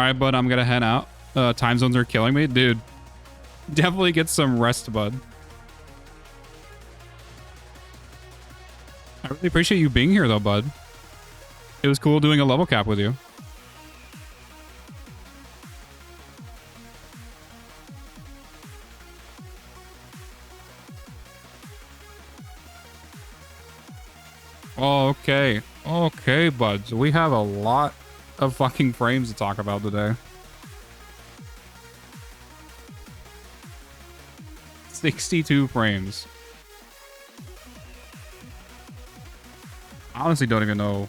All right, bud, I'm gonna head out. Time zones are killing me. Dude, definitely get some rest, bud. I really appreciate you being here, though, bud. It was cool doing a level cap with you. Okay. Okay, buds. We have a lot of fucking frames to talk about today. 62 frames. I honestly don't even know.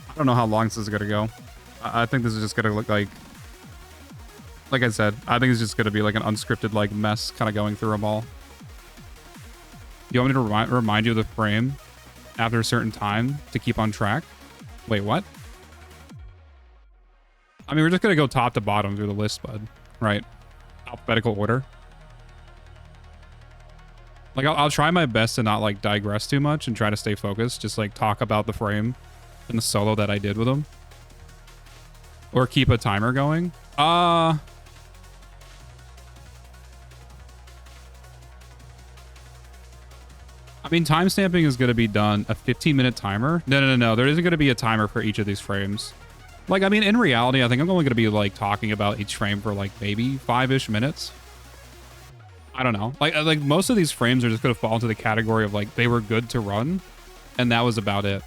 I don't know how long this is gonna go. I think this is just gonna look like I said, I think it's just gonna be like an unscripted like mess kind of going through them all. You want me to remind you of the frame after a certain time to keep on track? Wait, what? I mean, we're just gonna go top to bottom through the list, bud. Right? Alphabetical order. Like, I'll try my best to not, like, digress too much and try to stay focused. Just, like, talk about the frame and the solo that I did with him. Or keep a timer going. I mean, timestamping is going to be done. A 15-minute timer? No. There isn't going to be a timer for each of these frames. Like, I mean, in reality, I think I'm only going to be, like, talking about each frame for, like, maybe 5-ish minutes. I don't know. Like most of these frames are just going to fall into the category of, like, they were good to run, and that was about it.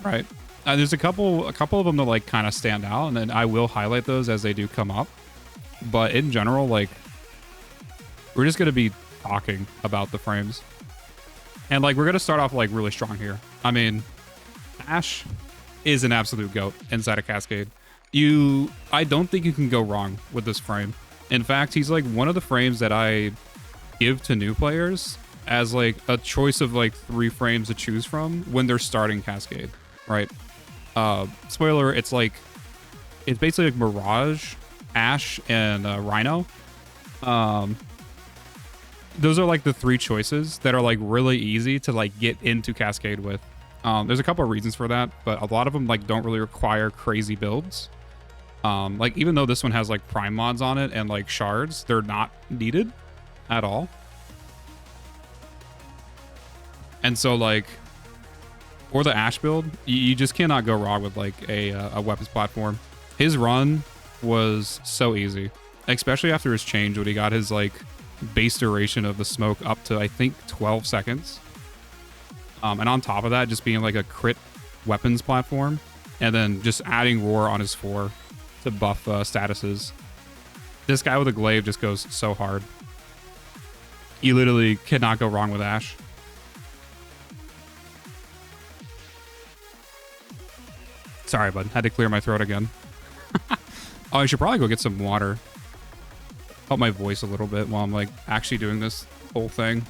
Right? There's a couple of them that, like, kind of stand out, and then I will highlight those as they do come up. But in general, like, we're just going to be talking about the frames. And, like, we're going to start off, like, really strong here. I mean, Ash is an absolute GOAT inside a Cascade. I don't think you can go wrong with this frame. In fact, he's, like, one of the frames that I give to new players as, like, a choice of, like, 3 frames to choose from when they're starting Cascade, right? Spoiler, it's basically like Mirage, Ash, and Rhino. Those are, like, the 3 choices that are, like, really easy to, like, get into Cascade with. There's a couple of reasons for that, but a lot of them, like, don't really require crazy builds. Like, even though this one has, like, prime mods on it and, like, shards, they're not needed at all. And so, like, for the Ash build, you just cannot go wrong with, like, a weapons platform. His run was so easy, especially after his change when he got his, like, base duration of the smoke up to, I think, 12 seconds. And on top of that, just being, like, a crit weapons platform, and then just adding Roar on his 4 to buff statuses. This guy with a glaive just goes so hard. You literally cannot go wrong with Ash. Sorry, bud. Had to clear my throat again. Oh, I should probably go get some water. Help my voice a little bit while I'm, like, actually doing this whole thing.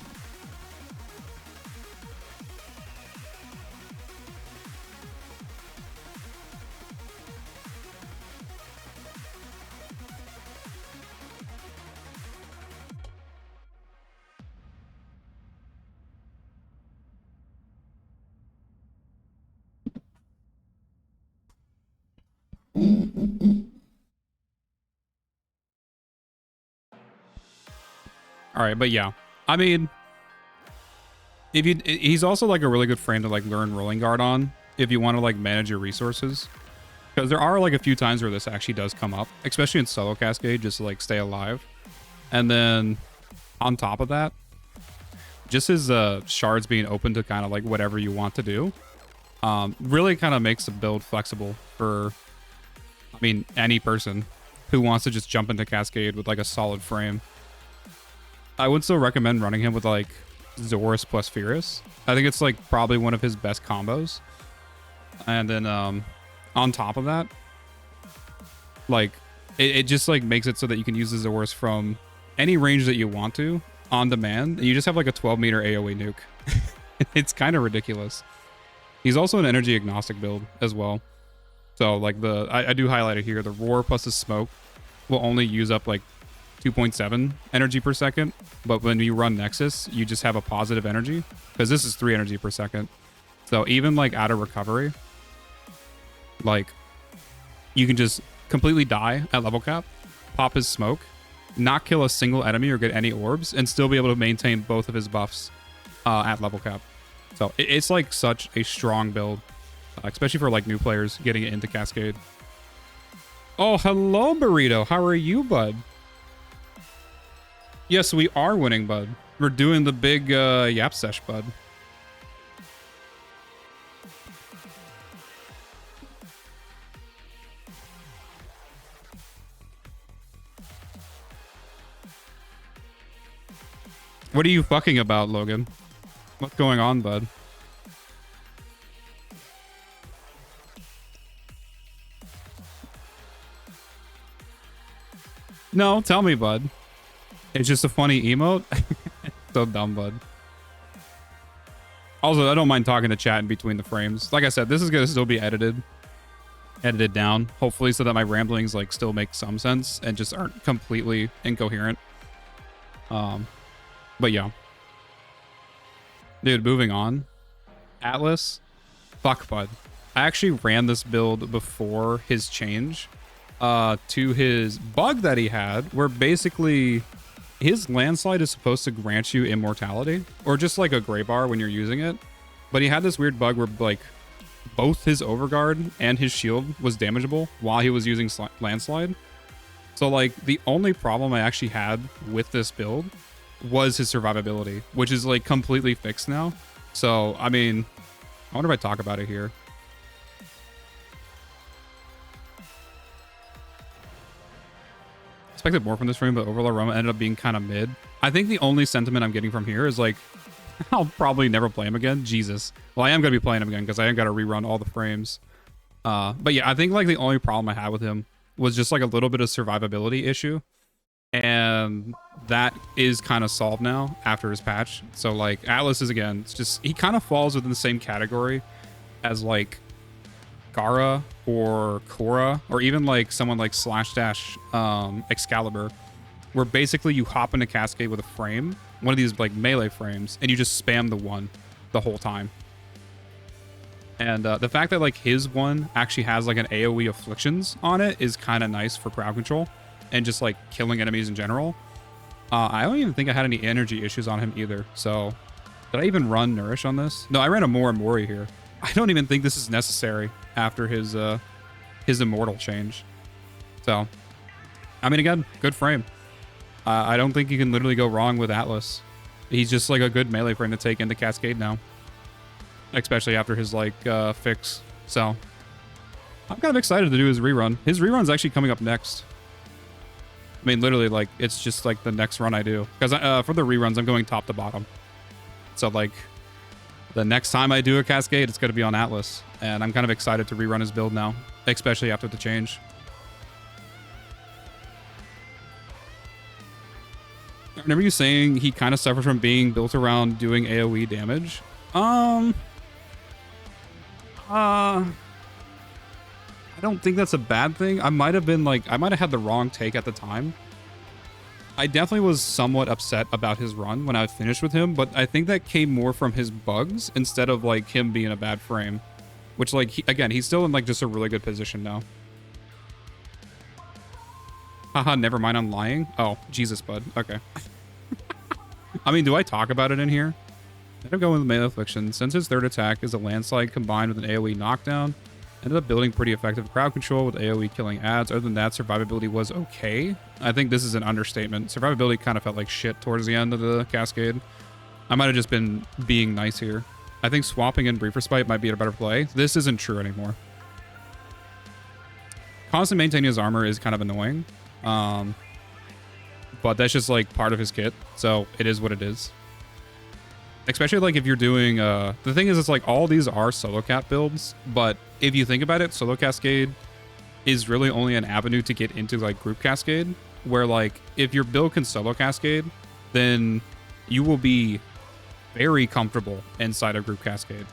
All right, but yeah, I mean, he's also, like, a really good frame to, like, learn rolling guard on if you want to, like, manage your resources, because there are, like, a few times where this actually does come up, especially in solo Cascade, just to, like, stay alive. And then on top of that, just his shards being open to kind of, like, whatever you want to do, really kind of makes the build flexible for, I mean, any person who wants to just jump into Cascade with, like, a solid frame. I would still recommend running him with, like, Zorus plus Furious. I think it's, like, probably one of his best combos. And then on top of that, like, it just, like, makes it so that you can use the Zorus from any range that you want to on demand. And you just have, like, a 12-meter AoE nuke. It's kind of ridiculous. He's also an energy agnostic build as well. So, like, I do highlight it here. The Roar plus the Smoke will only use up, like, 2.7 energy per second, but when you run Nexus, you just have a positive energy, because this is 3 energy per second. So even, like, out of recovery, like, you can just completely die at level cap, pop his smoke, not kill a single enemy or get any orbs, and still be able to maintain both of his buffs at level cap. So it's like such a strong build, especially for like new players getting it into Cascade. Oh, hello, Burrito. How are you, bud? Yes, we are winning, bud. We're doing the big yap sesh, bud. What are you fucking about, Logan? What's going on, bud? No, tell me, bud. It's just a funny emote. So dumb, bud. Also, I don't mind talking to chat in between the frames. Like I said, this is gonna still be edited down, hopefully, so that my ramblings like still make some sense and just aren't completely incoherent. But yeah. Dude, moving on. Atlas. Fuck, bud. I actually ran this build before his change to his bug that he had, where basically his landslide is supposed to grant you immortality, or just like a gray bar when you're using it. But he had this weird bug where like both his overguard and his shield was damageable while he was using landslide. So like the only problem I actually had with this build was his survivability, which is like completely fixed now. So I mean, I wonder if I talk about it here. Expected more from this frame, but overall aroma ended up being kind of mid. I think the only sentiment I'm getting from here is like, I'll probably never play him again. Jesus. Well, I am going to be playing him again because I am going to rerun all the frames. But yeah, I think like the only problem I had with him was just like a little bit of survivability issue. And that is kind of solved now after his patch. So like Atlas is, again, it's just, he kind of falls within the same category as like Gara or Korra, or even like someone like Slash Dash Excalibur, where basically you hop into Cascade with a frame, one of these like melee frames, and you just spam the one the whole time. And the fact that like his one actually has like an AoE afflictions on it is kind of nice for crowd control and just like killing enemies in general. I don't even think I had any energy issues on him either. So did I even run Nourish on this? No, I ran a Mori here. I don't even think this is necessary after his immortal change. So, I mean, again, good frame. I don't think you can literally go wrong with Atlas. He's just like a good melee frame to take into Cascade now, especially after his like fix. So, I'm kind of excited to do his rerun. His rerun's actually coming up next. I mean, literally, like it's just like the next run I do, because for the reruns I'm going top to bottom. So like, the next time I do a Cascade, it's going to be on Atlas. And I'm kind of excited to rerun his build now, especially after the change. I remember you saying he kind of suffers from being built around doing AoE damage. I don't think that's a bad thing. I might have been like, I might have had the wrong take at the time. I definitely was somewhat upset about his run when I finished with him, but I think that came more from his bugs instead of like him being a bad frame, which like, again, he's still in like just a really good position now. Haha, never mind, I'm lying. Oh, Jesus, bud. Okay. I mean, do I talk about it in here? Ended up going with melee affliction. Since his third attack is a landslide combined with an AoE knockdown, ended up building pretty effective crowd control with AoE killing ads. Other than that, survivability was okay. I think this is an understatement. Survivability kind of felt like shit towards the end of the Cascade. I might have just been being nice here. I think swapping in Brief Respite might be a better play. This isn't true anymore. Constant maintaining his armor is kind of annoying. But that's just like part of his kit. So it is what it is. Especially like if you're doing, the thing is, it's like all these are solo cap builds, but if you think about it, solo Cascade is really only an avenue to get into like group Cascade, where like if your build can solo Cascade, then you will be very comfortable inside of group Cascade.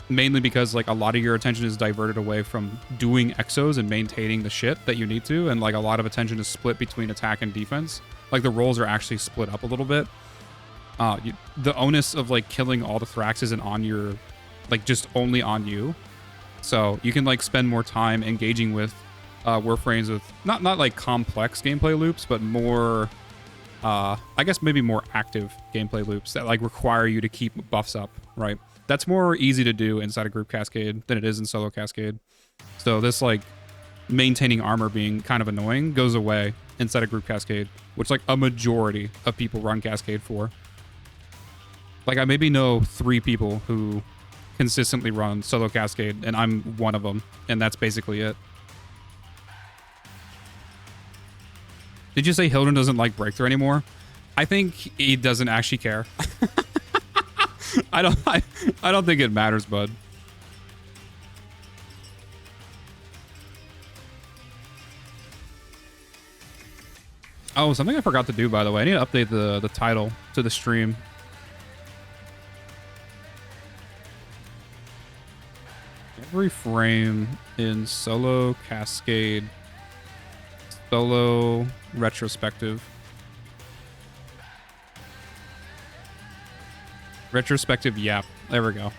Mainly because like a lot of your attention is diverted away from doing exos and maintaining the shit that you need to, and like a lot of attention is split between attack and defense. Like the roles are actually split up a little bit. The onus of like killing all the Thrax isn't on your, like just only on you. So you can like spend more time engaging with warframes with not like complex gameplay loops, but more I guess maybe more active gameplay loops that like require you to keep buffs up, right? That's more easy to do inside a group cascade than it is in solo cascade. So this like maintaining armor being kind of annoying goes away inside a group cascade, which like a majority of people run cascade for. Like I maybe know 3 people who consistently run solo cascade, and I'm one of them, and that's basically it. Did you say Hildren doesn't like Breakthrough anymore? I think he doesn't actually care. I don't think it matters, bud. Oh, something I forgot to do, by the way. I need to update the title to the stream. Every frame in solo cascade, solo retrospective. Retrospective yap. There we go.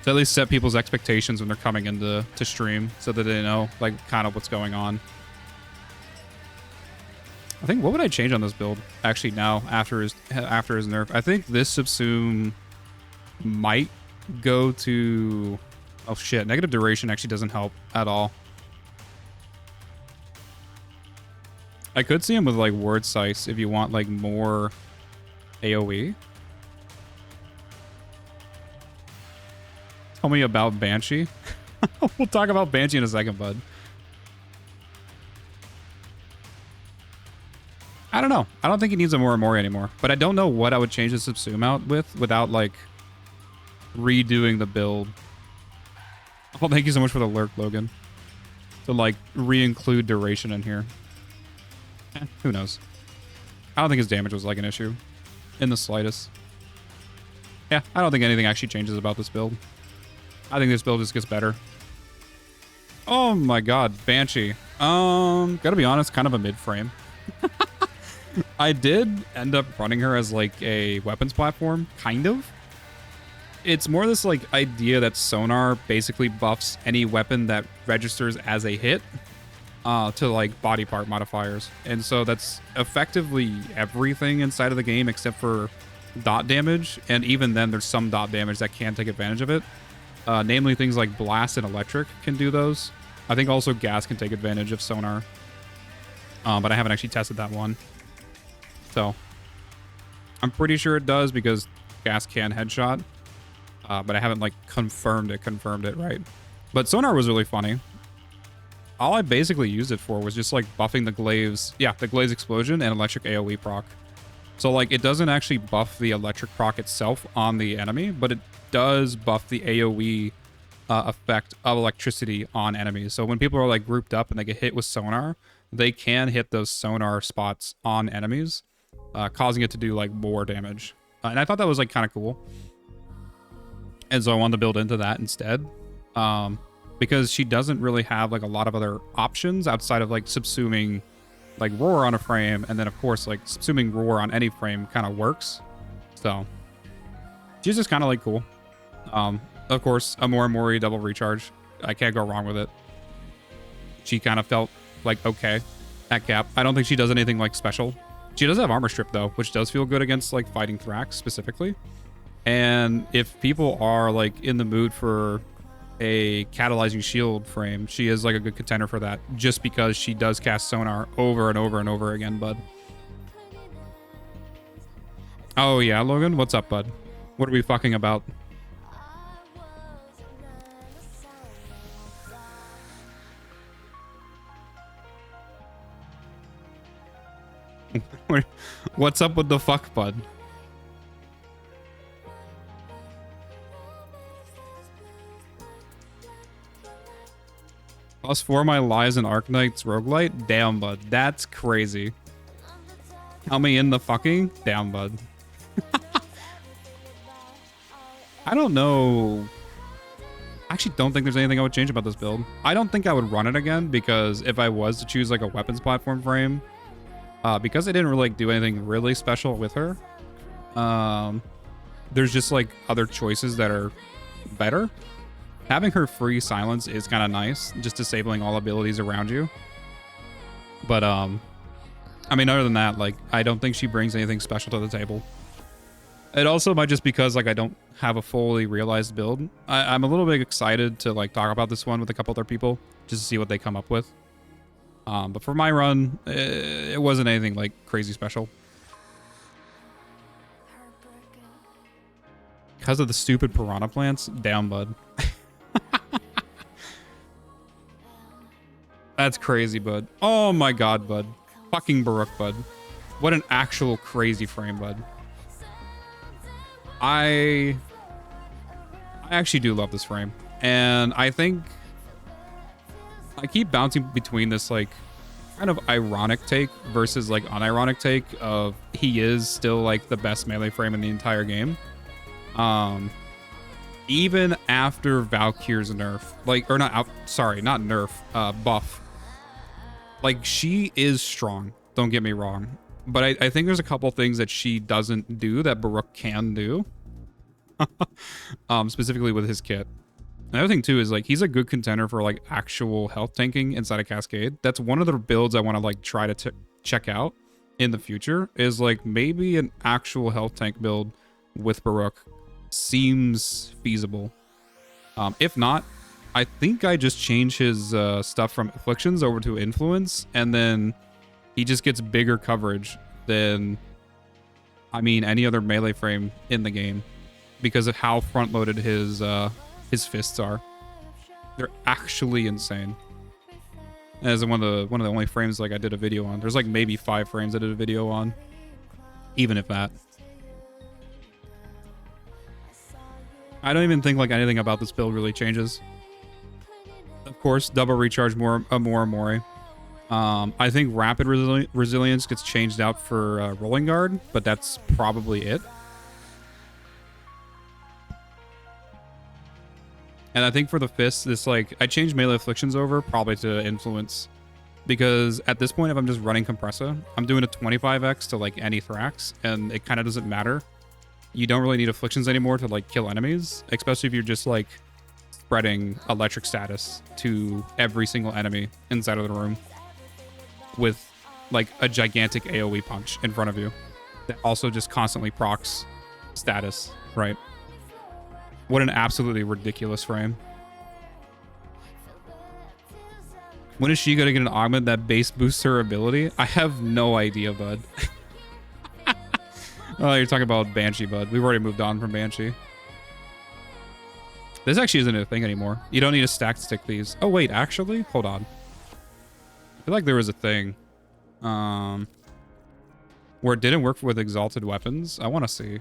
So at least set people's expectations when they're coming into stream so that they know like kind of what's going on. I think what would I change on this build actually now after his nerf? I think this subsume might go to oh shit, negative duration actually doesn't help at all. I could see him with like word size if you want like more AoE. Tell me about Banshee. We'll talk about Banshee in a second, bud. I don't know. I don't think he needs a Morimori anymore, but I don't know what I would change the subsume out with without like redoing the build. Oh, thank you so much for the lurk, Logan. To like re-include duration in here. Who knows? I don't think his damage was like an issue in the slightest. Yeah, I don't think anything actually changes about this build. I think this build just gets better. Oh my god, Banshee. Gotta be honest, kind of a mid-frame. I did end up running her as like a weapons platform, kind of. It's more this like idea that sonar basically buffs any weapon that registers as a hit to like body part modifiers. And so that's effectively everything inside of the game except for dot damage. And even then there's some dot damage that can take advantage of it. Namely things like blast and electric can do those. I think also gas can take advantage of sonar. But I haven't actually tested that one. So I'm pretty sure it does because gas can headshot. But I haven't like confirmed it, right? But sonar was really funny. All I basically used it for was just like buffing the glaives. Yeah, the glaives explosion and electric AoE proc. So like it doesn't actually buff the electric proc itself on the enemy, but it does buff the AoE effect of electricity on enemies. So when people are like grouped up and they get hit with sonar, they can hit those sonar spots on enemies, causing it to do like more damage. And I thought that was like kind of cool. And so I wanted to build into that instead. Because she doesn't really have like a lot of other options outside of like subsuming like roar on a frame. And then of course like subsuming roar on any frame kind of works. So she's just kind of like cool. Of course, a Morimori double recharge. I can't go wrong with it. She kind of felt like okay at cap. I don't think she does anything like special. She does have armor strip though, which does feel good against like fighting Thrax specifically. And if people are like in the mood for a catalyzing shield frame, she is like a good contender for that just because she does cast sonar over and over and over again, bud. Oh yeah, Logan, what's up, bud? What are we fucking about? What's up with the fuck, bud? +4 my lies and Arknight's roguelite? Damn, bud. That's crazy. Count me in the fucking? Damn, bud. I don't know. I actually don't think there's anything I would change about this build. I don't think I would run it again because if I was to choose like a weapons platform frame, because I didn't really like do anything really special with her, there's just like other choices that are better. Having her free silence is kind of nice, just disabling all abilities around you. But, I mean, other than that, like, I don't think she brings anything special to the table. It also might just because, like, I don't have a fully realized build. I'm a little bit excited to, like, talk about this one with a couple other people, just to see what they come up with. But for my run, it wasn't anything, like, crazy special. Because of the stupid piranha plants? Down, bud. That's crazy, bud. Oh my god, bud. Fucking Baruch, bud. What an actual crazy frame, bud. I actually do love this frame. And I think I keep bouncing between this, like, kind of ironic take versus, like, unironic take of he is still, like, the best melee frame in the entire game. Even after Valkyr's nerf, like, or not, sorry, not nerf, buff. Like, she is strong, don't get me wrong. But I think there's a couple things that she doesn't do that Baruch can do. Specifically with his kit. Another thing, too, is, like, he's a good contender for, like, actual health tanking inside a Cascade. That's one of the builds I want to, like, try to check out in the future, is, like, maybe an actual health tank build with Baruch seems feasible. If not, I think I just change his stuff from Afflictions over to Influence, and then he just gets bigger coverage than, I mean, any other melee frame in the game because of how front-loaded his fists are. They're actually insane. As one of the only frames like I did a video on. There's like maybe 5 frames I did a video on, even if that. I don't even think like anything about this build really changes. Of course, double recharge more Mori. I think rapid resilience gets changed out for rolling guard, but that's probably it. And I think for the fists, this like I changed melee afflictions over probably to influence, because at this point, if I'm just running compressor, I'm doing a 25x to like any Thrax, and it kind of doesn't matter. You don't really need afflictions anymore to like kill enemies, especially if you're just like spreading electric status to every single enemy inside of the room with like a gigantic AoE punch in front of you that also just constantly procs status, right? What an absolutely ridiculous frame. When is she going to get an augment that base boosts her ability? I have no idea, bud. Oh, you're talking about Banshee, bud. We've already moved on from Banshee. This actually isn't a thing anymore. You don't need a stack to stick these. Oh, wait, actually? Hold on. I feel like there was a thing. Where it didn't work with exalted weapons. I want to see.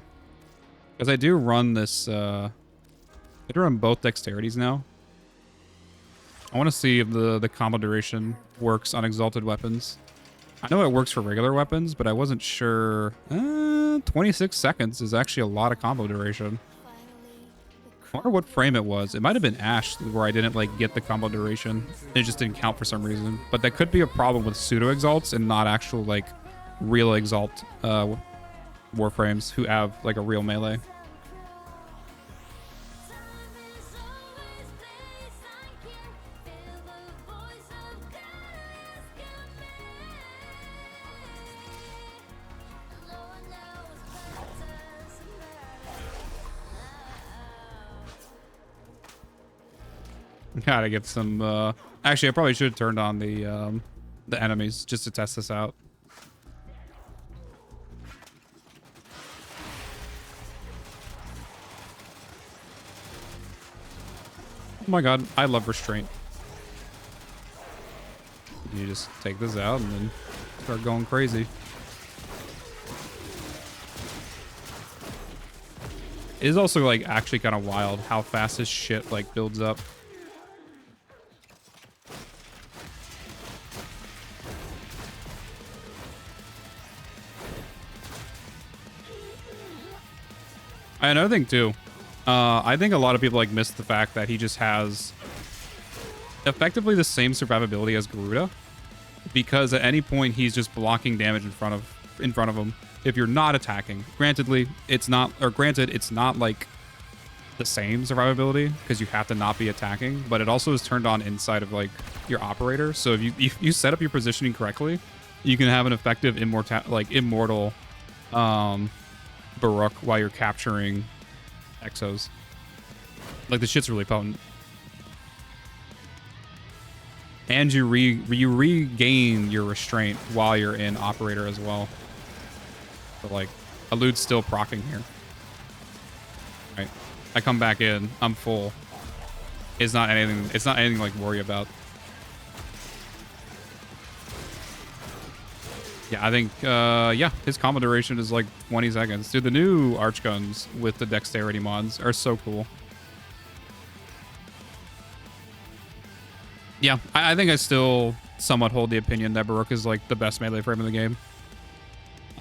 Because I do run this... I do run both dexterities now. I want to see if the combo duration works on exalted weapons. I know it works for regular weapons, but I wasn't sure. 26 seconds is actually a lot of combo duration. I wonder what frame it was. It might have been Ash where I didn't like get the combo duration. It just didn't count for some reason. But that could be a problem with pseudo exalts and not actual like real exalt warframes who have like a real melee. Gotta get some, actually, I probably should have turned on the enemies just to test this out. Oh my god, I love restraint. You just take this out and then start going crazy. It is also, like, actually kind of wild how fast this shit, like, builds up. Another thing too, I think a lot of people like miss the fact that he just has effectively the same survivability as Garuda, because at any point he's just blocking damage in front of him if you're not attacking. Granted, it's not like the same survivability because you have to not be attacking, but it also is turned on inside of like your operator. So if you set up your positioning correctly, you can have an effective immortal Baroque while you're capturing exos. Like the shit's really potent. And you regain your restraint while you're in operator as well. So like Elude's still proccing here. Right. I come back in, I'm full. It's not anything like worry about. Yeah, I think yeah, his combo duration is like 20 seconds. Dude, the new arch guns with the dexterity mods are so cool. Yeah, I think I still somewhat hold the opinion that Baroque is like the best melee frame in the game.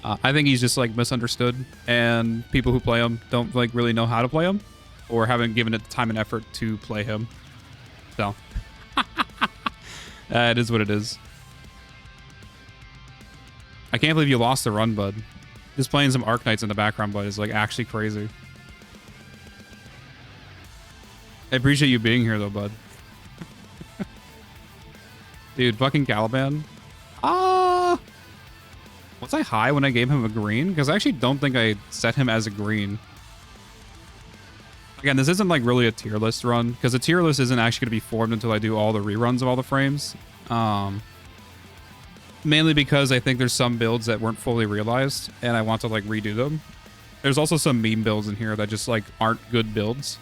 I think he's just like misunderstood, and people who play him don't like really know how to play him, or haven't given it the time and effort to play him. So it is what it is. I can't believe you lost the run, bud. Just playing some Arc Knights in the background, bud, is like actually crazy. I appreciate you being here though, bud. Dude, fucking Caliban. Was I high when I gave him a green? Because I actually don't think I set him as a green. Again, this isn't like really a tier list run, because a tier list isn't actually going to be formed until I do all the reruns of all the frames. Mainly because I think there's some builds that weren't fully realized, and I want to like redo them. There's also some meme builds in here that just like aren't good builds.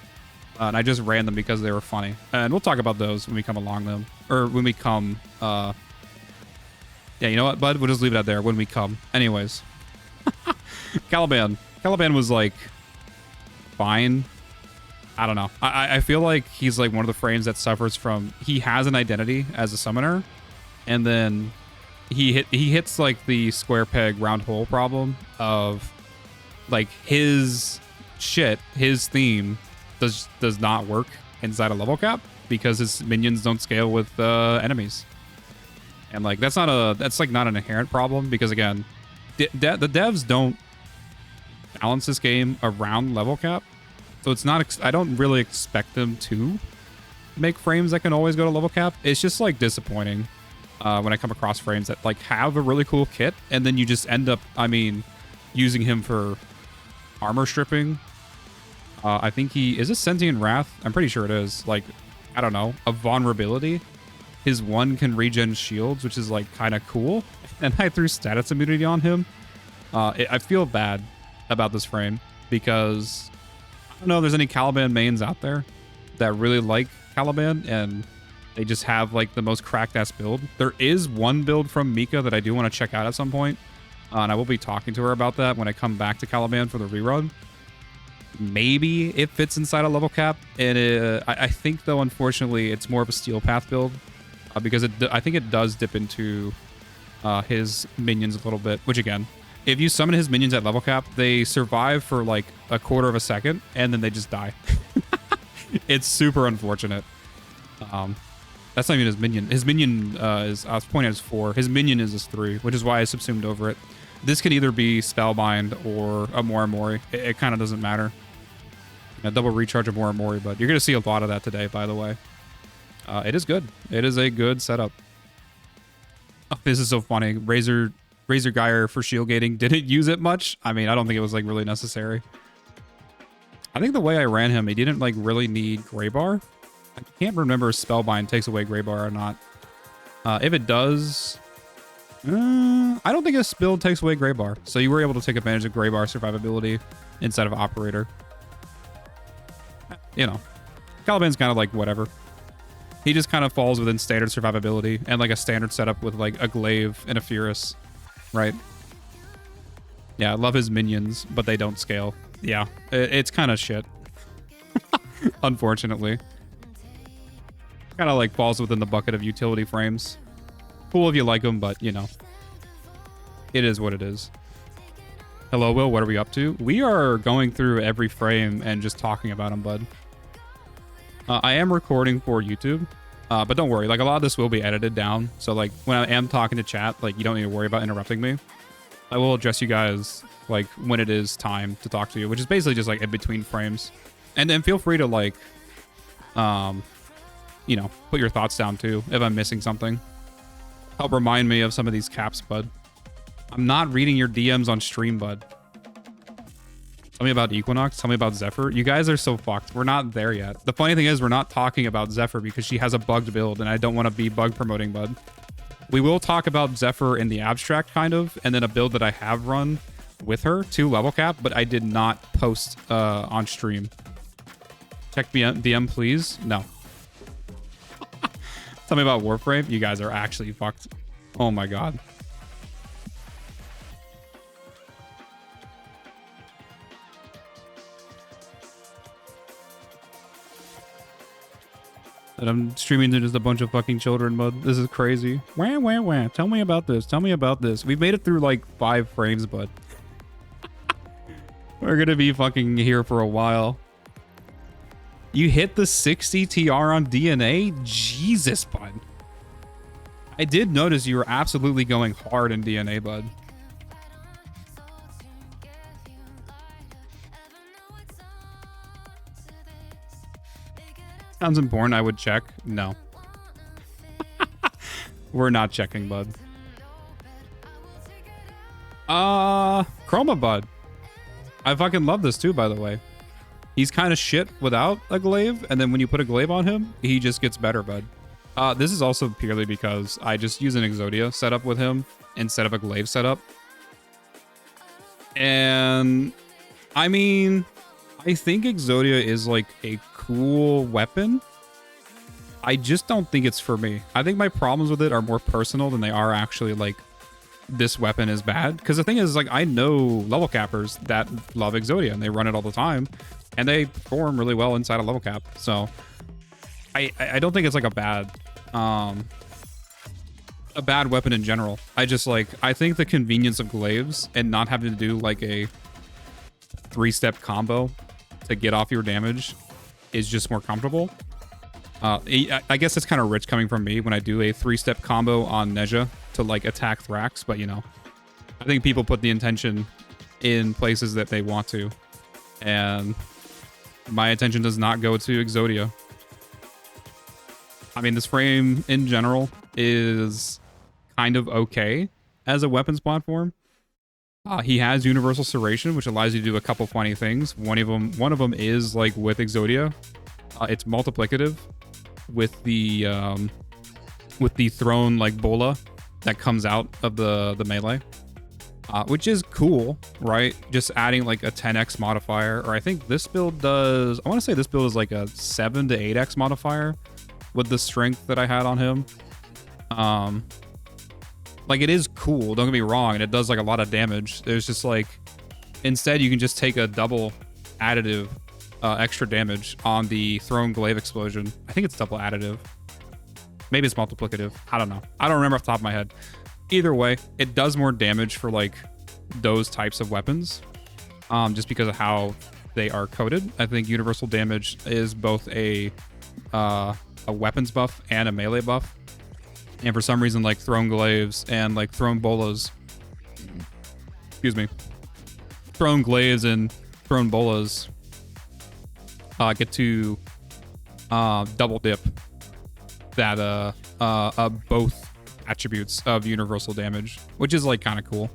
And I just ran them because they were funny. And we'll talk about those when we come along them. Or when we come... yeah, you know what, bud? We'll just leave it out there. When we come. Anyways. Caliban. Caliban was, like, fine. I don't know. I feel like he's, like, one of the frames that suffers from... He has an identity as a summoner. And then he hits, like, the square peg round hole problem of, like, his shit, his theme... does not work inside a level cap because his minions don't scale with enemies, and like that's like not an inherent problem, because again, the devs don't balance this game around level cap, so it's not. I don't really expect them to make frames that can always go to level cap. It's just like disappointing when I come across frames that like have a really cool kit and then you just end up, I mean, using him for armor stripping. I think he... Is this Sentient Wrath? I'm pretty sure it is. Like, I don't know. A vulnerability. His one can regen shields, which is, like, kind of cool. And I threw status immunity on him. I feel bad about this frame because I don't know if there's any Caliban mains out there that really like Caliban and they just have, like, the most cracked-ass build. There is one build from Mika that I do want to check out at some point. And I will be talking to her about that when I come back to Caliban for the rerun. Maybe it fits inside a level cap, and I think though unfortunately it's more of a steel path build because I think it does dip into his minions a little bit, which again, if you summon his minions at level cap, they survive for like a quarter of a second and then they just die. It's super unfortunate. That's not even his minion. His minion is, I was pointing at, is 4. His minion is 3, which is why I subsumed over it. This could either be Spellbind or a Morimori. It kind of doesn't matter. A double recharge of Morimori, but you're going to see a lot of that today, by the way. It is good. It is a good setup. Oh, this is so funny. Razor Geyer for shield gating. Didn't use it much. I mean, I don't think it was like really necessary. I think the way I ran him, he didn't like really need Greybar. I can't remember if Spellbind takes away Greybar or not. If it does... I don't think this build takes away Greybar, so you were able to take advantage of Greybar survivability instead of Operator. You know, Caliban's kind of like whatever. He just kind of falls within standard survivability and like a standard setup with like a Glaive and a Furus, right? Yeah, I love his minions, but they don't scale. Yeah, it's kind of shit. Unfortunately. Kind of like falls within the bucket of utility frames. Cool if you like them, but you know, it is what it is. Hello, Will. What are we up to? We are going through every frame and just talking about them, bud. I am recording for YouTube, but don't worry. Like, a lot of this will be edited down. So, like, when I am talking to chat, like, you don't need to worry about interrupting me. I will address you guys, like, when it is time to talk to you, which is basically just, like, in between frames. And then feel free to like, you know, put your thoughts down too if I'm missing something. Help remind me of some of these caps, bud. I'm not reading your DMs on stream, bud. Tell me about Equinox. Tell me about Zephyr. You guys are so fucked. We're not there yet. The funny thing is we're not talking about Zephyr because she has a bugged build and I don't want to be bug promoting, bud. We will talk about Zephyr in the abstract, kind of, and then a build that I have run with her to level cap, but I did not post on stream. Check DM, please. No. Tell me about Warframe. You guys are actually fucked. Oh my god. And I'm streaming to just a bunch of fucking children, bud. This is crazy. Wah, wah, wah. Tell me about this. Tell me about this. We've made it through like 5 frames, bud. We're gonna be fucking here for a while. You hit the 60 TR on DNA? Jesus, bud. I did notice you were absolutely going hard in DNA, bud. Sounds important. I would check. No. We're not checking, bud. Chroma, bud. I fucking love this too, by the way. He's kind of shit without a glaive, and then when you put a glaive on him, he just gets better, bud. This is also purely because I just use an Exodia setup with him instead of a glaive setup. And, I mean, I think Exodia is like a cool weapon. I just don't think it's for me. I think my problems with it are more personal than they are actually like this weapon is bad. Because the thing is, like, I know level cappers that love Exodia and they run it all the time and they perform really well inside a level cap. So I don't think it's like a bad weapon in general. I just like, I think the convenience of glaives and not having to do like a 3-step combo to get off your damage is just more comfortable. I guess it's kind of rich coming from me when I do a 3-step combo on Neja to like attack Thrax, but you know, I think people put the intention in places that they want to, and my attention does not go to Exodia. I mean, this frame in general is kind of okay as a weapons platform. He has universal serration, which allows you to do a couple funny things. One of them is like with Exodia, it's multiplicative with the thrown like bola that comes out of the melee, which is cool, right? Just adding like a 10x modifier, or I think this build does. I want to say this build is like a 7 to 8x modifier with the strength that I had on him. Like, it is cool, don't get me wrong, and it does like a lot of damage. There's just like, instead you can just take a double additive extra damage on the thrown glaive explosion. I think it's double additive. Maybe it's multiplicative. I don't know. I don't remember off the top of my head. Either way, it does more damage for like those types of weapons, just because of how they are coded. I think universal damage is both a weapons buff and a melee buff. And for some reason, like thrown glaives and like thrown bolas, excuse me, thrown glaives and thrown bolas get to double dip that both attributes of universal damage, which is like kind of cool.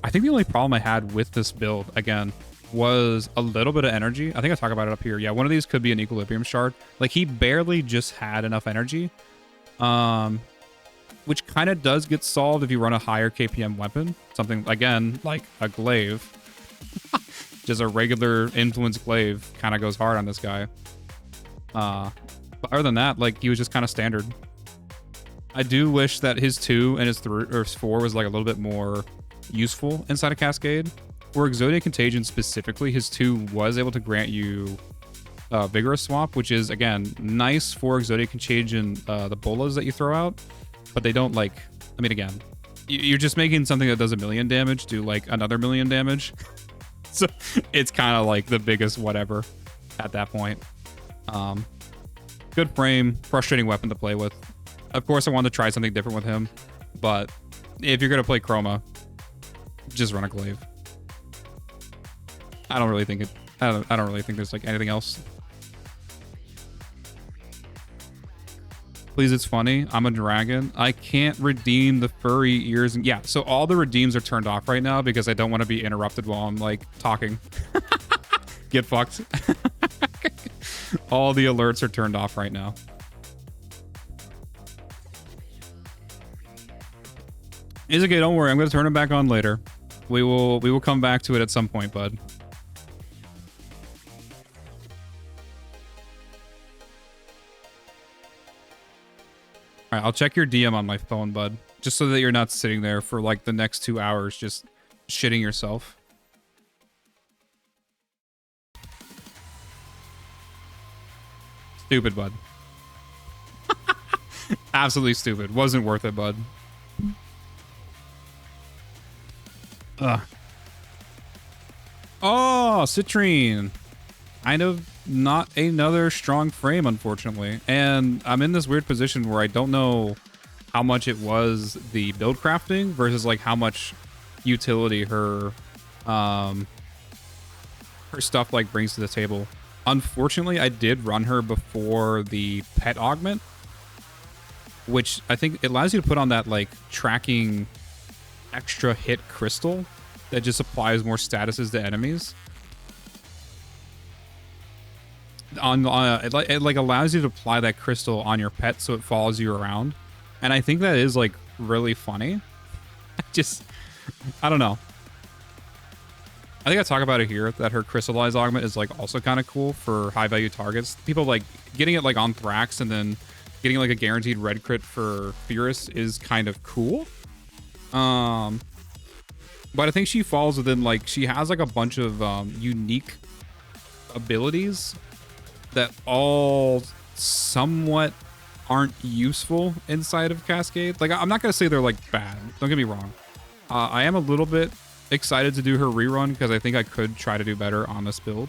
I think the only problem I had with this build, again, was a little bit of energy. I think I talk about it up here. Yeah, one of these could be an equilibrium shard. Like, he barely just had enough energy. Which kind of does get solved if you run a higher KPM weapon. Something, again, like a glaive. Just a regular influence glaive kind of goes hard on this guy. But other than that, like, he was just kind of standard. I do wish that his 2 and his 3 or 4 was like a little bit more useful inside of Cascade. For Exodia Contagion specifically, his 2 was able to grant you Vigorous Swap, which is, again, nice for Exodia Contagion, the bolas that you throw out, but they don't, like, I mean, again, you're just making something that does 1,000,000 damage do, like, another 1,000,000 damage. So it's kind of, like, the biggest whatever at that point. Good frame, frustrating weapon to play with. Of course, I wanted to try something different with him, but if you're going to play Chroma, just run a glaive. I don't really think I don't really think there's like anything else. Please, it's funny. I'm a dragon. I can't redeem the furry ears. And yeah, so all the redeems are turned off right now because I don't want to be interrupted while I'm like talking. Get fucked. All the alerts are turned off right now. It's okay, don't worry. I'm gonna turn it back on later. We will come back to it at some point, bud. All right, I'll check your DM on my phone, bud. Just so that you're not sitting there for like the next 2 hours just shitting yourself. Stupid, bud. Absolutely stupid. Wasn't worth it, bud. Ugh. Oh, Citrine. Kind of not another strong frame, unfortunately. And I'm in this weird position where I don't know how much it was the build crafting versus like how much utility her stuff like brings to the table. Unfortunately, I did run her before the pet augment, which I think it allows you to put on that like tracking extra hit crystal that just applies more statuses to enemies. It like allows you to apply that crystal on your pet so it follows you around, and I think that is like really funny. I don't know. I think I talk about it here that her crystallized augment is like also kind of cool for high value targets. People like getting it like on Thrax and then getting like a guaranteed red crit for Furious is kind of cool. But I think she falls within like she has like a bunch of unique abilities that all somewhat aren't useful inside of Cascade. Like I'm not gonna say they're like bad. Don't get me wrong. I am a little bit excited to do her rerun because I think I could try to do better on this build.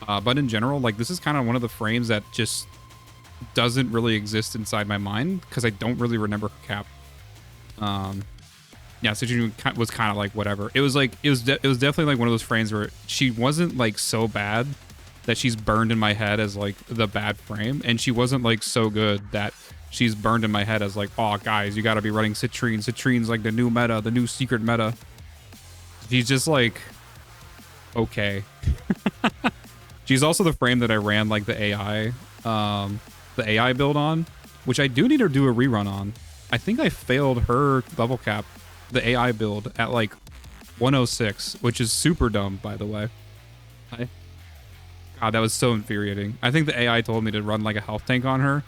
But in general, like this is kind of one of the frames that just doesn't really exist inside my mind because I don't really remember her cap. Yeah, Citrine was kind of like whatever. It was like it was definitely like one of those frames where she wasn't like so bad that she's burned in my head as like the bad frame, and she wasn't like so good that she's burned in my head as like, oh guys, you got to be running Citrine. Citrine's like the new meta, the new secret meta. She's just like okay. She's also the frame that I ran like the AI build on, which I do need to do a rerun on. I think I failed her level cap, the AI build at like 106, which is super dumb, by the way. God, that was so infuriating. I think the AI told me to run like a health tank on her,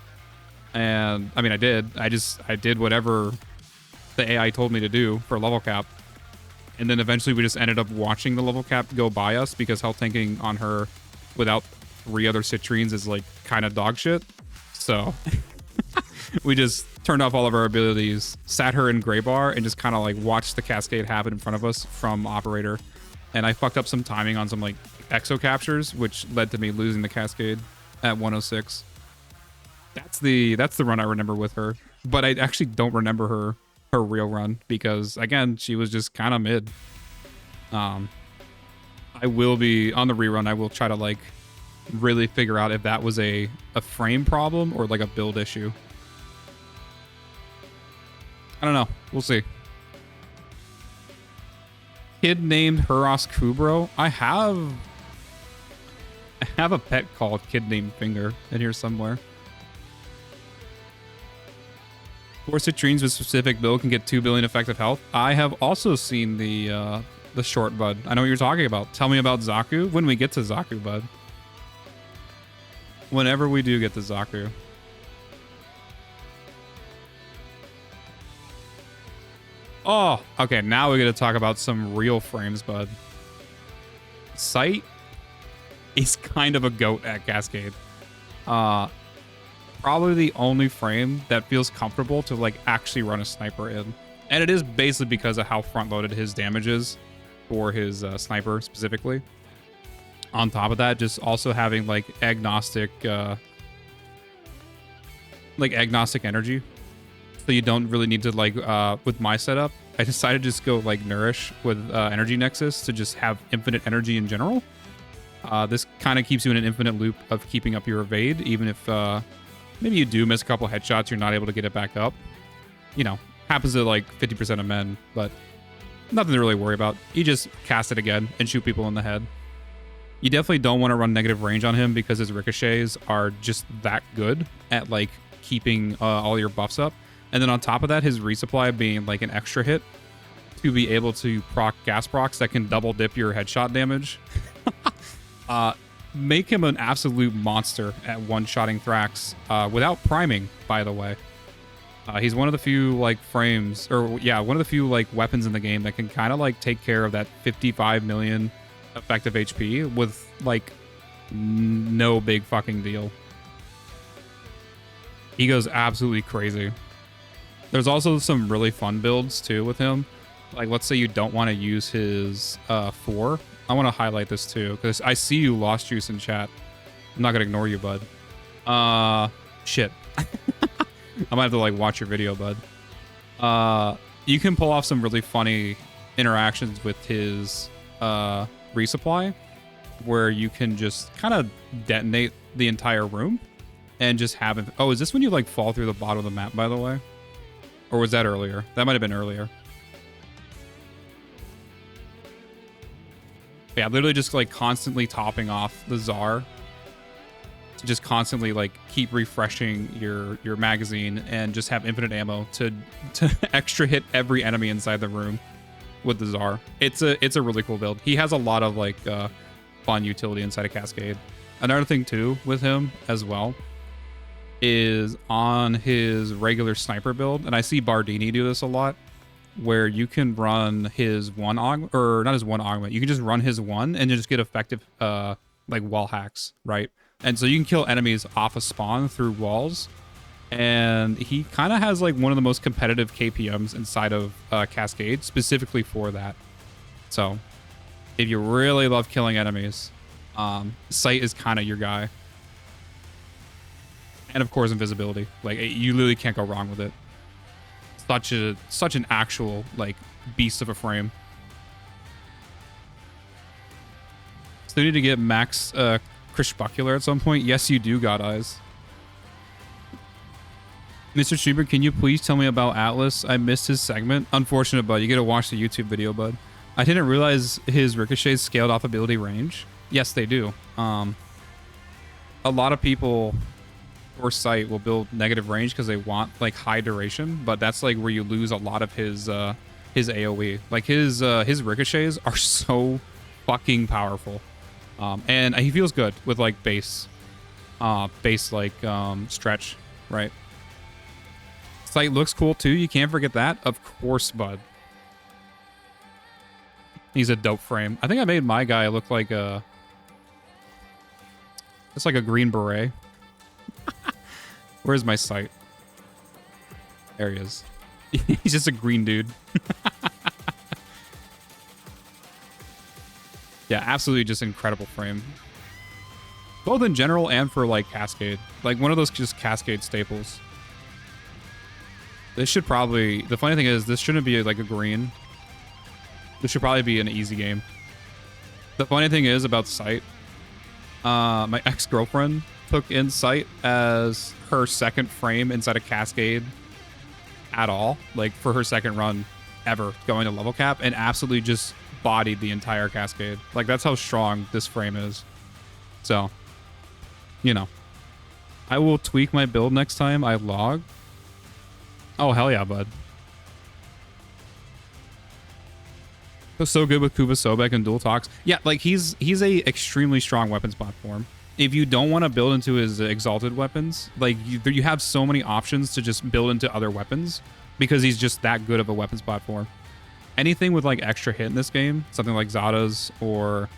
and I mean I did. I did whatever the AI told me to do for level cap, and then eventually we just ended up watching the level cap go by us because health tanking on her without 3 other Citrines is like kind of dog shit. So we just turned off all of our abilities, sat her in gray bar, and just kind of like watched the cascade happen in front of us from operator. And I fucked up some timing on some like exo captures, which led to me losing the cascade at 106. That's the run I remember with her, but I actually don't remember her real run because again, she was just kind of mid. I will be on the rerun. I will try to like really figure out if that was a frame problem or like a build issue. I don't know. We'll see. Kid named Huros Kubro. I have a pet called Kid Named Finger in here somewhere. 4 Citrines with specific build can get 2 billion effective health. I have also seen the short, bud. I know what you're talking about. Tell me about Zaku when we get to Zaku, bud. Whenever we do get to Zaku. Oh, okay. Now we're going to talk about some real frames, bud. Sight is kind of a goat at Cascade. Probably the only frame that feels comfortable to like actually run a sniper in. And it is basically because of how front-loaded his damage is for his sniper specifically. On top of that, just also having like agnostic energy. So you don't really need to like, with my setup, I decided to just go like Nourish with Energy Nexus to just have infinite energy in general. This kind of keeps you in an infinite loop of keeping up your evade, even if maybe you do miss a couple headshots, you're not able to get it back up. You know, happens to like 50% of men, but nothing to really worry about. You just cast it again and shoot people in the head. You definitely don't want to run negative range on him because his ricochets are just that good at like keeping all your buffs up. And then on top of that, his resupply being like an extra hit to be able to proc gas procs that can double dip your headshot damage. Make him an absolute monster at one-shotting Thrax without priming, by the way. He's one of the few like frames, or yeah, one of the few like weapons in the game that can kind of like take care of that 55 million effective HP with like no big fucking deal. He goes absolutely crazy. There's also some really fun builds too with him. Like let's say you don't want to use his 4. I want to highlight this too because I see you Lost Juice in chat. I'm not gonna ignore you, bud. Shit. I might have to like watch your video, bud. You can pull off some really funny interactions with his resupply where you can just kind of detonate the entire room and just have it. Oh, is this when you like fall through the bottom of the map, by the way? Or was that earlier? That might have been earlier. Yeah, literally just like constantly topping off the Tsar to just constantly like keep refreshing your magazine and just have infinite ammo to extra hit every enemy inside the room with the Tsar. It's a really cool build. He has a lot of like fun utility inside of Cascade. Another thing too with him as well is on his regular sniper build, and I see Bardini do this a lot, where you can run his one augment, or not his one augment, you can just run his one and just get effective like wall hacks, right? And so you can kill enemies off a spawn through walls, and he kind of has like one of the most competitive KPMs inside of Cascade specifically for that. So if you really love killing enemies, Sight is kind of your guy. And of course invisibility, like you literally can't go wrong with it. Such an actual like beast of a frame. So you need to get max Crishbucular at some point. Yes, you do, God Eyes. Mr. Schubert, can you please tell me about Atlas? I missed his segment. Unfortunate, bud. You gotta watch the YouTube video, bud. I didn't realize his ricochets scaled off ability range. Yes, they do. A lot of people or Sight will build negative range because they want like high duration, but that's like where you lose a lot of his AoE. Like his ricochets are so fucking powerful, and he feels good with like base like stretch, right? Sight looks cool too. You can't forget that, of course, bud. He's a dope frame. I think I made my guy look like it's like a green beret. Where's my Sight? There he is. He's just a green dude. Yeah, absolutely just incredible frame. Both in general and for like Cascade. Like one of those just Cascade staples. This should probably... The funny thing is, this shouldn't be like a green. This should probably be an easy game. The funny thing is about Sight, my ex-girlfriend took in Sight as her second frame inside a Cascade at all, like for her second run ever going to level cap, and absolutely just bodied the entire Cascade. Like that's how strong this frame is. So, you know, I will tweak my build next time I log. Oh, hell yeah, bud. It was so good with Kuba Sobek and Dual Talks. Yeah, like he's a extremely strong weapons platform. If you don't want to build into his exalted weapons, like you have so many options to just build into other weapons because he's just that good of a weapons platform. Anything with like extra hit in this game, something like Zada's or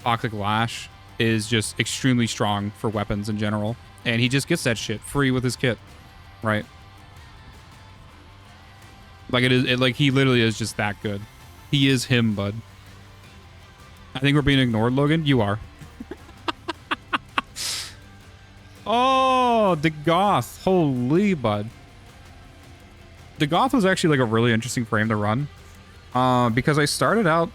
Toxic Lash, is just extremely strong for weapons in general. And he just gets that shit free with his kit, right? Like like he literally is just that good. He is him, bud. I think we're being ignored, Logan. You are. Oh, the Goth. Holy, bud. The Goth was actually like a really interesting frame to run. Because I started out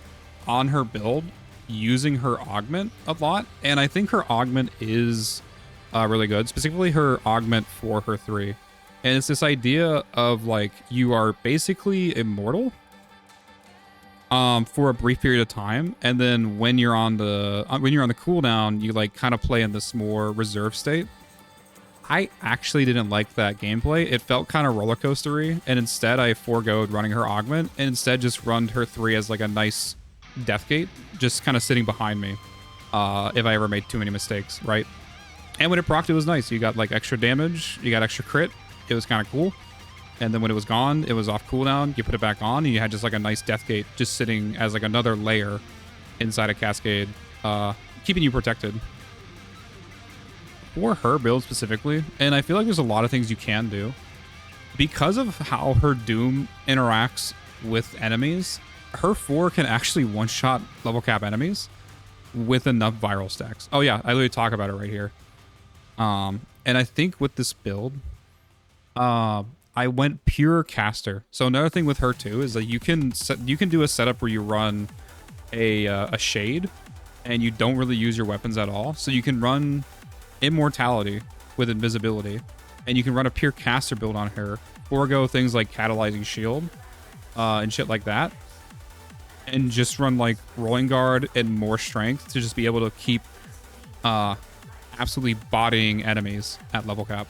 on her build using her augment a lot, and I think her augment is really good, specifically her augment for her 3. And it's this idea of like you are basically immortal for a brief period of time, and then when you're on the cooldown, you like kind of play in this more reserve state. I actually didn't like that gameplay. It felt kind of roller coastery, and instead I foregoed running her augment and instead just run her 3 as like a nice death gate, just kind of sitting behind me if I ever made too many mistakes, right? And when it procced, it was nice. You got like extra damage, you got extra crit. It was kind of cool. And then when it was gone, it was off cooldown. You put it back on, and you had just like a nice death gate just sitting as like another layer inside a cascade, keeping you protected. For her build specifically, and I feel like there's a lot of things you can do. Because of how her Doom interacts with enemies, her 4 can actually one-shot level cap enemies with enough viral stacks. Oh yeah, I literally talk about it right here. And I think with this build, I went pure caster. So another thing with her too is that you can do a setup where you run a shade, and you don't really use your weapons at all. So you can run immortality with invisibility, and you can run a pure caster build on her, forego things like catalyzing shield and shit like that, and just run like rolling guard and more strength to just be able to keep absolutely bodying enemies at level cap.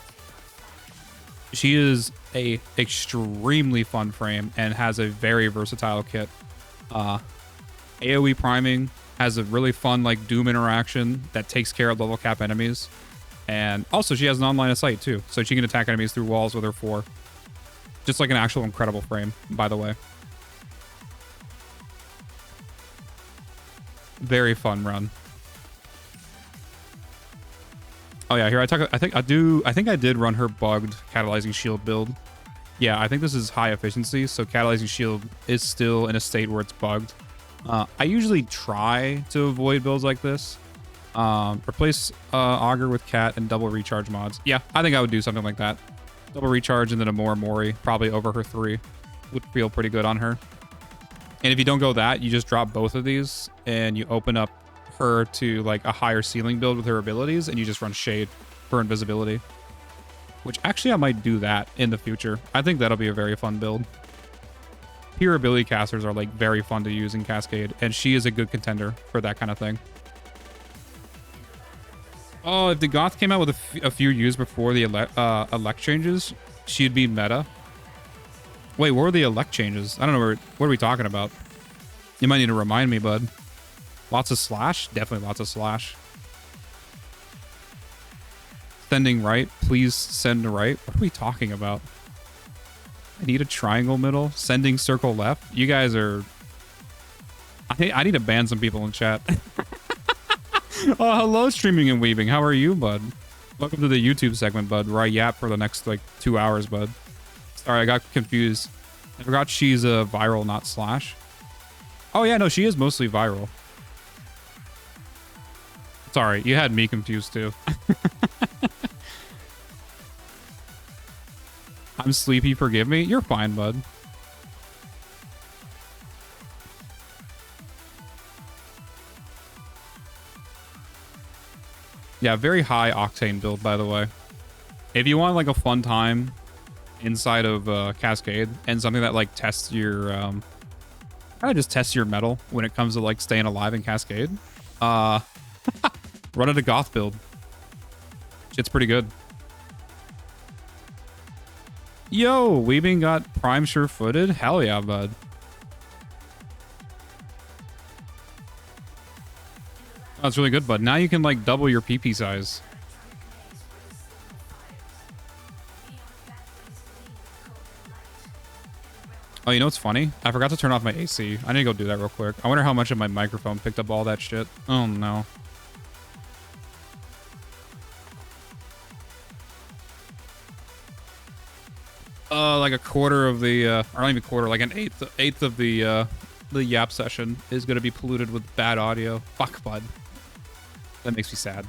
She is a extremely fun frame and has a very versatile kit. AoE priming, has a really fun like Doom interaction that takes care of level cap enemies. And also she has an online of sight too, so she can attack enemies through walls with her 4. Just like an actual incredible frame, by the way. Very fun run. Oh yeah, here I think I did run her bugged catalyzing shield build. Yeah, I think this is high efficiency, so catalyzing shield is still in a state where it's bugged. I usually try to avoid builds like this. Replace Augur with Cat and double recharge mods. Yeah, I think I would do something like that. Double recharge and then a more Mori, probably over her 3. Would feel pretty good on her. And if you don't go that, you just drop both of these and you open up her to like a higher ceiling build with her abilities, and you just run Shade for invisibility. Which actually I might do that in the future. I think that'll be a very fun build. Pure ability casters are like very fun to use in Cascade, and she is a good contender for that kind of thing. Oh, if the Goth came out with a few years before the elect changes, she'd be meta. Wait, what were the elect changes? I don't know. What are we talking about? You might need to remind me, bud. Lots of slash? Definitely lots of slash. Sending right. Please send right. What are we talking about? I need a triangle middle. Sending circle left. You guys are... I need to ban some people in chat. Oh, hello, Streaming and Weaving. How are you, bud? Welcome to the YouTube segment, bud, where I yap for the next, like, 2 hours, bud. Sorry, I got confused. I forgot she's a viral, not slash. Oh, yeah, no, she is mostly viral. Sorry, you had me confused, too. I'm sleepy, forgive me. You're fine, bud. Yeah, very high octane build, by the way. If you want like a fun time inside of Cascade and something that like tests your kind of just tests your metal when it comes to like staying alive in Cascade, run it a Goth build. Shit's pretty good. Yo, Weaving got Prime sure-footed? Hell yeah, bud. Oh, that's really good, bud. Now you can like double your PP size. Oh, you know what's funny? I forgot to turn off my AC. I need to go do that real quick. I wonder how much of my microphone picked up all that shit. Oh, no. Like a quarter of the, or not even quarter, like an eighth of the Yap session is going to be polluted with bad audio. Fuck, bud. That makes me sad.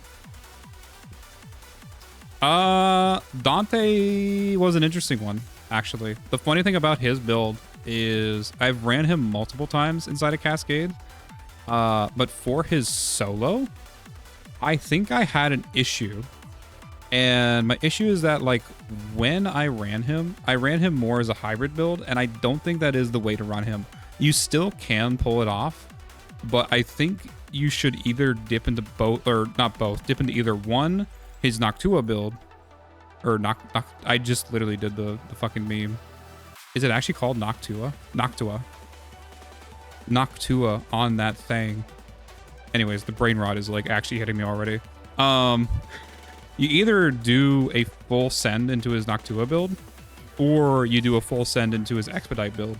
Dante was an interesting one, actually. The funny thing about his build is I've ran him multiple times inside a Cascade, But for his solo, I think I had an issue. And my issue is that, like, when I ran him more as a hybrid build, and I don't think that is the way to run him. You still can pull it off, but I think you should either dip into both, or not both, dip into either one, his Noctua build, or I just literally did the fucking meme. Is it actually called Noctua? Noctua on that thing. Anyways, the brain rot is like actually hitting me already. You either do a full send into his Noctua build, or you do a full send into his Expedite build.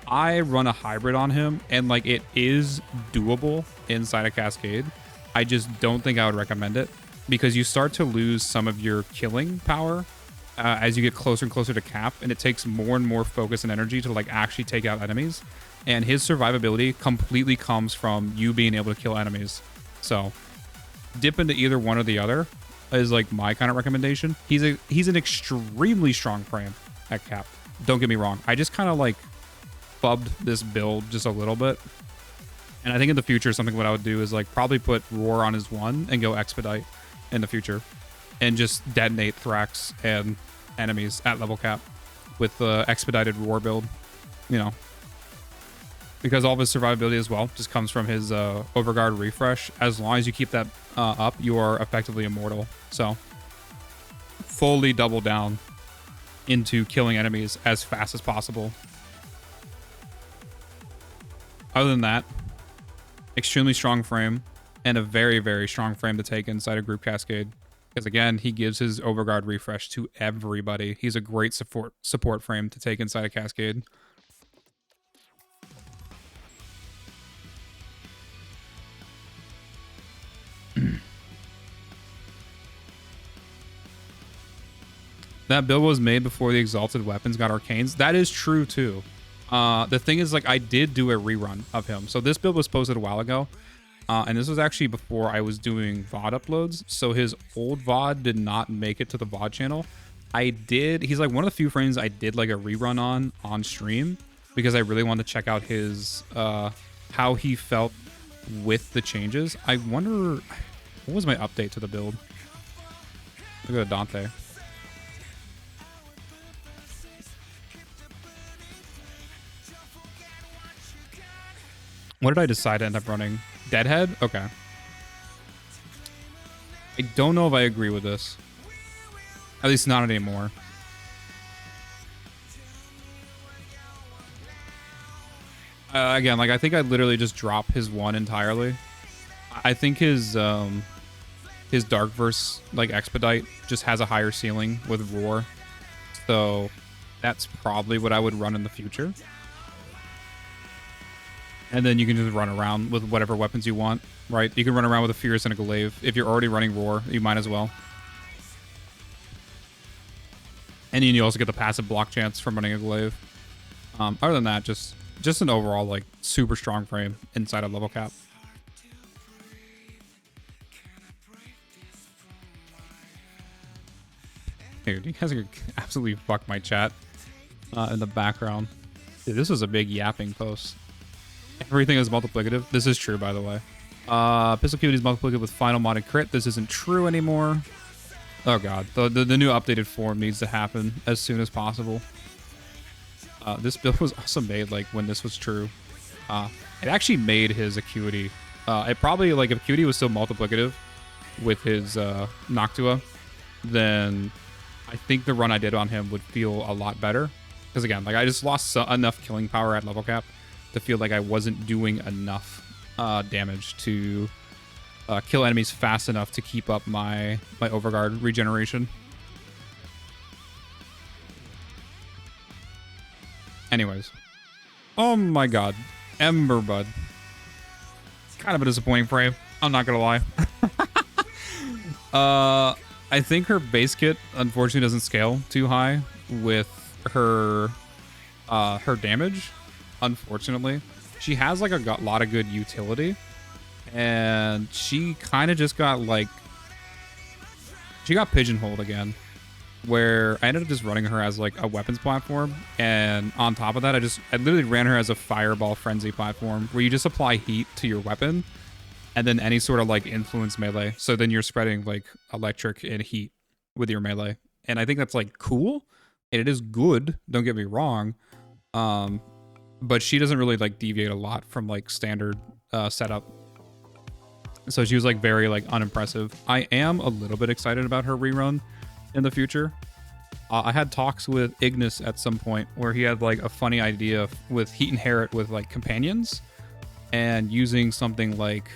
I run a hybrid on him, and like it is doable inside a Cascade. I just don't think I would recommend it, because you start to lose some of your killing power as you get closer and closer to cap, and it takes more and more focus and energy to like actually take out enemies. And his survivability completely comes from you being able to kill enemies. So dip into either one or the other is like my kind of recommendation. He's an extremely strong frame at cap. Don't get me wrong. I just kind of like fubbed this build just a little bit. And I think in the future, something what I would do is like probably put Roar on his 1 and go Expedite in the future. And just detonate Thrax and enemies at level cap with the expedited Roar build, you know. Because all of his survivability as well just comes from his Overguard refresh. As long as you keep that up, you are effectively immortal. So fully double down into killing enemies as fast as possible. Other than that, extremely strong frame, and a very, very strong frame to take inside a group Cascade. Because again, he gives his Overguard refresh to everybody. He's a great support frame to take inside a Cascade. That build was made before the Exalted Weapons got Arcanes. That is true too. The thing is, like, I did do a rerun of him. So this build was posted a while ago. And this was actually before I was doing VOD uploads. So his old VOD did not make it to the VOD channel. He's like one of the few frames I did like a rerun on stream, because I really wanted to check out his, how he felt with the changes. I wonder, what was my update to the build? Look at Dante. What did I decide to end up running? Deadhead? Okay. I don't know if I agree with this. At least not anymore. Again, like, I think I'd literally just drop his 1 entirely. I think his Darkverse, like, Expedite just has a higher ceiling with Roar. So that's probably what I would run in the future. And then you can just run around with whatever weapons you want, right? You can run around with a Fierce and a Glaive. If you're already running Roar, you might as well. And then you also get the passive block chance from running a Glaive. Other than that, just an overall, like, super strong frame inside of level cap. Dude, you guys are absolutely fuck my chat in the background. Dude, this was a big yapping post. Everything is multiplicative. This is true, by the way. Pistol Cutie is multiplicative with final modded crit. This isn't true anymore. Oh god, the new updated form needs to happen as soon as possible. This build was also made like when this was true. It actually made his Acuity. It probably, like, if Acuity was still multiplicative with his Noctua, then I think the run I did on him would feel a lot better. Because again, like, I just lost enough killing power at level cap to feel like I wasn't doing enough damage to kill enemies fast enough to keep up my Overguard regeneration. Anyways. Oh my god. Ember Bud. Kind of a disappointing frame. I'm not gonna lie. I think her base kit unfortunately doesn't scale too high with her damage. Unfortunately, she has like a lot of good utility, and she kind of just got like, she got pigeonholed again. where I ended up just running her as like a weapons platform, and on top of that, I literally ran her as a fireball frenzy platform where you just apply heat to your weapon, and then any sort of like influence melee. So then you're spreading like electric and heat with your melee, and I think that's like cool, and it is good. Don't get me wrong, but she doesn't really like deviate a lot from like standard setup. So she was like very like unimpressive. I am a little bit excited about her rerun in the future. I had talks with Ignis at some point where he had like a funny idea with Heat Inherit with like companions and using something like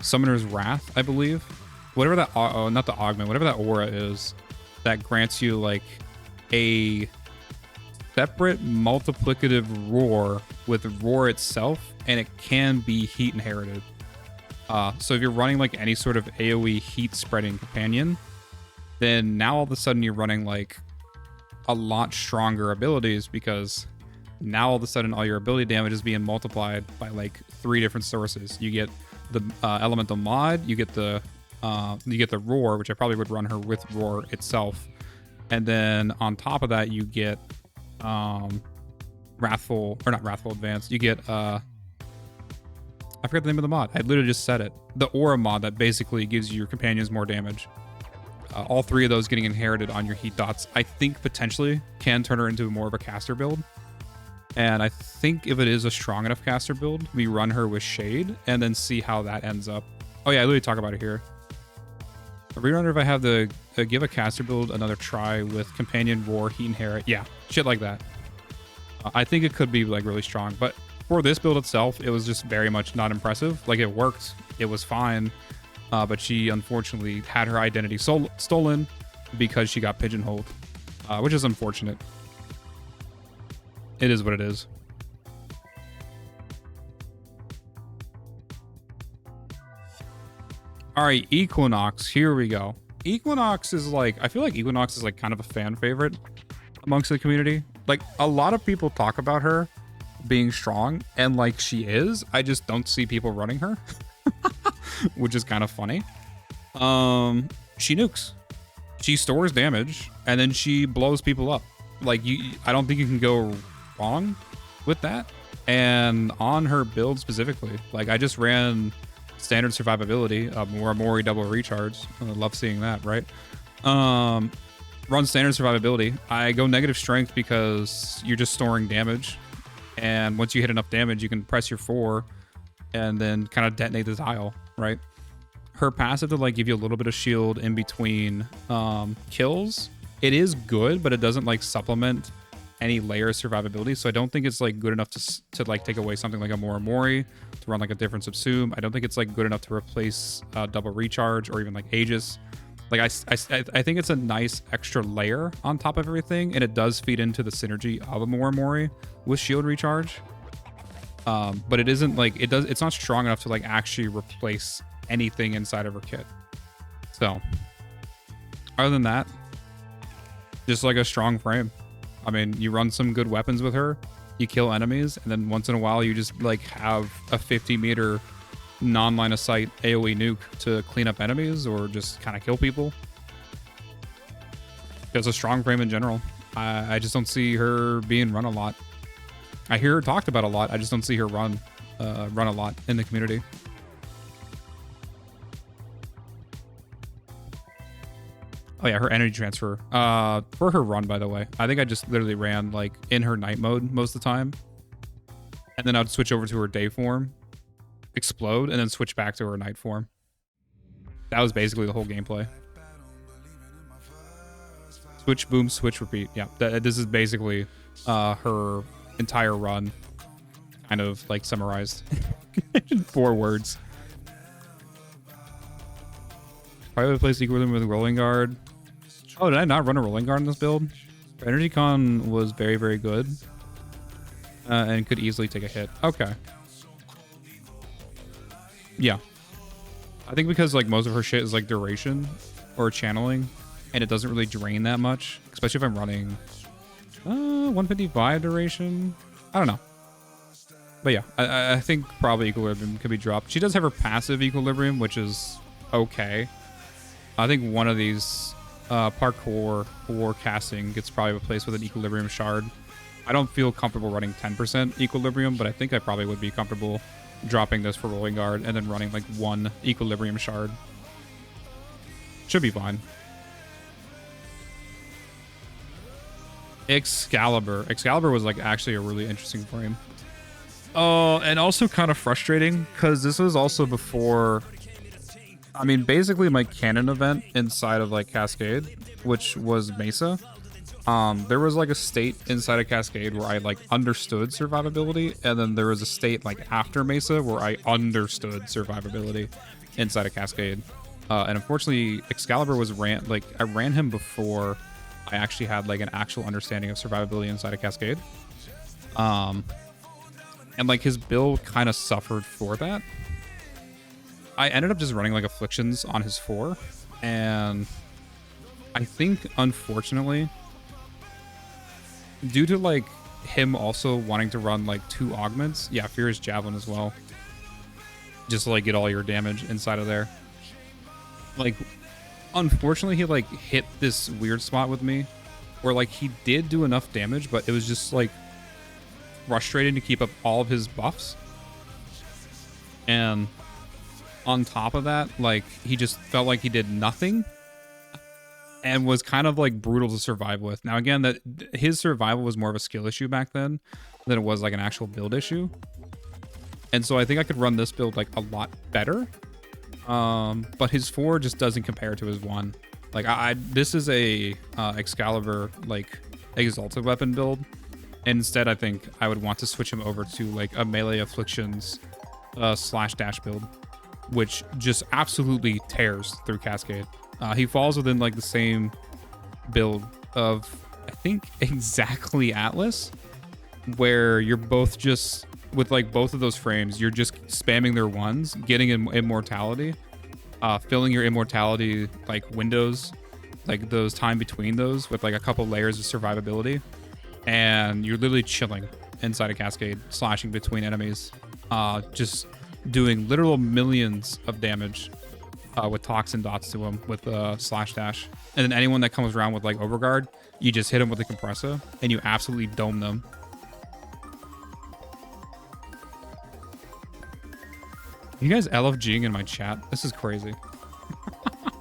Summoner's Wrath, I believe. Whatever that, not the augment, whatever that aura is that grants you like a separate multiplicative roar with roar itself, and it can be heat inherited. So if you're running like any sort of AoE heat spreading companion, then now all of a sudden you're running like a lot stronger abilities, because now all of a sudden all your ability damage is being multiplied by like 3 different sources. You get the elemental mod, you get the roar, which I probably would run her with roar itself, and then on top of that you get wrathful, or not wrathful advanced, you get I forget the name of the mod. I literally just said it. The aura mod that basically gives your companions more damage. All 3 of those getting inherited on your heat dots, I think potentially can turn her into more of a caster build. And I think if it is a strong enough caster build, we run her with Shade and then see how that ends up. Oh yeah, I literally talk about it here. A rerunner if I have the give a caster build another try with companion, roar, heat inherit. Yeah, shit like that. I think it could be like really strong, but for this build itself, it was just very much not impressive. Like it worked, it was fine, but she unfortunately had her identity stolen because she got pigeonholed, which is unfortunate. It is what it is. All right, Equinox, here we go. Equinox is like, I feel like Equinox is like kind of a fan favorite amongst the community. Like a lot of people talk about her being strong, and like she is, I just don't see people running her, which is kind of funny. She nukes, she stores damage, and then she blows people up. Like I don't think you can go wrong with that. And on her build specifically, like I just ran standard survivability, Mori double recharge. I love seeing that, right? Run standard survivability. I go negative strength because you're just storing damage, and once you hit enough damage, you can press your 4 and then kind of detonate the tile, right? Her passive to like give you a little bit of shield in between kills, it is good, but it doesn't like supplement any layer of survivability. So I don't think it's like good enough to like take away something like a Mori to run like a different subsume. I don't think it's like good enough to replace double recharge or even like Aegis. Like I think it's a nice extra layer on top of everything, and it does feed into the synergy of a Mori with shield recharge. But it isn't like it's not strong enough to like actually replace anything inside of her kit. So other than that, just like a strong frame. I mean, you run some good weapons with her, you kill enemies, and then once in a while you just like have a 50-meter non-line of sight AoE nuke to clean up enemies or just kind of kill people. It's a strong frame in general. I just don't see her being run a lot. I hear her talked about a lot. I just don't see her run a lot in the community. Oh yeah, her energy transfer. For her run, by the way, I think I just literally ran like in her night mode most of the time, and then I'd switch over to her day form, explode, and then switch back to her night form. That was basically the whole gameplay. Switch, boom, switch, repeat. Yeah, this is basically her entire run, kind of like summarized in 4 words. Probably replace Equilibrium with Rolling Guard. Oh, did I not run a Rolling Guard in this build? Energy Con was very, very good. And could easily take a hit. Okay. Yeah. I think because like most of her shit is like duration or channeling, and it doesn't really drain that much, especially if I'm running 155 duration. I don't know. But yeah, I think probably Equilibrium could be dropped. She does have her passive Equilibrium, which is okay. I think one of these parkour or casting gets probably replaced with an equilibrium shard. I don't feel comfortable running 10% equilibrium, but I think I probably would be comfortable dropping this for rolling guard and then running like one equilibrium shard. Should be fine. Excalibur was like actually a really interesting frame. Oh, and also kind of frustrating because this was also before, I mean, basically my canon event inside of like Cascade, which was Mesa. There was like a state inside of Cascade where I like understood survivability, and then there was a state like after Mesa where I understood survivability inside of Cascade. And unfortunately, Excalibur was I ran him before I actually had like an actual understanding of survivability inside of Cascade. And like his build kind of suffered for that. I ended up just running like afflictions on his 4, and I think unfortunately, due to like him also wanting to run like 2 augments, yeah, Furious Javelin as well, just to like get all your damage inside of there. Like, unfortunately, he like hit this weird spot with me where like he did do enough damage, but it was just like frustrating to keep up all of his buffs. And on top of that, like he just felt like he did nothing and was kind of like brutal to survive with. Now again, that his survival was more of a skill issue back then than it was like an actual build issue. And so I think I could run this build like a lot better. But his 4 just doesn't compare to his 1. Like this is a Excalibur like exalted weapon build. Instead, I think I would want to switch him over to like a melee afflictions slash dash build, which just absolutely tears through Cascade. He falls within like the same build of, I think, exactly Atlas, where you're both just with like both of those frames, you're just spamming their 1s, getting immortality, filling your immortality like windows, like those time between those with like a couple layers of survivability. And you're literally chilling inside a Cascade, slashing between enemies, just doing literal millions of damage with toxin dots to them with slash dash. And then anyone that comes around with like overguard, you just hit them with a compressor and you absolutely dome them. You guys LFGing in my chat? This is crazy. I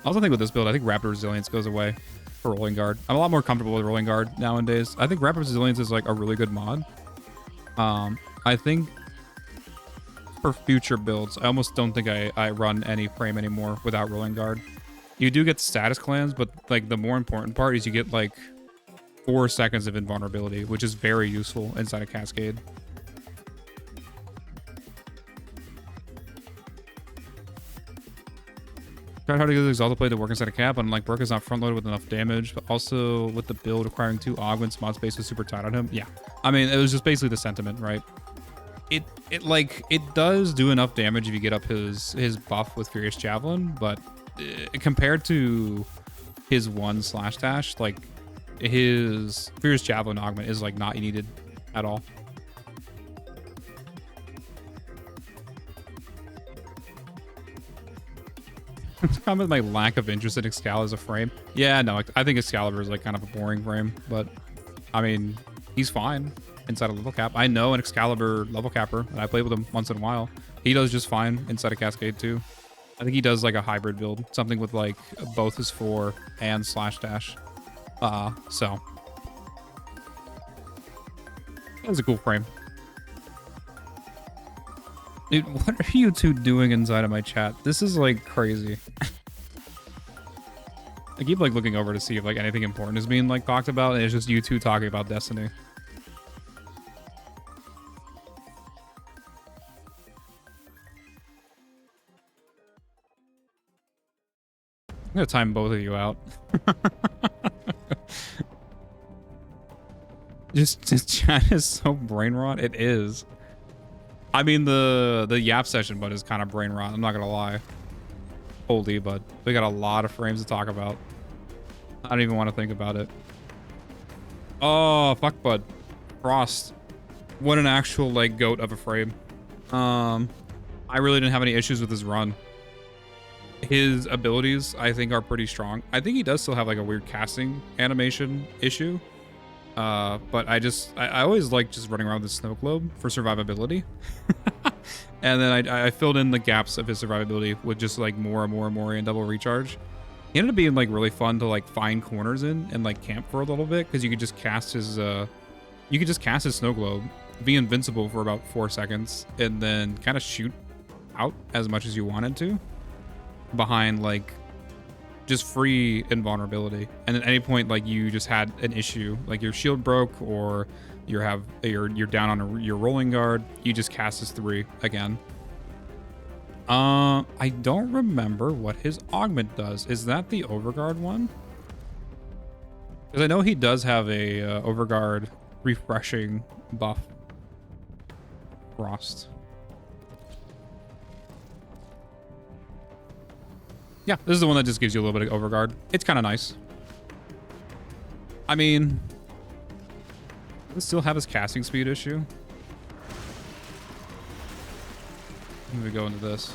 also think with this build, I think Rapid Resilience goes away for Rolling Guard. I'm a lot more comfortable with Rolling Guard nowadays. I think Rapid Resilience is like a really good mod. I think for future builds, I almost don't think I run any frame anymore without Rolling Guard. You do get status clans, but like the more important part is you get like 4 seconds of invulnerability, which is very useful inside a Cascade. Tried hard to get the Exalted Blade to work inside a cap, but like Brook is not front-loaded with enough damage, but also with the build requiring 2 augments, mod space was super tight on him. Yeah, I mean, it was just basically the sentiment, right? It does do enough damage if you get up his buff with Furious Javelin, but compared to his 1 slash dash, like his Furious Javelin augment is like not needed at all. Comment my lack of interest in Excalibur as a frame. Yeah, no, I think Excalibur is like kind of a boring frame, but I mean, he's fine inside a level cap. I know an Excalibur level capper, and I play with him once in a while. He does just fine inside a Cascade too. I think he does like a hybrid build, something with like both his 4 and slash dash. So that's a cool frame. Dude, what are you two doing inside of my chat? This is like crazy. I keep like looking over to see if like anything important is being like talked about, and it's just you two talking about Destiny. I'm gonna time both of you out. Just chat is so brain rot. It is. I mean, the Yap session, but is kind of brain rot. I'm not gonna lie. Holy, but we got a lot of frames to talk about. I don't even want to think about it. Oh, fuck, bud. Frost. What an actual like goat of a frame. I really didn't have any issues with his run. His abilities, I think, are pretty strong. I think he does still have like a weird casting animation issue. But I always like just running around with the snow globe for survivability. And then I filled in the gaps of his survivability with just like more and more and more and double recharge. He ended up being like really fun to like find corners in and like camp for a little bit, because you could just cast his snow globe, be invincible for about 4 seconds, and then kind of shoot out as much as you wanted to behind like just free invulnerability. And at any point, like you just had an issue, like your shield broke or you're down on your rolling guard, you just cast his 3 again. I don't remember what his augment does. Is that the overguard one? Because I know he does have a overguard refreshing buff. Frost. Yeah, this is the one that just gives you a little bit of overguard. It's kind of nice. I mean, does it still have his casting speed issue? Let me go into this.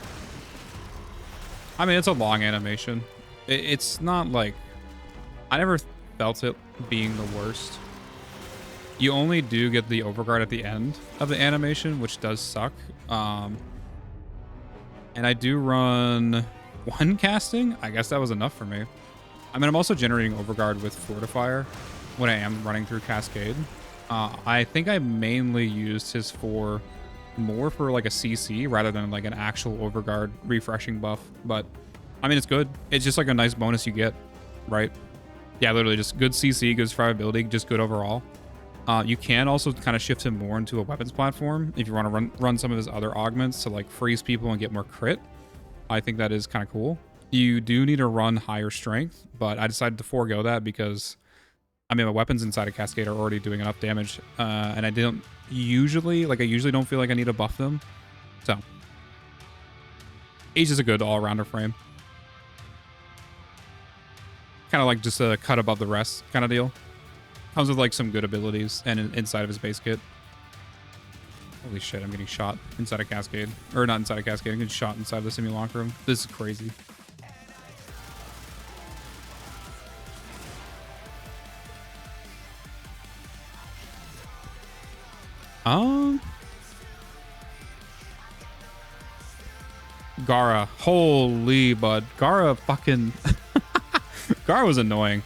I mean, it's a long animation. It's not like... I never felt it being the worst. You only do get the overguard at the end of the animation, which does suck. And I do run 1 casting. I guess that was enough for me. I mean, I'm also generating overguard with Fortifier when I am running through Cascade. I think I mainly used his more for like a CC rather than like an actual overguard refreshing buff. But I mean, it's good. It's just like a nice bonus you get, right? Yeah, literally just good CC, good survivability, just good overall. You can also kind of shift him more into a weapons platform if you want to run some of his other augments to like freeze people and get more crit. I think that is kind of cool. You do need to run higher strength, but I decided to forego that because I mean, my weapons inside of Cascade are already doing enough damage, and I usually don't feel like I need to buff them. So, he's just a good all-rounder frame. Kind of like just a cut above the rest kind of deal. Comes with like some good abilities and inside of his base kit. Holy shit, I'm getting shot inside of Cascade. Or not inside of Cascade, I'm getting shot inside the simulacrum. This is crazy. Gara. Holy bud. Gara fucking... Gara was annoying.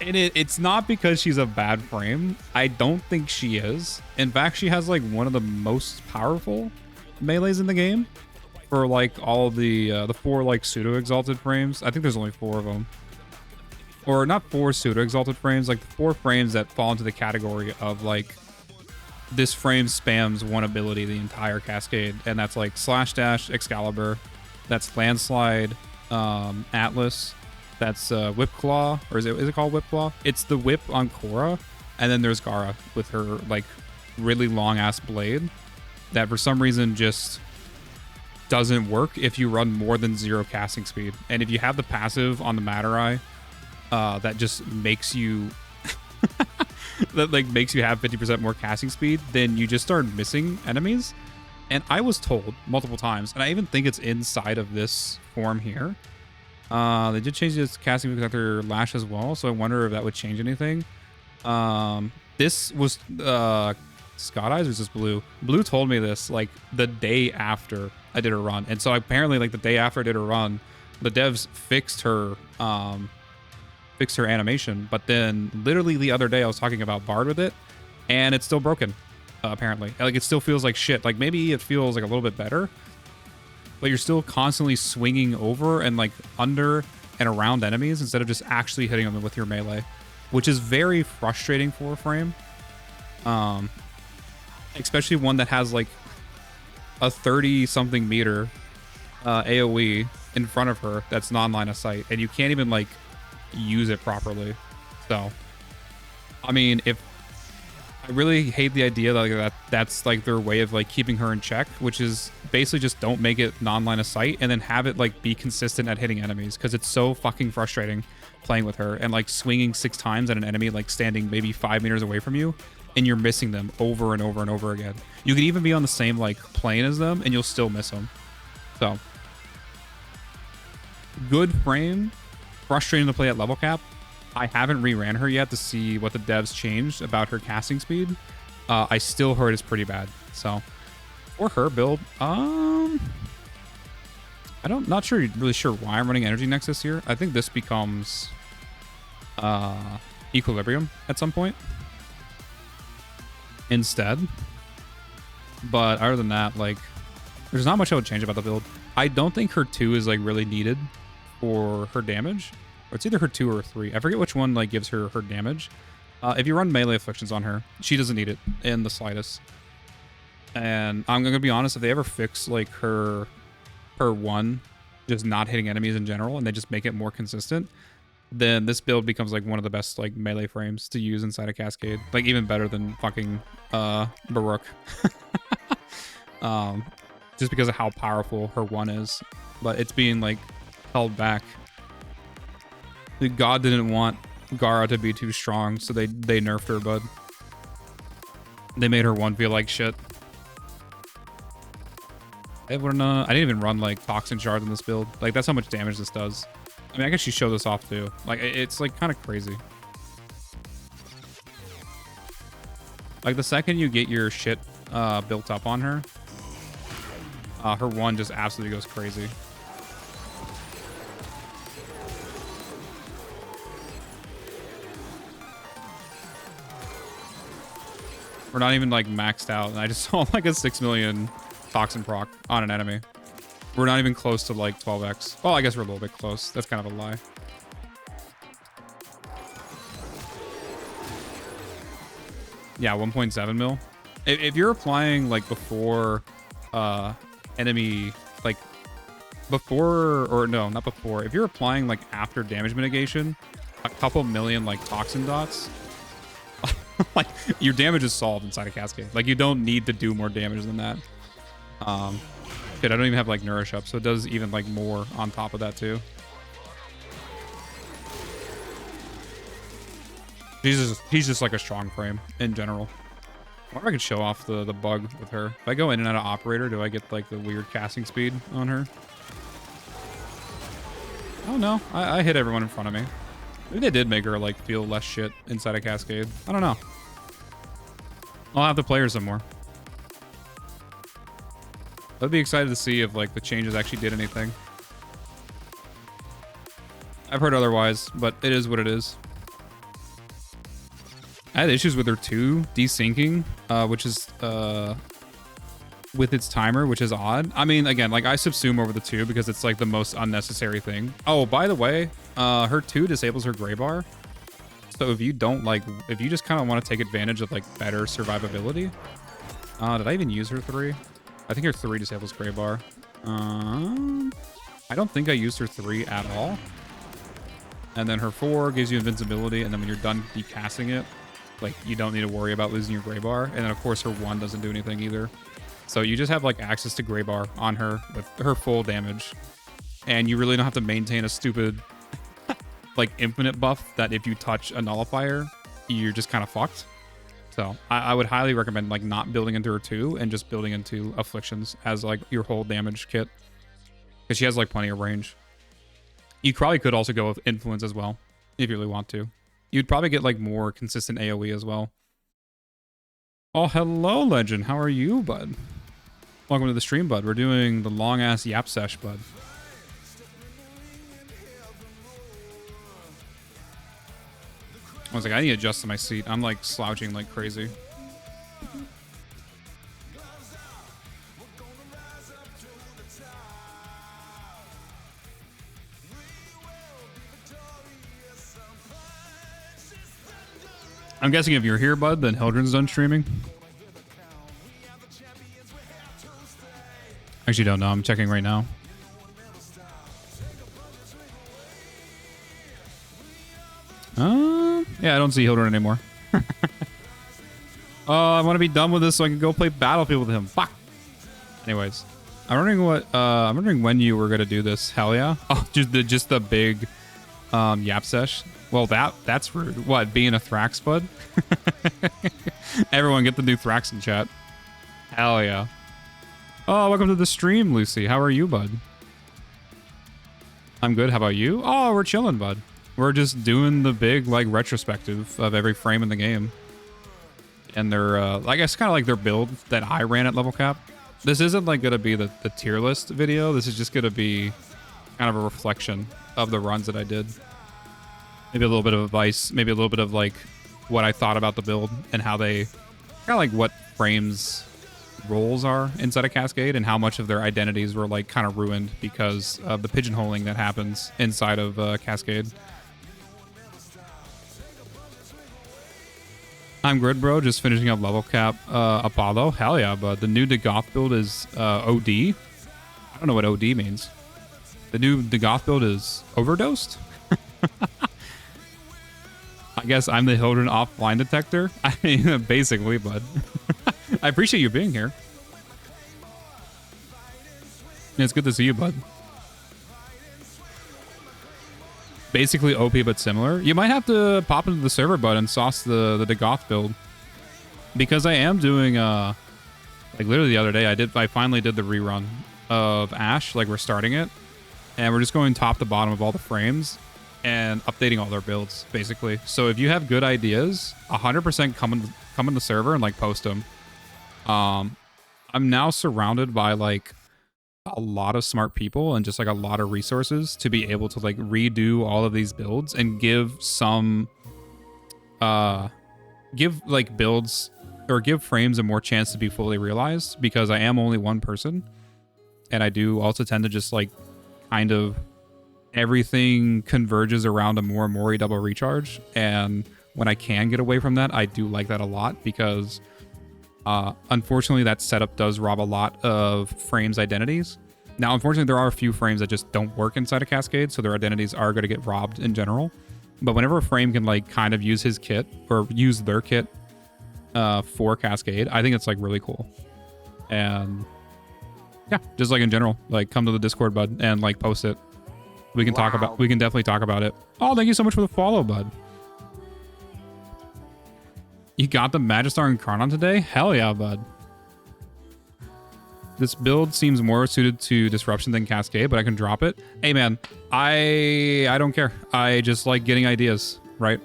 And it's not because she's a bad frame. I don't think she is. In fact, she has like one of the most powerful melees in the game. For like all the 4 like pseudo-exalted frames. I think there's only 4 of them. Or not 4 pseudo-exalted frames, like the 4 frames that fall into the category of like... This frame spams one ability the entire Cascade, and that's like Slash Dash, Excalibur, that's Landslide, Atlas, that's Whip Claw, or is it called Whip Claw? It's the whip on Korra, and then there's Gara with her like really long ass blade that for some reason just doesn't work if you run more than 0 casting speed. And if you have the passive on the Matter Eye, that just makes you that like makes you have 50% more casting speed, then you just start missing enemies. And I was told multiple times, and I even think it's inside of this form here. They did change this casting with their lash as well, so I wonder if that would change anything. This was Scott Eyes or is this Blue? Blue told me this like the day after I did a run, and so apparently like the day after I did a run, the devs fixed her animation, but then literally the other day I was talking about Bard with it, and it's still broken. Apparently, like it still feels like shit. Like maybe it feels like a little bit better, but you're still constantly swinging over and like under and around enemies instead of just actually hitting them with your melee, which is very frustrating for a frame. Especially one that has like a 30-something meter AoE in front of her that's non-line of sight, and you can't even like use it properly. So, I mean, if I really hate the idea that that's like their way of like keeping her in check, which is basically just don't make it non-line of sight and then have it like be consistent at hitting enemies, because it's so fucking frustrating playing with her and like swinging 6 times at an enemy like standing maybe 5 meters away from you, and you're missing them over and over and over again. You could even be on the same like plane as them and you'll still miss them. So Good frame, frustrating to play at level cap. I haven't reran her yet to see what the devs changed about her casting speed. I still heard it's pretty bad. So for her build, not really sure why I'm running Energy Nexus here. I think this becomes Equilibrium at some point instead. But other than that, like, there's not much I would change about the build. I don't think her 2 is like really needed for her damage. Or it's either her 2 or her 3. I forget which one like gives her damage. If you run melee afflictions on her, she doesn't need it in the slightest. And I'm gonna be honest, if they ever fix like her 1 just not hitting enemies in general and they just make it more consistent, then this build becomes like one of the best like melee frames to use inside a Cascade. Like even better than fucking Baruch. Just because of how powerful her 1 is. But it's being like held back. The God didn't want Gara to be too strong, so they nerfed her, bud. They made her 1 feel like shit. I didn't even run like Toxin Shards in this build. Like that's how much damage this does. I mean, I guess she showed this off too. Like it's like kind of crazy. Like the second you get your shit built up on her, her 1 just absolutely goes crazy. We're not even like maxed out, and I just saw like a 6 million toxin proc on an enemy. We're not even close to like 12x. Well, I guess we're a little bit close. That's kind of a lie. Yeah, 1.7 mil. If you're applying like before enemy, like before, or no, not before. If you're applying like after damage mitigation, a couple million like toxin dots, like your damage is solved inside a Cascade. Like you don't need to do more damage than that. Shit, I don't even have like Nourish up, so it does even like more on top of that too. He's just like a strong frame in general. I wonder if I could show off the bug with her. If I go in and out of operator, do I get like the weird casting speed on her? Oh no, I hit everyone in front of me. Maybe they did make her like feel less shit inside a Cascade. I don't know. I'll have to play her some more. I'd be excited to see if like the changes actually did anything. I've heard otherwise, but it is what it is. I had issues with her too, desyncing, which is with its timer, which is odd. I mean, again, like I subsume over the 2 because it's like the most unnecessary thing. Oh, by the way, her 2 disables her gray bar. So if you just kind of want to take advantage of like better survivability. Did I even use her 3? I think her 3 disables gray bar. I don't think I used her 3 at all. And then her 4 gives you invincibility, and then when you're done decasting it, like you don't need to worry about losing your gray bar. And then of course her 1 doesn't do anything either. So you just have like access to gray bar on her with her full damage. And you really don't have to maintain a stupid like infinite buff that if you touch a nullifier, you're just kind of fucked. So I would highly recommend like not building into her 2 and just building into afflictions as like your whole damage kit. Because she has like plenty of range. You probably could also go with influence as well if you really want to. You'd probably get like more consistent AoE as well. Oh, hello, Legend. How are you, bud? Welcome to the stream, bud. We're doing the long-ass yap sesh, bud. I was like, I need to adjust to my seat. I'm like slouching like crazy. I'm guessing if you're here, bud, then Hildren's done streaming. Actually, don't know. I'm checking right now. Yeah, I don't see Hildren anymore. Oh, I want to be done with this so I can go play Battlefield with him. Fuck. Anyways, I'm wondering when you were gonna do this. Hell yeah. Oh, just the big yap sesh. Well, that's rude. What, being a Thrax, bud? Everyone get the new Thrax in chat. Hell yeah. Oh, welcome to the stream, Lucy. How are you, bud? I'm good. How about you? Oh, we're chilling, bud. We're just doing the big, like, retrospective of every frame in the game. And they're, I guess, kind of like their build that I ran at level cap. This isn't, like, going to be the tier list video. This is just going to be kind of a reflection of the runs that I did. Maybe a little bit of advice. Maybe a little bit of, like, what I thought about the build and how they... kind of like what frames roles are inside a Cascade and how much of their identities were, like, kind of ruined because of the pigeonholing that happens inside of Cascade. I'm good, bro. Just finishing up level cap Apollo. Hell yeah, but the new Dagoth build is OD. I don't know what OD means. The new Dagoth build is overdosed? I guess I'm the Hildren offline detector. I mean, basically, bud. I appreciate you being here. It's good to see you, bud. Basically OP but similar. You might have to pop into the server, bud, and sauce the Dagoth build. Because I am doing, like literally the other day, I finally did the rerun of Ash, like restarting it. And we're just going top to bottom of all the frames and updating all their builds, basically. So if you have good ideas, 100% come in the server and, like, post them. I'm now surrounded by, like, a lot of smart people and just, like, a lot of resources to be able to, like, redo all of these builds and give some, like, builds or give frames a more chance to be fully realized, because I am only one person. And I do also tend to just, like, kind of... everything converges around a Mori double recharge, and when I can get away from that, I do like that a lot, because unfortunately that setup does rob a lot of frames' identities. Now, unfortunately, there are a few frames that just don't work inside a Cascade, so their identities are going to get robbed in general. But whenever a frame can, like, kind of use his kit or use their kit for Cascade, I think it's, like, really cool. And yeah, just, like, in general, like, come to the Discord, bud, and, like, post it. We can we can definitely talk about it. Oh, thank you so much for the follow, bud. You got the Magistar and Karnon today? Hell yeah, bud. This build seems more suited to Disruption than Cascade, but I can drop it. Hey, man, I don't care. I just like getting ideas, right?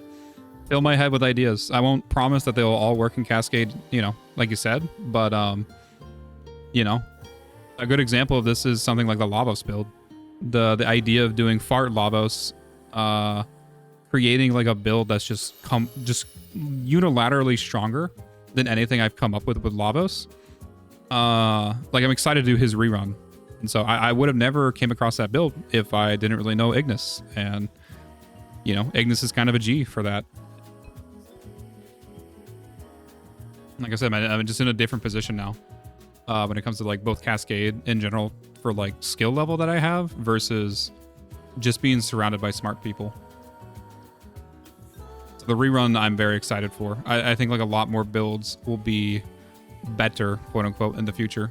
Fill my head with ideas. I won't promise that they'll all work in Cascade, you know, like you said, but, you know, a good example of this is something like the Lavos build. The idea of doing Fart Lavos, creating like a build that's just unilaterally stronger than anything I've come up with Lavos. Like, I'm excited to do his rerun, and so I would have never came across that build if I didn't really know Ignis, and you know, Ignis is kind of a G for that. Like I said, man, I'm just in a different position now when it comes to, like, both Cascade in general for, like, skill level that I have versus just being surrounded by smart people. So the rerun I'm very excited for. I think, like, a lot more builds will be better, quote unquote, in the future.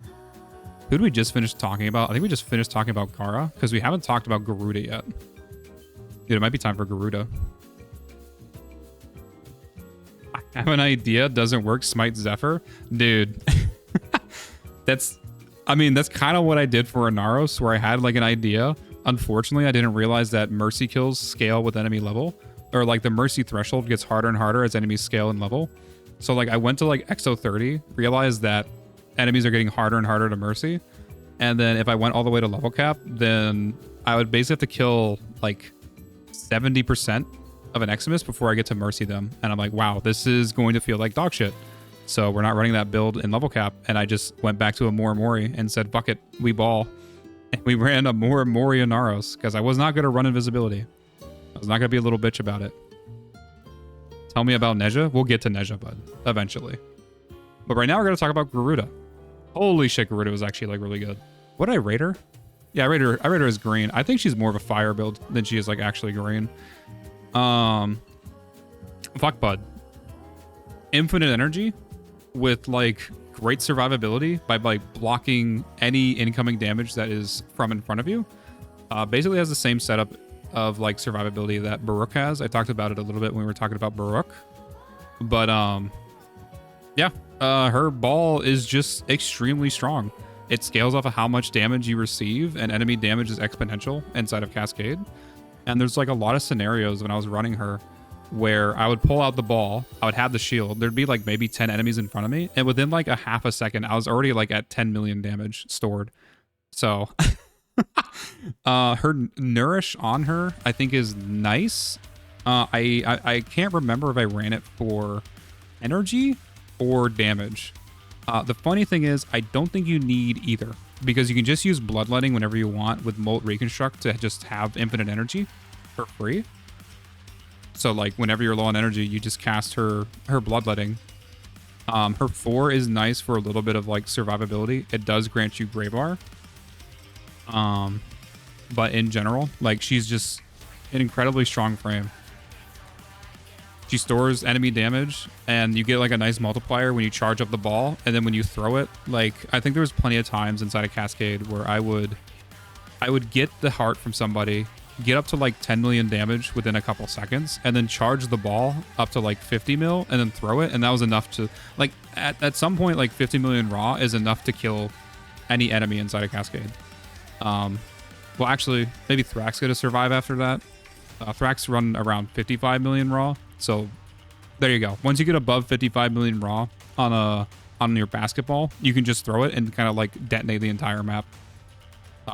Who did we just finish talking about? I think we just finished talking about Kara, because we haven't talked about Garuda yet. Dude, it might be time for Garuda. I have an idea, doesn't work, smite Zephyr. Dude. That's kind of what I did for Inaros, where I had, like, an idea. Unfortunately, I didn't realize that mercy kills scale with enemy level, or, like, the mercy threshold gets harder and harder as enemies scale in level. So, like, I went to, like, XO 30, realized that enemies are getting harder and harder to mercy, and then if I went all the way to level cap, then I would basically have to kill, like, 70% of an Eximus before I get to mercy them. And I'm like, wow, this is going to feel like dog shit. So we're not running that build in level cap, and I just went back to a Mori and said, fuck it, we ball. And we ran a Mori Inaros, because I was not going to run invisibility. I was not going to be a little bitch about it. Tell me about Neja. We'll get to Neja, bud, eventually. But right now we're going to talk about Garuda. Holy shit, Garuda was actually, like, really good. What did I rate her? Yeah, I rate her as green. I think she's more of a fire build than she is, like, actually green. Fuck, bud. Infinite energy with, like, great survivability by, like, blocking any incoming damage that is from in front of you. Basically has the same setup of, like, survivability that Baruch has. I talked about it a little bit when we were talking about Baruch. But, yeah, her ball is just extremely strong. it scales off of how much damage you receive, and enemy damage is exponential inside of Cascade. And there's like a lot of scenarios when I was running her where I would pull out the ball, I would have the shield, there'd be like maybe 10 enemies in front of me, and within like a half a second, I was already like at 10 million damage stored. So her nourish on her, I think, is nice. I can't remember if I ran it for energy or damage. The funny thing is, I don't think you need either, because you can just use bloodletting whenever you want with Molt Reconstruct to just have infinite energy for free. So like whenever you're low on energy, you just cast her bloodletting. Her 4 is nice for a little bit of like survivability. It does grant you Grey Bar. But in general, like, she's just an incredibly strong frame. She stores enemy damage, and you get like a nice multiplier when you charge up the ball, and then when you throw it, like, I think there was plenty of times inside a Cascade where I would get the heart from somebody, get up to like 10 million damage within a couple seconds, and then charge the ball up to like 50 mil, and then throw it, and that was enough to, like, at some point, like 50 million raw is enough to kill any enemy inside a Cascade. Well, actually, maybe Thrax gonna survive after that. Thrax run around 55 million raw, so there you go. Once you get above 55 million raw on your basketball, you can just throw it and kind of like detonate the entire map.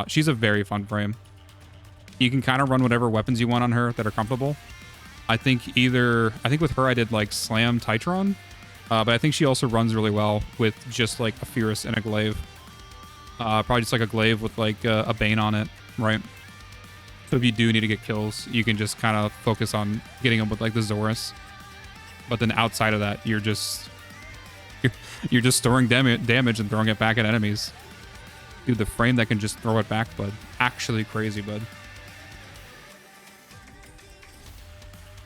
She's a very fun frame. You can kind of run whatever weapons you want on her that are comfortable. I think with her I did like Slam Titron, but I think she also runs really well with just like a Fierce and a Glaive. Probably just like a Glaive with like a Bane on it, right? So if you do need to get kills, you can just kind of focus on getting them with like the Zorus. But then outside of that, you're just storing damage and throwing it back at enemies. Dude, the frame that can just throw it back, bud. Actually crazy, bud.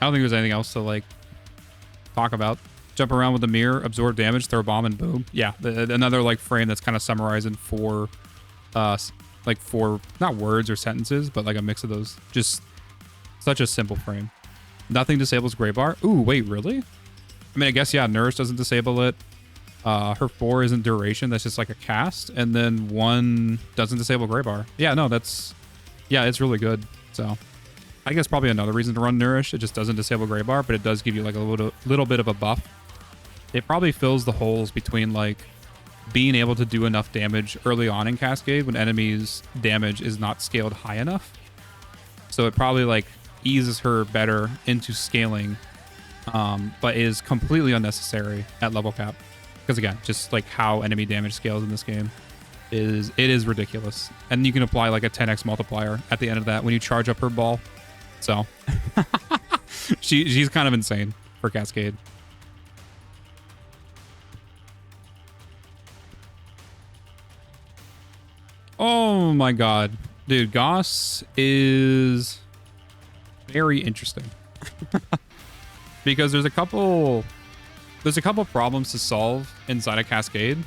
I don't think there's anything else to like talk about. Jump around with the mirror, absorb damage, throw a bomb, and boom. Yeah, another like frame that's kind of summarizing four, not words or sentences, but like a mix of those. Just such a simple frame. Nothing disables Grey Bar. Ooh, wait, really? I mean, I guess, yeah, Nourish doesn't disable it. Her 4 isn't duration, that's just like a cast. And then 1 doesn't disable Grey Bar. Yeah, no, it's really good. So I guess probably another reason to run Nourish. It just doesn't disable Grey Bar, but it does give you like a little bit of a buff. It probably fills the holes between like being able to do enough damage early on in Cascade when enemies' damage is not scaled high enough. So it probably like eases her better into scaling, but is completely unnecessary at level cap. Because again, just like how enemy damage scales in this game is ridiculous. And you can apply like a 10x multiplier at the end of that when you charge up her ball. So she's kind of insane for Cascade. Oh my god. Dude, Goss is very interesting. Because there's a couple problems to solve inside a Cascade,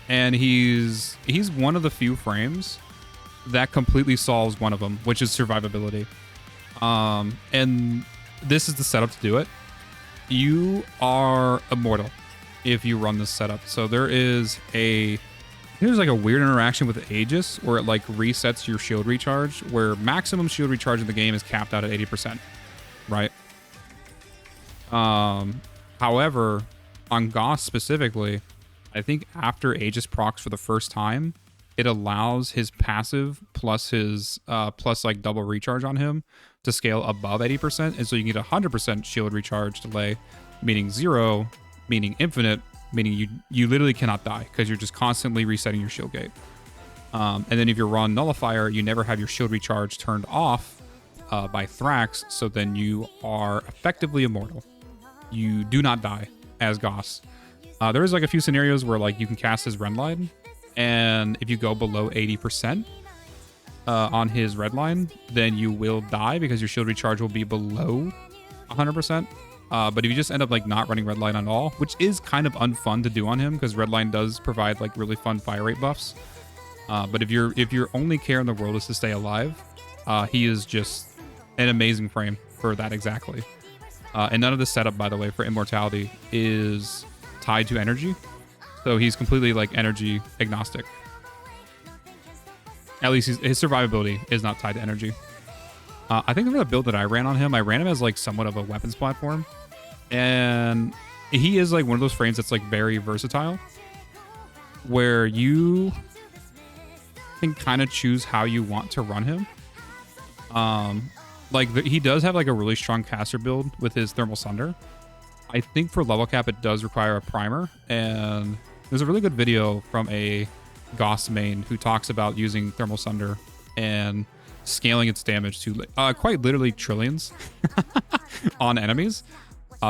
and he's one of the few frames that completely solves one of them, which is survivability. And this is the setup to do it. You are immortal if you run this setup. So there's like a weird interaction with Aegis where it like resets your shield recharge, where maximum shield recharge in the game is capped out at 80%, right? However, on Goss specifically, I think after Aegis procs for the first time, it allows his passive plus his plus like double recharge on him to scale above 80%, and so you can get 100% shield recharge delay, meaning 0, meaning infinite, meaning you literally cannot die because you're just constantly resetting your shield gate. And then if you're Raw Nullifier, you never have your shield recharge turned off by Thrax, so then you are effectively immortal. You do not die as Goss. There is like a few scenarios where like you can cast his Red Line, and if you go below 80% on his Red Line, then you will die because your shield recharge will be below 100%. But if you just end up like not running Red Line at all, which is kind of unfun to do on him because Red Line does provide like really fun fire rate buffs. But if your only care in the world is to stay alive, he is just an amazing frame for that exactly. And none of the setup, by the way, for immortality is tied to energy. So he's completely like energy agnostic. At least his survivability is not tied to energy. I think for the build that I ran on him, I ran him as like somewhat of a weapons platform. And he is like one of those frames that's like very versatile, where you can kind of choose how you want to run him. He does have like a really strong caster build with his Thermal Sunder. I think for level cap, it does require a primer. And there's a really good video from a Goss main who talks about using Thermal Sunder and scaling its damage to quite literally trillions on enemies.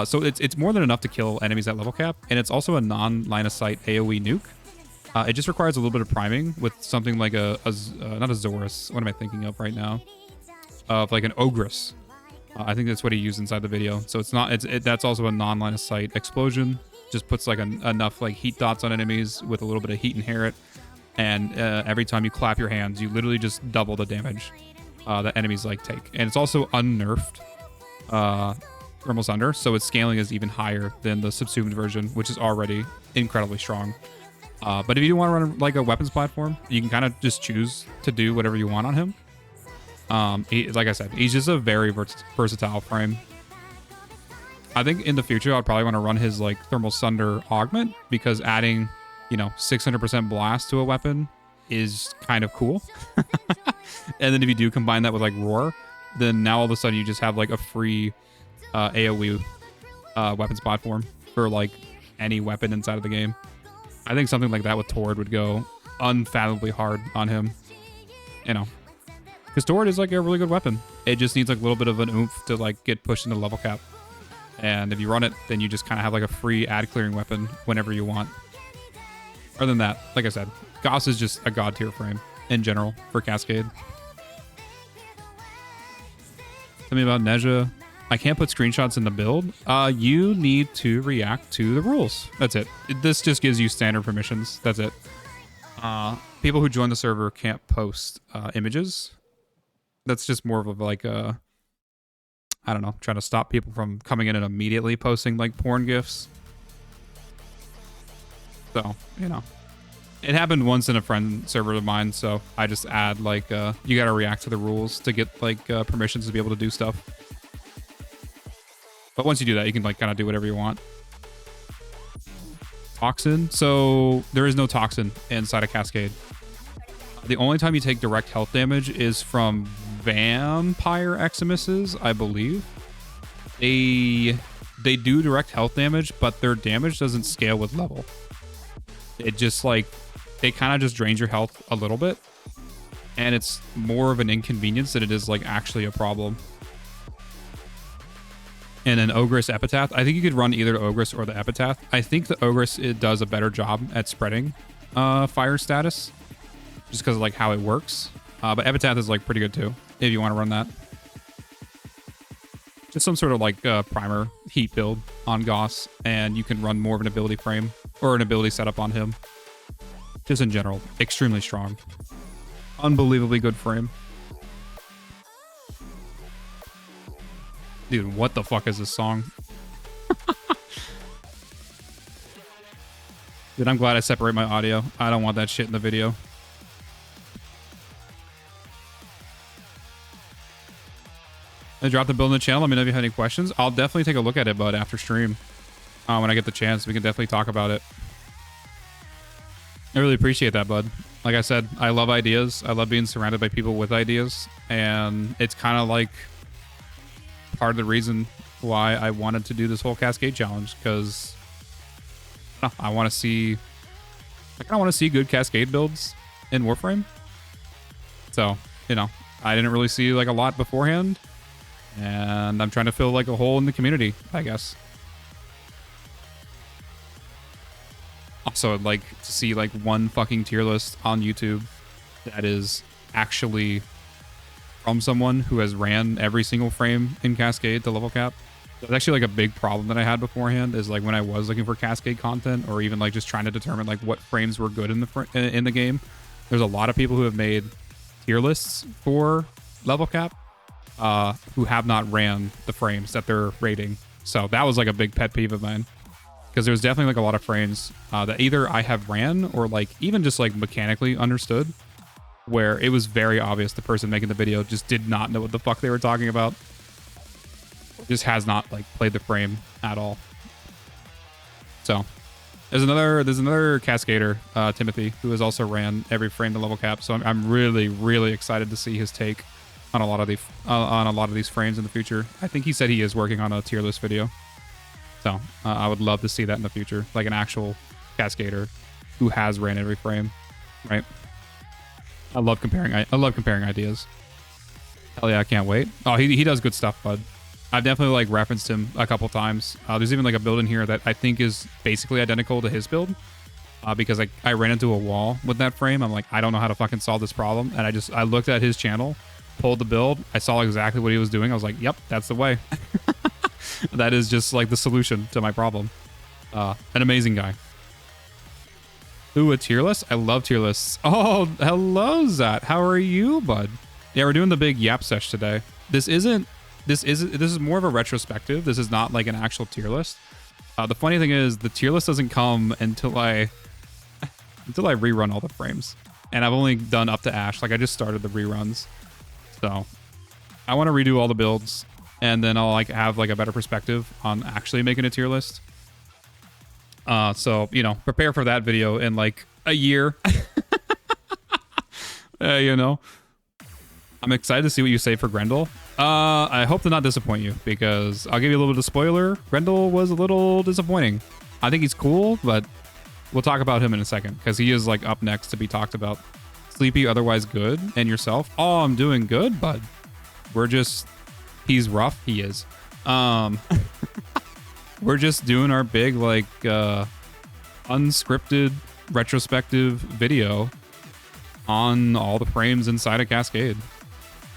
So it's more than enough to kill enemies at level cap, and it's also a non-line of sight AoE nuke. It just requires a little bit of priming with something like not a Zorus. What am I thinking of right now? Of like an Ogress. I think that's what he used inside the video. So it's not. That's also a non-line of sight explosion. Just puts like enough like heat dots on enemies with a little bit of heat inherent, and every time you clap your hands, you literally just double the damage that enemies like take. And it's also unnerfed Thermal Sunder, so its scaling is even higher than the subsumed version, which is already incredibly strong. But if you want to run like a weapons platform, you can kind of just choose to do whatever you want on him. Like I said, he's just a very versatile frame. I think in the future, I'd probably want to run his like Thermal Sunder augment, because adding, 600% blast to a weapon is kind of cool. And then if you do combine that with like Roar, then now all of a sudden you just have like a free AoE weapons platform for like any weapon inside of the game. I think something like that with Tord would go unfathomably hard on him. Because Tord is like a really good weapon. It just needs like a little bit of an oomph to like get pushed into level cap. And if you run it, then you just kind of have like a free ad clearing weapon whenever you want. Other than that, like I said, Goss is just a god tier frame in general for Cascade. Tell me about Neja. I can't put screenshots in the build. You need to react to the rules. That's it. This just gives you standard permissions. That's it. People who join the server can't post images. That's just more of like a, I don't know, trying to stop people from coming in and immediately posting like porn gifs. So, it happened once in a friend server of mine, so I just add like, you gotta react to the rules to get like permissions to be able to do stuff. But once you do that, you can like kind of do whatever you want. Toxin. So there is no toxin inside of Cascade. The only time you take direct health damage is from Vampire Eximuses, I believe. They do direct health damage, but their damage doesn't scale with level. It just like, it kind of just drains your health a little bit. And it's more of an inconvenience than it is like actually a problem. And an Ogress Epitaph. I think you could run either the Ogress or the Epitaph. I think the Ogress, it does a better job at spreading fire status, just because of like how it works. But Epitaph is like pretty good too, if you want to run that. Just some sort of like primer heat build on Goss, and you can run more of an ability frame or an ability setup on him. Just in general, extremely strong. Unbelievably good frame. Dude, what the fuck is this song? Dude, I'm glad I separate my audio. I don't want that shit in the video. I dropped the build in the channel. Let me know if you have any questions. I'll definitely take a look at it, bud, after stream. When I get the chance, we can definitely talk about it. I really appreciate that, bud. Like I said, I love ideas. I love being surrounded by people with ideas. And it's kind of like part of the reason why I wanted to do this whole Cascade challenge, because I want to see, I kind of want to see good Cascade builds in Warframe. So, I didn't really see like a lot beforehand, and I'm trying to fill like a hole in the community, I guess. Also, I'd like to see like one fucking tier list on YouTube that is actually from someone who has ran every single frame in Cascade to level cap. That's actually like a big problem that I had beforehand, is like when I was looking for Cascade content, or even like just trying to determine like what frames were good in the game. There's a lot of people who have made tier lists for level cap who have not ran the frames that they're rating. So that was like a big pet peeve of mine, because there's definitely like a lot of frames that either I have ran or like even just like mechanically understood, where it was very obvious the person making the video just did not know what the fuck they were talking about. Just has not like played the frame at all. So there's another cascader, Timothy, who has also ran every frame to level cap. So I'm really excited to see his take on a lot of these frames in the future. I think he said he is working on a tier list video. So I would love to see that in the future, like an actual cascader who has ran every frame, right? I love comparing ideas. Hell yeah, I can't wait. Oh, he does good stuff, bud. I've definitely like referenced him a couple times. There's even like a build in here that I think is basically identical to his build, because I ran into a wall with that frame. I'm like, I don't know how to fucking solve this problem, and I looked at his channel, pulled the build, I saw exactly what he was doing. I was like, yep, that's the way. That is just like the solution to my problem. An amazing guy. Ooh, a tier list? I love tier lists. Oh, hello, Zat. How are you, bud? Yeah, we're doing the big yap sesh today. This is more of a retrospective. This is not like an actual tier list. The funny thing is the tier list doesn't come until I rerun all the frames. And I've only done up to Ash. Like I just started the reruns. So I want to redo all the builds, and then I'll like have like a better perspective on actually making a tier list. So, you know, prepare for that video in like a year. You know, I'm excited to see what you say for Grendel. I hope to not disappoint you, because I'll give you a little bit of spoiler. Grendel was a little disappointing. I think he's cool, but we'll talk about him in a second, because he is like up next to be talked about. Sleepy, otherwise good, and yourself? Oh, I'm doing good, bud. He's rough. He is. We're just doing our big like unscripted retrospective video on all the frames inside a Cascade.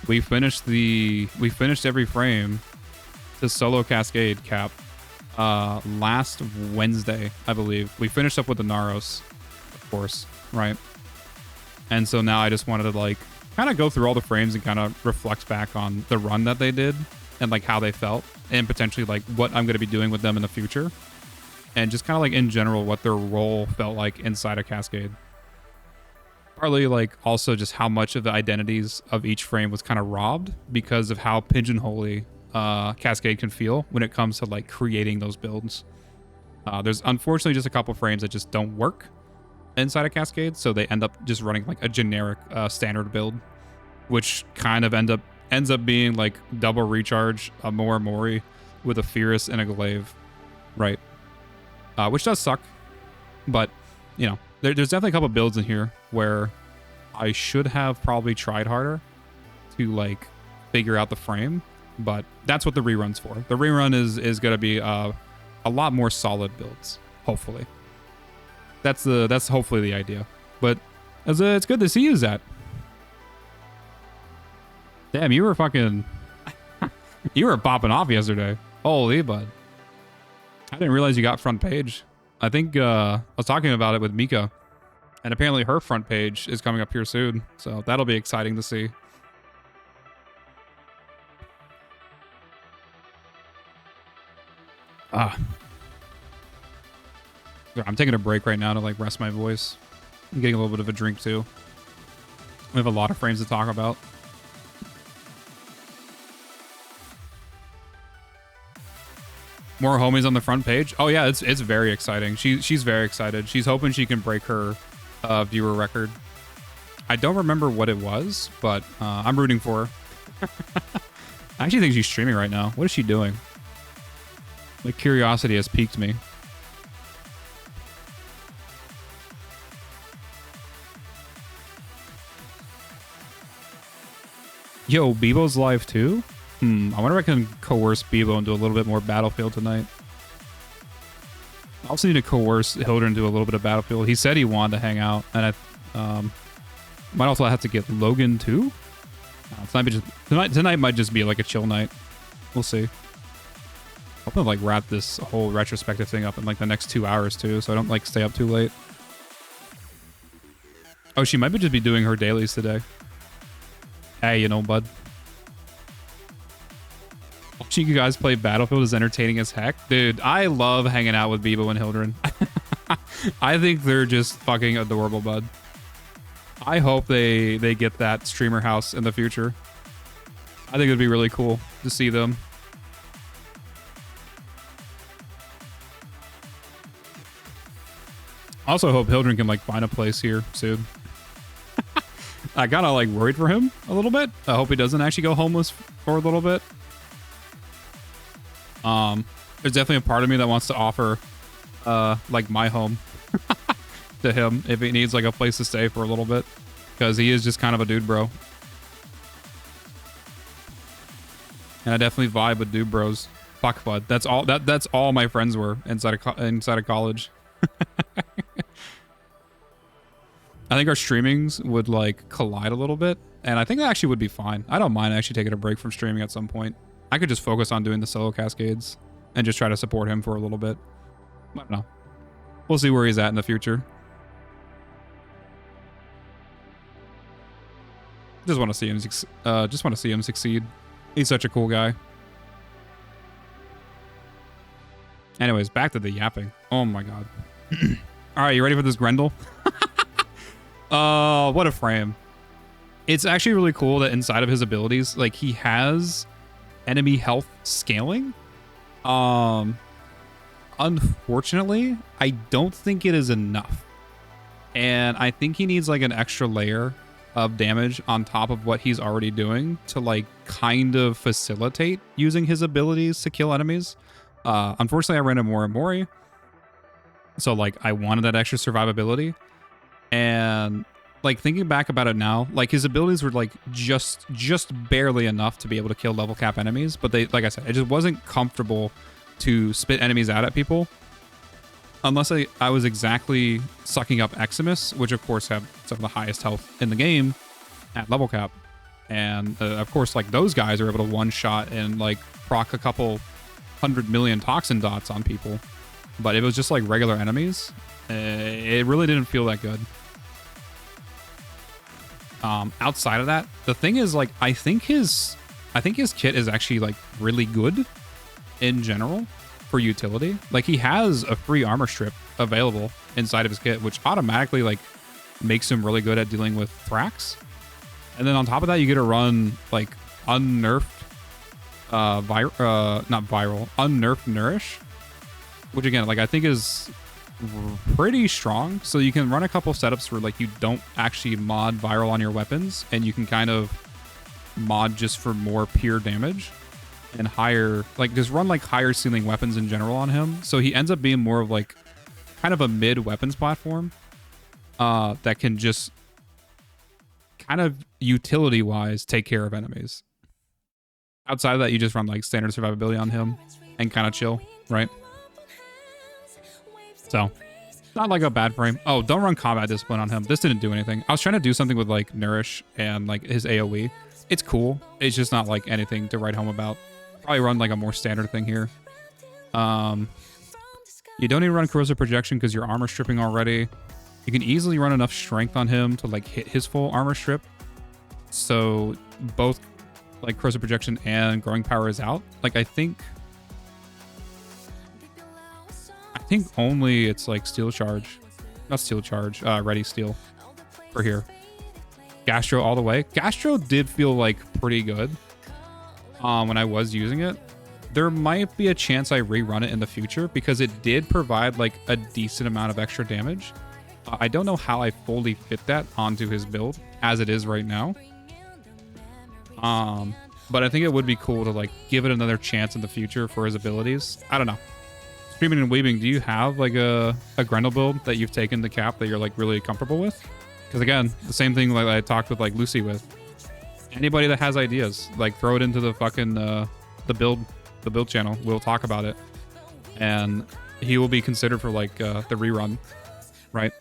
We finished every frame to solo Cascade cap last Wednesday, I believe. We finished up with the Naros, of course, right? And so now I just wanted to like kind of go through all the frames and kind of reflect back on the run that they did and like how they felt, and potentially like what I'm going to be doing with them in the future, and just kind of like in general what their role felt like inside a Cascade. Partly like also just how much of the identities of each frame was kind of robbed because of how pigeonholy Cascade can feel when it comes to like creating those builds. There's unfortunately just a couple frames that just don't work inside a Cascade, so they end up just running like a generic standard build, which kind of ends up being like double recharge, a Mori with a Fierce and a Glaive, right? Which does suck, but you know, there's definitely a couple builds in here where I should have probably tried harder to like figure out the frame, but that's what the rerun's for. The rerun is going to be a lot more solid builds, hopefully. That's hopefully the idea. But it's good to see you, Zat. Damn, you were fucking you were popping off yesterday. Holy bud. I didn't realize you got front page. I think I was talking about it with Mika, and apparently her front page is coming up here soon, so that'll be exciting to see. I'm taking a break right now to like rest my voice. I'm getting a little bit of a drink too. We have a lot of frames to talk about. More homies on the front page. Oh yeah, it's very exciting. She's very excited. She's hoping she can break her viewer record. I don't remember what it was, but I'm rooting for her. I actually think she's streaming right now. What is she doing? My curiosity has piqued me. Yo, Bebo's live too? I wonder if I can coerce Bebo into a little bit more Battlefield tonight. I also need to coerce Hilder into a little bit of Battlefield. He said he wanted to hang out, and I might also have to get Logan too. Tonight might just be like a chill night. We'll see. I'm gonna like wrap this whole retrospective thing up in like the next 2 hours too, so I don't like stay up too late. Oh, she might just be doing her dailies today. Hey, you know, bud. Watching you guys play Battlefield is entertaining as heck. Dude, I love hanging out with Bebo and Hildren. I think they're just fucking adorable, bud. I hope they get that streamer house in the future. I think it'd be really cool to see them. Also hope Hildren can like find a place here soon. I kind of like worried for him a little bit. I hope he doesn't actually go homeless for a little bit. There's definitely a part of me that wants to offer like my home to him if he needs like a place to stay for a little bit, because he is just kind of a dude bro. And I definitely vibe with dude bros. Fuck bud. That's all my friends were inside of college. I think our streamings would like collide a little bit, and I think that actually would be fine. I don't mind actually taking a break from streaming at some point. I could just focus on doing the solo cascades and just try to support him for a little bit. I don't know. We'll see where he's at in the future. Just want to see him succeed. He's such a cool guy. Anyways, back to the yapping. Oh my god. All right, you ready for this Grendel? What a frame. It's actually really cool that inside of his abilities, like, he has enemy health scaling. Unfortunately, I don't think it is enough. And I think he needs like an extra layer of damage on top of what he's already doing to like kind of facilitate using his abilities to kill enemies. Unfortunately, I ran a Mori, so like I wanted that extra survivability. And like thinking back about it now, like his abilities were like just barely enough to be able to kill level cap enemies, but they, like I said, it just wasn't comfortable to spit enemies out at people unless I was exactly sucking up Eximus, which of course have some of the highest health in the game at level cap. And of course, like those guys are able to one shot and like proc a couple 100 million toxin dots on people. But if it was just like regular enemies, it really didn't feel that good. Outside of that, the thing is, like, I think his kit is actually like really good in general for utility. Like, he has a free armor strip available inside of his kit, which automatically like makes him really good at dealing with Thrax. And then on top of that, you get to run like unnerfed, unnerfed Nourish, which again, like I think is pretty strong. So you can run a couple setups where like you don't actually mod viral on your weapons, and you can kind of mod just for more pure damage and higher, like just run like higher ceiling weapons in general on him. So he ends up being more of like kind of a mid weapons platform that can just kind of utility wise take care of enemies. Outside of that, you just run like standard survivability on him and kind of chill, right? So, not like a bad frame. Oh, don't run combat discipline on him. This didn't do anything. I was trying to do something with like Nourish and like his AoE. It's cool. It's just not like anything to write home about. Probably run like a more standard thing here. You don't need to run corrosive projection because you're armor stripping already. You can easily run enough strength on him to like hit his full armor strip. So both like corrosive projection and growing power is out. Like I think only it's like steel charge, not steel charge, ready steel for here. Gastro all the way. Gastro did feel like pretty good when I was using it. There might be a chance I rerun it in the future because it did provide like a decent amount of extra damage. I don't know how I fully fit that onto his build as it is right now. But I think it would be cool to like give it another chance in the future for his abilities. I don't know. Streaming and Weaving, do you have like a Grendel build that you've taken to cap that you're like really comfortable with? Because again, the same thing like I talked with like Lucy with. Anybody that has ideas, like throw it into the fucking the build channel. We'll talk about it, and he will be considered for like the rerun, right?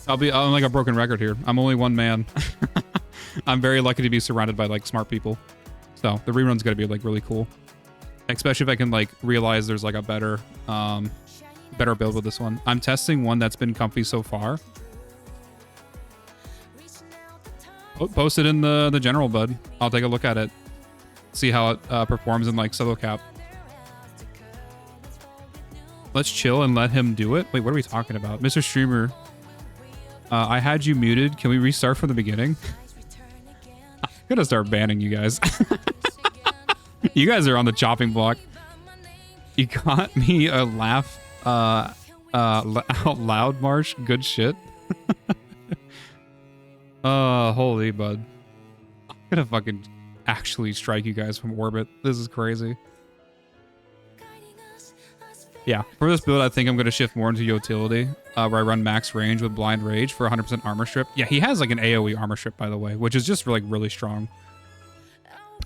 I'm like a broken record here. I'm only one man. I'm very lucky to be surrounded by like smart people, so the rerun's gonna be like really cool. Especially if I can like realize there's like a better build with this one. I'm testing one that's been comfy so far. Post it in the general, bud. I'll take a look at it. See how it performs in like solo cap. Let's chill and let him do it. Wait, what are we talking about? Mr. Streamer I had you muted. Can we restart from the beginning? I'm gonna start banning you guys. You guys are on the chopping block. You got me a laugh out loud, Marsh. Good shit. Holy bud. I'm gonna fucking actually strike you guys from orbit. This is crazy. Yeah, for this build, I think I'm going to shift more into utility, where I run max range with blind rage for 100% armor strip. Yeah, he has like an AoE armor strip, by the way, which is just like really strong.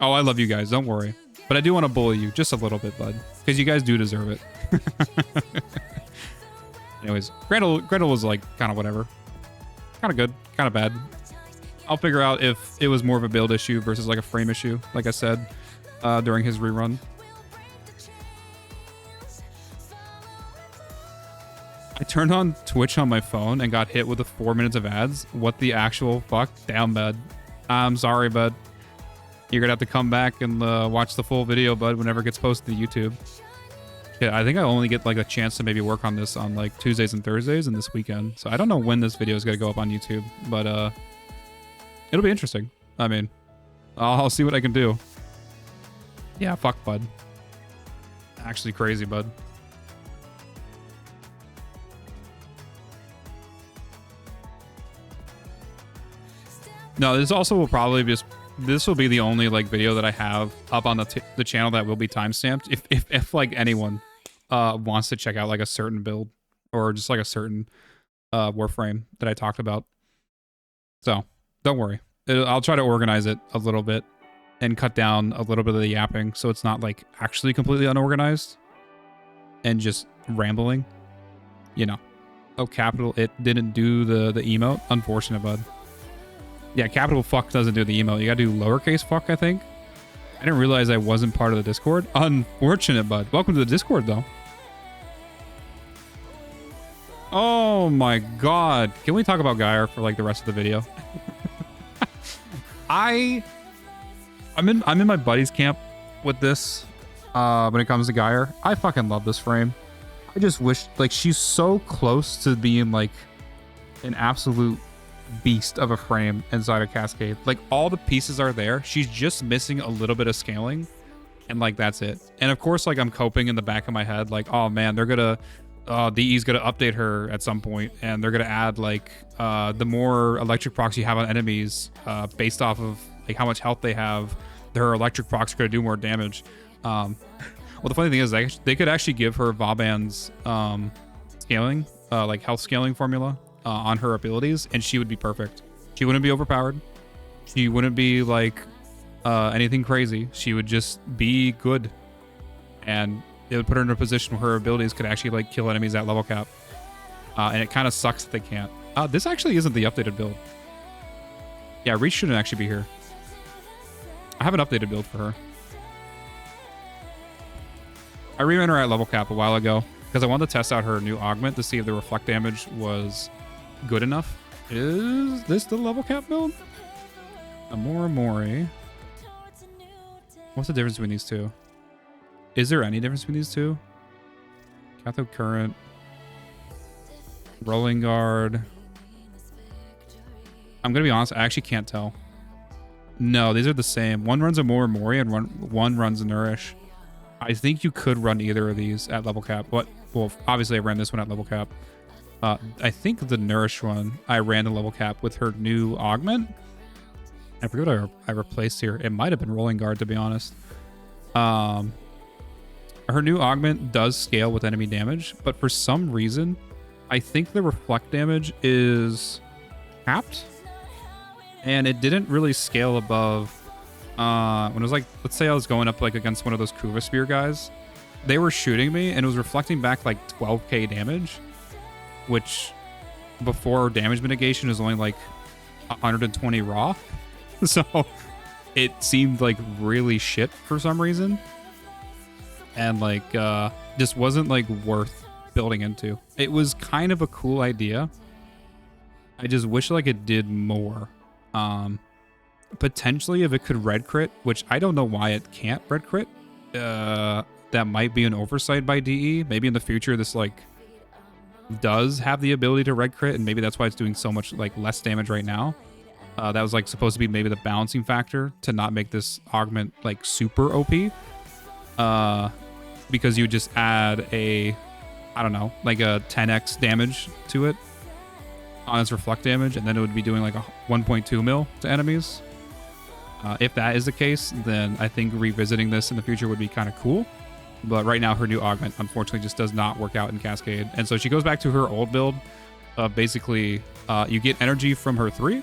Oh, I love you guys. Don't worry. But I do want to bully you just a little bit, bud, because you guys do deserve it. Anyways, Gretel was like kind of whatever. Kind of good, kind of bad. I'll figure out if it was more of a build issue versus like a frame issue, like I said, during his rerun. I turned on Twitch on my phone and got hit with the 4 minutes of ads. What the actual fuck? Damn, bud. I'm sorry, bud. You're gonna have to come back and watch the full video, bud, whenever it gets posted to YouTube. Yeah, I think I only get like a chance to maybe work on this on like Tuesdays and Thursdays and this weekend. So I don't know when this video is gonna go up on YouTube, but it'll be interesting. I mean, I'll see what I can do. Yeah, fuck, bud. Actually crazy, bud. No, this also will probably just... This will be the only like video that I have up on the channel that will be timestamped. If like anyone wants to check out like a certain build or just like a certain Warframe that I talked about. So don't worry. I'll try to organize it a little bit and cut down a little bit of the yapping so it's not like actually completely unorganized and just rambling. You know. Oh, capital it didn't do the emote. Unfortunate, bud. Yeah, capital fuck doesn't do the emote. You gotta do lowercase fuck, I think. I didn't realize I wasn't part of the Discord. Unfortunate, bud. Welcome to the Discord, though. Oh my god. Can we talk about Geyer for like the rest of the video? I'm in my buddy's camp with this when it comes to Geyer. I fucking love this frame. I just wish like she's so close to being like an absolute beast of a frame inside of Cascade. Like all the pieces are there. She's just missing a little bit of scaling and like that's it. And of course, like I'm coping in the back of my head like, oh man, they're gonna DE's gonna update her at some point and they're gonna add like the more electric procs you have on enemies based off of like how much health they have, their electric procs are gonna do more damage. Well, the funny thing is they could actually give her Vauban's scaling like health scaling formula on her abilities, and she would be perfect. She wouldn't be overpowered. She wouldn't be like anything crazy. She would just be good, and it would put her in a position where her abilities could actually like kill enemies at level cap. And it kind of sucks that they can't. This actually isn't the updated build. Yeah, Reach shouldn't actually be here. I have an updated build for her. I reran her at level cap a while ago because I wanted to test out her new augment to see if the reflect damage was good enough. Is this the level cap build? Amora Mori. What's the difference between these two? Is there any difference between these two? Cathode current. Rolling guard. I'm gonna be honest, I actually can't tell. No, these are the same. One runs Amora Mori and one runs Nourish. I think you could run either of these at level cap. But well, obviously I ran this one at level cap. I think the Nourish one, I ran the level cap with her new augment. I forget what I replaced here. It might have been Rolling Guard, to be honest. Her new augment does scale with enemy damage, but for some reason, I think the reflect damage is capped. And it didn't really scale above... when it was like, let's say I was going up like against one of those Kuva Spear guys. They were shooting me, and it was reflecting back like 12k damage. Which before damage mitigation is only like 120 raw. So it seemed like really shit for some reason. And like just wasn't like worth building into. It was kind of a cool idea. I just wish like it did more. Potentially if it could red crit, which I don't know why it can't red crit. That might be an oversight by DE. Maybe in the future this like does have the ability to red crit, and maybe that's why it's doing so much like less damage right now. That was like supposed to be maybe the balancing factor to not make this augment like super OP. Because you just add a, I don't know, like a 10x damage to it on its reflect damage, and then it would be doing like a 1.2 mil to enemies. If that is the case, then I think revisiting this in the future would be kind of cool. But right now, her new augment, unfortunately, just does not work out in Cascade. And so she goes back to her old build. Basically, you get energy from her 3.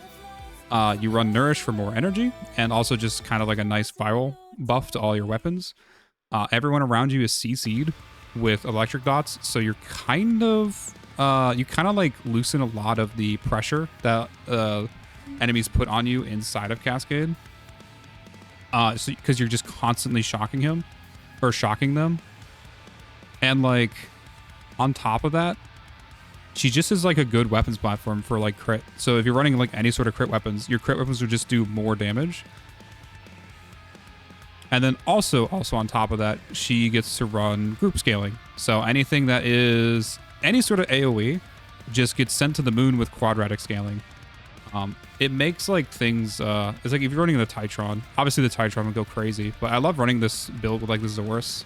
You run Nourish for more energy, and also just kind of like a nice viral buff to all your weapons. Everyone around you is CC'd with electric dots, so you're kind of like loosen a lot of the pressure that enemies put on you inside of Cascade. So because you're just constantly shocking them, and like on top of that, she just is like a good weapons platform for like crit. So if you're running like any sort of crit weapons, your crit weapons will just do more damage. And then also on top of that, she gets to run group scaling. So anything that is any sort of AoE just gets sent to the moon with quadratic scaling. It makes like things, it's like if you're running the Titron, obviously the Titron would go crazy, but I love running this build with like the Zorus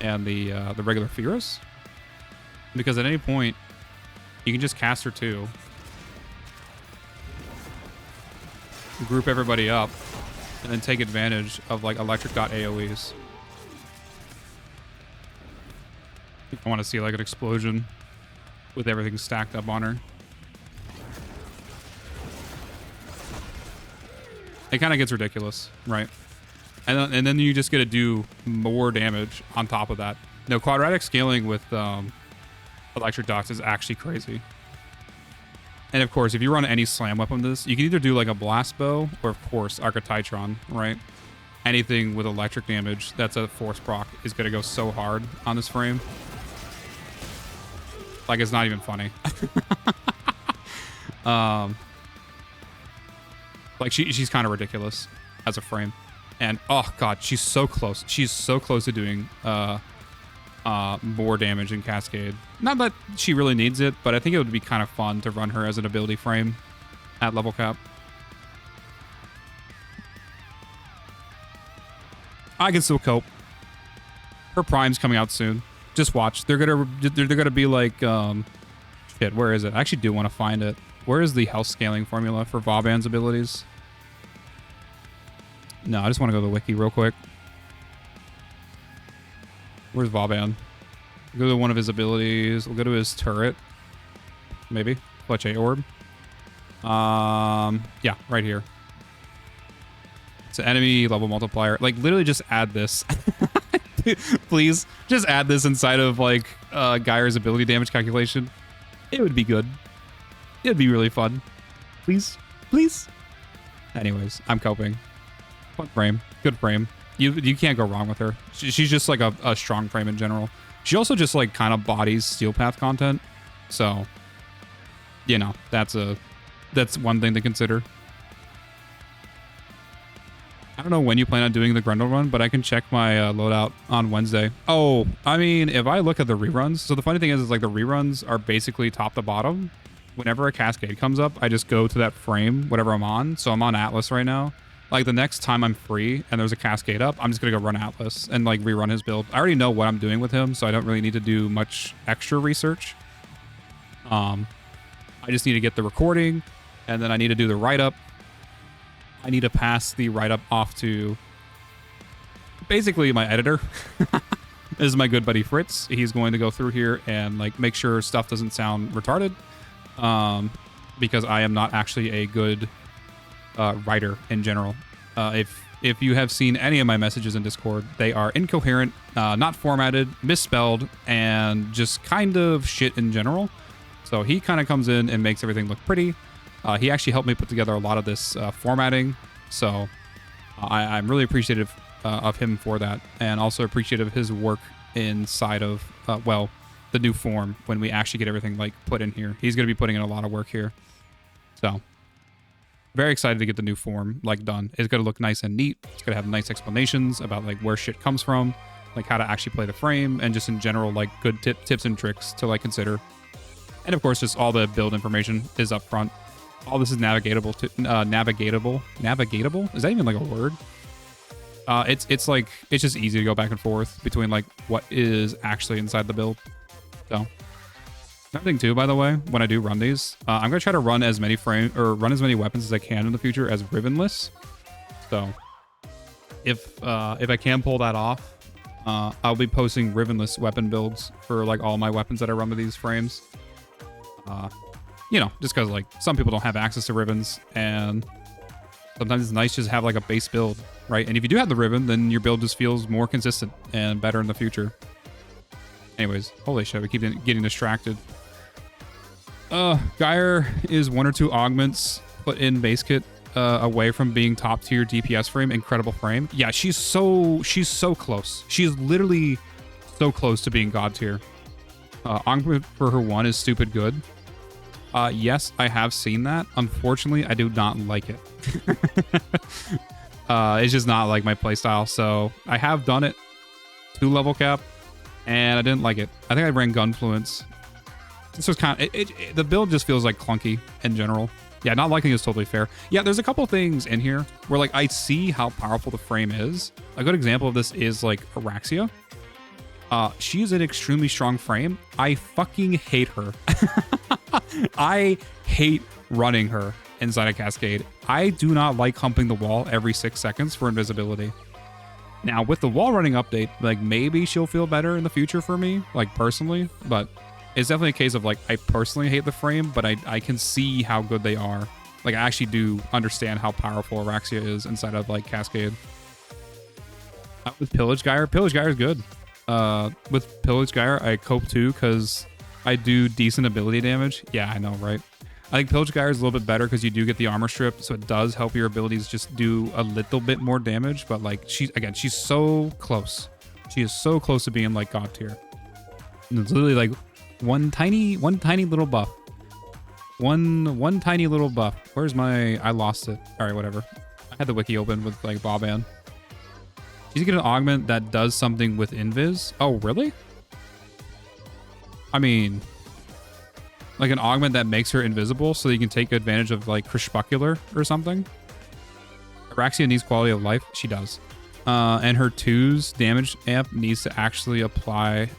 and the regular Furus, because at any point you can just cast her 2, group everybody up, and then take advantage of like electric dot AoEs. I want to see like an explosion with everything stacked up on her. It kind of gets ridiculous, right? And then you just get to do more damage on top of that. No, quadratic scaling with electric dots is actually crazy. And of course, if you run any slam weapon with this, you can either do like a blast bow or, of course, Arcatitron, right? Anything with electric damage that's a force proc is going to go so hard on this frame. Like, it's not even funny. Like, she's kind of ridiculous as a frame. And, oh, God, she's so close. She's so close to doing more damage in Cascade. Not that she really needs it, but I think it would be kind of fun to run her as an ability frame at level cap. I can still cope. Her prime's coming out soon. Just watch. They're gonna be like shit, where is it? I actually do want to find it. Where is the health scaling formula for Vauban's abilities? No, I just want to go to the wiki real quick. Where's Vauban? Go to one of his abilities. We'll go to his turret. Maybe. Clutch A orb. Yeah, right here. It's an enemy level multiplier. Like, literally just add this. Please, just add this inside of, like, Geyer's ability damage calculation. It would be good. It would be really fun. Please. Please. Anyways, I'm coping. Fun frame. Good frame. You can't go wrong with her. She's just like a strong frame in general. She also just like kind of bodies Steel Path content. So, you know, that's one thing to consider. I don't know when you plan on doing the Grendel run, but I can check my loadout on Wednesday. Oh, I mean, if I look at the reruns, so the funny thing is like the reruns are basically top to bottom. Whenever a Cascade comes up, I just go to that frame, whatever I'm on. So I'm on Atlas right now. Like, the next time I'm free and there's a Cascade up, I'm just going to go run Atlas and, like, rerun his build. I already know what I'm doing with him, so I don't really need to do much extra research. I just need to get the recording, and then I need to do the write-up. I need to pass the write-up off to basically my editor. This is my good buddy Fritz. He's going to go through here and, like, make sure stuff doesn't sound retarded. Because I am not actually a good writer in general. If you have seen any of my messages in Discord, they are incoherent, not formatted, misspelled, and just kind of shit in general. So he kind of comes in and makes everything look pretty. He actually helped me put together a lot of this formatting. So I'm really appreciative of him for that, and also appreciative of his work inside of, well, the new form when we actually get everything like put in here. He's going to be putting in a lot of work here. So very excited to get the new form like done. It's going to look nice and neat. It's going to have nice explanations about like where shit comes from, like how to actually play the frame, and just in general like good tips and tricks to like consider. And of course, just all the build information is up front. All this is navigatable. Navigatable? Is that even like a word? It's just easy to go back and forth between like what is actually inside the build. So another thing too, by the way, when I do run these, I'm gonna try to run as many weapons as I can in the future as ribbonless. So if I can pull that off, I'll be posting ribbonless weapon builds for like all my weapons that I run with these frames. You know, just because like some people don't have access to ribbons, and sometimes it's nice just to have like a base build, right? And if you do have the ribbon, then your build just feels more consistent and better in the future. Anyways, holy shit, we keep getting distracted. Geyer is 1 or 2 augments put in base kit away from being top tier DPS frame, incredible frame. Yeah, she's so close. She is literally so close to being god tier. Augment for her 1 is stupid good. Yes, I have seen that. Unfortunately, I do not like it. It's just not like my playstyle. So I have done it 2 level cap, and I didn't like it. I think I ran Gunfluence. This was kind of the build just feels like clunky in general. Yeah, not liking it is totally fair. Yeah, there's a couple things in here where like I see how powerful the frame is. A good example of this is like Araxia. She's an extremely strong frame. I fucking hate her. I hate running her inside a cascade. I do not like humping the wall every 6 seconds for invisibility. Now, with the wall running update, like maybe she'll feel better in the future for me, like personally, but it's definitely a case of like I personally hate the frame, but I can see how good they are. Like I actually do understand how powerful Araxia is inside of like Cascade. With Pillage Gyre is good. With Pillage Gyre, I cope too because I do decent ability damage. Yeah, I know, right? I think Pillage Gyre is a little bit better because you do get the armor strip, so it does help your abilities just do a little bit more damage. But like she's so close. She is so close to being like god tier. And it's literally like one tiny little buff. One tiny little buff. Where's my? I lost it. All right, whatever. I had the wiki open with like Boban. She's gonna get an augment that does something with invis. Oh, really? I mean, like an augment that makes her invisible so that you can take advantage of like Crepuscular or something. Araxia needs quality of life. She does. And her 2's damage amp needs to actually affect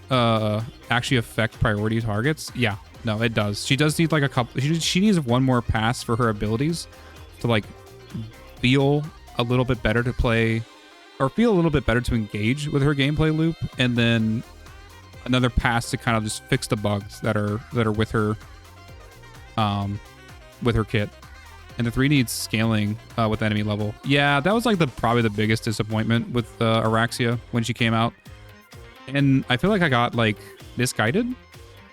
priority targets. Yeah, no, it does. She does need like a couple. She needs one more pass for her abilities to like feel a little bit better to play, or feel a little bit better to engage with her gameplay loop, and then another pass to kind of just fix the bugs that are with her kit. And the 3 needs scaling with enemy level. Yeah, that was like probably the biggest disappointment with Araxia when she came out. And I feel like I got like misguided,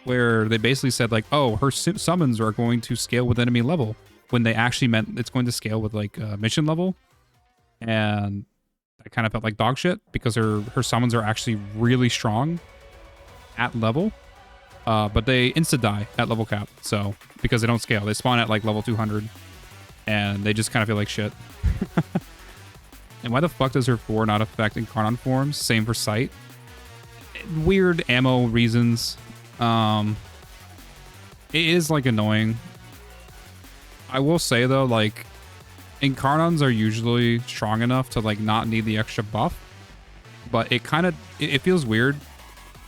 where they basically said like, oh, her summons are going to scale with enemy level, when they actually meant it's going to scale with like mission level. And I kind of felt like dog shit because her summons are actually really strong at level. But they insta-die at level cap, so because they don't scale. They spawn at like level 200. And they just kind of feel like shit. And why the fuck does her 4 not affect Incarnon forms? Same for Sight. Weird ammo reasons. It is like annoying. I will say though, like Incarnons are usually strong enough to like not need the extra buff. But it kind of it feels weird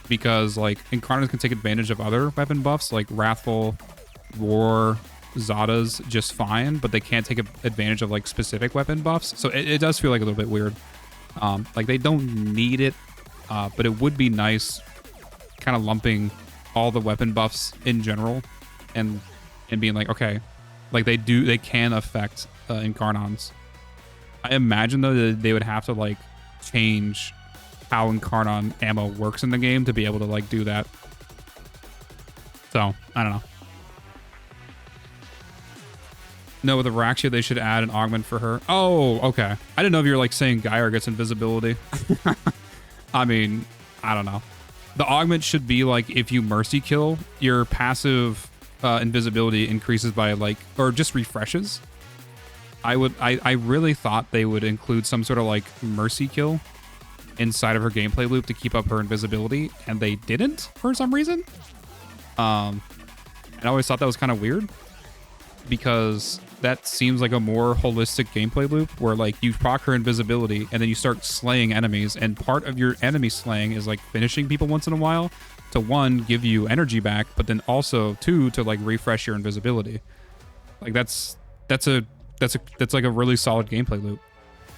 because like Incarnons can take advantage of other weapon buffs like Wrathful, War, Zada's just fine, but they can't take advantage of like specific weapon buffs. So it does feel like a little bit weird. Like they don't need it, but it would be nice kind of lumping all the weapon buffs in general and being like, okay, like they can affect Incarnons. I imagine though that they would have to like change how Incarnon ammo works in the game to be able to like do that. So I don't know. No, with Araxia, they should add an augment for her. Oh, okay. I didn't know if you were like saying Geyer gets invisibility. I mean, I don't know. The augment should be like if you mercy kill, your passive invisibility increases by like, or just refreshes. I really thought they would include some sort of like mercy kill inside of her gameplay loop to keep up her invisibility, and they didn't for some reason. And And I always thought that was kind of weird because that seems like a more holistic gameplay loop where like you proc her invisibility and then you start slaying enemies, and part of your enemy slaying is like finishing people once in a while to, one, give you energy back, but then also, two, to like refresh your invisibility. Like that's like a really solid gameplay loop.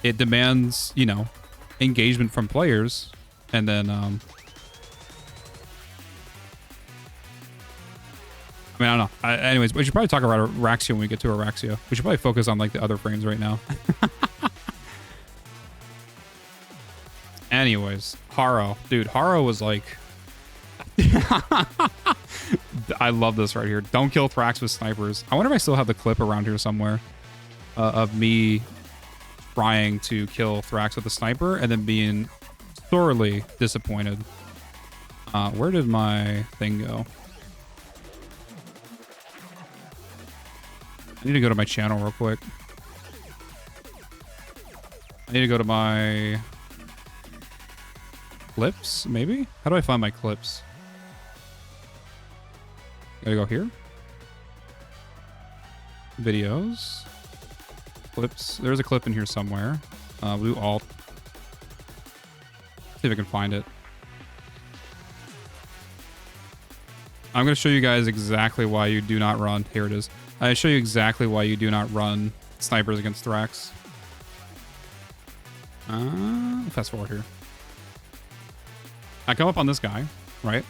It demands, you know, engagement from players, and then I mean, I don't know. Anyways, we should probably talk about Araxia when we get to Araxia. We should probably focus on like the other frames right now. Anyways, Haro. Dude, Haro was like... I love this right here. Don't kill Thrax with snipers. I wonder if I still have the clip around here somewhere of me trying to kill Thrax with a sniper and then being thoroughly disappointed. Where did my thing go? I need to go to my channel real quick. I need to go to my clips, maybe? How do I find my clips? Gotta go here. Videos. Clips. There's a clip in here somewhere. We'll do Alt. See if I can find it. I'm going to show you guys exactly why you do not run. Here it is. I show you exactly why you do not run snipers against Thrax. Fast forward here. I come up on this guy, right?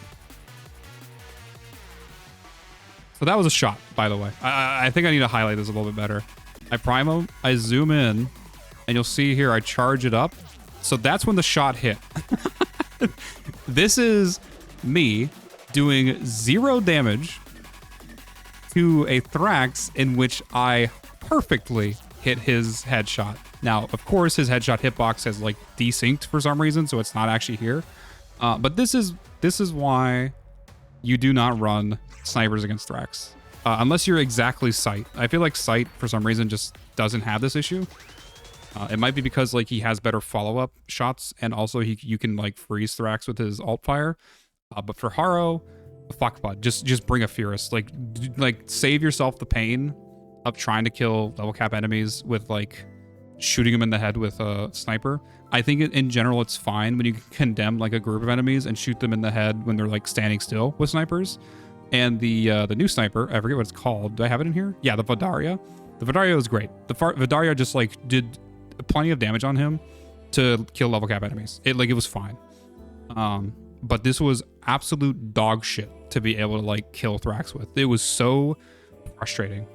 So that was a shot, by the way. I think I need to highlight this a little bit better. I prime him, I zoom in, and you'll see here I charge it up. So that's when the shot hit. This is me doing 0 damage to a Thrax in which I perfectly hit his headshot. Now, of course, his headshot hitbox has like desynced for some reason, so it's not actually here. But this is why you do not run snipers against Thrax. Unless you're exactly Sight. I feel like Sight, for some reason, just doesn't have this issue. It might be because like he has better follow-up shots, and also you can like freeze Thrax with his alt fire. But for Haro, fuck bud, just bring a Furious. Like save yourself the pain of trying to kill level cap enemies with like shooting them in the head with a sniper. I think in general it's fine when you condemn like a group of enemies and shoot them in the head when they're like standing still with snipers. And the new sniper, I forget what it's called. Do I have it in here? Yeah, the Vidaria. The Vidaria was great. The Vidaria just like did plenty of damage on him to kill level cap enemies. It was fine. But this was absolute dog shit to be able to like kill Thrax with. It was so frustrating.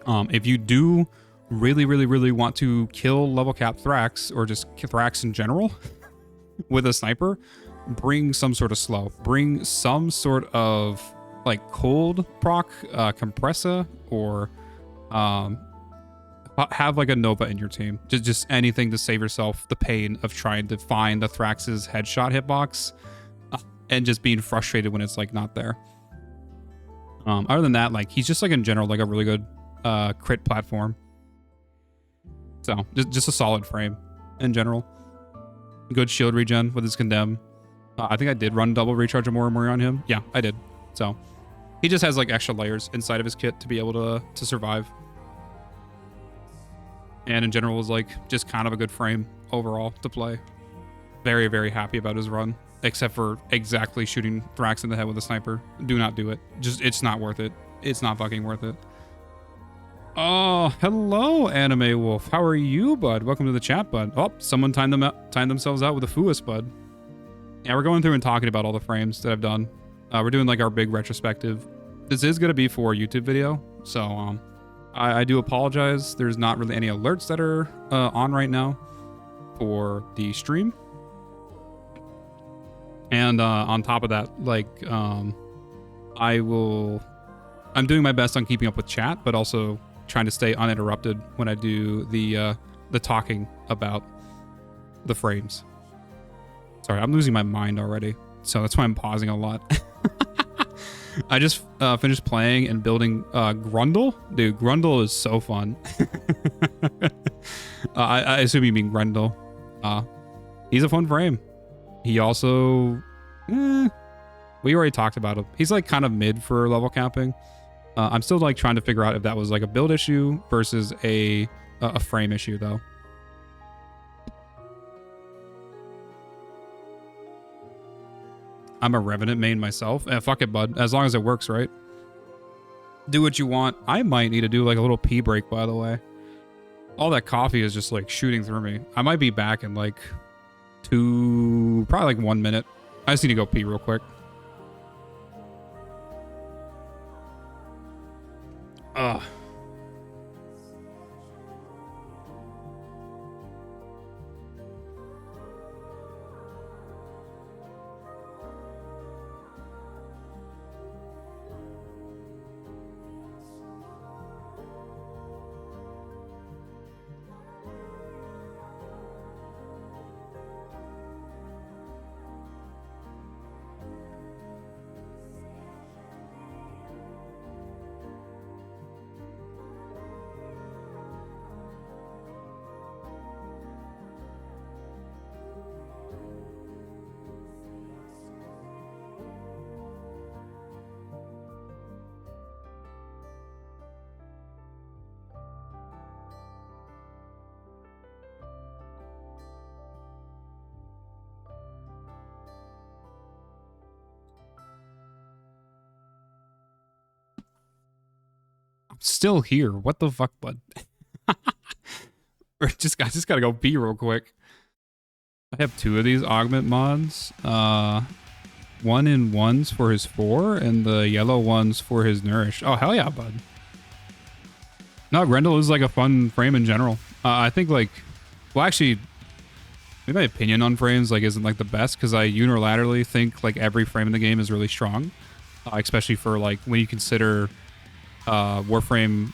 If you do really want to kill level cap Thrax, or just Thrax in general with a sniper, bring some sort of slow. Bring some sort of like cold proc, compressa, or have like a Nova in your team. Just anything to save yourself the pain of trying to find the Thrax's headshot hitbox and just being frustrated when it's like not there. Other than that, like he's just like in general like a really good crit platform. So just a solid frame in general. Good shield regen with his condemn. I think I did run double recharge Amora on him. Yeah, I did. So he just has like extra layers inside of his kit to be able to survive. And in general was like just kind of a good frame overall to play. Very, very happy about his run, except for exactly shooting Thrax in the head with a sniper. Do not do it. It's not worth it. It's not fucking worth it. Oh, hello, Anime Wolf. How are you, bud? Welcome to the chat, bud. Oh, someone timed themselves out with a Fuis, bud. Yeah, we're going through and talking about all the frames that I've done. We're doing like our big retrospective. This is going to be for a YouTube video, so I do apologize. There's not really any alerts that are on right now for the stream. And on top of that, like I'm doing my best on keeping up with chat, but also trying to stay uninterrupted when I do the talking about the frames. Sorry, I'm losing my mind already, so that's why I'm pausing a lot. I just finished playing and building Grundle. Dude, Grundle is so fun. I assume you mean Grendel. He's a fun frame. He also... We already talked about him. He's like kind of mid for level capping. I'm still like trying to figure out if that was like a build issue versus a frame issue though. I'm a Revenant main myself. Fuck it, bud. As long as it works, right? Do what you want. I might need to do like a little pee break, by the way. All that coffee is just like shooting through me. I might be back in like probably like 1 minute. I just need to go pee real quick. Ugh. Still here. What the fuck, bud? I just gotta go pee real quick. I have 2 of these augment mods. 1 in 1s for his 4 and the yellow ones for his nourish. Oh, hell yeah, bud. No, Grendel is like a fun frame in general. I think like, well, actually, maybe my opinion on frames like isn't like the best because I unilaterally think like every frame in the game is really strong, especially for like when you consider Warframe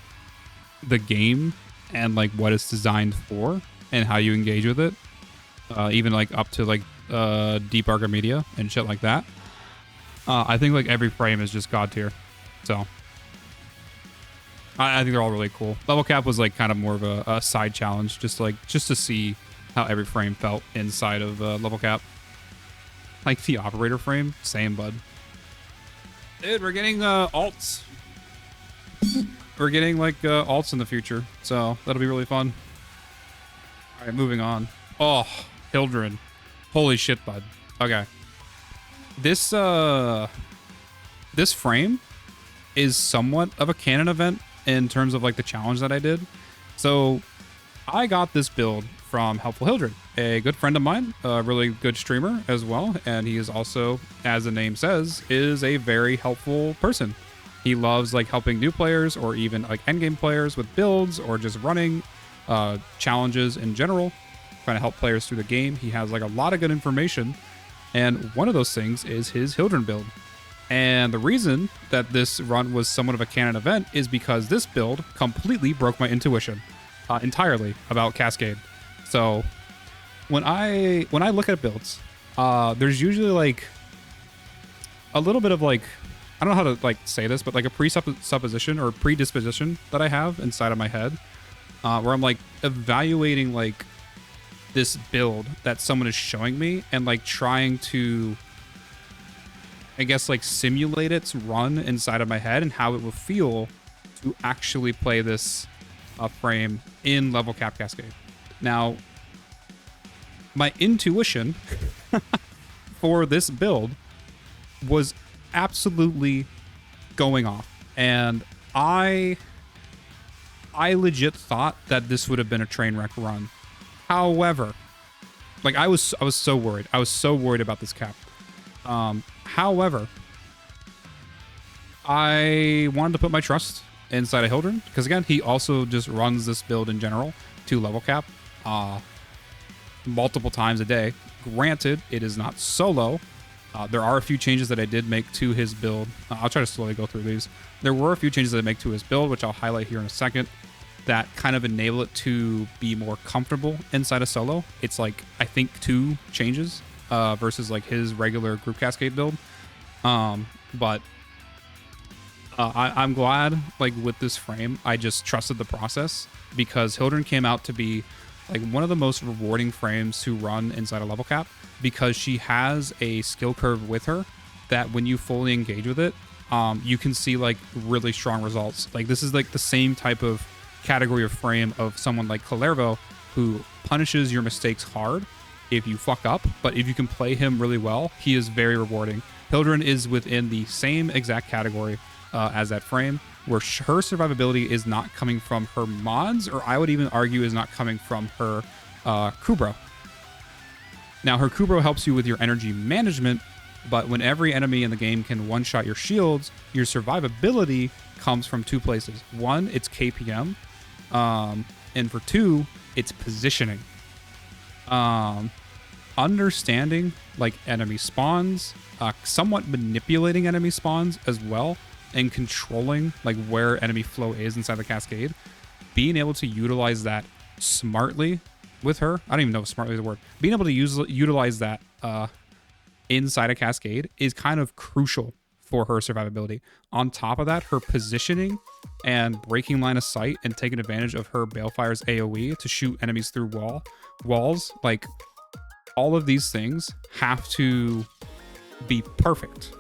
the game and like what it's designed for and how you engage with it, even like up to like Deep Archimedia and shit like that. I think like every frame is just god tier, so I think they're all really cool. Level cap was like kind of more of a side challenge, just to see how every frame felt inside of level cap. Like the operator frame, same, bud. Dude, we're getting alts. We're getting like alts in the future, so that'll be really fun. All right, moving on. Oh, Hildren. Holy shit, bud. Okay. This frame is somewhat of a canon event in terms of like the challenge that I did. So I got this build from Helpful Hildren, a good friend of mine, a really good streamer as well, and he is also, as the name says, is a very helpful person. He loves like helping new players or even like endgame players with builds or just running challenges in general, trying to help players through the game. He has like a lot of good information, and one of those things is his Hildren build. And the reason that this run was somewhat of a canon event is because this build completely broke my intuition entirely about Cascade. So when I look at builds, there's usually like a little bit of like, I don't know how to like say this, but like a presupposition or predisposition that I have inside of my head, where I'm like evaluating like this build that someone is showing me and like trying to, I guess, like simulate its run inside of my head and how it will feel to actually play this frame in level cap Cascade. Now, my intuition for this build was absolutely going off, and I legit thought that this would have been a train wreck run. However, like I was so worried. I was so worried about this cap. However, I wanted to put my trust inside of Hildren because again, he also just runs this build in general to level cap multiple times a day. Granted, it is not solo. There are a few changes that I did make to his build. I'll try to slowly go through these. There were a few changes that I make to his build, which I'll highlight here in a second, that kind of enable it to be more comfortable inside of solo. It's like, I think 2 changes versus like his regular group Cascade build. But I'm glad, like with this frame, I just trusted the process because Hildren came out to be like one of the most rewarding frames to run inside a level cap because she has a skill curve with her that when you fully engage with it, you can see like really strong results. Like this is like the same type of category of frame of someone like Kalervo, who punishes your mistakes hard if you fuck up, but if you can play him really well, he is very rewarding. Hildryn is within the same exact category as that frame, where her survivability is not coming from her mods, or I would even argue is not coming from her Kubro. Now, her Kubro helps you with your energy management, but when every enemy in the game can one-shot your shields, your survivability comes from two places. One, it's KPM, and for two, it's positioning. Understanding like enemy spawns, somewhat manipulating enemy spawns as well, and controlling like where enemy flow is inside the cascade. Being able to utilize that smartly with her, I don't even know if smartly is the word. Being able to utilize that inside a cascade is kind of crucial for her survivability. On top of that, her positioning and breaking line of sight and taking advantage of her Balefire's AoE to shoot enemies through walls, like all of these things have to be perfect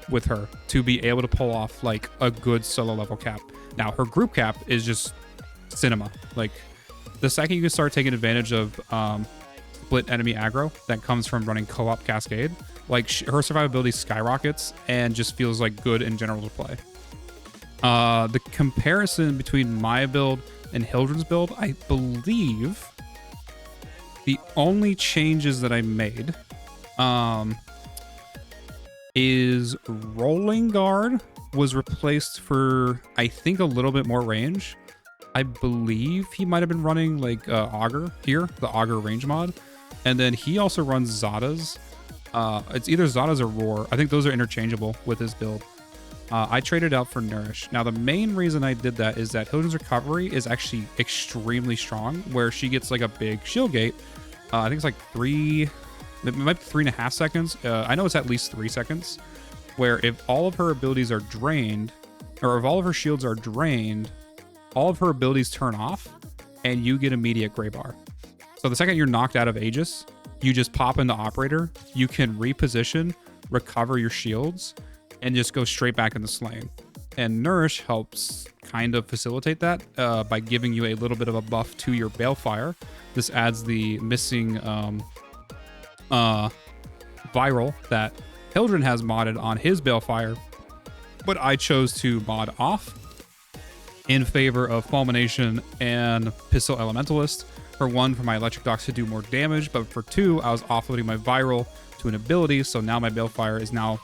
with her to be able to pull off like a good solo level cap. Now, her group cap is just cinema. Like the second you can start taking advantage of split enemy aggro that comes from running co-op cascade, like her survivability skyrockets and just feels like good in general to play. The comparison between my build and Hildryn's build, I believe the only changes that I made is Rolling Guard was replaced for, I think, a little bit more range. I believe he might have been running like Augur here, the Augur range mod. And then he also runs Zadas. It's either Zadas or Roar. I think those are interchangeable with his build. I traded out for Nourish. Now, the main reason I did that is that Hildryn's recovery is actually extremely strong, where she gets like a big shield gate. I think it's like it might be 3.5 seconds. I know it's at least 3 seconds, where if all of her abilities are drained, or if all of her shields are drained, all of her abilities turn off and you get immediate gray bar. So the second you're knocked out of Aegis, you just pop into Operator, you can reposition, recover your shields, and just go straight back into slaying. And Nourish helps kind of facilitate that by giving you a little bit of a buff to your Balefire. This adds the missing viral that Hildryn has modded on his Balefire, but I chose to mod off in favor of Fulmination and Pistol Elementalist. For one, for my Electric Docs to do more damage, but for two, I was offloading my viral to an ability, so now my Balefire is now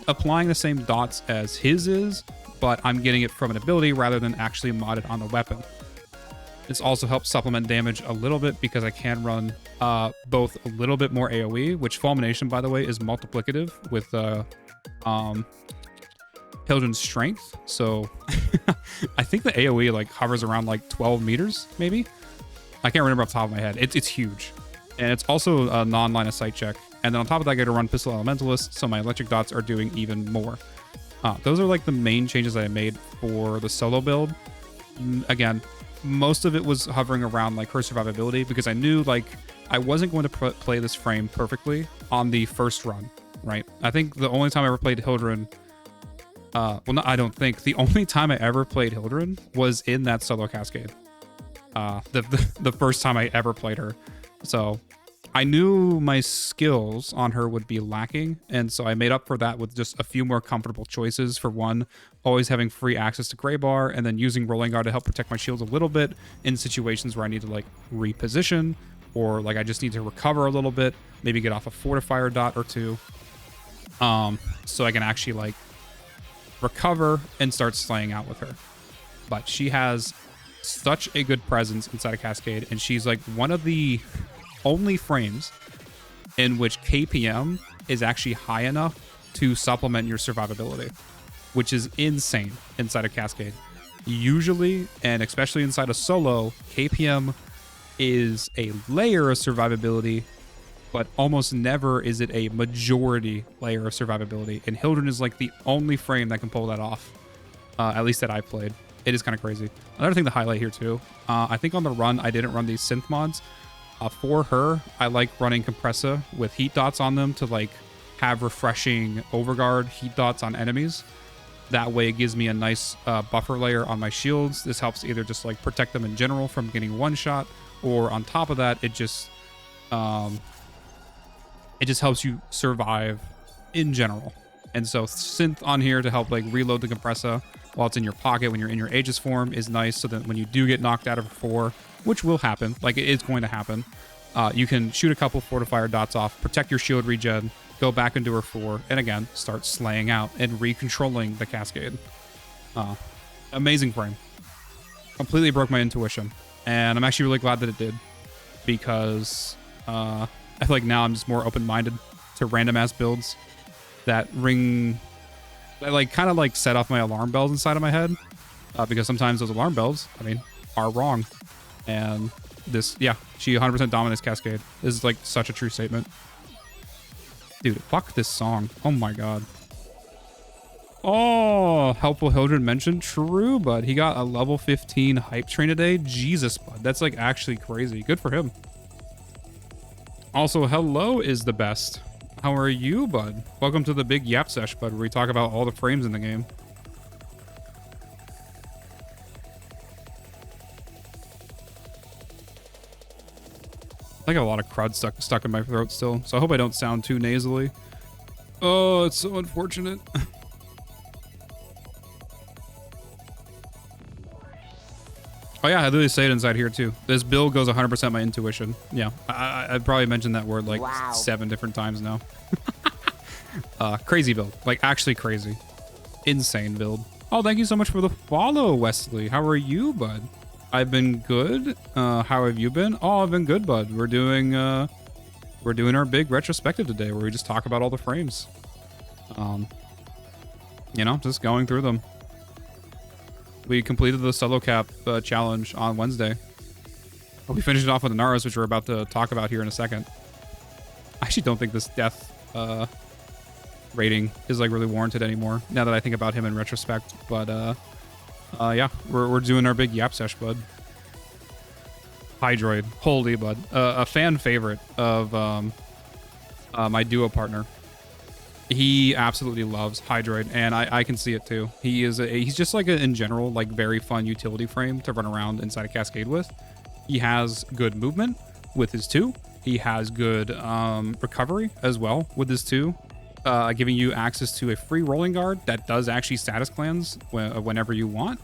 applying the same dots as his is, but I'm getting it from an ability rather than actually modded on the weapon. This also helps supplement damage a little bit because I can run both a little bit more AoE, which Fulmination, by the way, is multiplicative with Hildryn's strength. So I think the AoE like hovers around like 12 meters, maybe. I can't remember off the top of my head. It's huge. And it's also a non-line of sight check. And then on top of that, I get to run Pistol Elementalist, so my electric dots are doing even more. Those are like the main changes that I made for the solo build. Again, most of it was hovering around like her survivability, because I knew like I wasn't going to play this frame perfectly on the first run, right? I think the only time I ever played Hildryn, I don't think. The only time I ever played Hildryn was in that solo cascade. The first time I ever played her. So I knew my skills on her would be lacking, and so I made up for that with just a few more comfortable choices. For one, always having free access to Grey Bar, and then using Rolling Guard to help protect my shields a little bit in situations where I need to like reposition, or like I just need to recover a little bit, maybe get off a Fortifier dot or two, so I can actually like recover and start slaying out with her. But she has such a good presence inside a cascade, and she's like one of the only frames in which KPM is actually high enough to supplement your survivability, which is insane inside a cascade. Usually, and especially inside a solo, KPM is a layer of survivability, but almost never is it a majority layer of survivability. And Hildryn is like the only frame that can pull that off, at least that I played. It is kind of crazy. Another thing to highlight here too, I think on the run, I didn't run these synth mods. For her, I like running Compressa with heat dots on them to like have refreshing overguard heat dots on enemies. That way it gives me a nice buffer layer on my shields. This helps either just like protect them in general from getting one shot, or on top of that, it just helps you survive in general. And so synth on here to help like reload the compressor while it's in your pocket when you're in your Aegis form is nice, so that when you do get knocked out of a 4, which will happen, like it is going to happen, you can shoot a couple fortifier dots off, protect your shield regen, go back into her 4, and again, start slaying out and recontrolling the cascade. Amazing frame. Completely broke my intuition. And I'm actually really glad that it did, because I feel like now I'm just more open-minded to random-ass builds that like kind of like set off my alarm bells inside of my head, because sometimes those alarm bells, I mean, are wrong. And this, yeah, she 100% dominates cascade. This is like such a true statement. Dude, fuck this song. Oh my god. Oh, Helpful Hildred mentioned. True, bud. He got a level 15 hype train today. Jesus, bud. That's like actually crazy. Good for him. Also, hello is the best. How are you, bud? Welcome to the big yap sesh, bud, where we talk about all the frames in the game. I got a lot of crud stuck in my throat still, so I hope I don't sound too nasally. Oh, it's so unfortunate. Oh yeah, I literally say it inside here too. This build goes 100% my intuition. Yeah, I probably mentioned that word like 7 different times now. Crazy build, like actually crazy. Insane build. Oh, thank you so much for the follow, Wesley. How are you, bud? I've been good. How have you been? Oh, I've been good, bud. We're doing our big retrospective today, where we just talk about all the frames. You know, just going through them. We completed the solo cap challenge on Wednesday. We finished it off with the Naros, which we're about to talk about here in a second. I actually don't think this death rating is like really warranted anymore, now that I think about him in retrospect. But yeah, we're doing our big yap sesh, bud. Hydroid, holy bud, a fan favorite of my duo partner. He absolutely loves Hydroid, and I can see it too. He's just like in general, like very fun utility frame to run around inside a cascade with. He has good movement with his 2. He has good recovery as well with his 2, giving you access to a free rolling guard that does actually status cleanse whenever you want.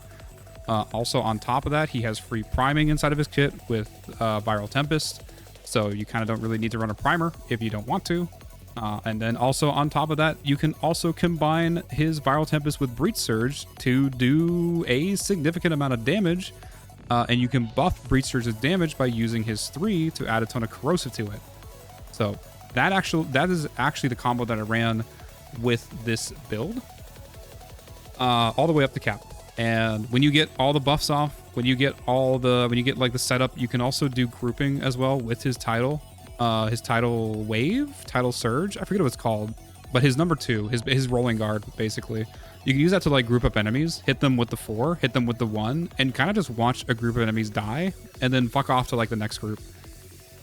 Also on top of that, he has free priming inside of his kit with Viral Tempest, so you kind of don't really need to run a primer if you don't want to. And then also on top of that, you can also combine his Viral Tempest with Breach Surge to do a significant amount of damage. And you can buff Breach Surge's damage by using his 3 to add a ton of corrosive to it. So that is actually the combo that I ran with this build, all the way up to cap. And when you get all the buffs off, when you get like the setup, you can also do grouping as well with his title. His title wave, title surge, I forget what it's called, but his number 2, his rolling guard, basically. You can use that to like group up enemies, hit them with the 4, hit them with the 1, and kind of just watch a group of enemies die, and then fuck off to like the next group.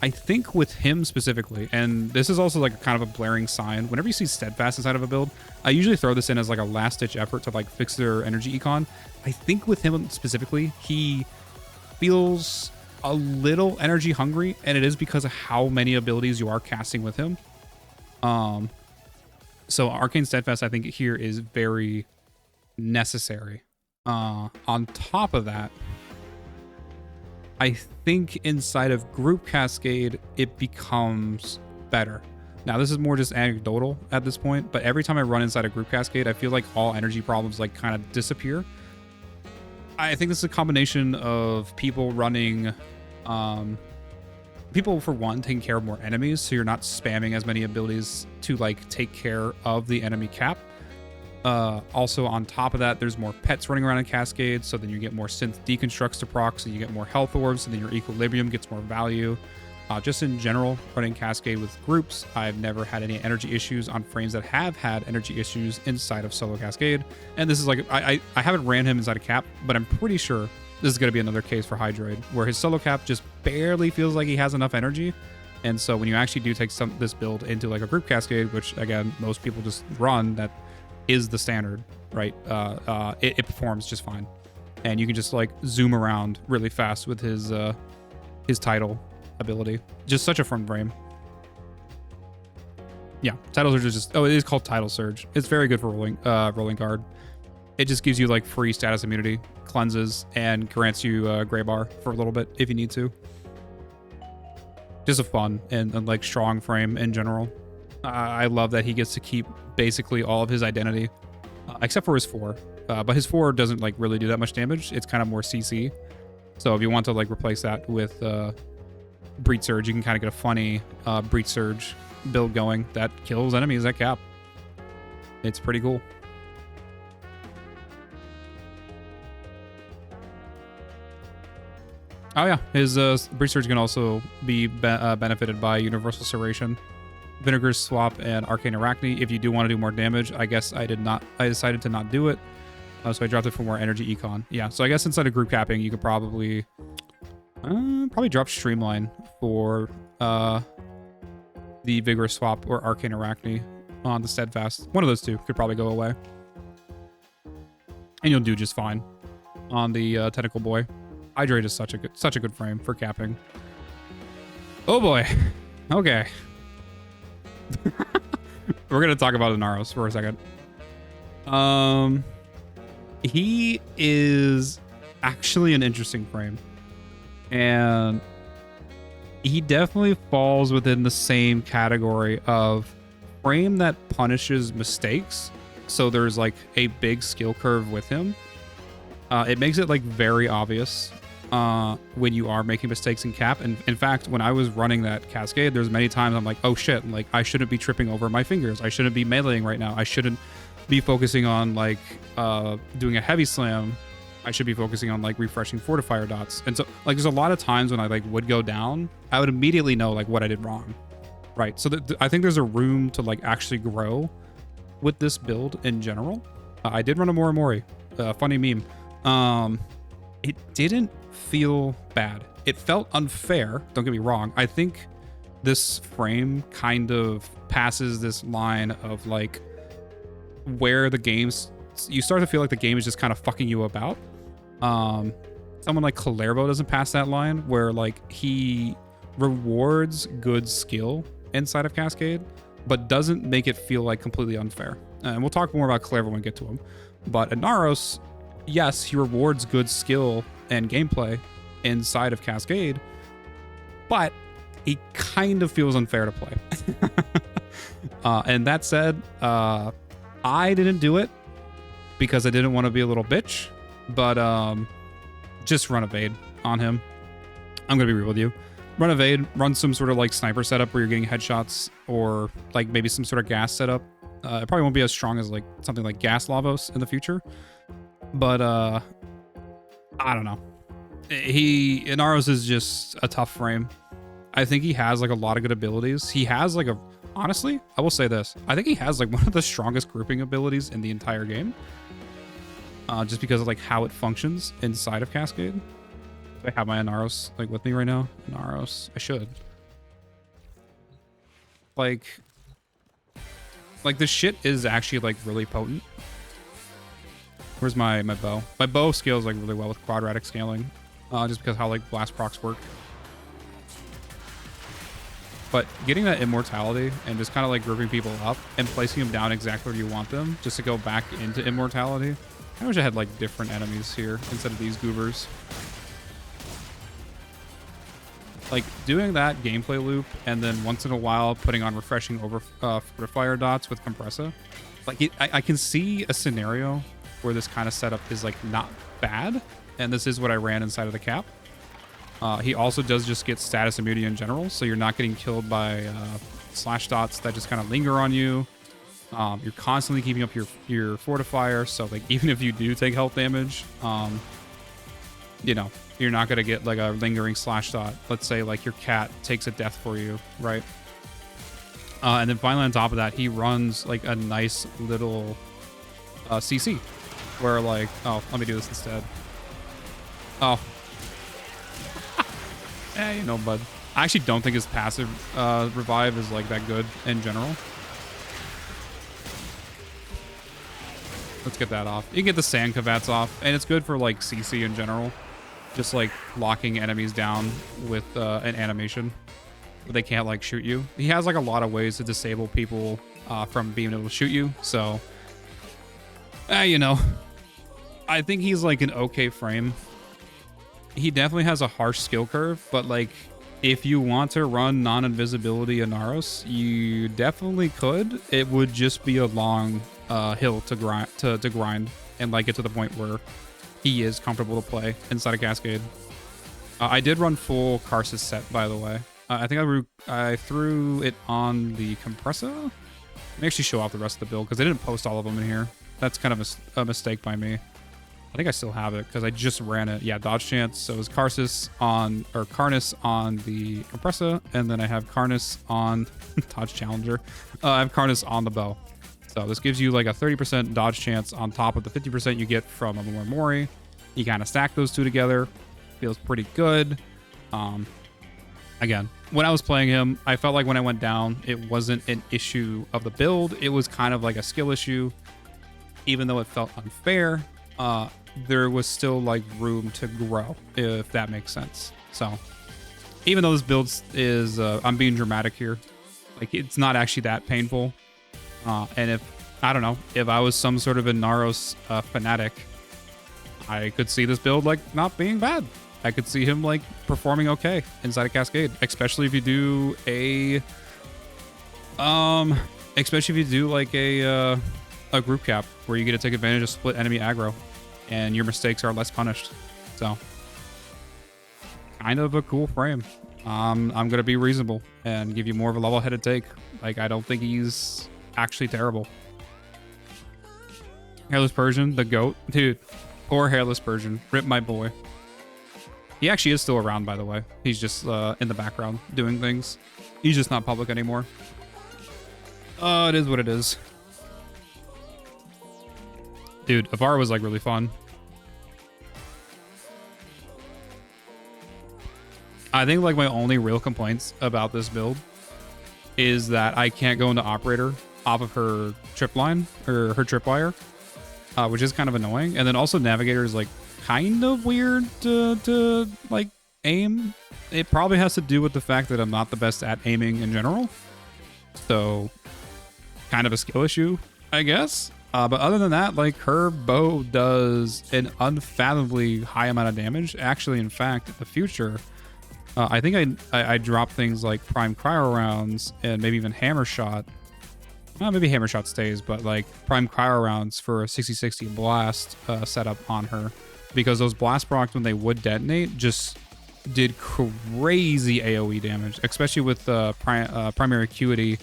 I think with him specifically, and this is also like kind of a blaring sign, whenever you see Steadfast inside of a build, I usually throw this in as like a last-ditch effort to like fix their energy econ. I think with him specifically, he feels a little energy hungry, and it is because of how many abilities you are casting with him. So Arcane Steadfast, I think here is very necessary. On top of that, I think inside of Group Cascade, it becomes better. Now, this is more just anecdotal at this point, but every time I run inside a Group Cascade, I feel like all energy problems like kind of disappear. I think this is a combination of people running, people for one taking care of more enemies, so you're not spamming as many abilities to like take care of the enemy cap. Also on top of that, there's more pets running around in Cascade, so then you get more synth deconstructs to proc, so you get more health orbs, so then your equilibrium gets more value. Just in general, running Cascade with groups, I've never had any energy issues on frames that have had energy issues inside of solo Cascade. And this is like, I haven't ran him inside a cap, but I'm pretty sure this is going to be another case for Hydroid, where his solo cap just barely feels like he has enough energy. And so when you actually do take this build into like a group cascade, which again most people just run, that is the standard, right? It performs just fine, and you can just like zoom around really fast with his tidal ability. Just such a fun frame. Yeah, tidal surge is just, oh, it is called tidal surge. It's very good for rolling guard. It just gives you like free status immunity, cleanses, and grants you gray bar for a little bit if you need to. Just a fun and like strong frame in general. I love that he gets to keep basically all of his identity, except for his 4. But his 4 doesn't like really do that much damage. It's kind of more CC. So if you want to like replace that with Breach Surge, you can kind of get a funny Breach Surge build going that kills enemies at cap. It's pretty cool. Oh yeah, his Breach Surge can also be benefited by Universal Serration, Vinegar's Swap, and Arcane Arachne. If you do want to do more damage, I guess I decided to not do it, so I dropped it for more energy econ. Yeah, so I guess inside of group capping, you could probably drop Streamline for the Vigorous Swap or Arcane Arachne on the Steadfast. One of those two could probably go away, and you'll do just fine on the Tentacle Boy. Hydrate is such a good frame for capping. Oh boy. Okay. We're gonna talk about Inaros for a second. He is actually an interesting frame, and he definitely falls within the same category of frame that punishes mistakes. So there's like a big skill curve with him. It makes it like very obvious when you are making mistakes in cap. And in fact, when I was running that cascade, there's many times I'm like, oh shit, like I shouldn't be tripping over my fingers. I shouldn't be meleeing right now. I shouldn't be focusing on like doing a heavy slam. I should be focusing on like refreshing fortifier dots. And so like there's a lot of times when I like would go down, I would immediately know like what I did wrong. Right. So I think there's a room to like actually grow with this build in general. I did run a Morimori, funny meme. It didn't feel bad. It felt unfair. Don't get me wrong. I think this frame kind of passes this line of like where the game's, you start to feel like the game is just kind of fucking you about. Someone like Kalervo doesn't pass that line where like he rewards good skill inside of Cascade, but doesn't make it feel like completely unfair. And we'll talk more about Kalervo when we get to him. But Inaros, yes, he rewards good skill and gameplay inside of Cascade, but he kind of feels unfair to play. And that said, I didn't do it because I didn't want to be a little bitch, but just run Evade on him. I'm going to be real with you. Run Evade, run some sort of like sniper setup where you're getting headshots, or like maybe some sort of gas setup. It probably won't be as strong as like something like Gas Lavos in the future, but I don't know. Inaros is just a tough frame. I think he has like a lot of good abilities. He has like honestly, I will say this. I think he has like one of the strongest grouping abilities in the entire game. Just because of like how it functions inside of Cascade. Do I have my Inaros like with me right now? Inaros, I should. Like this shit is actually like really potent. Where's my bow? My bow scales like really well with quadratic scaling, just because how like blast procs work. But getting that immortality and just kind of like grouping people up and placing them down exactly where you want them, just to go back into immortality. I wish I had like different enemies here instead of these goobers. Like doing that gameplay loop and then once in a while putting on refreshing fortifier dots with Compressa. Like I can see a scenario where this kind of setup is like not bad, and this is what I ran inside of the cap. He also does just get status immunity in general, so you're not getting killed by slash dots that just kind of linger on you. You're constantly keeping up your fortifier, so like even if you do take health damage, you know, you're not gonna get like a lingering slash dot. Let's say like your cat takes a death for you, right? And then finally on top of that, he runs like a nice little CC. Where like, oh, let me do this instead. Oh. You know, bud. I actually don't think his passive revive is like that good in general. Let's get that off. You can get the sand cavats off, and it's good for like CC in general. Just like locking enemies down with an animation. But they can't like shoot you. He has like a lot of ways to disable people from being able to shoot you. So, you know, I think he's like an okay frame. He definitely has a harsh skill curve, but like if you want to run non-invisibility Inaros, you definitely could. It would just be a long hill to grind to grind and like get to the point where he is comfortable to play inside a Cascade. I did run full Karsus set, by the way. I think I threw it on the compressor. Let me actually show off the rest of the build because I didn't post all of them in here. That's kind of a mistake by me. I think I still have it because I just ran it. Yeah, dodge chance. So it was Karsus on, or Karnus on the compressor, and then I have Karnus on dodge challenger. I have Karnus on the bow. So this gives you like a 30% dodge chance on top of the 50% you get from a Mori. You kind of stack those two together. Feels pretty good. Again, when I was playing him, I felt like when I went down, it wasn't an issue of the build. It was kind of like a skill issue. Even though it felt unfair, there was still like room to grow, if that makes sense. So even though this build is, I'm being dramatic here, like it's not actually that painful. And if, I don't know, if I was some sort of a Naros fanatic, I could see this build like not being bad. I could see him like performing okay inside a Cascade, especially if you do a, like a group cap where you get to take advantage of split enemy aggro and your mistakes are less punished. So kind of a cool frame. I'm going to be reasonable and give you more of a level-headed take. Like, I don't think he's actually terrible. Hairless Persian, the GOAT. Dude, poor Hairless Persian. Rip my boy. He actually is still around, by the way. He's just in the background doing things. He's just not public anymore. It is what it is. Dude, Avar was like really fun. I think like my only real complaints about this build is that I can't go into Operator off of her trip line or her tripwire, which is kind of annoying. And then also Navigator is like kind of weird to like aim. It probably has to do with the fact that I'm not the best at aiming in general. So kind of a skill issue, I guess. But other than that, like her bow does an unfathomably high amount of damage. Actually, in fact, in the future, I think I drop things like prime cryo rounds and maybe even hammer shot. Well, maybe hammer shot stays, but like prime cryo rounds for a 60-60 blast setup on her, because those blast procs when they would detonate just did crazy AoE damage, especially with primary acuity.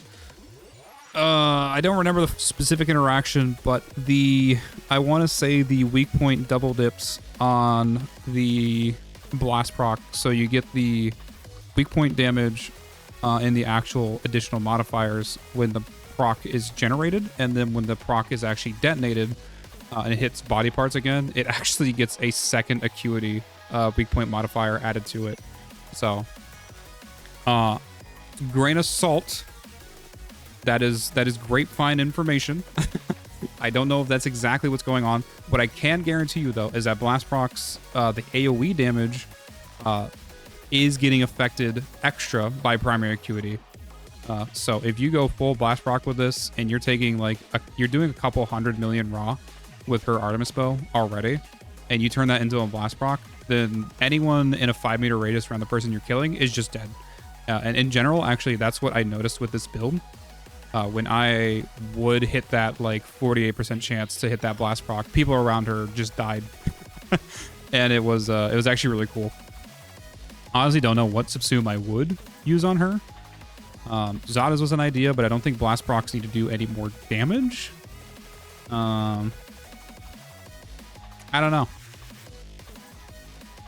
I don't remember the specific interaction, but I want to say the weak point double dips on the blast proc, so you get the weak point damage in the actual additional modifiers when the proc is generated, and then when the proc is actually detonated and it hits body parts again, it actually gets a second acuity weak point modifier added to it. So grain of salt. That is grapevine information. I don't know if that's exactly what's going on. What I can guarantee you, though, is that blast procs, the AoE damage is getting affected extra by primary acuity. So if you go full blast proc with this and you're taking like, you're doing a couple 100 million raw with her Artemis bow already, and you turn that into a blast proc, then anyone in a 5-meter radius around the person you're killing is just dead. And in general, actually, that's what I noticed with this build. When I would hit that like 48% chance to hit that blast proc, people around her just died. And it was actually really cool. Honestly, don't know what subsume I would use on her. Zada's was an idea, but I don't think blast procs need to do any more damage. I don't know.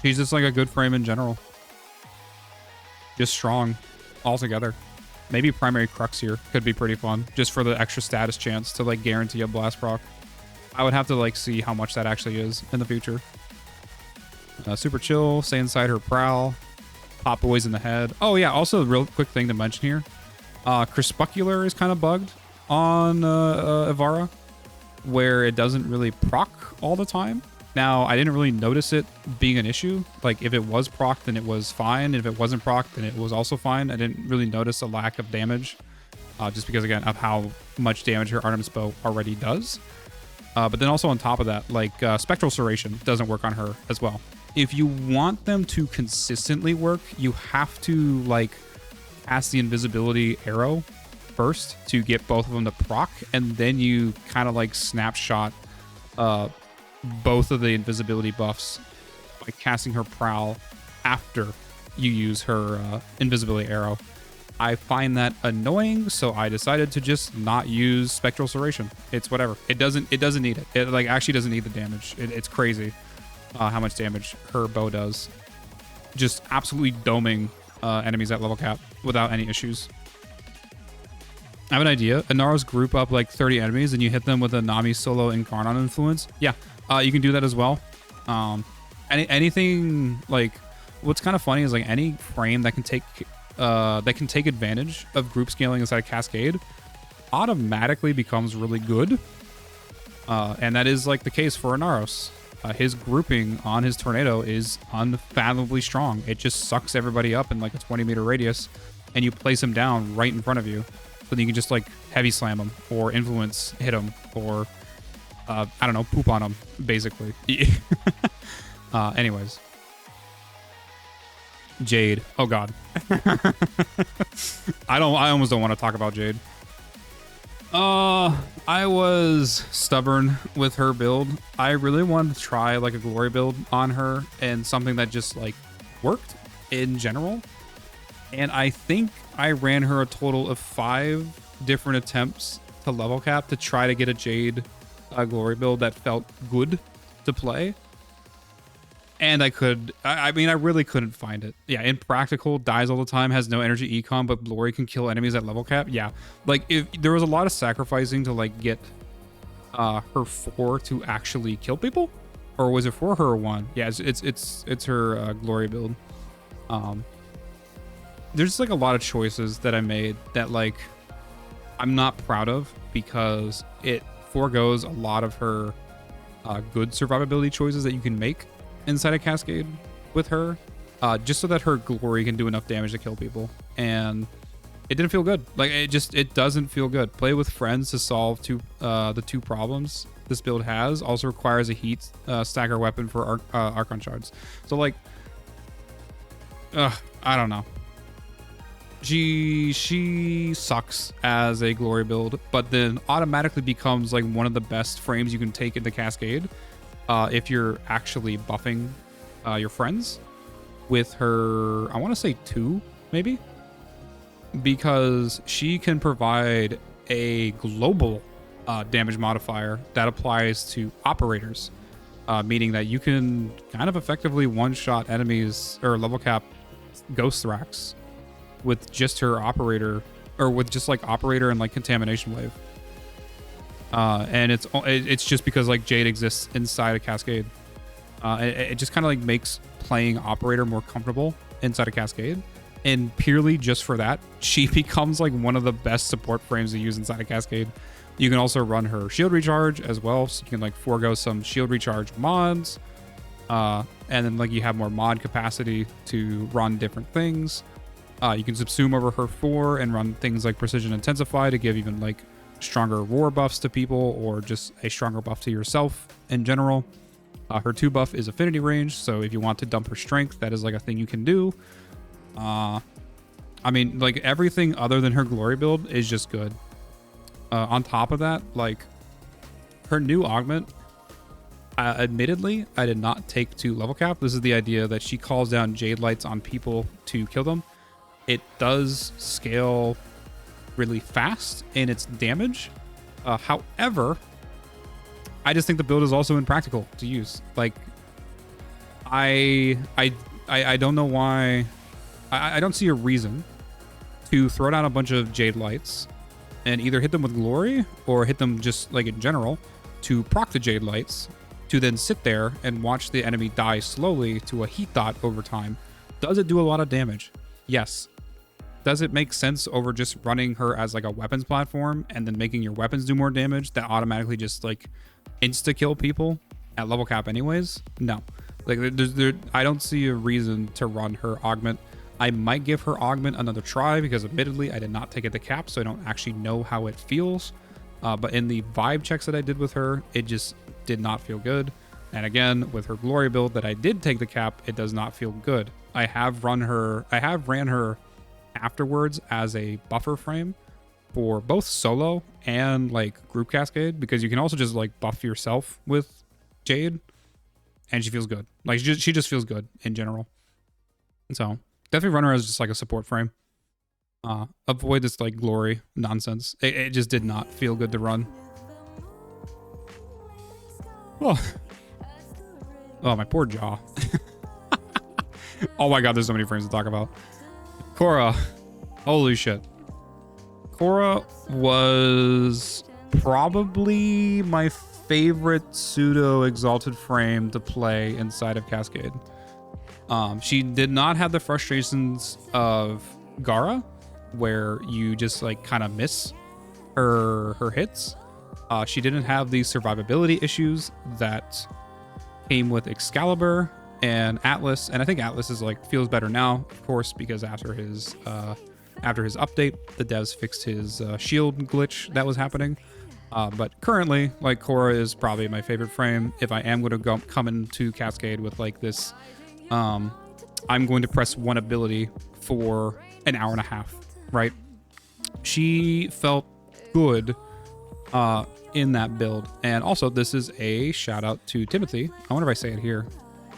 She's just like a good frame in general. Just strong altogether. Maybe primary crux here could be pretty fun, just for the extra status chance to like guarantee a blast proc. I would have to like see how much that actually is in the future. Super chill, stay inside her prowl. pop boys in the head. Oh yeah, also a real quick thing to mention here. Crepuscular is kind of bugged on Ivara, where it doesn't really proc all the time. Now, I didn't really notice it being an issue. Like, if it was proc, then it was fine. If it wasn't proc, then it was also fine. I didn't really notice a lack of damage, just because, again, of how much damage her Artemis Bow already does. But then also on top of that, like, Spectral Serration doesn't work on her as well. If you want them to consistently work, you have to, like, cast the invisibility arrow first to get both of them to proc, and then you kind of, like, snapshot both of the invisibility buffs by casting her Prowl after you use her invisibility arrow. I find that annoying, so I decided to just not use Spectral Serration. It's whatever. It doesn't need it. It like actually doesn't need the damage. It's crazy how much damage her bow does. Just absolutely doming enemies at level cap without any issues. I have an idea. Inaros group up like 30 enemies and you hit them with a Nami solo Incarnon influence. Yeah, you can do that as well. Anything like what's kind of funny is like any frame that can take advantage of group scaling inside Cascade automatically becomes really good. And that is like the case for Inaros. His grouping on his tornado is unfathomably strong. It just sucks everybody up in like a 20-meter radius, and you place him down right in front of you. So then you can just like heavy slam him or influence hit him or I don't know, poop on him basically. Anyways, Jade. Oh god. I almost don't want to talk about Jade. I was stubborn with her build. I really wanted to try like a glory build on her and something that just like worked in general. And I think I ran her a total of 5 different attempts to level cap to try to get a Jade glory build that felt good to play. And I mean, I really couldn't find it. Yeah, impractical, dies all the time, has no energy econ, but glory can kill enemies at level cap. Yeah, like if there was a lot of sacrificing to like get her 4 to actually kill people, or was it for her 1? Yeah, it's her glory build. There's just like a lot of choices that I made that like I'm not proud of because it forgoes a lot of her good survivability choices that you can make inside a Cascade with her, just so that her glory can do enough damage to kill people. And it didn't feel good. Like it doesn't feel good. Play with friends to solve the 2 problems this build has. Also requires a heat stagger weapon for Archon shards. So like, I don't know. She sucks as a glory build, but then automatically becomes like one of the best frames you can take into Cascade if you're actually buffing your friends with her. I want to say 2 maybe, because she can provide a global damage modifier that applies to operators, meaning that you can kind of effectively one-shot enemies or level cap Ghost Thrax with just her operator, or with just like operator and like contamination wave. And it's just because like Jade exists inside a Cascade. It just kind of like makes playing operator more comfortable inside a Cascade. And purely just for that, she becomes like one of the best support frames to use inside a Cascade. You can also run her shield recharge as well, so you can like forego some shield recharge mods. And then like you have more mod capacity to run different things. You can subsume over her 4 and run things like Precision Intensify to give even like stronger roar buffs to people, or just a stronger buff to yourself in general. Her 2 buff is affinity range, so if you want to dump her strength, that is like a thing you can do. I mean, like everything other than her glory build is just good. On top of that, like her new augment, admittedly, I did not take to level cap. This is the idea that she calls down Jade Lights on people to kill them. It does scale really fast in its damage. However, I just think the build is also impractical to use. Like, I don't know why. I don't see a reason to throw down a bunch of Jade Lights and either hit them with glory or hit them just like in general to proc the Jade Lights, to then sit there and watch the enemy die slowly to a heat dot over time, Does it do a lot of damage? Yes. Does it make sense over just running her as like a weapons platform and then making your weapons do more damage that automatically just like insta kill people at level cap anyways? No. Like I don't see a reason to run her augment. I might give her augment another try because admittedly I did not take it to cap, so I don't actually know how it feels. But in the vibe checks that I did with her, it just did not feel good. And again, with her glory build that I did take the cap, it does not feel good. I have ran her afterwards as a buffer frame for both solo and like group cascade, because you can also just like buff yourself with Jade and she feels good. Like she just feels good in general. So definitely run her as just like a support frame. Avoid this like glory nonsense. It just did not feel good to run. Oh, my poor jaw. Oh my god, there's so many frames to talk about. Korra. Holy shit. Korra was probably my favorite pseudo exalted frame to play inside of Cascade. She did not have the frustrations of Gaara, where you just like kind of miss her hits. She didn't have the survivability issues that came with Excalibur and Atlas, and I think Atlas is like feels better now, of course, because after his update, the devs fixed his shield glitch that was happening. But currently, like, Korra is probably my favorite frame. If I am going to come into Cascade with like this, I'm going to press one ability for an hour and a half, right? She felt good in that build. And also, this is a shout out to Timothy. I wonder if I say it here.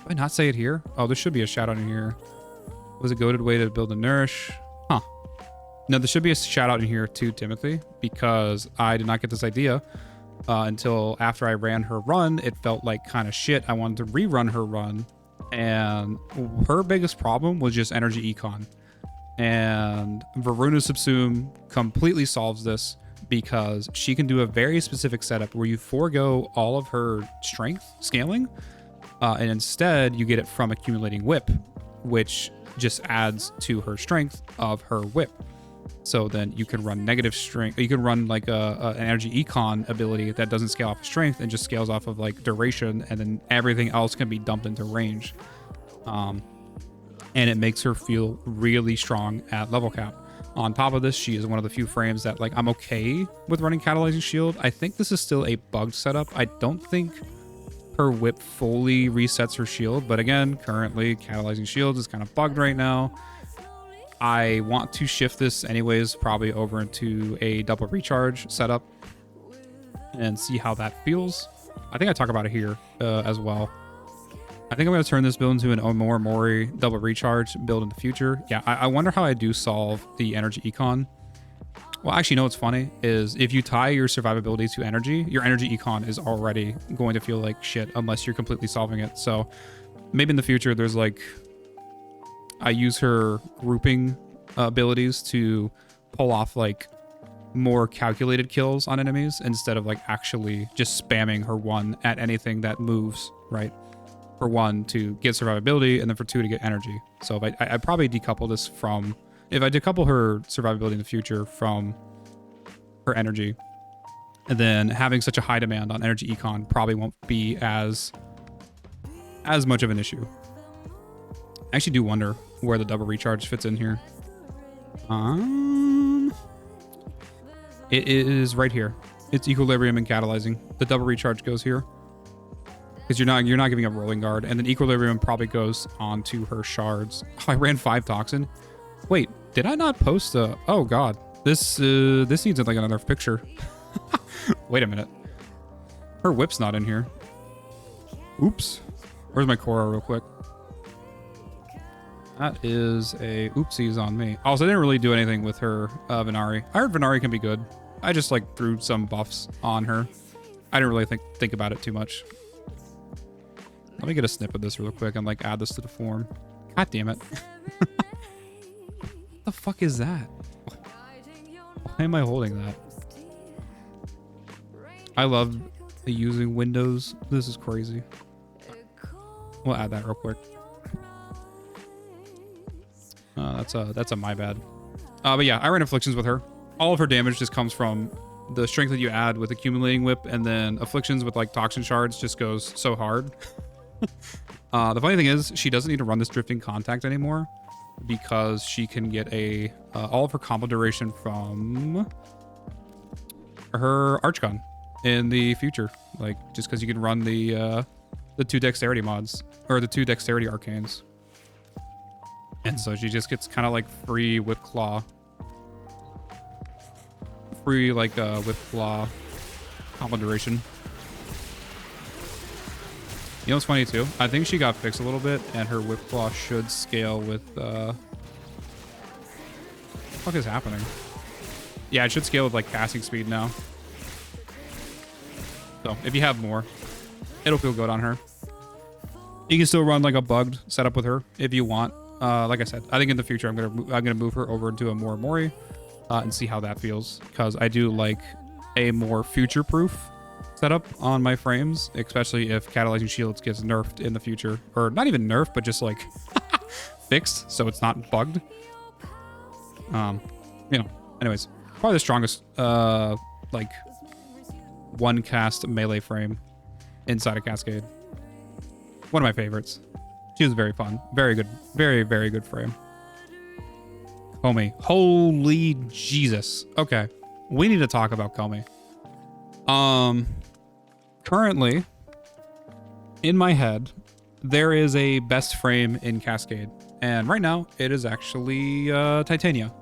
Did I not say it here? Oh, there should be a shout out in here. Was a goated way to build a nourish? Huh. No, there should be a shout out in here to Timothy, because I did not get this idea until after I ran her run. It felt like kind of shit. I wanted to rerun her run, and her biggest problem was just energy econ. And Varuna Subsume completely solves this, because she can do a very specific setup where you forego all of her strength scaling, and instead you get it from accumulating whip, which just adds to her strength of her whip. So then you can run negative strength. You can run like an energy econ ability that doesn't scale off of strength and just scales off of like duration, and then everything else can be dumped into range. And it makes her feel really strong at level cap. On top of this, she is one of the few frames that like I'm okay with running catalyzing shield. I think this is still a bugged setup. I don't think her whip fully resets her shield, but again, currently catalyzing shield is kind of bugged right now. I want to shift this anyways, probably over into a double recharge setup and see how that feels. I think I talk about it here as well. I think I'm going to turn this build into an Omori Mori double recharge build in the future. Yeah, I wonder how I do solve the energy econ. Well, actually, you know what's funny is if you tie your survivability to energy, your energy econ is already going to feel like shit unless you're completely solving it. So maybe in the future, there's like, I use her grouping abilities to pull off like more calculated kills on enemies instead of like actually just spamming her one at anything that moves, right? For one, to get survivability, and then for two, to get energy. So if I probably decouple this from, if I decouple her survivability in the future from her energy, and then having such a high demand on energy econ probably won't be as much of an issue. I actually do wonder where the double recharge fits in here. It is right here. It's equilibrium and catalyzing. The double recharge goes here, because you're not giving up rolling guard, and then equilibrium probably goes onto her shards. Oh, I ran 5 toxin. Wait, did I not post a? Oh god, this needs like another picture. Wait a minute, her whip's not in here. Oops. Where's my Korra real quick? That is a oopsies on me. Also, I didn't really do anything with her Venari. I heard Venari can be good. I just like threw some buffs on her. I didn't really think about it too much. Let me get a snip of this real quick and like add this to the form. God damn it. What the fuck is that? Why am I holding that? I love using Windows. This is crazy. We'll add that real quick. That's a my bad. But yeah, I ran Afflictions with her. All of her damage just comes from the strength that you add with Accumulating Whip, and then Afflictions with like Toxin Shards just goes so hard. The funny thing is, she doesn't need to run this Drifting Contact anymore because she can get a all of her combo duration from her Arch Gun in the future. Like, just because you can run the 2 Dexterity mods, or the 2 Dexterity Arcanes. And so she just gets kind of like free Whip Claw. Free, like, Whip Claw combo duration. You know what's funny, too? I think she got fixed a little bit, and her Whip Claw should scale with, What the fuck is happening? Yeah, it should scale with, like, casting speed now. So, if you have more, it'll feel good on her. You can still run, like, a bugged setup with her if you want. Like I said, I think in the future I'm gonna move her over into a more Mori and see how that feels, because I do like a more future-proof setup on my frames, especially if Catalyzing Shields gets nerfed in the future, or not even nerfed, but just like fixed, so it's not bugged. Anyways, probably the strongest like one cast melee frame inside of Cascade. One of my favorites. She was very fun. Very good. Very, very good frame. Comey. Holy Jesus. Okay. We need to talk about Comey. Currently, in my head, there is a best frame in Cascade. And right now, it is actually Titania.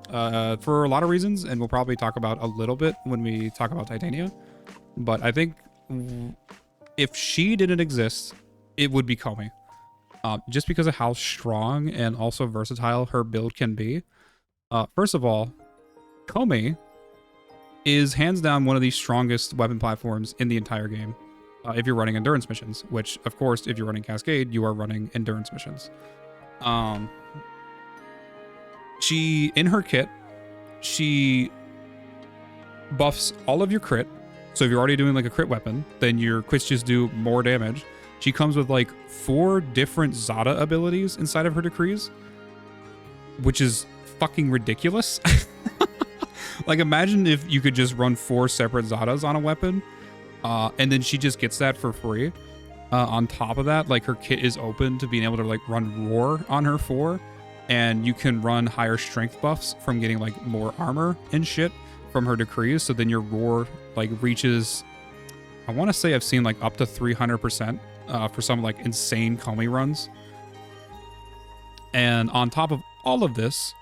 For a lot of reasons, and we'll probably talk about a little bit when we talk about Titania. But I think if she didn't exist, it would be Comey. Just because of how strong and also versatile her build can be. First of all, Comey is hands down one of the strongest weapon platforms in the entire game. If you're running endurance missions, which of course, if you're running Cascade, you are running endurance missions. She, in her kit, she buffs all of your crit. So if you're already doing like a crit weapon, then your crits just do more damage. She comes with like 4 different Zada abilities inside of her decrees, which is fucking ridiculous. Like, imagine if you could just run 4 separate Zadas on a weapon, and then she just gets that for free. On top of that, like, her kit is open to being able to like run Roar on her 4, and you can run higher strength buffs from getting like more armor and shit from her decrees. So then your Roar like reaches, I want to say I've seen like up to 300%. For some like insane Comey runs. And on top of all of this,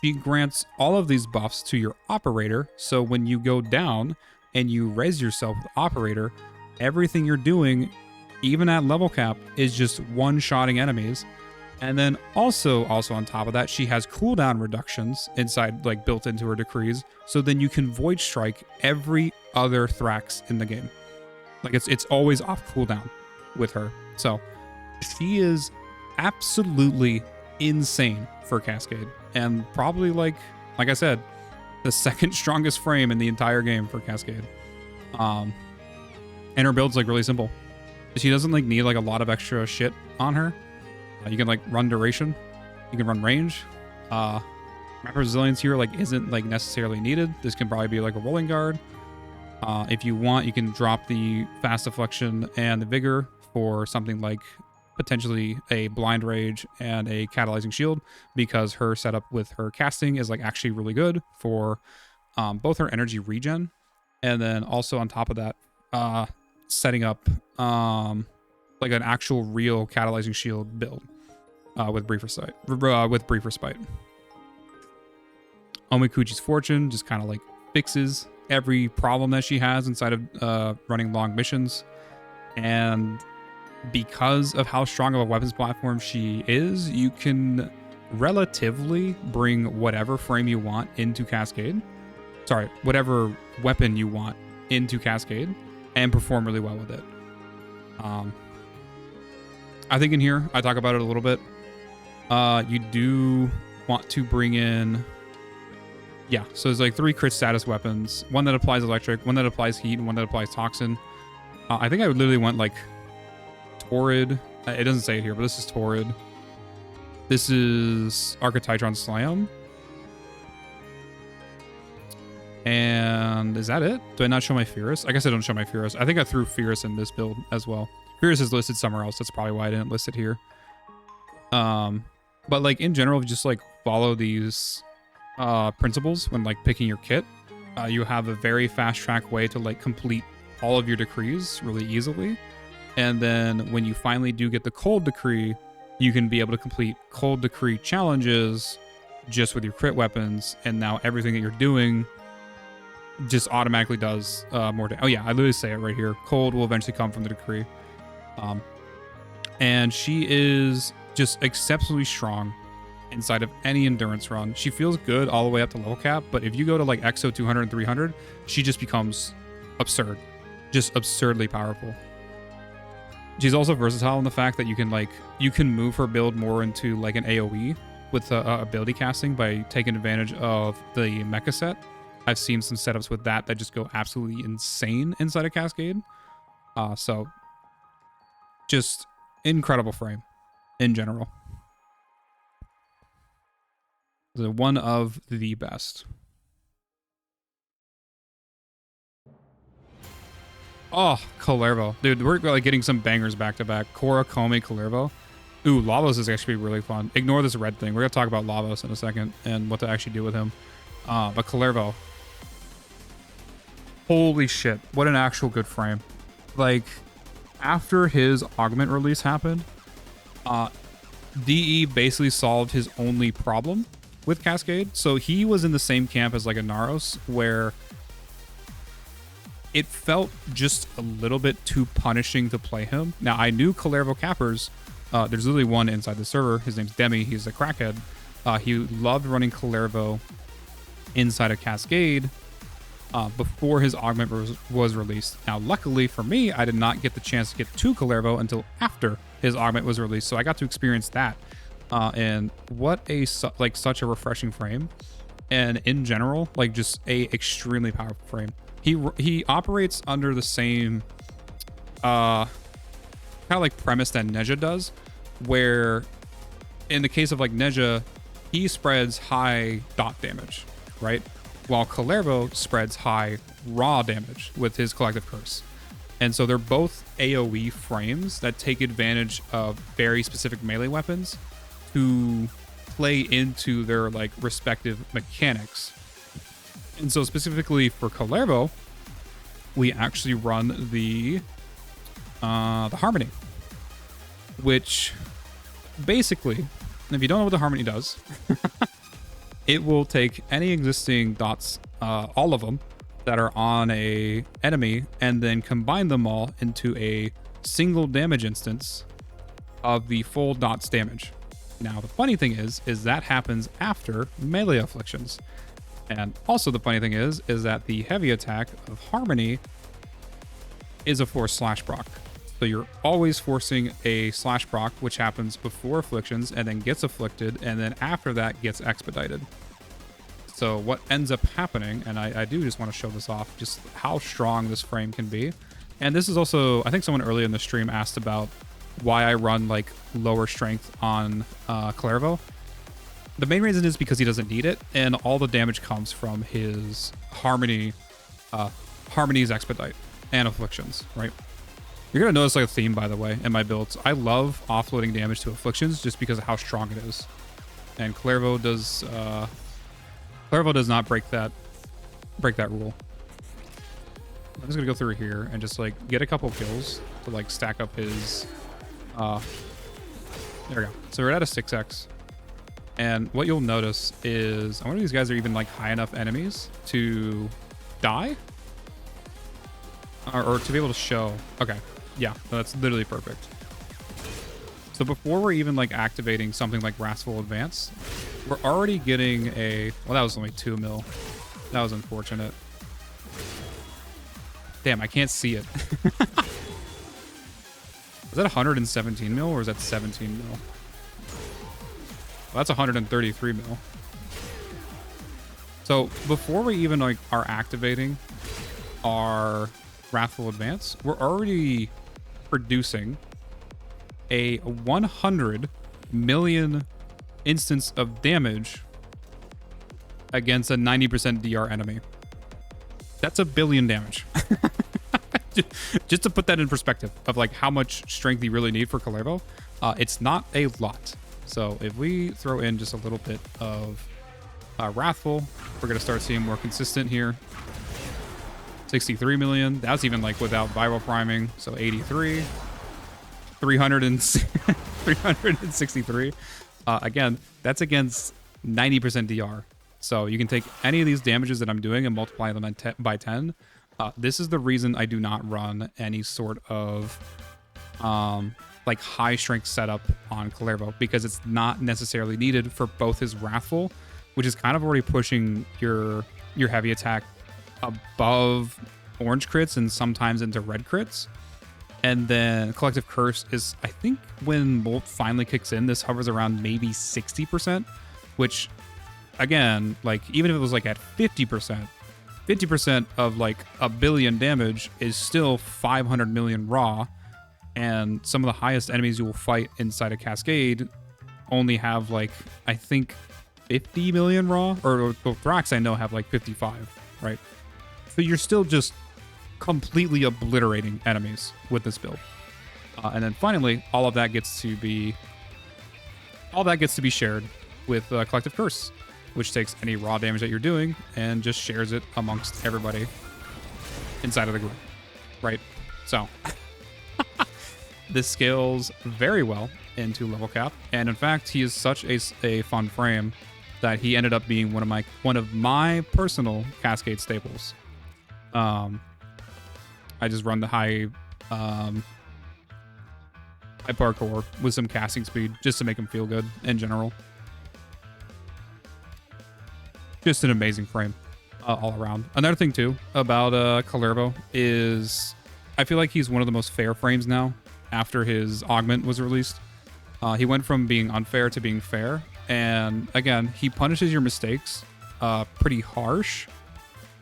she grants all of these buffs to your operator. So when you go down and you res yourself with operator, everything you're doing, even at level cap, is just one-shotting enemies. And then also on top of that, she has cooldown reductions inside, like built into her decrees. So then you can void strike every other Thrax in the game. Like it's always off cooldown with her. So she is absolutely insane for Cascade, and probably like I said, the second strongest frame in the entire game for Cascade. And her build's like really simple. She doesn't like need like a lot of extra shit on her. You can like run duration, you can run range. Map resilience here like isn't like necessarily needed. This can probably be like a rolling guard. If you want, you can drop the fast deflection and the vigor for something like potentially a blind rage and a catalyzing shield, because her setup with her casting is like actually really good for both her energy regen, and then also on top of that, setting up like an actual real catalyzing shield build with brief respite. Omikuchi's Fortune just kind of like fixes every problem that she has inside of running long missions, and because of how strong of a weapons platform she is, you can relatively bring whatever frame you want into Cascade. Sorry, whatever weapon you want into Cascade and perform really well with it. I think in here, I talk about it a little bit. You do want to bring in... Yeah, so there's like 3 crit status weapons. One that applies electric, one that applies heat, and one that applies toxin. I think I would literally want like Torrid. It doesn't say it here, but this is Torrid. This is Archititron Slam. And is that it? Do I not show my Fierce? I guess I don't show my Fierce. I think I threw Fierce in this build as well. Fierce is listed somewhere else. That's probably why I didn't list it here. But like in general, if you just like follow these principles when like picking your kit, you have a very fast track way to like complete all of your decrees really easily. And then when you finally do get the cold decree, you can be able to complete cold decree challenges just with your crit weapons. And now everything that you're doing just automatically does more damage. Oh yeah, I literally say it right here. Cold will eventually come from the decree. And she is just exceptionally strong inside of any endurance run. She feels good all the way up to level cap, but if you go to like EXO 200 and 300, she just becomes absurd. Just absurdly powerful. She's also versatile in the fact that you can move her build more into like an AoE with ability casting by taking advantage of the mecha set. I've seen some setups with that just go absolutely insane inside a Cascade. So just incredible frame in general. One of the best. Oh, Kalervo. Dude, we're like getting some bangers back to back. Korra, Komi, Kalervo. Ooh, Lavos is actually really fun. Ignore this red thing. We're going to talk about Lavos in a second and what to actually do with him. But Kalervo. Holy shit. What an actual good frame. Like, after his augment release happened, DE basically solved his only problem with Cascade. So he was in the same camp as like a Naros, where it felt just a little bit too punishing to play him. Now, I knew Kalervo cappers. There's literally one inside the server. His name's Demi. He's a crackhead. He loved running Kalervo inside of Cascade before his augment was released. Now, luckily for me, I did not get the chance to get to Kalervo until after his augment was released, so I got to experience that. And what a such a refreshing frame, and in general, like just a extremely powerful frame. He operates under the same kind of like premise that Neja does, where in the case of like Neja, he spreads high dot damage, right? While Kalervo spreads high raw damage with his collective curse. And so they're both AoE frames that take advantage of very specific melee weapons to play into their like respective mechanics. And so specifically for Kalervo, we actually run the Harmony, which basically, if you don't know what the Harmony does, it will take any existing dots, all of them that are on a enemy, and then combine them all into a single damage instance of the full dots damage. Now, the funny thing is that happens after melee afflictions. And also the funny thing is that the heavy attack of Harmony is a force slash proc. So you're always forcing a slash proc, which happens before afflictions and then gets afflicted, and then after that gets expedited. So what ends up happening, and I do just want to show this off, just how strong this frame can be. And this is also, I think someone earlier in the stream asked about why I run like lower strength on Kalervo. The main reason is because he doesn't need it, and all the damage comes from his Harmony's expedite and afflictions, right? You're gonna notice like a theme, by the way, in my builds. I love offloading damage to afflictions just because of how strong it is, and Kalervo does not break that rule. I'm just gonna go through here and just like get a couple kills to like stack up his. There we go. So we're at a 6x. And what you'll notice is, I wonder if these guys are even like high enough enemies to die? Or to be able to show. Okay. Yeah, that's literally perfect. So before we're even like activating something like Wrathful Advance, we're already getting a, well, that was only 2 mil. That was unfortunate. Damn, I can't see it. Is that 117 mil or is that 17 mil? Well, that's 133 mil. So before we even like are activating our Wrathful Advance, we're already producing a 100 million instance of damage against a 90% DR enemy. That's a billion damage. Just to put that in perspective of like how much strength you really need for Kullervo, it's not a lot. So if we throw in just a little bit of Wrathful, we're going to start seeing more consistent here. 63 million. That's even like without viral priming. So 83, 363. Again, that's against 90% DR. So you can take any of these damages that I'm doing and multiply them by 10. This is the reason I do not run any sort of like high strength setup on Kullervo, because it's not necessarily needed for both his Wrathful, which is kind of already pushing your heavy attack above orange crits and sometimes into red crits. And then Collective Curse is, I think when Molt finally kicks in, this hovers around maybe 60%, which again, like even if it was like at 50%, 50% of like a billion damage is still 500 million raw. And some of the highest enemies you will fight inside a Cascade only have like, I think 50 million raw, or Thrax I know have like 55, right? So you're still just completely obliterating enemies with this build. And then finally, all that gets to be shared with Collective Curse, which takes any raw damage that you're doing and just shares it amongst everybody inside of the group, right? So this scales very well into level cap, and in fact, he is such a fun frame that he ended up being one of my personal Cascade staples. I just run the high parkour with some casting speed just to make him feel good in general. Just an amazing frame all around. Another thing too about Kullervo is I feel like he's one of the most fair frames now after his augment was released. He went from being unfair to being fair, and again, he punishes your mistakes pretty harsh,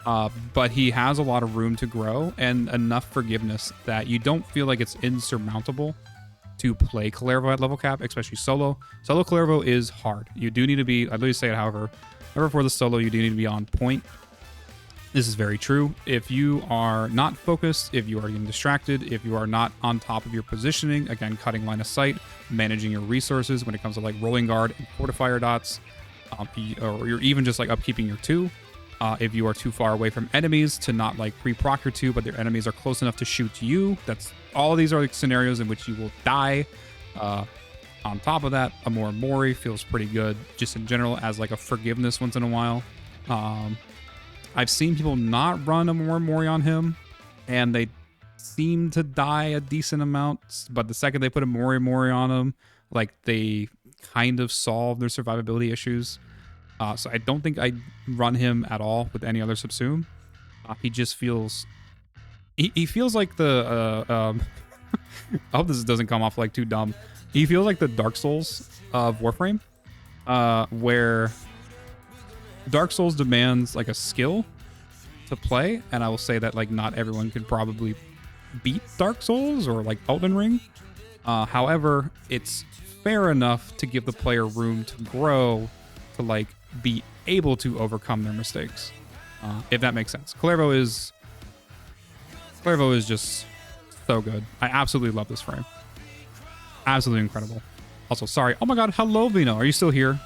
but he has a lot of room to grow and enough forgiveness that you don't feel like it's insurmountable to play Kullervo at level cap, especially solo. Solo Kullervo is hard. You do need to be, I'd say it however for the solo, you do need to be on point. This is very true. If you are not focused, if you are getting distracted, if you are not on top of your positioning, again, cutting line of sight, managing your resources when it comes to like rolling guard and fortifier dots, or you're even just like upkeeping your 2. If you are too far away from enemies to not like pre-proc your 2, but their enemies are close enough to shoot you, that's all of these are like scenarios in which you will die. On top of that, a more Mori feels pretty good just in general as like a forgiveness once in a while. I've seen people not run a more Mori on him, and they seem to die a decent amount, but the second they put a Mori on him, like they kind of solve their survivability issues. So I don't think I'd run him at all with any other subsume. He just feels... He feels like the... I hope this doesn't come off like too dumb. He feels like the Dark Souls of Warframe, where Dark Souls demands like a skill to play, and I will say that like not everyone could probably beat Dark Souls or like Elden Ring. However, it's fair enough to give the player room to grow, to like be able to overcome their mistakes, if that makes sense. Kullervo is just so good. I absolutely love this frame. Absolutely incredible. Also, sorry. Oh my god, hello Vino. Are you still here?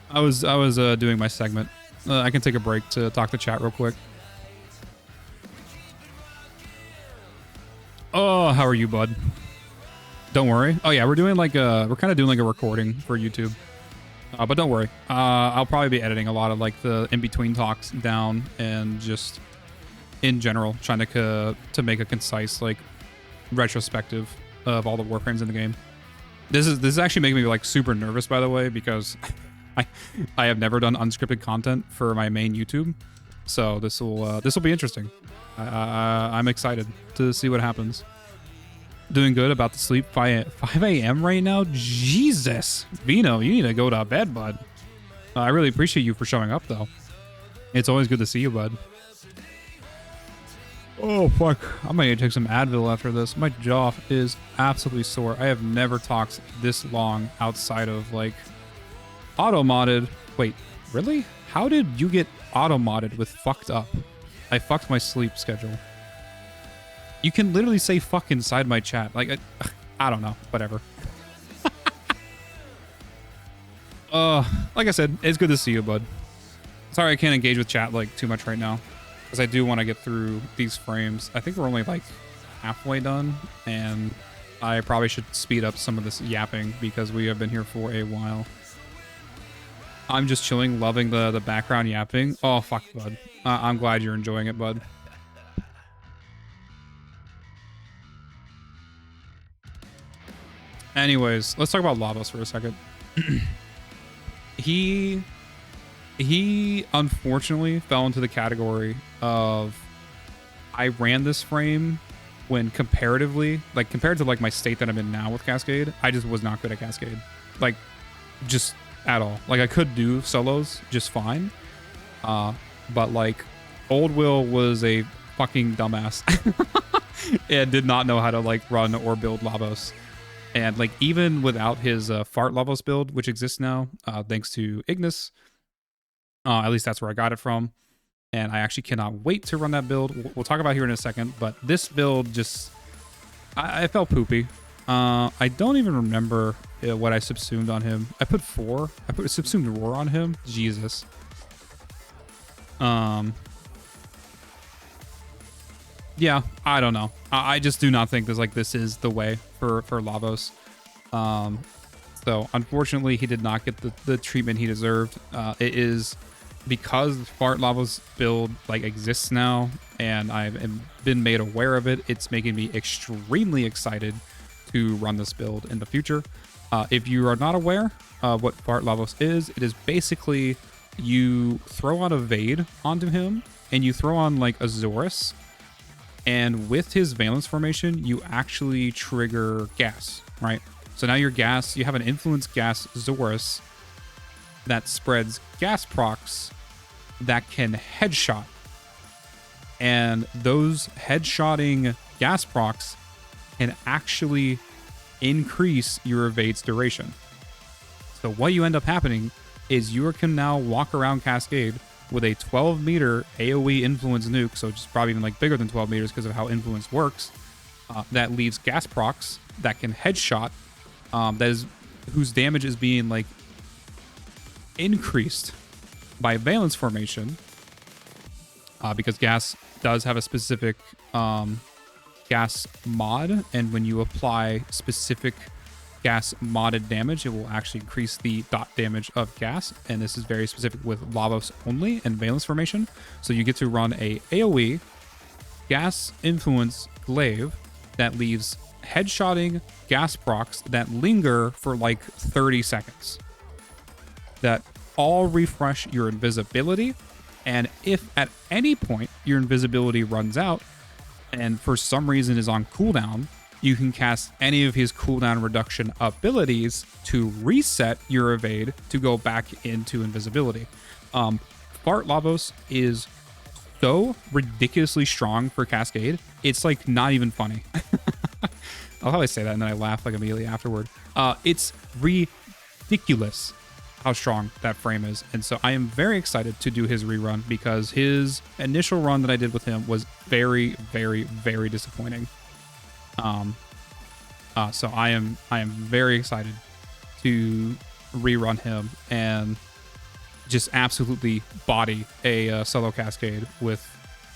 I was doing my segment. I can take a break to talk to chat real quick. Oh, how are you, bud? Don't worry. Oh yeah, we're kind of doing like a recording for YouTube. But don't worry. I'll probably be editing a lot of like the in-between talks down, and just in general trying to make a concise like retrospective of all the Warframes in the game. This is actually making me like super nervous, by the way, because I have never done unscripted content for my main YouTube, so this will be interesting. I'm excited to see what happens. Doing good, about to sleep. 5 a.m. right now. Jesus, Vino, you need to go to bed, bud. I really appreciate you for showing up, though. It's always good to see you, bud. Oh, fuck. I might need to take some Advil after this. My jaw is absolutely sore. I have never talked this long outside of, like, auto-modded. Wait, really? How did you get auto-modded with fucked up? I fucked my sleep schedule. You can literally say fuck inside my chat. Like, I don't know. Whatever. Like I said, it's good to see you, bud. Sorry I can't engage with chat like too much right now, because I do want to get through these frames. I think we're only like halfway done, and I probably should speed up some of this yapping because we have been here for a while. I'm just chilling, loving the background yapping. Oh, fuck, bud. I'm glad you're enjoying it, bud. Anyways, let's talk about Lavos for a second. He unfortunately fell into the category of, I ran this frame when comparatively, like compared to like my state that I'm in now with Cascade, I just was not good at Cascade. Like, just at all. Like, I could do solos just fine. But like, Old Will was a fucking dumbass and did not know how to like run or build Lavos. And like, even without his fart Lavos build, which exists now, thanks to Ignis, at least that's where I got it from. And I actually cannot wait to run that build. We'll talk about here in a second, but this build just, I felt poopy. I don't even remember what I subsumed on him. I put 4. I put a subsumed roar on him. Jesus. Yeah, I don't know. I just do not think this is the way for Lavos. So unfortunately, he did not get the treatment he deserved. It is because Fart Lavos build like exists now, and I've been made aware of it. It's making me extremely excited to run this build in the future. If you are not aware of what Fart Lavos is, it is basically you throw on a Vade onto him, and you throw on like a Zorus, and with his Valence formation, you actually trigger gas, right? So now your gas, you have an influence gas Zorus that spreads gas procs that can headshot. And those headshotting gas procs can actually increase your evade's duration. So what you end up happening is you can now walk around Cascade with a 12 meter AoE influence nuke, so just probably even like bigger than 12 meters because of how influence works, that leaves gas procs that can headshot, whose damage is being like increased by Valence formation, because gas does have a specific gas mod, and when you apply specific gas modded damage, it will actually increase the dot damage of gas, and this is very specific with Lavos only and Valence formation. So you get to run a AoE gas influence glaive that leaves headshotting gas procs that linger for like 30 seconds, that all refresh your invisibility. And if at any point your invisibility runs out and for some reason is on cooldown, you can cast any of his cooldown reduction abilities to reset your evade to go back into invisibility. Fart Lavos is so ridiculously strong for Cascade. It's like not even funny. I'll probably say that and then I laugh like immediately afterward. It's ridiculous how strong that frame is. And so I am very excited to do his rerun because his initial run that I did with him was very, very, very disappointing. So I am very excited to rerun him and just absolutely body a solo Cascade with,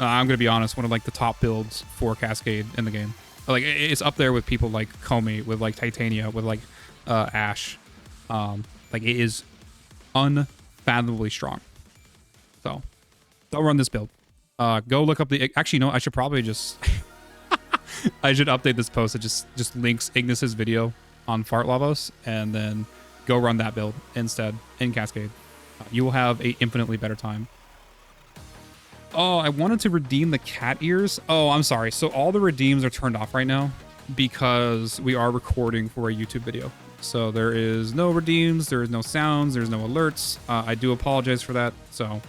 I'm going to be honest, one of like the top builds for Cascade in the game. Like it's up there with people like Comey, with like Titania, with like Ashe. Like it is unfathomably strong. So don't run this build. Go look up the, actually no, I should probably just I should update this post that just links Ignis's video on Fart Lavos, and then go run that build instead in Cascade. You will have a infinitely better time. Oh, I wanted to redeem the cat ears. Oh, I'm sorry. So all the redeems are turned off right now because we are recording for a YouTube video. So there is no redeems, there is no sounds, there's no alerts. I do apologize for that. So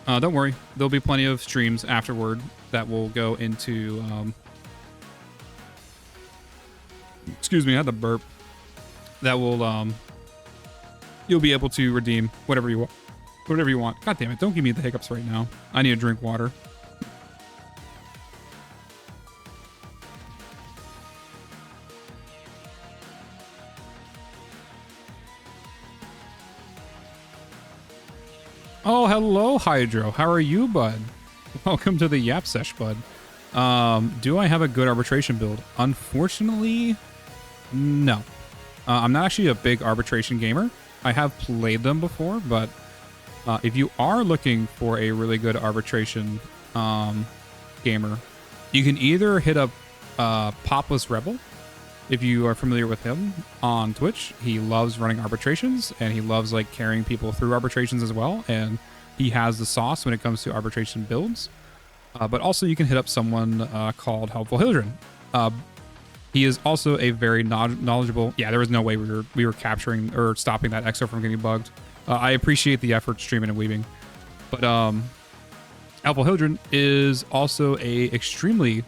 don't worry, there'll be plenty of streams afterward that will go into excuse me, I had to burp. That will you'll be able to redeem whatever you want. Whatever you want. God damn it, don't give me the hiccups right now. I need to drink water. Oh, hello, Hydro. How are you, bud? Welcome to the Yap Sesh, bud. Do I have a good arbitration build? Unfortunately, no. I'm not actually a big arbitration gamer. I have played them before, but if you are looking for a really good arbitration gamer, you can either hit up Popless Rebel, if you are familiar with him on Twitch. He loves running arbitrations, and he loves like carrying people through arbitrations as well, and he has the sauce when it comes to arbitration builds. But also you can hit up someone called Helpful Hildren. He is also a very knowledgeable. Yeah, there was no way we were capturing or stopping that EXO from getting bugged. I appreciate the effort streaming and weaving, but Helpful Hildren is also a extremely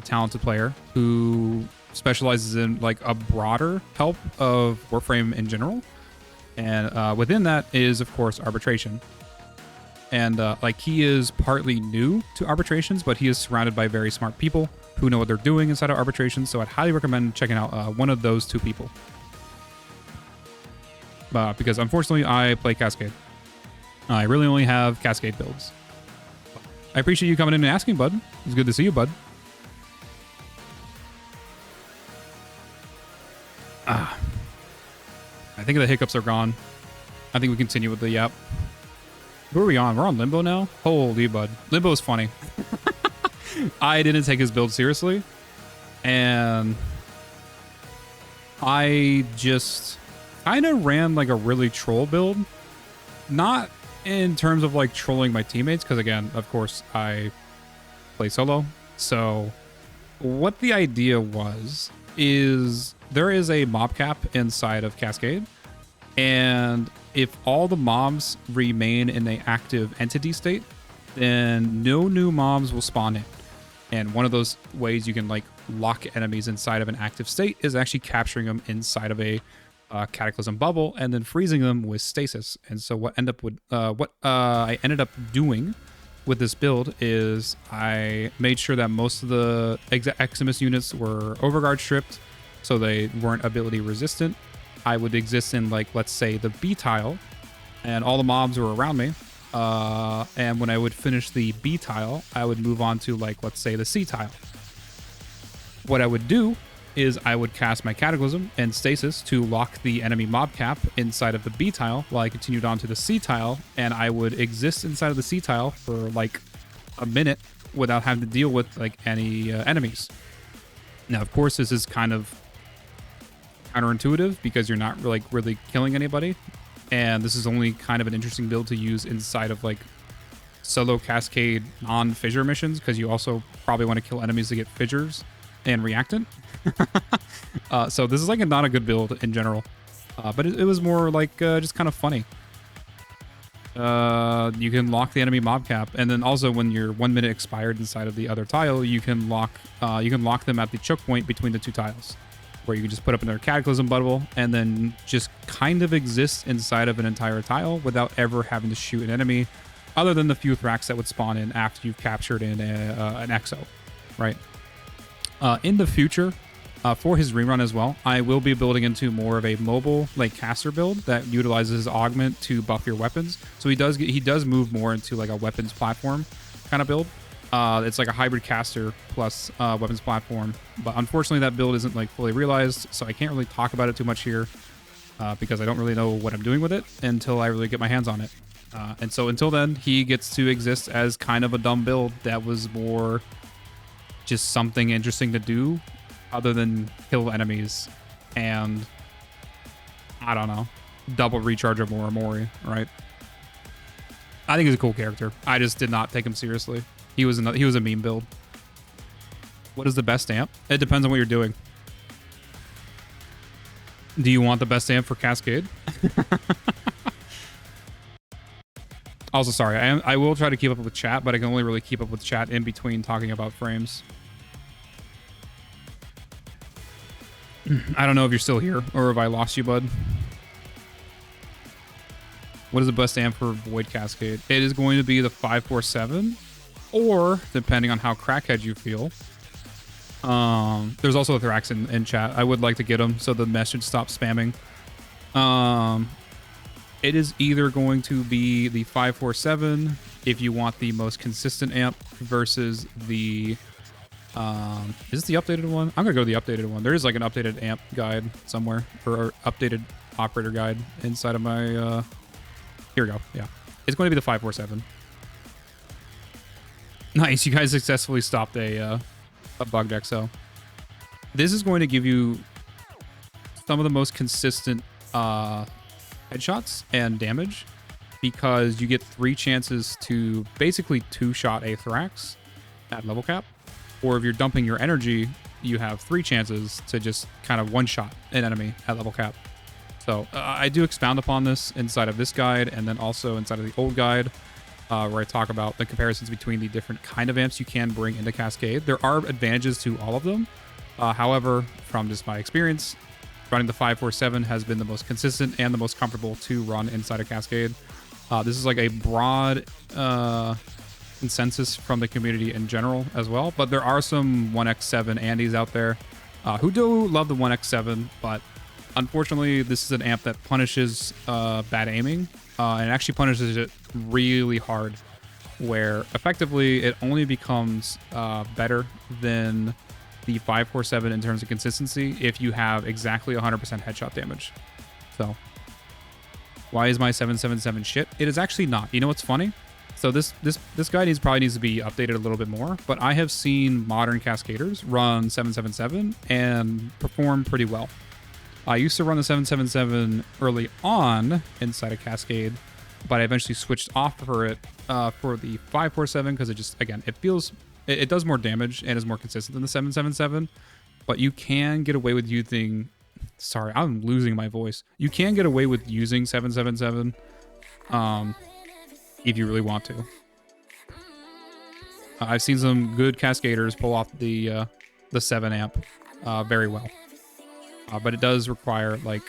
talented player who specializes in like a broader help of Warframe in general, and within that is of course arbitration. And like he is partly new to arbitrations, but he is surrounded by very smart people who know what they're doing inside of arbitrations. So I'd highly recommend checking out one of those two people. Because unfortunately I play Cascade. I really only have Cascade builds. I appreciate you coming in and asking, bud. It's good to see you, bud. I think the hiccups are gone. I think we continue with the Yap. Who are we on? We're on Limbo now? Holy, bud. Limbo is funny. I didn't take his build seriously, and I just kind of ran like a really troll build. Not in terms of like trolling my teammates, because again, of course, I play solo. So what the idea was is there is a mob cap inside of Cascade, and if all the mobs remain in an active entity state, then no new mobs will spawn in. And one of those ways you can like lock enemies inside of an active state is actually capturing them inside of a cataclysm bubble and then freezing them with stasis. And so what I ended up doing with this build is I made sure that most of the Eximus units were overguard stripped, so they weren't ability resistant. I would exist in like, let's say the B tile, and all the mobs were around me. And when I would finish the B tile, I would move on to like, let's say the C tile. What I would do is I would cast my Cataclysm and Stasis to lock the enemy mob cap inside of the B tile while I continued on to the C tile, and I would exist inside of the C tile for like a minute without having to deal with like any enemies. Now, of course, this is kind of counterintuitive because you're not like really killing anybody, and this is only kind of an interesting build to use inside of like solo Cascade non-fissure missions, because you also probably want to kill enemies to get fissures and reactant. So this is like not a good build in general, but it was more like just kind of funny. You can lock the enemy mob cap, and then also when your 1 minute expired inside of the other tile, you can lock them at the choke point between the two tiles, where you can just put up another Cataclysm bubble and then just kind of exist inside of an entire tile without ever having to shoot an enemy, other than the few Thrax that would spawn in after you've captured in an Exo, right? In the future, for his rerun as well, I will be building into more of a mobile like caster build that utilizes augment to buff your weapons. So he does move more into like a weapons platform kind of build. It's like a hybrid caster plus weapons platform, but unfortunately that build isn't like fully realized, so I can't really talk about it too much here because I don't really know what I'm doing with it until I really get my hands on it. And so until then, he gets to exist as kind of a dumb build that was more just something interesting to do other than kill enemies and, I don't know, double recharge of Morimori, right? I think he's a cool character. I just did not take him seriously. He was a meme build. What is the best amp? It depends on what you're doing. Do you want the best amp for Cascade? Also, sorry, I will try to keep up with chat, but I can only really keep up with chat in between talking about frames. I don't know if you're still here or if I lost you, bud. What is the best amp for Void Cascade? It is going to be the 547, or depending on how crackhead you feel. There's also a Thrax in chat. I would like to get him so the message stops spamming. It is either going to be the 547 if you want the most consistent amp versus the is this the updated one? I'm gonna go to the updated one. There is like an updated amp guide somewhere, or updated operator guide inside of my here we go. Yeah, it's going to be the 547. Nice, you guys successfully stopped a bugged XO. This is going to give you some of the most consistent headshots and damage, because you get 3 chances to basically 2-shot a Thrax at level cap, or if you're dumping your energy, you have 3 chances to just kind of 1-shot an enemy at level cap. So I do expound upon this inside of this guide, and then also inside of the old guide, where I talk about the comparisons between the different kind of amps you can bring into Cascade. There are advantages to all of them. However, from just my experience, running the 547 has been the most consistent and the most comfortable to run inside of Cascade. This is like a broad consensus from the community in general as well, but there are some 1x7 Andys out there who do love the 1x7, but unfortunately this is an amp that punishes bad aiming, and actually punishes it really hard, where effectively it only becomes better than the 547 in terms of consistency if you have exactly 100% headshot damage. So why is my 777 shit? It is actually not. You know what's funny? So this guy probably needs to be updated a little bit more, but I have seen modern Cascaders run 777 and perform pretty well. I used to run the 777 early on inside of Cascade, but I eventually switched off for it for the 547 because it just, again, it does more damage and is more consistent than the 777, but you can get away with using... Sorry, I'm losing my voice. You can get away with using 777 if you really want to. I've seen some good Cascaders pull off the 7 amp very well. But it does require, like,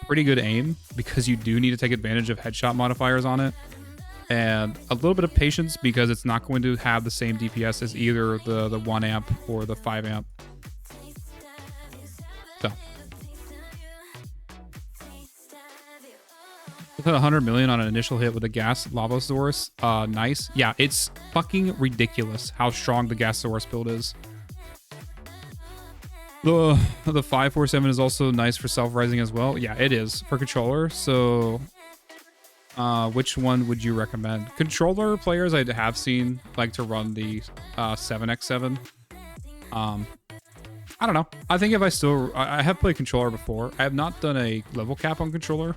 pretty good aim, because you do need to take advantage of headshot modifiers on it. And a little bit of patience, because it's not going to have the same DPS as either the 1 amp or the 5 amp. So. Put 100 million on an initial hit with a gas Lavosaurus. Nice. Yeah, it's fucking ridiculous how strong the Gasaurus build is. The 547 is also nice for self-rising as well. Yeah, it is for controller. So which one would you recommend? Controller players I have seen like to run the 7x7. I don't know. I think if I have played controller before. I have not done a level cap on controller.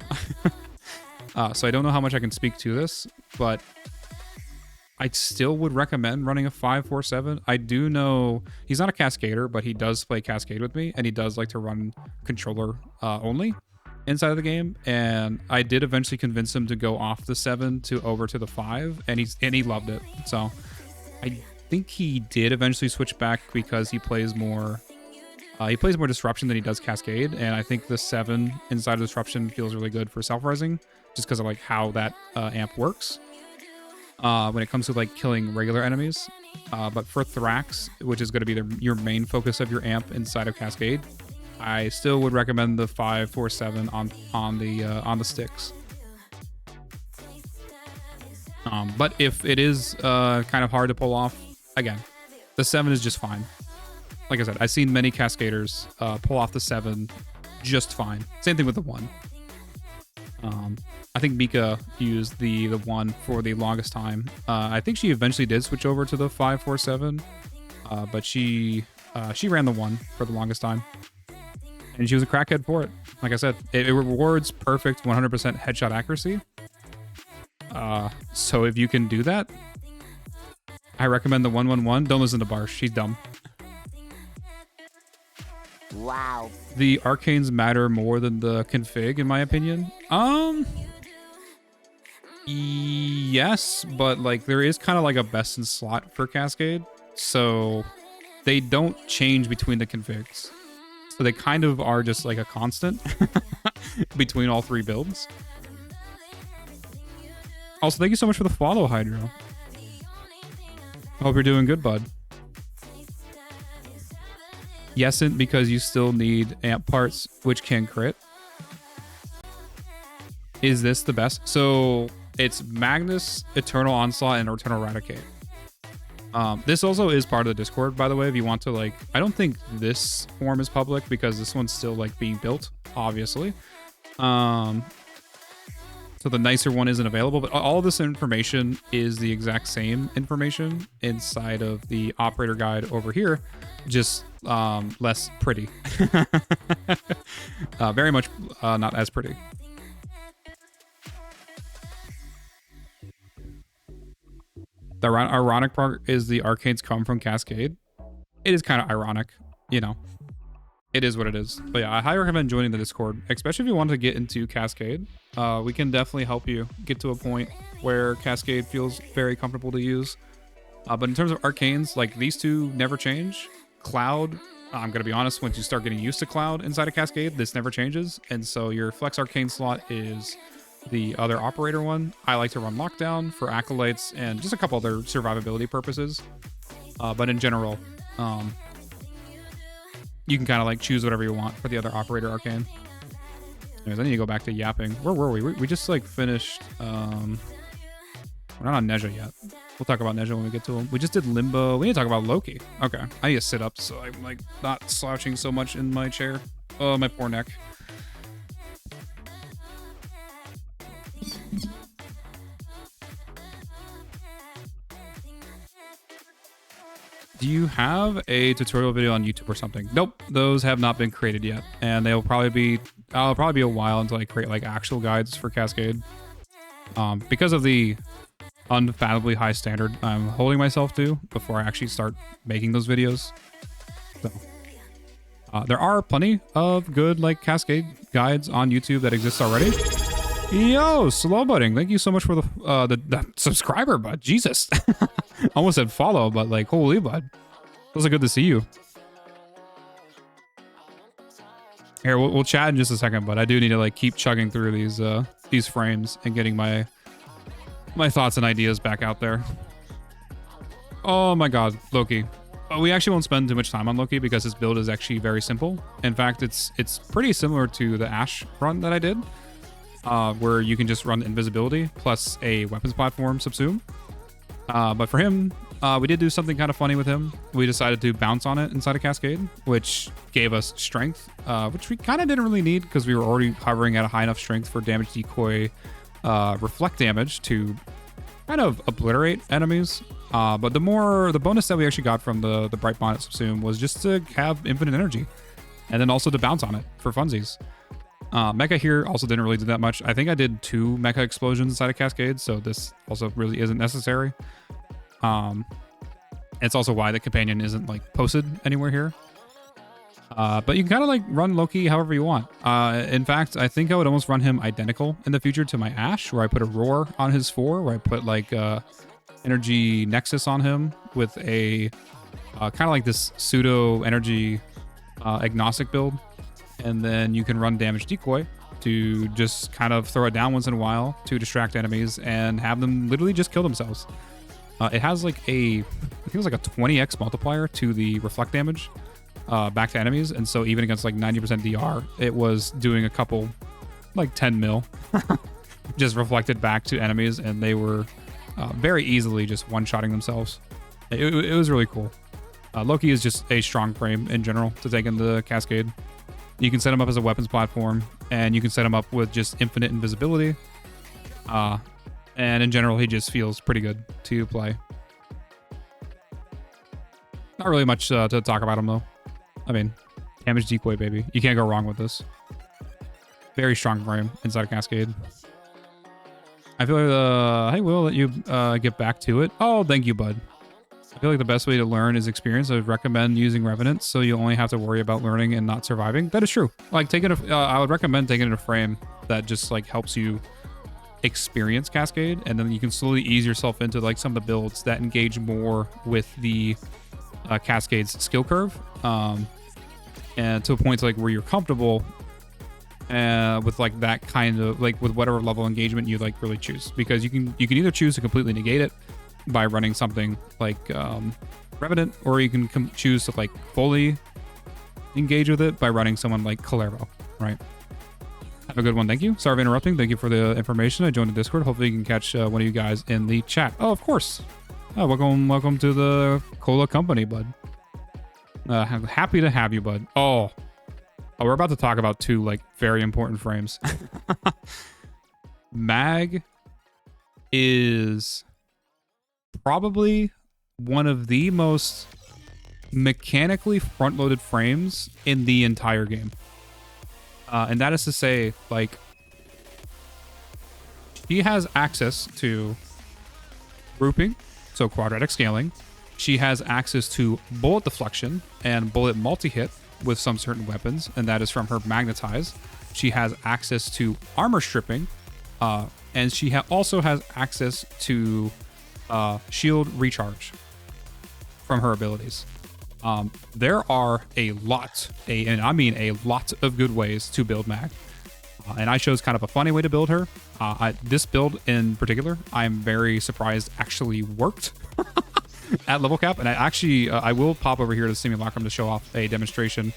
So I don't know how much I can speak to this, but I still would recommend running a 547. I do know he's not a Cascader, but he does play Cascade with me, and he does like to run controller only inside of the game. And I did eventually convince him to go off the 7 to over to the 5, and he loved it. So I think he did eventually switch back because he plays more Disruption than he does Cascade, and I think the 7 inside of Disruption feels really good for self-rising, just because of like how that amp works. When it comes to like killing regular enemies, but for Thrax, which is going to be your main focus of your amp inside of Cascade, I still would recommend the 547 on the sticks. But if it is kind of hard to pull off, again, the 7 is just fine. Like I said, I've seen many Cascaders pull off the 7 just fine. Same thing with the 1. I think Mika used the 1 for the longest time. I think she eventually did switch over to the 547, but she ran the 1 for the longest time, and she was a crackhead for it. Like I said, it rewards perfect 100% headshot accuracy. So if you can do that, I recommend the 111. Don't listen to Barsh; she's dumb. Wow. The arcanes matter more than the config, in my opinion. Yes, but like there is kind of like a best in slot for Cascade, so they don't change between the configs. So they kind of are just like a constant between all 3 builds. Also, thank you so much for the follow, Hydro. I hope you're doing good, bud. Yesn't, because you still need amp parts, which can crit. Is this the best? So it's Magnus, Eternal Onslaught, and Eternal Eradicate. This also is part of the Discord, by the way, if you want to, like, I don't think this form is public because this one's still, like, being built, obviously. So the nicer one isn't available, but all of this information is the exact same information inside of the operator guide over here, just less pretty. Very much not as pretty. The ironic part is the arcanes come from Cascade. It is kind of ironic, you know. It is what it is. But yeah, I highly recommend joining the Discord, especially if you want to get into Cascade. We can definitely help you get to a point where Cascade feels very comfortable to use. But in terms of arcanes, like, these two never change. Cloud, I'm going to be honest, once you start getting used to Cloud inside of Cascade, this never changes. And so your Flex Arcane slot is the other operator one. I like to run Lockdown for Acolytes and just a couple other survivability purposes. But in general, you can kind of like choose whatever you want for the other operator arcane. Anyways, I need to go back to yapping. Where were we? We just like finished. We're not on Neja yet. We'll talk about Neja when we get to him. We just did Limbo. We need to talk about Loki. Okay. I need to sit up so I'm like not slouching so much in my chair. Oh, my poor neck. Do you have a tutorial video on YouTube or something? Nope, those have not been created yet, and they'll probably be. It'll probably be a while until I create like actual guides for Cascade, because of the unfathomably high standard I'm holding myself to before I actually start making those videos. So, there are plenty of good like Cascade guides on YouTube that exist already. Yo, slow budding, thank you so much for the subscriber, bud. Jesus. Almost said follow, but like, holy bud. Feels good to see you. Here, we'll chat in just a second, but I do need to like keep chugging through these frames and getting my thoughts and ideas back out there. Oh my god, Loki. We actually won't spend too much time on Loki because his build is actually very simple. In fact, it's pretty similar to the Ashe run that I did, where you can just run invisibility plus a weapons platform subsume. But for him, we did do something kind of funny with him. We decided to bounce on it inside of Cascade, which gave us strength, which we kind of didn't really need because we were already hovering at a high enough strength for damage decoy, reflect damage to kind of obliterate enemies. But the bonus that we actually got from the Bright Bonnet subsume was just to have infinite energy, and then also to bounce on it for funsies. Mecha here also didn't really do that much. I think I did 2 mecha explosions inside of Cascade, so this also really isn't necessary. It's also why the companion isn't like posted anywhere here. But you can kind of like run Loki however you want. In fact, I think I would almost run him identical in the future to my Ashe, where I put a Roar on his 4, where I put like Energy Nexus on him with a kind of like this pseudo energy agnostic build. And then you can run damage decoy to just kind of throw it down once in a while to distract enemies and have them literally just kill themselves. It has like I think it was like a 20x multiplier to the reflect damage back to enemies. And so even against like 90% DR, it was doing a couple, like 10 mil, just reflected back to enemies. And they were very easily just one-shotting themselves. It was really cool. Loki is just a strong frame in general to take into Cascade. You can set him up as a weapons platform, and you can set him up with just infinite invisibility. And in general, he just feels pretty good to play. Not really much to talk about him, though. I mean, damage decoy, baby. You can't go wrong with this. Very strong frame inside of Cascade. I feel like hey, Will, let you get back to it. Oh, thank you, bud. I feel like the best way to learn is experience. I would recommend using Revenants, so you only have to worry about learning and not surviving. That is true. Like I would recommend taking a frame that just like helps you experience Cascade, and then you can slowly ease yourself into like some of the builds that engage more with the Cascade's skill curve, and to a point like where you're comfortable with like that kind of like with whatever level engagement you like really choose, because you can either choose to completely negate it by running something like Revenant, or you can choose to like fully engage with it by running someone like Calero, right? Have a good one. Thank you. Sorry for interrupting. Thank you for the information. I joined the Discord. Hopefully you can catch one of you guys in the chat. Oh, of course. Oh, welcome to the Cola Company, bud. Happy to have you, bud. Oh, we're about to talk about two like very important frames. Mag is probably one of the most mechanically front-loaded frames in the entire game. And that is to say, like, she has access to grouping, so quadratic scaling. She has access to bullet deflection and bullet multi-hit with some certain weapons, and that is from her magnetize. She has access to armor stripping, and she also has access to shield recharge from her abilities. There are a lot, and I mean a lot of good ways to build Mag. And I chose kind of a funny way to build her. This build in particular, I'm very surprised actually worked at level cap. And I will pop over here to Simulacrum to show off a demonstration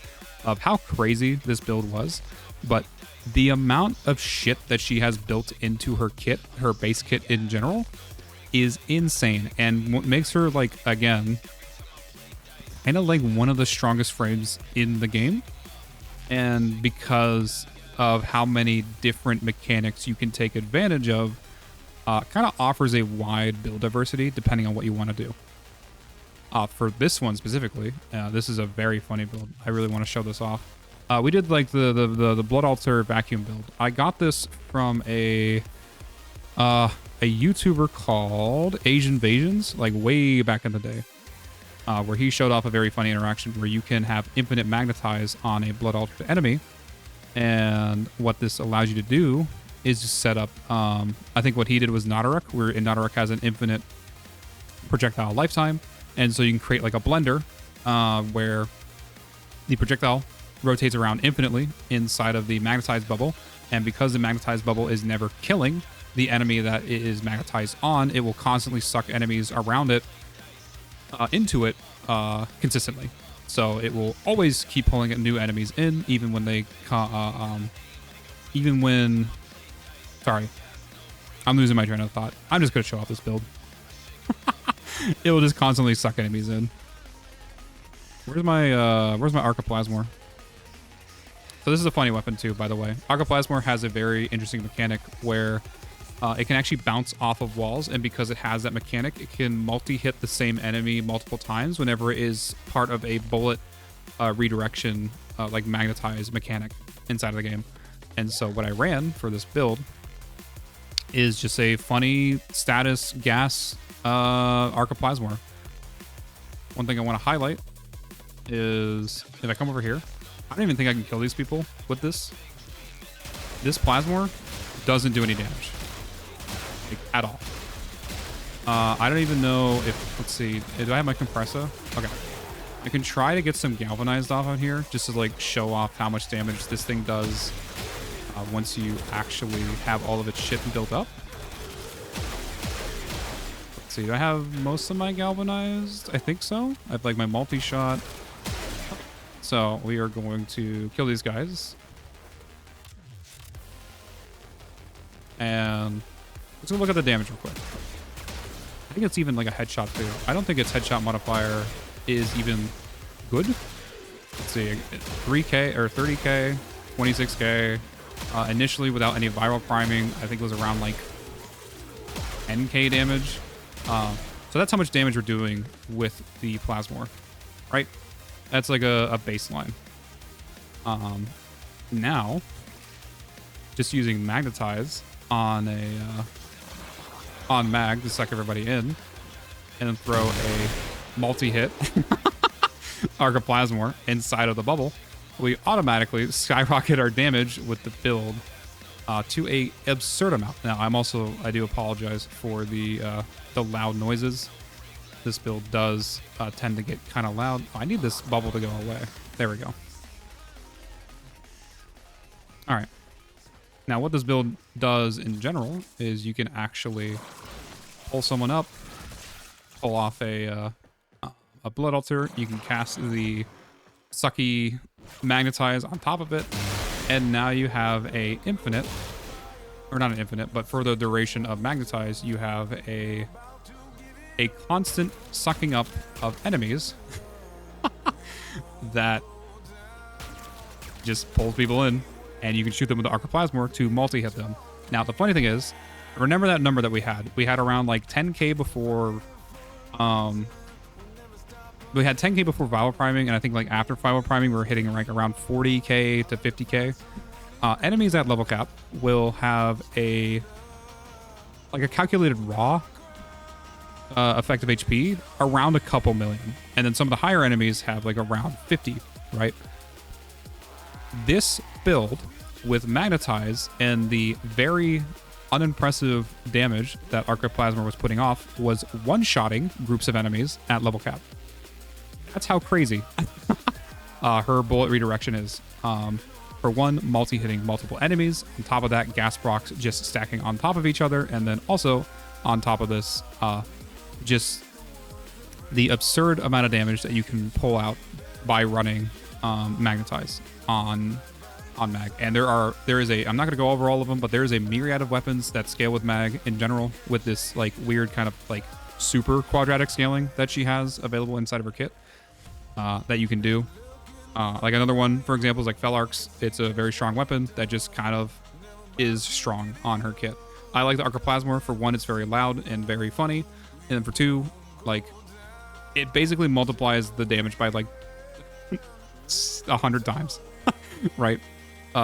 of how crazy this build was. But the amount of shit that she has built into her kit, her base kit in general, is insane. And what makes her, like, again, kind of like one of the strongest frames in the game. And because of how many different mechanics you can take advantage of, kind of offers a wide build diversity depending on what you want to do. For this one specifically, this is a very funny build. I really want to show this off. We did like the Blood Altar vacuum build. I got this from a YouTuber called Asian Vasions, like way back in the day. Where he showed off a very funny interaction where you can have infinite magnetize on a Blood Altar enemy. And what this allows you to do is just set up, I think what he did was Nadaruk, where Nadaruk has an infinite projectile lifetime. And so you can create like a blender where the projectile rotates around infinitely inside of the magnetized bubble. And because the magnetized bubble is never killing the enemy that it is magnetized on, it will constantly suck enemies around it into it consistently. So it will always keep pulling new enemies in, even when they sorry, I'm losing my train of thought. I'm just gonna show off this build. It will just constantly suck enemies in. Where's my Arcoplasmor? So this is a funny weapon too, by the way. Arcoplasmor has a very interesting mechanic where it can actually bounce off of walls, and because it has that mechanic, it can multi-hit the same enemy multiple times whenever it is part of a bullet redirection, like magnetized mechanic inside of the game. And so what I ran for this build is just a funny status gas Arcoplasmor. One thing I want to highlight is if I come over here, I don't even think I can kill these people with this. This Plasmor doesn't do any damage. Like, at all. I don't even know if, let's see, do I have my compressor? Okay. I can try to get some galvanized off out here just to like show off how much damage this thing does once you actually have all of its shit built up. Let's see, do I have most of my galvanized? I think so. I have like my multi-shot. So we are going to kill these guys. And let's go look at the damage real quick. I think it's even like a headshot too. I don't think its headshot modifier is even good. Let's see, 3k or 30k, 26k. Initially without any viral priming, I think it was around like 10k damage. So that's how much damage we're doing with the Plasmor, right? That's like a baseline. Now, just using Magnetize on Mag to suck everybody in, and then throw a multi-hit Arcoplasmor inside of the bubble, we automatically skyrocket our damage with the build to a absurd amount. Now, I do apologize for the loud noises. This build does tend to get kind of loud. Oh, I need this bubble to go away. There we go. All right. Now, what this build does in general is you can actually pull someone up, pull off a Blood Altar. You can cast the Sucky Magnetize on top of it, and now you have a infinite, or not an infinite, but for the duration of Magnetize, you have a constant sucking up of enemies that just pulls people in, and you can shoot them with the Arcoplasmor to multi-hit them. Now, the funny thing is, remember that number that we had? We had around like 10k before, we had 10k before Viral Priming, and I think like after Viral Priming, we were hitting like around 40k to 50k. Enemies at level cap will have a calculated raw effective HP around a couple million, and then some of the higher enemies have like around 50, right? This build with Magnetize and the very unimpressive damage that Arcoplasmor was putting off was one-shotting groups of enemies at level cap. That's how crazy her bullet redirection is. For one, multi-hitting multiple enemies. On top of that, gas procs just stacking on top of each other, and then also on top of this, just the absurd amount of damage that you can pull out by running Magnetize on Mag. And there is a, I'm not going to go over all of them, but there is a myriad of weapons that scale with Mag in general, with this like weird kind of like super quadratic scaling that she has available inside of her kit that you can do. Like another one, for example, is like Felarx. It's a very strong weapon that just kind of is strong on her kit. I like the Arcoplasmor. For one, it's very loud and very funny. And then for two, like, it basically multiplies the damage by like 100 times, right?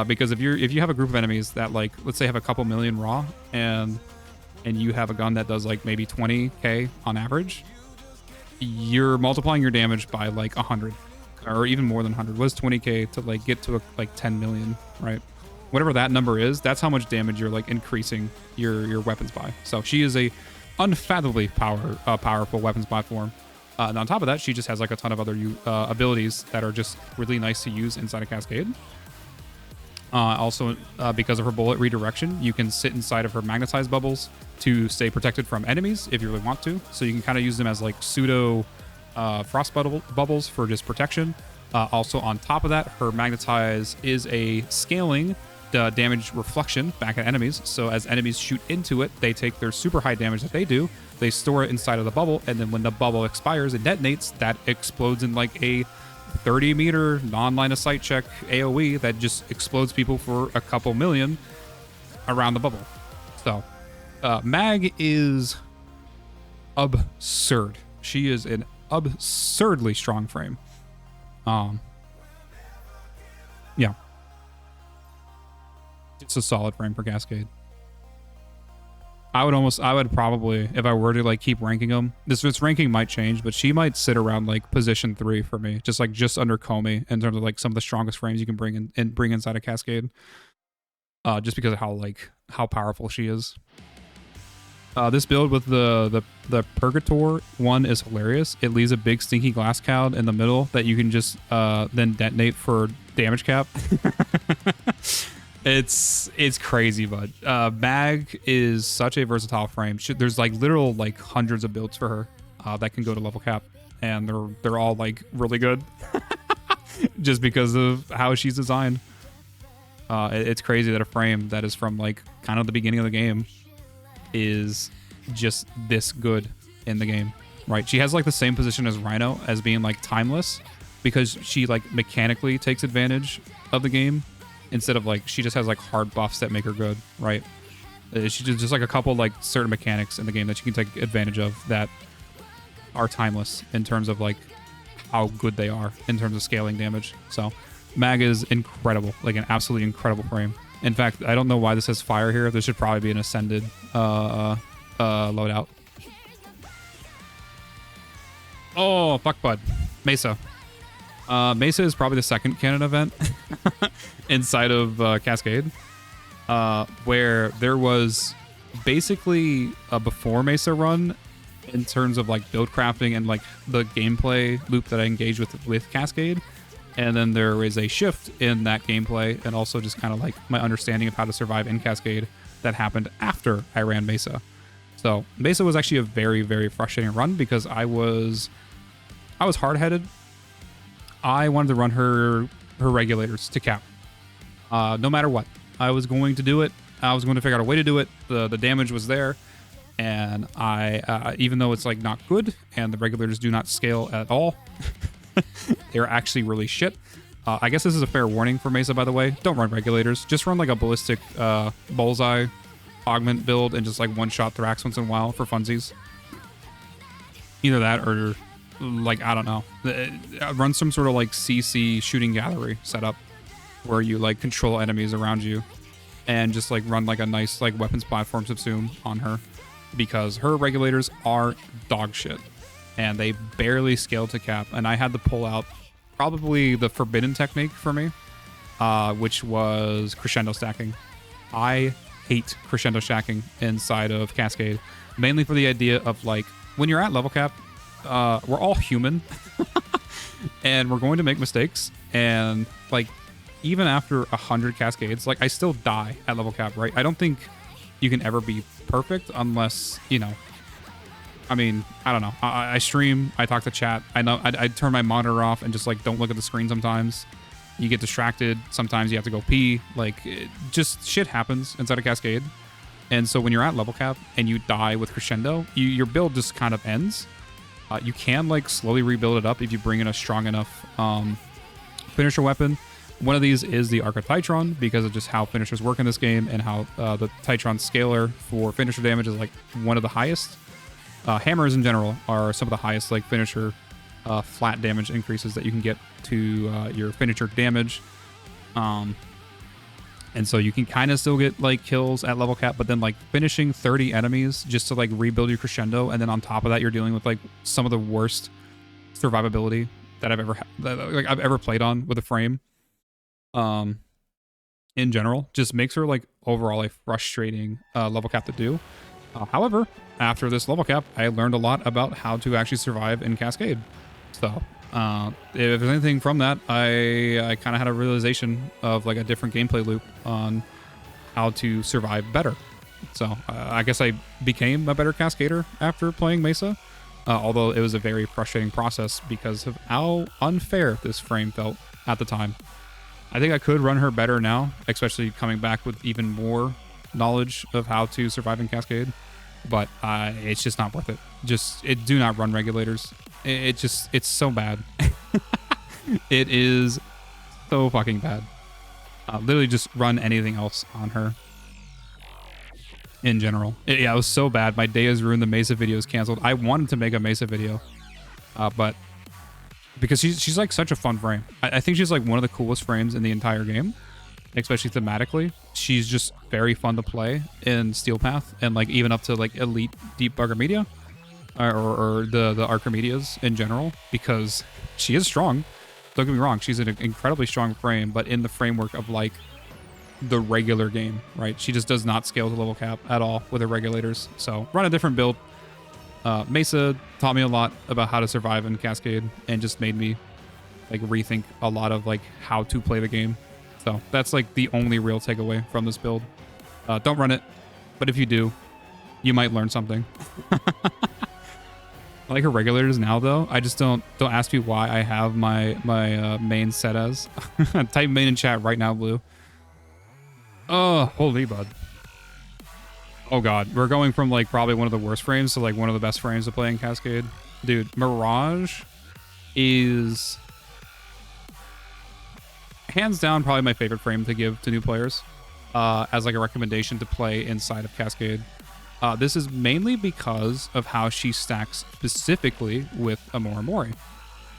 Because if you have a group of enemies that, like, let's say have a couple million raw, and you have a gun that does like maybe 20k on average, you're multiplying your damage by like 100, or even more than 100. Was 20k to like get to like 10 million, right? Whatever that number is, that's how much damage you're like increasing your weapons by. So she is a unfathomably powerful weapons platform. And on top of that, she just has like a ton of other abilities that are just really nice to use inside a Cascade. Also, because of her bullet redirection, you can sit inside of her magnetized bubbles to stay protected from enemies if you really want to. So you can kind of use them as like pseudo frost bubbles for just protection. Also, on top of that, her magnetize is a scaling damage reflection back at enemies. So as enemies shoot into it, they take their super high damage that they do, they store it inside of the bubble, and then when the bubble expires and detonates, that explodes in like a 30-meter non-line of sight check AoE that just explodes people for a couple million around the bubble. So Mag is absurd. She is an absurdly strong frame. Yeah. It's a solid frame for Cascade. I would probably, if I were to like keep ranking them, this ranking might change, but she might sit around like position 3 for me, just under Comey in terms of like some of the strongest frames you can bring inside a Cascade. Just because of how powerful she is. This build with the Purgator one is hilarious. It leaves a big stinky glass cloud in the middle that you can just then detonate for damage cap. It's crazy, bud. Mag is such a versatile frame. There's like literal like hundreds of builds for her that can go to level cap, and they're all like really good, just because of how she's designed. It's crazy that a frame that is from like kind of the beginning of the game is just this good in the game, right? She has like the same position as Rhino as being like timeless, because she like mechanically takes advantage of the game. Instead of like, she just has like hard buffs that make her good, right? She just like a couple like certain mechanics in the game that you can take advantage of that are timeless in terms of like how good they are in terms of scaling damage. So Mag is incredible, like an absolutely incredible frame. In fact, I don't know why this has fire here. There should probably be an ascended loadout. Oh, fuck bud. Mesa. Mesa is probably the second canon event inside of Cascade, where there was basically a before Mesa run in terms of like build crafting and like the gameplay loop that I engaged with Cascade. And then there is a shift in that gameplay and also just kind of like my understanding of how to survive in Cascade that happened after I ran Mesa. So Mesa was actually a very, very frustrating run because I was hard-headed. I wanted to run her regulators to cap. No matter what. I was going to do it. I was going to figure out a way to do it. The damage was there. And I, even though it's like not good and the regulators do not scale at all, they're actually really shit. I guess this is a fair warning for Mesa, by the way. Don't run regulators. Just run like a ballistic bullseye augment build and just like one-shot Thrax once in a while for funsies. Either that or like, I don't know. Run some sort of like CC shooting gallery setup where you like control enemies around you and just like run like a nice like weapons platform subsume on her because her regulators are dog shit and they barely scale to cap. And I had to pull out probably the forbidden technique for me, which was crescendo stacking. I hate crescendo stacking inside of Cascade, mainly for the idea of like when you're at level cap, we're all human and we're going to make mistakes. And like, even after 100 cascades, like I still die at level cap, right? I don't think you can ever be perfect unless, you know, I mean, I don't know. I stream, I talk to chat. I know I turn my monitor off and just like don't look at the screen sometimes. You get distracted. Sometimes you have to go pee. Like just shit happens inside a cascade. And so when you're at level cap and you die with crescendo, your build just kind of ends. You can like slowly rebuild it up if you bring in a strong enough finisher weapon. One of these is the Arc of Titron because of just how finishers work in this game and how the Titron scalar for finisher damage is like one of the highest. Hammers in general are some of the highest like finisher flat damage increases that you can get to your finisher damage. And so you can kind of still get like kills at level cap, but then like finishing 30 enemies just to like rebuild your crescendo, and then on top of that you're dealing with like some of the worst survivability that I've ever played on with a frame. In general, just makes her like overall a frustrating level cap to do. However, after this level cap, I learned a lot about how to actually survive in Cascade. So if there's anything from that, I kind of had a realization of like a different gameplay loop on how to survive better. So I guess I became a better Cascader after playing Mesa, although it was a very frustrating process because of how unfair this frame felt at the time. I think I could run her better now, especially coming back with even more knowledge of how to survive in Cascade, but it's just not worth it. Do not run regulators. It's so bad. It is so fucking bad. Literally just run anything else on her in general. Yeah, it was so bad. My day is ruined. The Mesa video is canceled. I wanted to make a Mesa video, but because she's like such a fun frame. I think she's like one of the coolest frames in the entire game, especially thematically. She's just very fun to play in Steel Path and like even up to like elite deep bugger media or the Archer medias in general, because she is strong. Don't get me wrong, she's an incredibly strong frame, but in the framework of like the regular game, right? She just does not scale to level cap at all with her regulators. So run a different build. Mesa taught me a lot about how to survive in Cascade and just made me like rethink a lot of like how to play the game. So that's like the only real takeaway from this build. Don't run it, but if you do, you might learn something. I like her regulators now though. I just don't ask me why I have my main set as. Type main in chat right now, Blue. Oh, holy bud. Oh god, we're going from like probably one of the worst frames to like one of the best frames to play in Cascade. Dude, Mirage is hands down probably my favorite frame to give to new players as like a recommendation to play inside of Cascade. This is mainly because of how she stacks specifically with Amora Mori.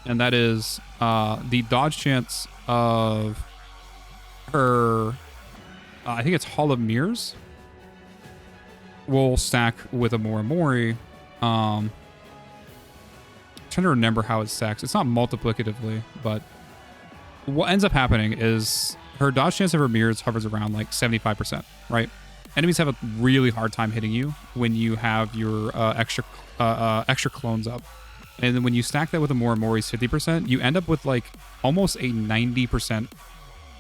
And that is the dodge chance of her, I think it's Hall of Mirrors, will stack with Amora Mori. Trying to remember how it stacks. It's not multiplicatively, but what ends up happening is her dodge chance of her mirrors hovers around like 75%, right? Enemies have a really hard time hitting you when you have your extra clones up. And then when you stack that with a Morimori's 50%, you end up with like almost a 90%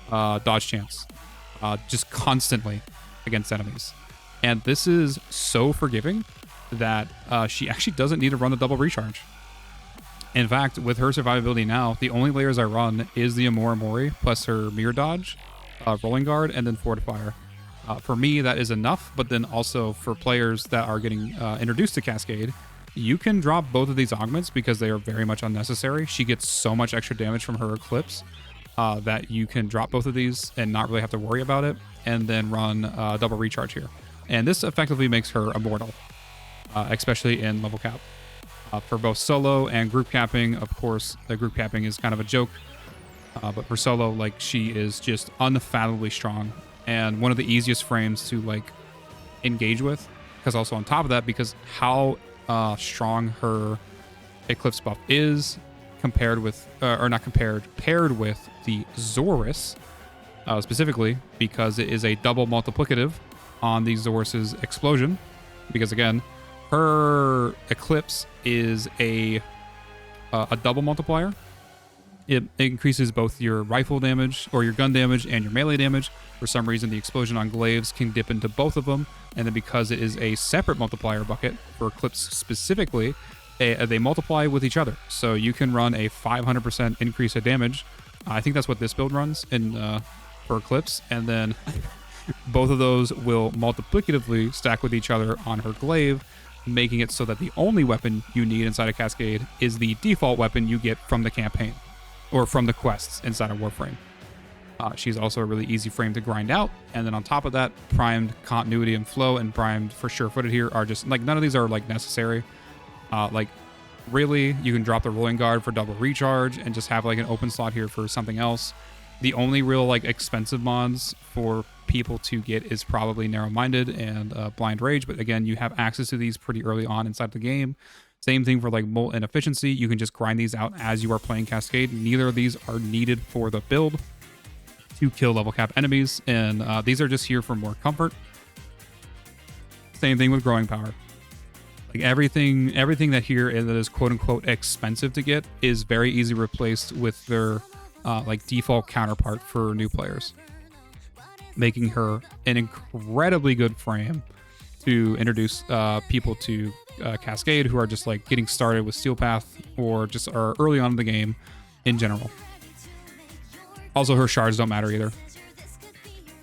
dodge chance, just constantly against enemies. And this is so forgiving that she actually doesn't need to run the double recharge. In fact, with her survivability now, the only layers I run is the Amorimori plus her mirror dodge, rolling guard, and then fortifier. For me, that is enough, but then also for players that are getting introduced to Cascade, you can drop both of these augments because they are very much unnecessary. She gets so much extra damage from her Eclipse that you can drop both of these and not really have to worry about it, and then run double recharge here. And this effectively makes her immortal, especially in level cap. For both solo and group capping, of course, the group capping is kind of a joke, but for solo, like, she is just unfathomably strong and one of the easiest frames to like engage with. Because also on top of that, because how strong her Eclipse buff is compared with, or not compared, paired with the Zorus, specifically because it is a double multiplicative on the Zorus's explosion. Because again, her Eclipse is a double multiplier. It increases both your rifle damage or your gun damage and your melee damage. For some reason, the explosion on glaives can dip into both of them. And then because it is a separate multiplier bucket for Eclipse specifically, they multiply with each other. So you can run a 500% increase of damage. I think that's what this build runs in for Eclipse. And then both of those will multiplicatively stack with each other on her glaive, making it so that the only weapon you need inside a Cascade is the default weapon you get from the campaign or from the quests inside of Warframe. She's also a really easy frame to grind out. And then on top of that, primed continuity and flow and primed for sure-footed here are just like, none of these are like necessary. Like really, you can drop the rolling guard for double recharge and just have like an open slot here for something else. The only real like expensive mods for people to get is probably narrow-minded and blind rage. But again, you have access to these pretty early on inside the game. Same thing for like molt and efficiency. You can just grind these out as you are playing Cascade. Neither of these are needed for the build to kill level cap enemies, and these are just here for more comfort. Same thing with growing power. Like everything that here that is quote unquote expensive to get is very easily replaced with their like default counterpart for new players, making her an incredibly good frame to introduce people to Cascade who are just like getting started with Steel Path or just are early on in the game in general. Also, her shards don't matter either.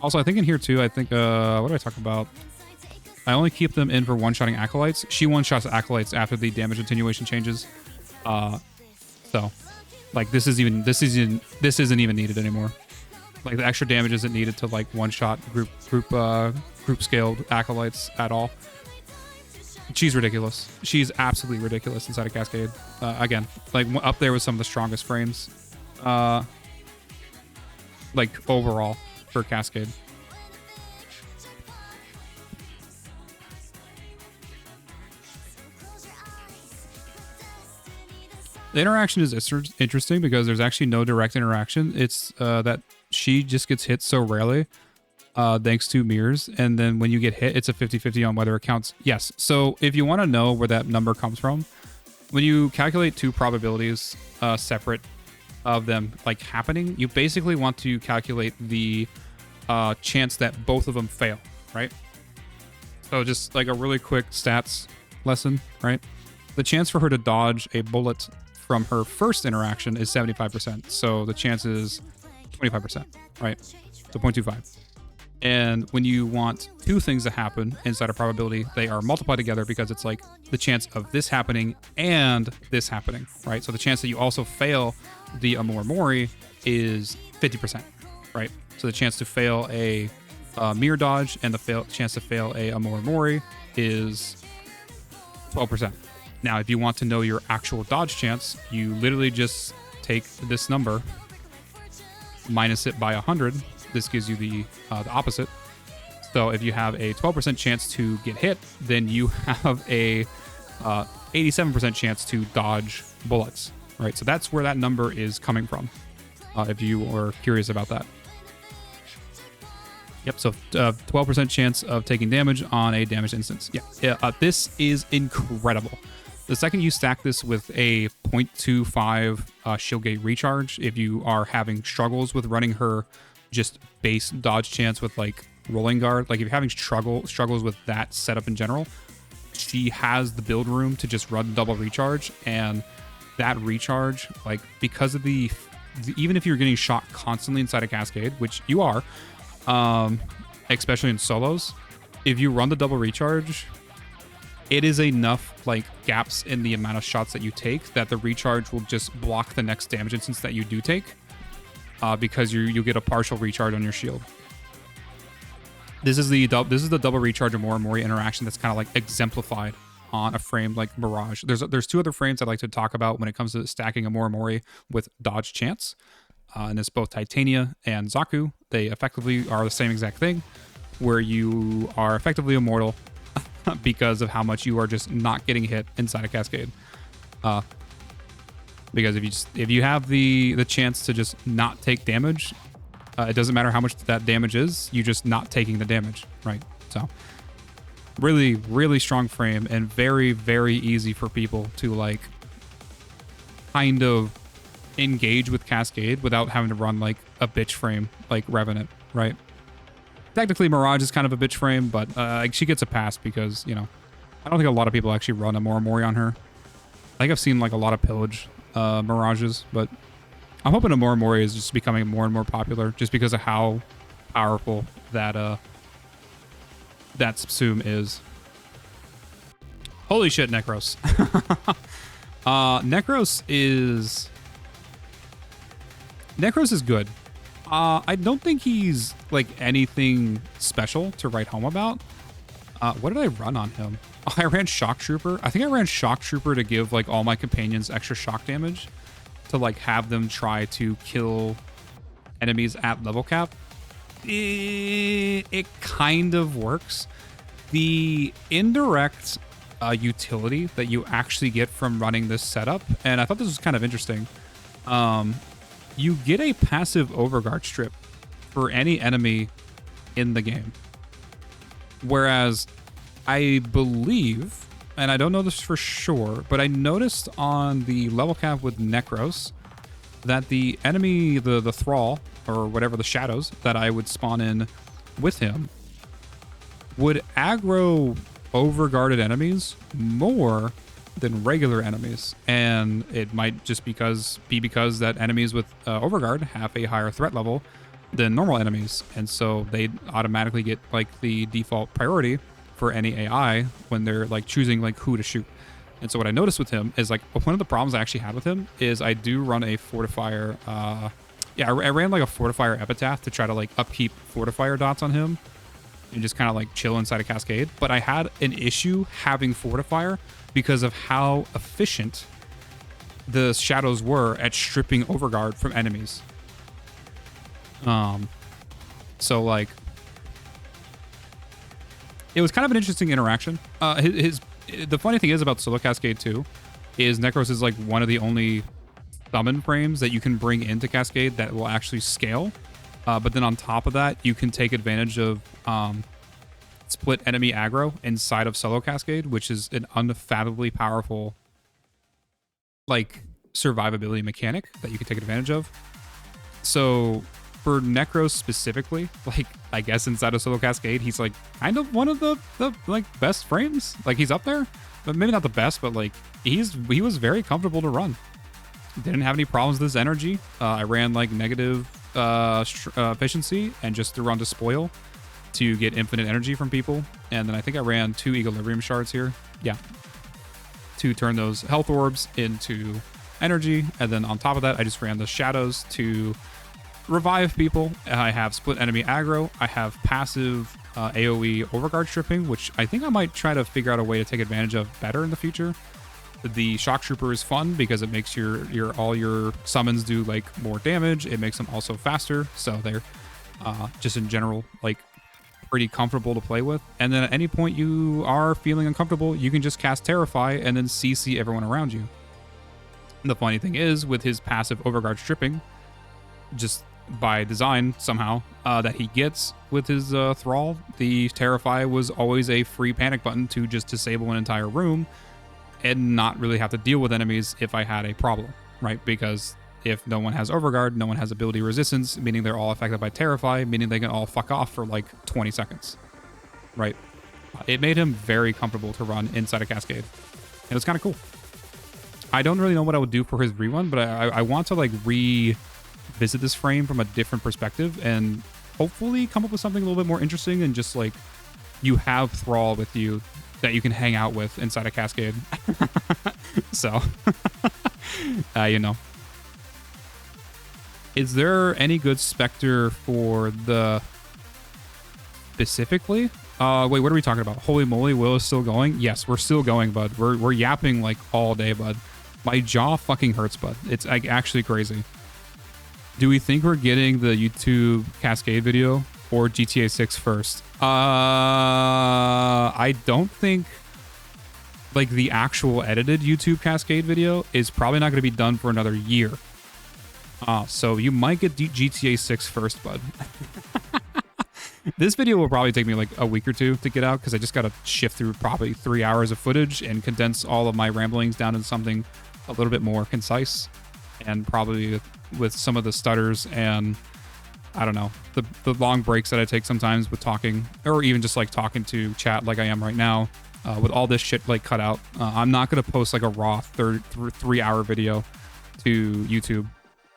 Also, I think in here too, I think, what do I talk about? I only keep them in for one-shotting Acolytes. She one-shots Acolytes after the damage attenuation changes. So, like, this isn't even needed anymore. Like, the extra damage isn't needed to, like, one-shot group scaled Acolytes at all. She's ridiculous. She's absolutely ridiculous inside of Cascade. Again, like, up there with some of the strongest frames. Like overall for Cascade. The interaction is interesting because there's actually no direct interaction. It's that she just gets hit so rarely thanks to mirrors. And then when you get hit, it's a 50-50 on whether it counts. Yes. So if you want to know where that number comes from, when you calculate two probabilities separate of them like happening, you basically want to calculate the chance that both of them fail, right? So just like a really quick stats lesson, right? The chance for her to dodge a bullet from her first interaction is 75%. So the chance is 25%, right? So 0.25. And when you want two things to happen inside a probability, they are multiplied together because it's like the chance of this happening and this happening, right? So the chance that you also fail the Amorimori is 50%, right? So the chance to fail a mirror dodge and the chance to fail a Amorimori is 12%. Now, if you want to know your actual dodge chance, you literally just take this number, minus it by 100. This gives you the opposite. So if you have a 12% chance to get hit, then you have a 87% chance to dodge bullets, right? So that's where that number is coming from, if you are curious about that. Yep, so 12% chance of taking damage on a damaged instance. Yeah, this is incredible. The second you stack this with a 0.25 shield gate recharge, if you are having struggles with running her just base dodge chance with like rolling guard, like if you're having struggles with that setup in general, she has the build room to just run double recharge. And that recharge, like because of the even if you're getting shot constantly inside a cascade, which you are, especially in solos, if you run the double recharge, it is enough like gaps in the amount of shots that you take that the recharge will just block the next damage instance that you do take, because you get a partial recharge on your shield. This is the double recharge of Mori interaction that's kind of like exemplified on a frame like Mirage. There's two other frames I'd like to talk about when it comes to stacking a Mori with dodge chance, and it's both Titania and Zaku. They effectively are the same exact thing, where you are effectively immortal because of how much you are just not getting hit inside a cascade. Because if you have the chance to just not take damage, it doesn't matter how much that damage is, you just not taking the damage, right? So really, really strong frame and very, very easy for people to like kind of engage with Cascade without having to run like a bitch frame like Revenant, right? Technically, Mirage is kind of a bitch frame, but like she gets a pass because, you know, I don't think a lot of people actually run a Mori on her. I think I've seen like a lot of pillage Mirages, but I'm hoping a Mori is just becoming more and more popular just because of how powerful that subsume is. Holy shit, Necros. Necros is good. I don't think he's like anything special to write home about. What did I run on him? Oh, I ran Shock Trooper. I think I ran Shock Trooper to give like all my companions extra shock damage to like have them try to kill enemies at level cap. It kind of works. The indirect utility that you actually get from running this setup, and I thought this was kind of interesting. You get a passive overguard strip for any enemy in the game. Whereas I believe, and I don't know this for sure, but I noticed on the level cap with Necros that the enemy, the Thrall, or whatever the shadows that I would spawn in with him, would aggro overguarded enemies more than regular enemies. And it might just be because that enemies with overguard have a higher threat level than normal enemies, and so they automatically get like the default priority for any AI when they're like choosing like who to shoot. And so what I noticed with him is like one of the problems I actually had with him is I do run a fortifier. I ran like a fortifier epitaph to try to like upkeep fortifier dots on him and just kind of like chill inside a cascade. But I had an issue having fortifier because of how efficient the shadows were at stripping overguard from enemies. So like it was kind of an interesting interaction. The funny thing is about Solo Cascade 2 is Necros is like one of the only summon frames that you can bring into Cascade that will actually scale. But then on top of that, you can take advantage of split enemy aggro inside of Solo Cascade, which is an unfathomably powerful like survivability mechanic that you can take advantage of. So for Necros specifically, like I guess inside of Solo Cascade, he's like kind of one of the like best frames. Like he's up there, but maybe not the best, but like he was very comfortable to run. Didn't have any problems with his energy. I ran like negative efficiency and just threw on Despoil to get infinite energy from people. And then I think I ran 2 Equilibrium Shards here. Yeah. To turn those health orbs into energy. And then on top of that, I just ran the shadows to revive people. I have split enemy aggro. I have passive AoE overguard stripping, which I think I might try to figure out a way to take advantage of better in the future. The Shock Trooper is fun because it makes all your summons do like more damage. It makes them also faster, so they're just in general like pretty comfortable to play with. And then at any point you are feeling uncomfortable, you can just cast Terrify and then CC everyone around you. And the funny thing is, with his passive overguard stripping, just by design somehow, that he gets with his Thrall, the Terrify was always a free panic button to just disable an entire room and not really have to deal with enemies if I had a problem, right? Because if no one has Overguard, no one has ability resistance, meaning they're all affected by Terrify, meaning they can all fuck off for like 20 seconds, right? It made him very comfortable to run inside a Cascade. And it's kind of cool. I don't really know what I would do for his rerun, but I want to like revisit this frame from a different perspective and hopefully come up with something a little bit more interesting than just like you have Thrall with you that you can hang out with inside a Cascade. So, you know. Is there any good Spectre for the specifically? Wait, what are we talking about? Holy moly, Will is still going? Yes, we're still going, bud. We're yapping like all day, bud. My jaw fucking hurts, bud. It's like actually crazy. Do we think we're getting the YouTube Cascade video or GTA 6 first? I don't think like the actual edited YouTube Cascade video is probably not going to be done for another year. So you might get GTA 6 first, bud. This video will probably take me like a week or two to get out because I just got to shift through probably 3 hours of footage and condense all of my ramblings down into something a little bit more concise, and probably with some of the stutters and I don't know, the long breaks that I take sometimes with talking, or even just like talking to chat like I am right now, with all this shit like cut out. I'm not going to post like a raw 3-hour video to YouTube,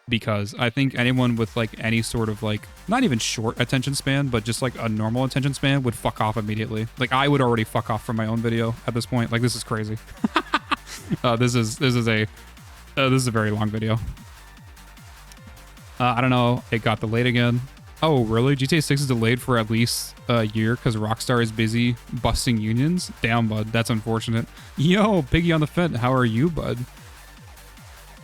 because I think anyone with like any sort of like, not even short attention span, but just like a normal attention span would fuck off immediately. Like I would already fuck off from my own video at this point. Like this is crazy. This is a very long video. I don't know. It got delayed again. Oh, really? GTA 6 is delayed for at least a year because Rockstar is busy busting unions? Damn, bud. That's unfortunate. Yo, Piggy on the Fent. How are you, bud?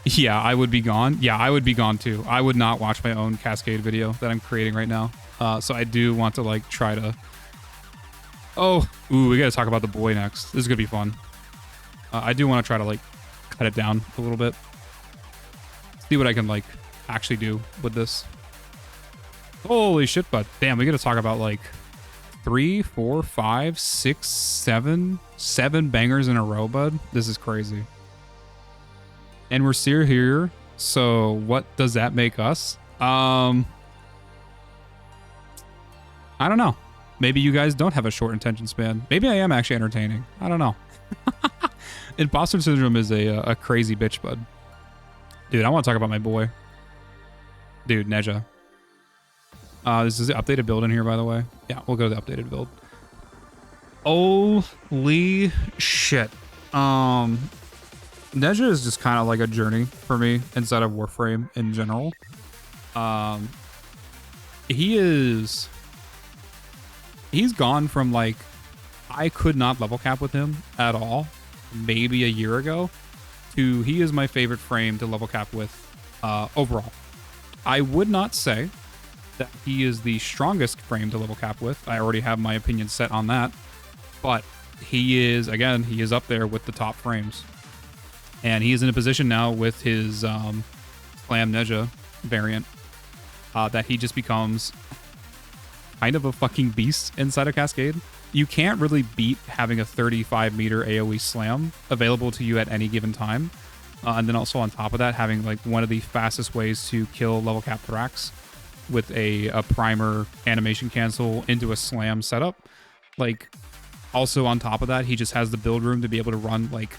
Yeah, I would be gone. Yeah, I would be gone too. I would not watch my own Cascade video that I'm creating right now. So I do want to like try to... Oh, ooh, we got to talk about the boy next. This is going to be fun. I do want to try to like cut it down a little bit. See what I can like actually do with this. Holy shit, bud. Damn, we got to talk about like 3, 4, 5, 6, 7 bangers in a row, bud. This is crazy. And we're still here. So what does that make us? I don't know. Maybe you guys don't have a short attention span. Maybe I am actually entertaining. I don't know. Imposter syndrome is a crazy bitch, bud. Dude, I want to talk about my boy. Dude, Neja. This is the updated build in here, by the way. Yeah, we'll go to the updated build. Holy shit. Neja is just kind of like a journey for me inside of Warframe in general. He's gone from like, I could not level cap with him at all, maybe a year ago, to he is my favorite frame to level cap with overall. I would not say that he is the strongest frame to level cap with. I already have my opinion set on that, but he is, again, he is up there with the top frames. And he is in a position now with his Slam Neja variant that he just becomes kind of a fucking beast inside of Cascade. You can't really beat having a 35-meter AoE slam available to you at any given time. And then also on top of that, having like one of the fastest ways to kill level cap Thrax with a primer animation cancel into a slam setup. Like, also on top of that, he just has the build room to be able to run like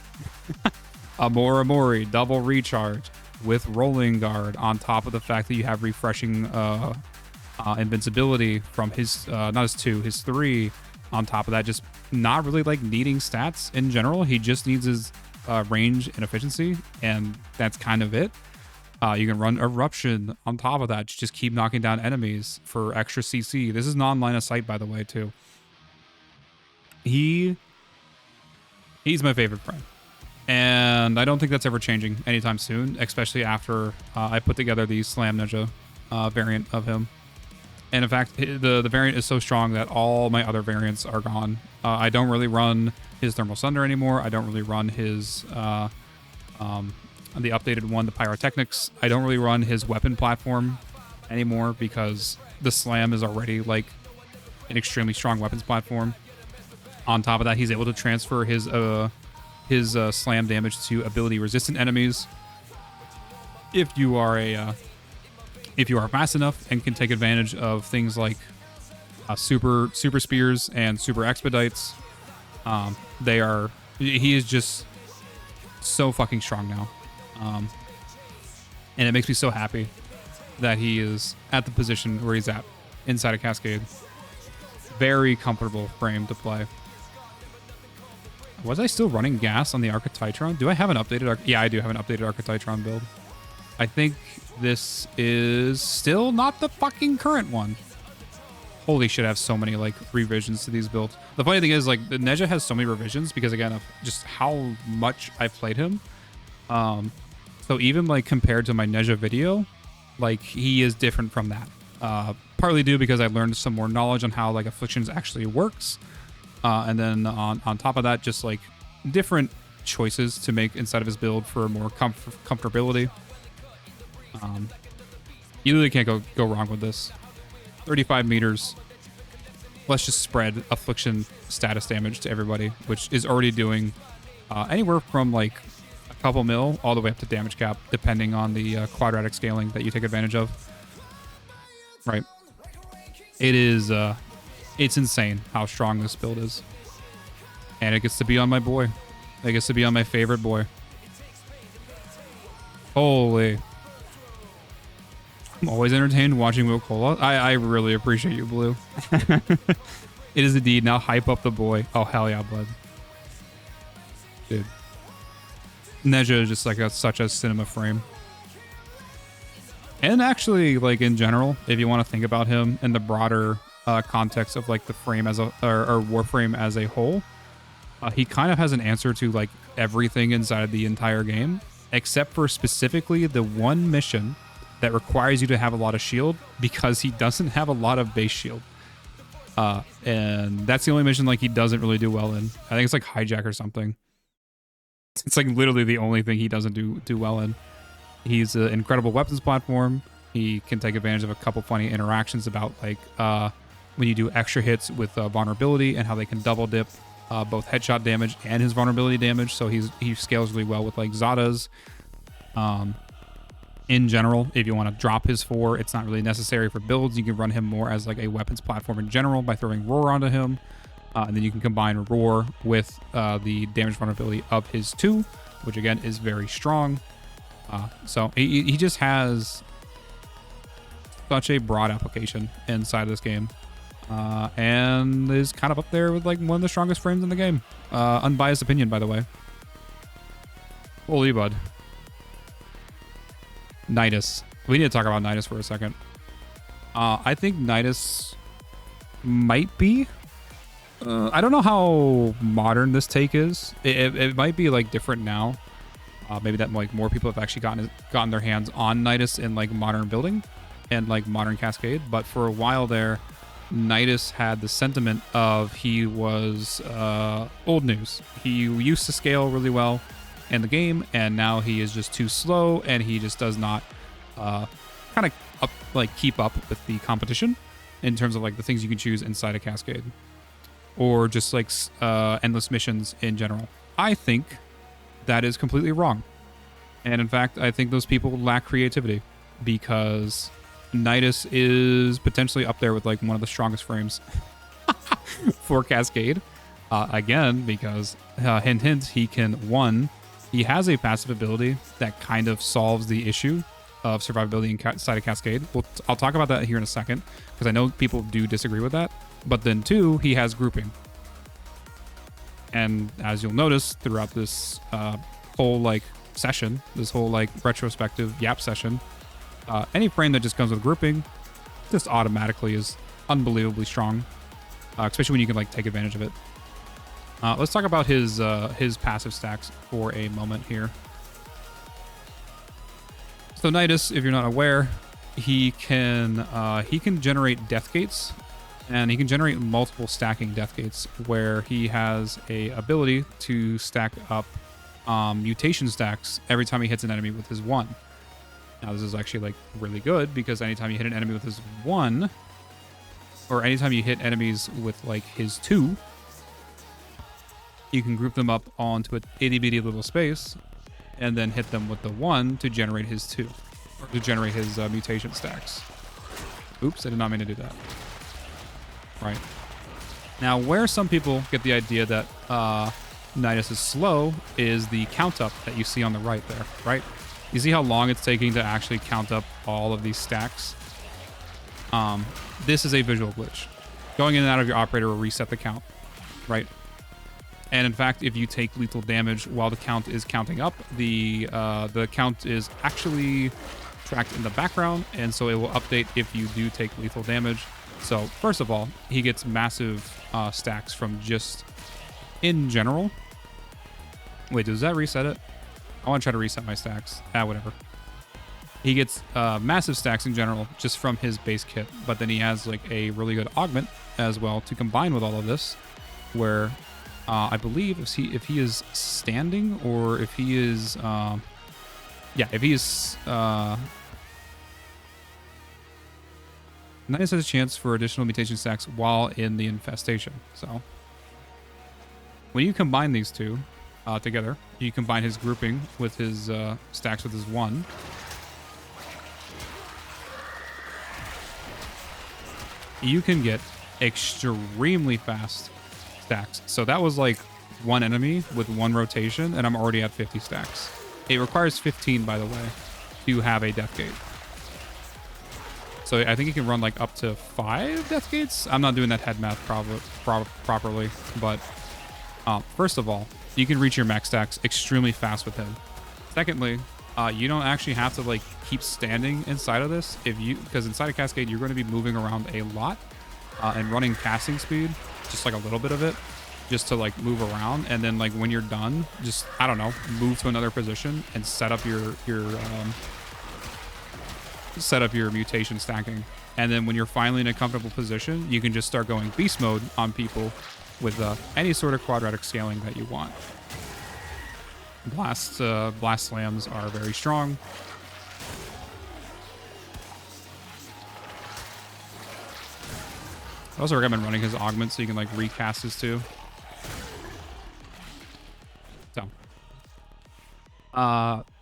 Amora Mori, double recharge with rolling guard, on top of the fact that you have refreshing invincibility from his, not his 2, his 3. On top of that, just not really like needing stats in general. He just needs his range and efficiency, and that's kind of it. You can run Eruption on top of that. Just keep knocking down enemies for extra CC. This is non-line of sight, by the way, too. He's my favorite friend. And I don't think that's ever changing anytime soon, especially after I put together the Slam Neja variant of him. And in fact, the variant is so strong that all my other variants are gone. I don't really run his Thermal Sunder anymore. I don't really run his, the updated one, the Pyrotechnics. I don't really run his weapon platform anymore because the Slam is already like an extremely strong weapons platform. On top of that, he's able to transfer his his slam damage to ability resistant enemies. If you are fast enough and can take advantage of things like super spears and super expedites, he is just so fucking strong now. And it makes me so happy that he is at the position where he's at inside of Cascade. Very comfortable frame to play. Was I still running gas on the Archititron? Do I have an updated... Yeah, I do have an updated Archititron build. I think this is still not the fucking current one. Holy shit, I have so many, like, revisions to these builds. The funny thing is, like, the Neja has so many revisions because, again, of just how much I've played him. So even, like, compared to my Neja video, like, he is different from that. Partly due because I learned some more knowledge on how, like, Afflictions actually works. And then on top of that, just, like, different choices to make inside of his build for more comfortability. You really can't go wrong with this. 35 meters. Let's just spread Affliction status damage to everybody, which is already doing anywhere from like a couple mil all the way up to damage cap, depending on the quadratic scaling that you take advantage of. Right. It is, it's insane how strong this build is. And it gets to be on my boy. It gets to be on my favorite boy. Holy. I'm always entertained watching Will Cola. I really appreciate you, Blue. It is indeed. Now hype up the boy. Oh, hell yeah, bud. Dude. Neja is just like such a cinema frame. And actually, like in general, if you want to think about him in the broader context of like the frame as a, or Warframe as a whole, he kind of has an answer to like everything inside the entire game, except for specifically the one mission that requires you to have a lot of shield because he doesn't have a lot of base shield. And that's the only mission like he doesn't really do well in. I think it's like Hijack or something. It's like literally the only thing he doesn't do well in. He's an incredible weapons platform. He can take advantage of a couple funny interactions about like when you do extra hits with vulnerability and how they can double dip both headshot damage and his vulnerability damage. So he scales really well with like Zada's. In general, if you want to drop his 4, it's not really necessary for builds. You can run him more as like a weapons platform in general by throwing Roar onto him. And then you can combine Roar with the damage vulnerability of his 2, which again is very strong. So he just has such a broad application inside of this game. And is kind of up there with like one of the strongest frames in the game. Unbiased opinion, by the way. Holy bud. Nidus. We need to talk about Nidus for a second. I think Nidus might be... I don't know how modern this take is. It might be like different now. Maybe that like more people have actually gotten their hands on Nidus in like modern building and like modern Cascade. But for a while there, Nidus had the sentiment of he was old news. He used to scale really well in the game, and now he is just too slow, and he just does not kind of keep up with the competition in terms of like the things you can choose inside a Cascade, or just like endless missions in general. I think that is completely wrong, and in fact, I think those people lack creativity because Nidus is potentially up there with like one of the strongest frames for Cascade. Again, because hint hint, he can he has a passive ability that kind of solves the issue of survivability inside of Cascade. I'll talk about that here in a second, because I know people do disagree with that. But then 2, he has grouping. And as you'll notice throughout this whole like session, this whole like retrospective yap session, any frame that just comes with grouping just automatically is unbelievably strong, especially when you can like take advantage of it. Let's talk about his passive stacks for a moment here. So Nidus, if you're not aware, he can generate death gates, and he can generate multiple stacking death gates where he has a ability to stack up mutation stacks every time he hits an enemy with his 1. Now this is actually like really good because anytime you hit an enemy with his 1, or anytime you hit enemies with like his 2, you can group them up onto an itty bitty little space and then hit them with the 1 to generate his 2, or to generate his mutation stacks. Oops, I did not mean to do that. Right. Now, where some people get the idea that Nidus is slow is the count up that you see on the right there, right? You see how long it's taking to actually count up all of these stacks? This is a visual glitch. Going in and out of your operator will reset the count, right? And in fact, if you take lethal damage while the count is counting up, the count is actually tracked in the background, and so it will update if you do take lethal damage. So first of all, he gets massive stacks from just in general. Wait, does that reset it? I want to try to reset my stacks. Whatever. He gets massive stacks in general just from his base kit, but then he has like a really good augment as well to combine with all of this, where I believe if he is standing, or if he is if he is Nidus has a chance for additional mutation stacks while in the infestation. So when you combine these two together, you combine his grouping with his stacks with his 1. You can get extremely fast stacks. So that was like 1 enemy with 1 rotation, and I'm already at 50 stacks. It requires 15, by the way, to have a death gate. So I think you can run like up to 5 death gates. I'm not doing that head math properly, but first of all, you can reach your max stacks extremely fast with him. Secondly, you don't actually have to like keep standing inside of this because inside a cascade you're going to be moving around a lot and running casting speed, just like a little bit of it, just to like move around, and then like when you're done, just I don't know, move to another position and set up your mutation stacking. And then when you're finally in a comfortable position, you can just start going beast mode on people with any sort of quadratic scaling that you want. Blast slams are very strong. I also recommend running his augment so you can like recast his 2. So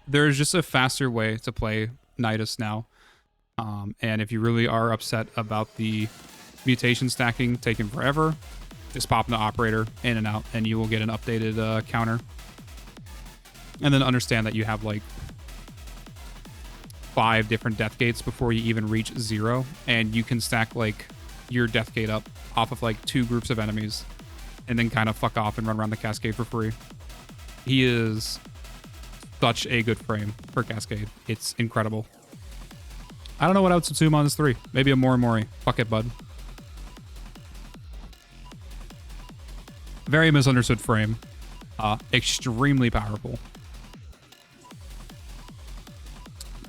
there's just a faster way to play Nidus now. And if you really are upset about the mutation stacking taking forever, just pop in the operator in and out, and you will get an updated counter. And then understand that you have like 5 different death gates before you even reach 0, and you can stack like your death gate up off of like 2 groups of enemies, and then kind of fuck off and run around the cascade for free. He is such a good frame for cascade. It's incredible. I don't know what I would subsume on this 3. Maybe a Mori. Fuck it, bud. Very misunderstood frame. Extremely powerful.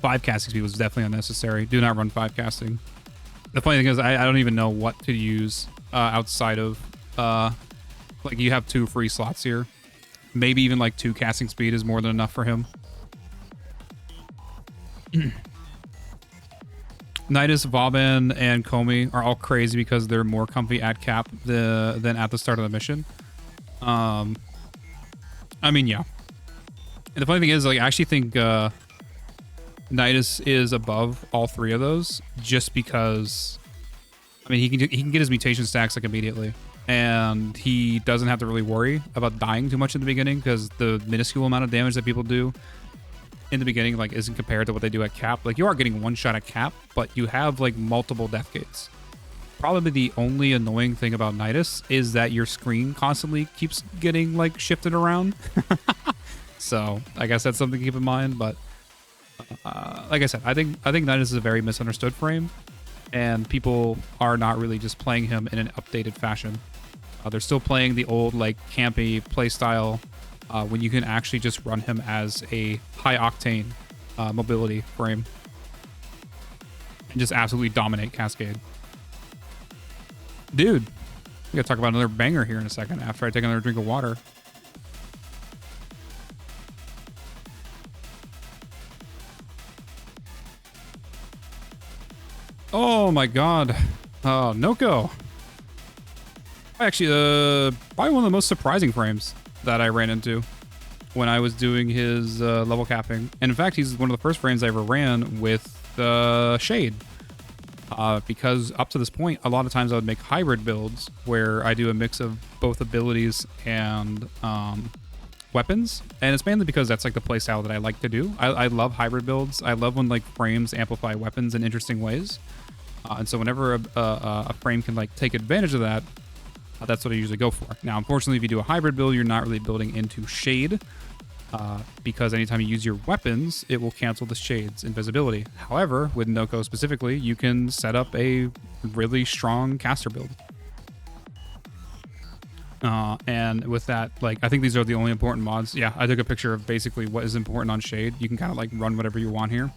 5 casting speed was definitely unnecessary. Do not run 5 casting. The funny thing is, I don't even know what to use outside of... like, you have 2 free slots here. Maybe even like 2 casting speed is more than enough for him. Nidus, Vauban, and Comey are all crazy because they're more comfy at cap than at the start of the mission. I mean, yeah. And the funny thing is, like, I actually think Nidus is above all 3 of those, just because, I mean, he can get his mutation stacks like immediately, and he doesn't have to really worry about dying too much in the beginning, because the minuscule amount of damage that people do in the beginning like isn't compared to what they do at cap. Like, you are getting 1 shot at cap, but you have like multiple death gates. Probably the only annoying thing about Nidus is that your screen constantly keeps getting like shifted around. So I guess that's something to keep in mind. But like I said, I think Nidus is a very misunderstood frame, and people are not really just playing him in an updated fashion. They're still playing the old like campy playstyle when you can actually just run him as a high octane mobility frame and just absolutely dominate cascade. Dude, we gotta talk about another banger here in a second after I take another drink of water. Oh my god. Noko. Actually, probably one of the most surprising frames. that I ran into when I was doing his level capping. And in fact, he's one of the first frames I ever ran with Shade. Because up to this point, a lot of times I would make hybrid builds where I do a mix of both abilities and weapons. And it's mainly because that's like the playstyle that I like to do. I love hybrid builds. I love when like frames amplify weapons in interesting ways. And so whenever a frame can like take advantage of that, that's what I usually go for. Now, unfortunately, if you do a hybrid build, you're not really building into Shade. Because anytime you use your weapons, it will cancel the Shade's invisibility. However, with Noko specifically, you can set up a really strong caster build. And with that, like, I think these are the only important mods. Yeah, I took a picture of basically what is important on Shade. You can kind of like run whatever you want here.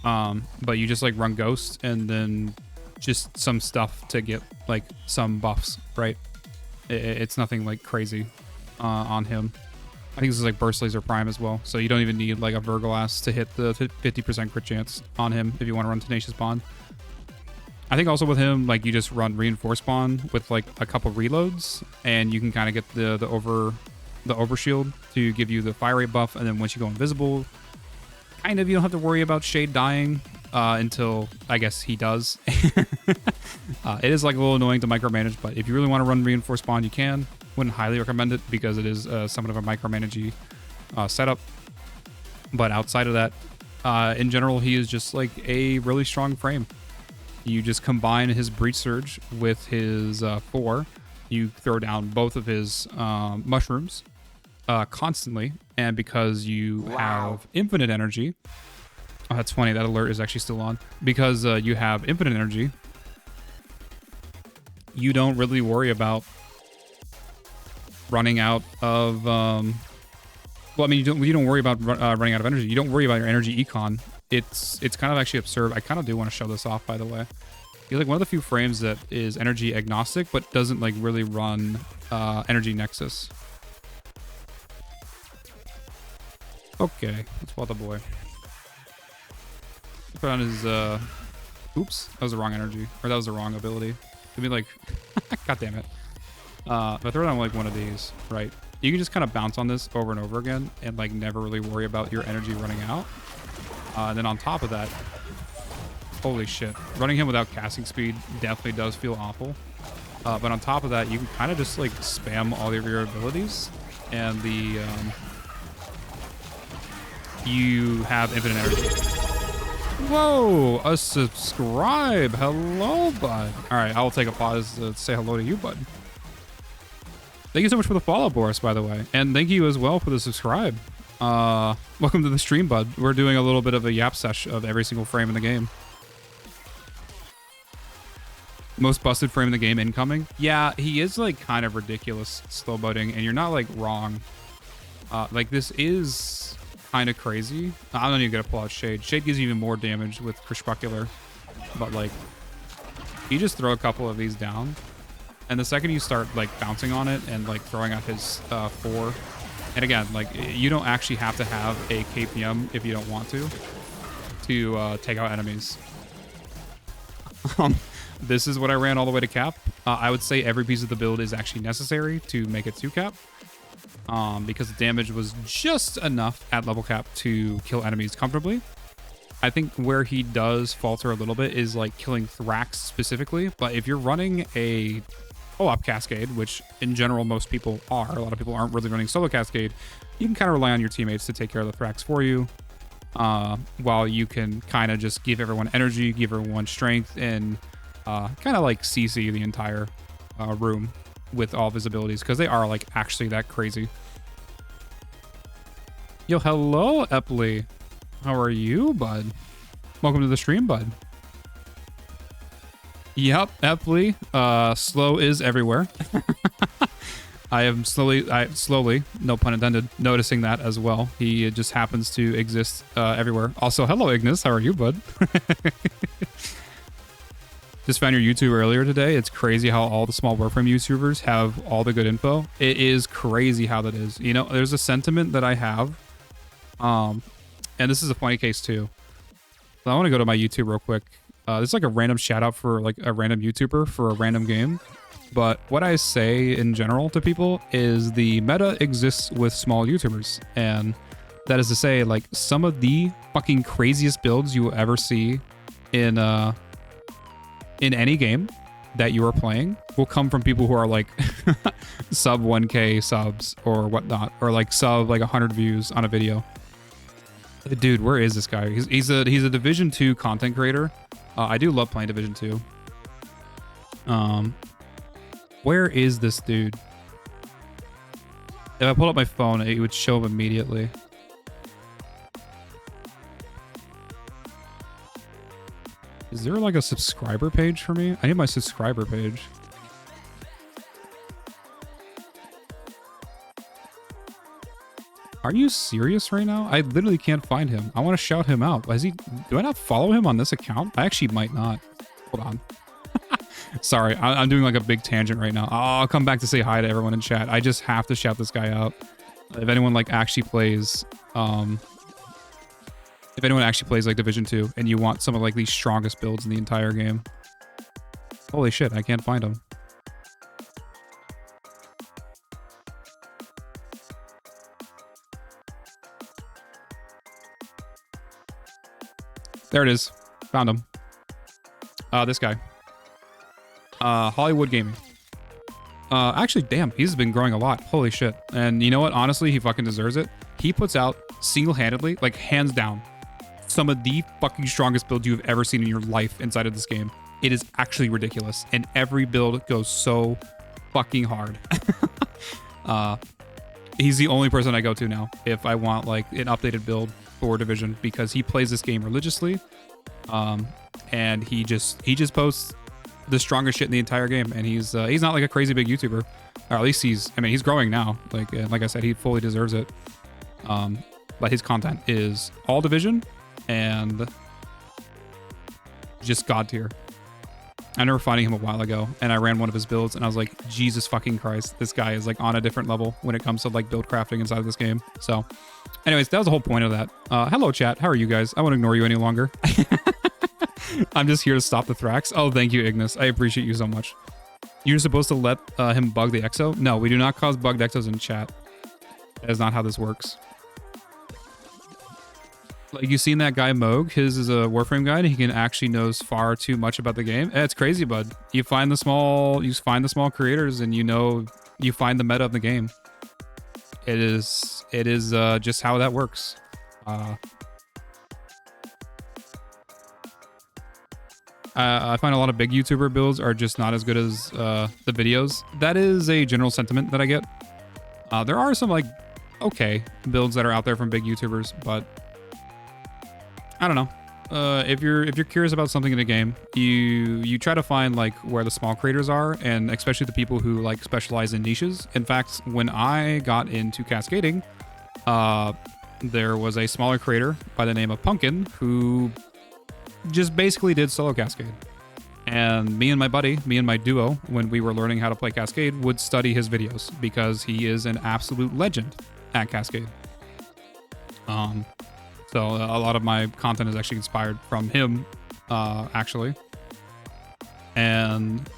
But you just like run Ghost and then just some stuff to get like some buffs, right? It's nothing like crazy on him. I think this is like Burst Laser Prime as well, so you don't even need like a Verglass to hit the 50% crit chance on him if you want to run Tenacious Bond. I think also with him, like you just run Reinforced Bond with like a couple reloads, and you can kind of get the overshield to give you the fire rate buff, and then once you go invisible, kind of you don't have to worry about Shade dying until I guess he does. It is like a little annoying to micromanage, but if you really want to run Reinforced Bond, you can. Wouldn't highly recommend it because it is somewhat of a micromanagey setup. But outside of that, in general, he is just like a really strong frame. You just combine his Breach Surge with his 4. You throw down both of his mushrooms constantly. And because you have infinite energy... Oh, that's funny. That alert is actually still on. Because you have infinite energy, you don't really worry about running out of... well, I mean, you don't worry about running out of energy. You don't worry about your energy econ. It's kind of actually absurd. I kind of do want to show this off, by the way. You're like one of the few frames that is energy agnostic, but doesn't like really run energy nexus. Okay, let's follow the boy. Put on his oops, that was the wrong energy, or that was the wrong ability. Give me like, god damn it. If I throw down like one of these, right? You can just kind of bounce on this over and over again and like never really worry about your energy running out. And then on top of that, holy shit, running him without casting speed definitely does feel awful. But on top of that, you can kind of just like spam all of your abilities, and you have infinite energy. Whoa, a subscribe. Hello, bud. All right, I'll take a pause to say hello to you, bud. Thank you so much for the follow, Boris, by the way. And thank you as well for the subscribe. Welcome to the stream, bud. We're doing a little bit of a yap sesh of every single frame in the game. Most busted frame in the game incoming. Yeah, he is like kind of ridiculous slow boating, and you're not like wrong. Like this is kind of crazy. I don't even gonna pull out Shade. Shade gives you even more damage with Crepuscular, but like you just throw a couple of these down, and the second you start like bouncing on it and like throwing out his 4, and again, like you don't actually have to have a KPM if you don't want to take out enemies. This is what I ran all the way to cap. I would say every piece of the build is actually necessary to make it to cap. Because the damage was just enough at level cap to kill enemies comfortably. I think where he does falter a little bit is like killing Thrax specifically. But if you're running a co-op Cascade, which in general most people are, a lot of people aren't really running solo Cascade, you can kind of rely on your teammates to take care of the Thrax for you. While you can kind of just give everyone energy, give everyone strength, and kind of like CC the entire room with all of his abilities, because they are like actually that crazy. Yo, hello, Epley. How are you, bud? Welcome to the stream, bud. Yep, Epley. Slow is everywhere. I am slowly, no pun intended, noticing that as well. He just happens to exist everywhere. Also, hello, Ignis. How are you, bud? Just found your YouTube earlier today. It's crazy how all the small Warframe YouTubers have all the good info. It is crazy how that is. You know, there's a sentiment that I have. And this is a funny case too. So I want to go to my YouTube real quick. This is like a random shout out for like a random YouTuber for a random game. But what I say in general to people is the meta exists with small YouTubers. And that is to say, like, some of the fucking craziest builds you will ever see in any game that you are playing will come from people who are like sub 1K subs or whatnot, or like sub like 100 views on a video. Dude, where is this guy? He's a Division 2 content creator. I do love playing Division 2. Where is this dude? If I pulled up my phone, it would show him immediately. Is there like a subscriber page for me? I need my subscriber page. Are you serious right now? I literally can't find him. I want to shout him out. Do I not follow him on this account? I actually might not. Hold on. Sorry, I'm doing like a big tangent right now. I'll come back to say hi to everyone in chat. I just have to shout this guy out. If anyone like actually plays, if anyone actually plays like Division 2 and you want some of like the strongest builds in the entire game. Holy shit, I can't find him. There it is. Found him. This guy. Hollywood Gaming. Actually, damn, he's been growing a lot. Holy shit. And you know what? Honestly, he fucking deserves it. He puts out single-handedly, like hands down, some of the fucking strongest builds you've ever seen in your life inside of this game. It is actually ridiculous. And every build goes so fucking hard. He's the only person I go to now if I want like an updated build for Division, because he plays this game religiously. And he just posts the strongest shit in the entire game, and he's not like a crazy big YouTuber, or at least he's growing now. Like I said, he fully deserves it. But his content is all Division and just god tier. I remember finding him a while ago, and I ran one of his builds, and I was like, Jesus fucking Christ, this guy is like on a different level when it comes to like build crafting inside of this game. So anyways, that was the whole point of that. Hello chat, how are you guys? I won't ignore you any longer. I'm just here to stop the Thrax. Oh, thank you, Ignis. I appreciate you so much. You're supposed to let him bug the exo? No, we do not cause bugged exos in chat. That is not how this works. Like, you've seen that guy Moog. His is a Warframe guide. He can actually knows far too much about the game. It's crazy, bud. You find the small creators, and you find the meta of the game. It is just how that works. I find a lot of big YouTuber builds are just not as good as the videos. That is a general sentiment that I get. There are some like okay builds that are out there from big YouTubers, but I don't know. If you're curious about something in a game, you try to find like where the small creators are, and especially the people who like specialize in niches. In fact, when I got into cascading, there was a smaller creator by the name of Pumpkin who just basically did solo cascade. And me and my duo, when we were learning how to play Cascade, would study his videos because he is an absolute legend at Cascade. So a lot of my content is actually inspired from him, actually. And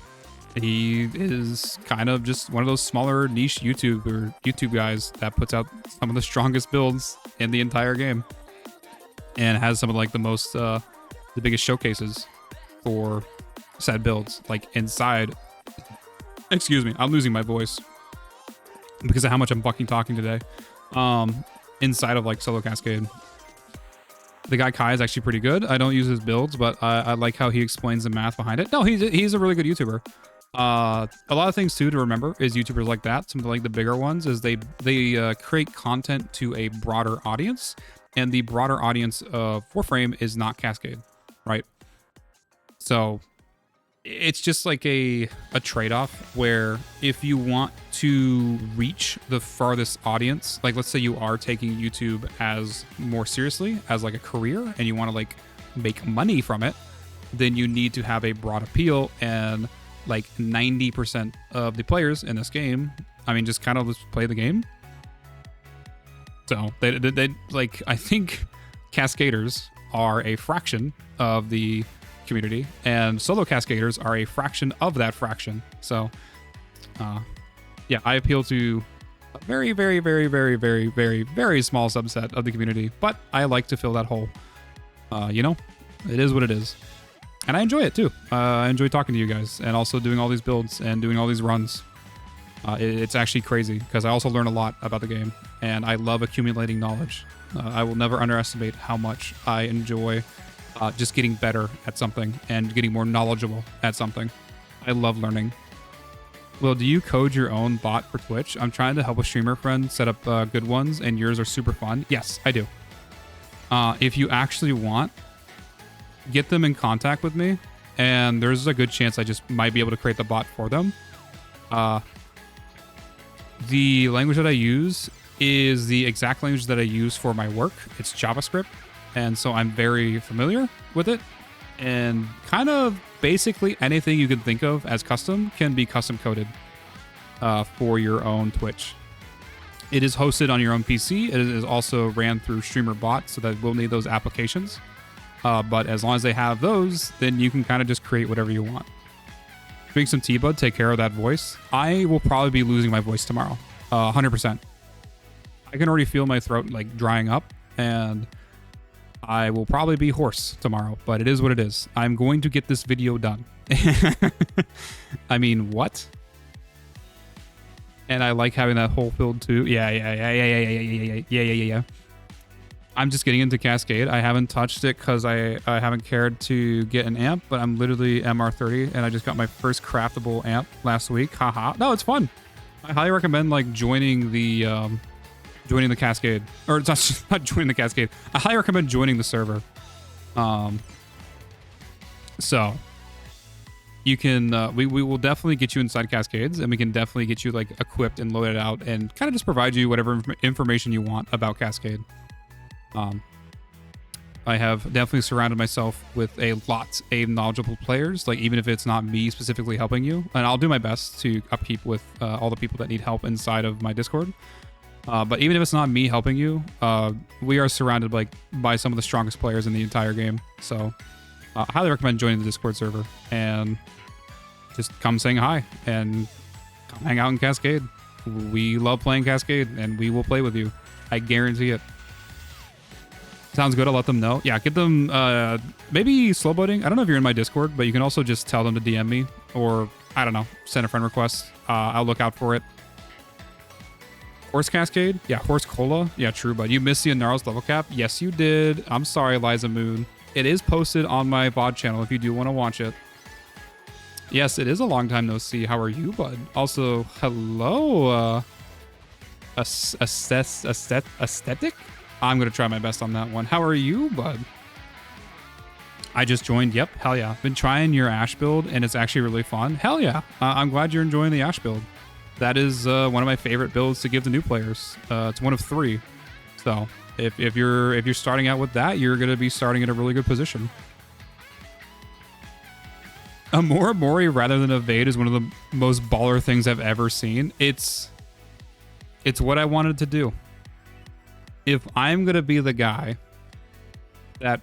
he is kind of just one of those smaller niche YouTube guys that puts out some of the strongest builds in the entire game, and has some of like the biggest showcases for said builds, like inside. Excuse me, I'm losing my voice because of how much I'm fucking talking today. Inside of like solo cascade. The guy Kai is actually pretty good. I don't use his builds, but I like how he explains the math behind it. No, he's a really good YouTuber. A lot of things too to remember is YouTubers like that, some of like the bigger ones, is they create content to a broader audience, and the broader audience of Warframe is not Cascade, right? So it's just like a trade-off where if you want to reach the farthest audience, like let's say you are taking YouTube as more seriously as like a career and you want to like make money from it, then you need to have a broad appeal. And like 90% of the players in this game, I mean, just kind of just play the game. So they like, I think Cascaders are a fraction of the community, and solo cascaders are a fraction of that fraction. So Yeah, I appeal to a very, very, very, very, very, very, very small subset of the community, but I like to fill that hole. You know, it is what it is. And I enjoy it too. I enjoy talking to you guys and also doing all these builds and doing all these runs. It's actually crazy because I also learn a lot about the game and I love accumulating knowledge. I will never underestimate how much I enjoy just getting better at something and getting more knowledgeable at something. I love learning. Well, do you code your own bot for Twitch? I'm trying to help a streamer friend set up good ones and yours are super fun. Yes, I do. If you actually want, get them in contact with me and there's a good chance I just might be able to create the bot for them. The language that I use is the exact language that I use for my work. It's JavaScript. And so I'm very familiar with it. And kind of basically anything you can think of as custom can be custom coded for your own Twitch. It is hosted on your own PC. It is also ran through Streamer Bot, so that will need those applications. But as long as they have those, then you can kind of just create whatever you want. Drink some tea, bud. Take care of that voice. I will probably be losing my voice tomorrow. 100%. I can already feel my throat like drying up and I will probably be hoarse tomorrow, but it is what it is. I'm going to get this video done. I mean, what? And I like having that hole filled too. Yeah. I'm just getting into Cascade. I haven't touched it because I haven't cared to get an amp, but I'm literally MR30 and I just got my first craftable amp last week. Haha. No, it's fun. I highly recommend like joining the Cascade. Or it's not joining the Cascade. I highly recommend joining the server. So you can we will definitely get you inside Cascades and we can definitely get you like equipped and loaded out and kind of just provide you whatever information you want about Cascade. I have definitely surrounded myself with a lot of knowledgeable players, like even if it's not me specifically helping you, and I'll do my best to upkeep with all the people that need help inside of my Discord. But even if it's not me helping you, we are surrounded by some of the strongest players in the entire game. So I highly recommend joining the Discord server and just come saying hi and come hang out in Cascade. We love playing Cascade and we will play with you. I guarantee it. Sounds good. I'll let them know. Yeah, get them maybe slow boating. I don't know if you're in my Discord, but you can also just tell them to DM me or, I don't know, send a friend request. I'll look out for it. Horse Cascade? Yeah, Horse Cola. Yeah, true, but you missed the Anaros level cap? Yes, you did. I'm sorry, Liza Moon. It is posted on my VOD channel if you do want to watch it. Yes, it is a long time no see. How are you, bud? Also, hello, aesthetic? I'm going to try my best on that one. How are you, bud? I just joined. Yep. Hell yeah. Been trying your Ash build and it's actually really fun. Hell yeah. I'm glad you're enjoying the Ash build. That is one of my favorite builds to give to new players. It's one of 3. So if you're starting out with that, you're going to be starting at a really good position. A Mori rather than evade is one of the most baller things I've ever seen. It's what I wanted to do. If I'm going to be the guy that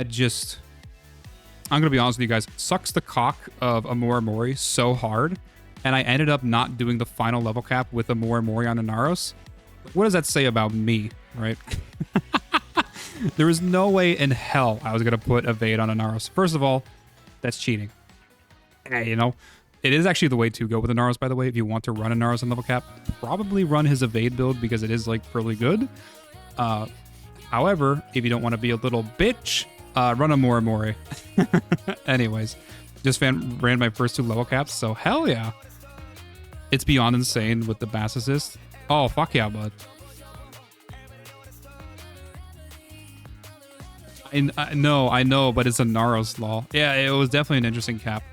just, I'm going to be honest with you guys, sucks the cock of Amora Mori so hard, and I ended up not doing the final level cap with Amora Mori on Anaros. What does that say about me, right? There was no way in hell I was going to put evade on Anaros. First of all, that's cheating. Hey, you know, it is actually the way to go with Anaros, by the way. If you want to run Anaros on level cap, probably run his evade build because it is like really good. However, if you don't want to be a little bitch, run a Mori. Anyways, just ran my first 2 level caps, so hell yeah. It's beyond insane with the Bass assist. Oh, fuck yeah, bud. I know, but it's a Naros law. Yeah, it was definitely an interesting cap.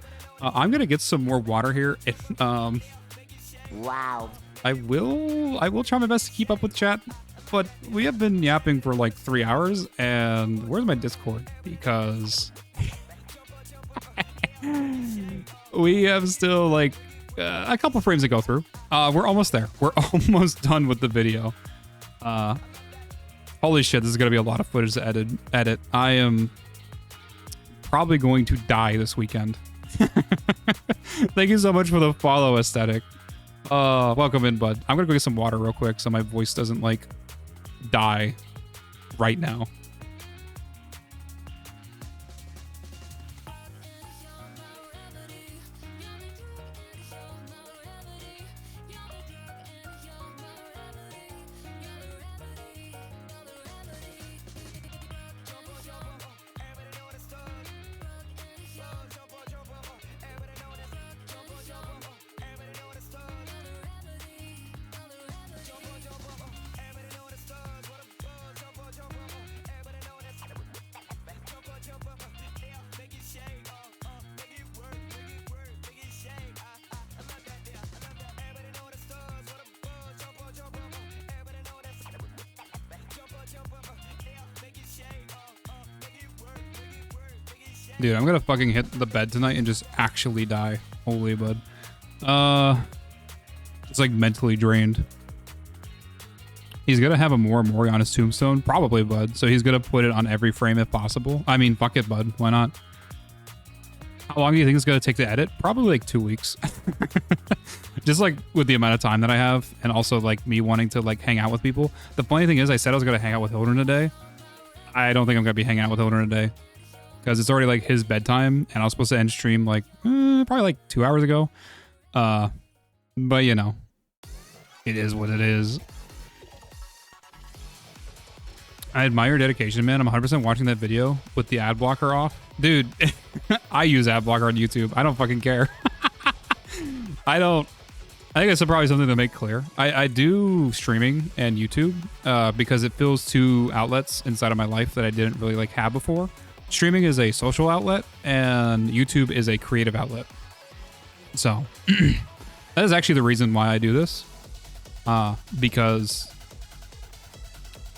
I'm gonna get some more water here. Wow. I will try my best to keep up with chat, but we have been yapping for like 3 hours, and where's my Discord? Because we have still like a couple frames to go through. We're almost there. We're almost done with the video. Holy shit, this is gonna be a lot of footage to edit. I am probably going to die this weekend. Thank you so much for the follow, Aesthetic. Welcome in, bud. I'm gonna go get some water real quick so my voice doesn't like die right now. Dude, I'm gonna fucking hit the bed tonight and just actually die. Holy bud. It's like mentally drained. He's gonna have a Mori on his tombstone? Probably, bud. So he's gonna put it on every frame if possible. I mean, fuck it, bud. Why not? How long do you think it's gonna take to edit? Probably like 2 weeks. Just like with the amount of time that I have and also like me wanting to like hang out with people. The funny thing is I said I was gonna hang out with Hildren today. I don't think I'm gonna be hanging out with Hildren today. Because it's already like his bedtime and I was supposed to end stream like probably like 2 hours ago. But you know, it is what it is. I admire your dedication, man. I'm 100% watching that video with the ad blocker off. Dude, I use ad blocker on YouTube. I don't fucking care. I think that's probably something to make clear. I do streaming and YouTube because it fills two outlets inside of my life that I didn't really like have before. Streaming is a social outlet and YouTube is a creative outlet. So that is actually the reason why I do this. Because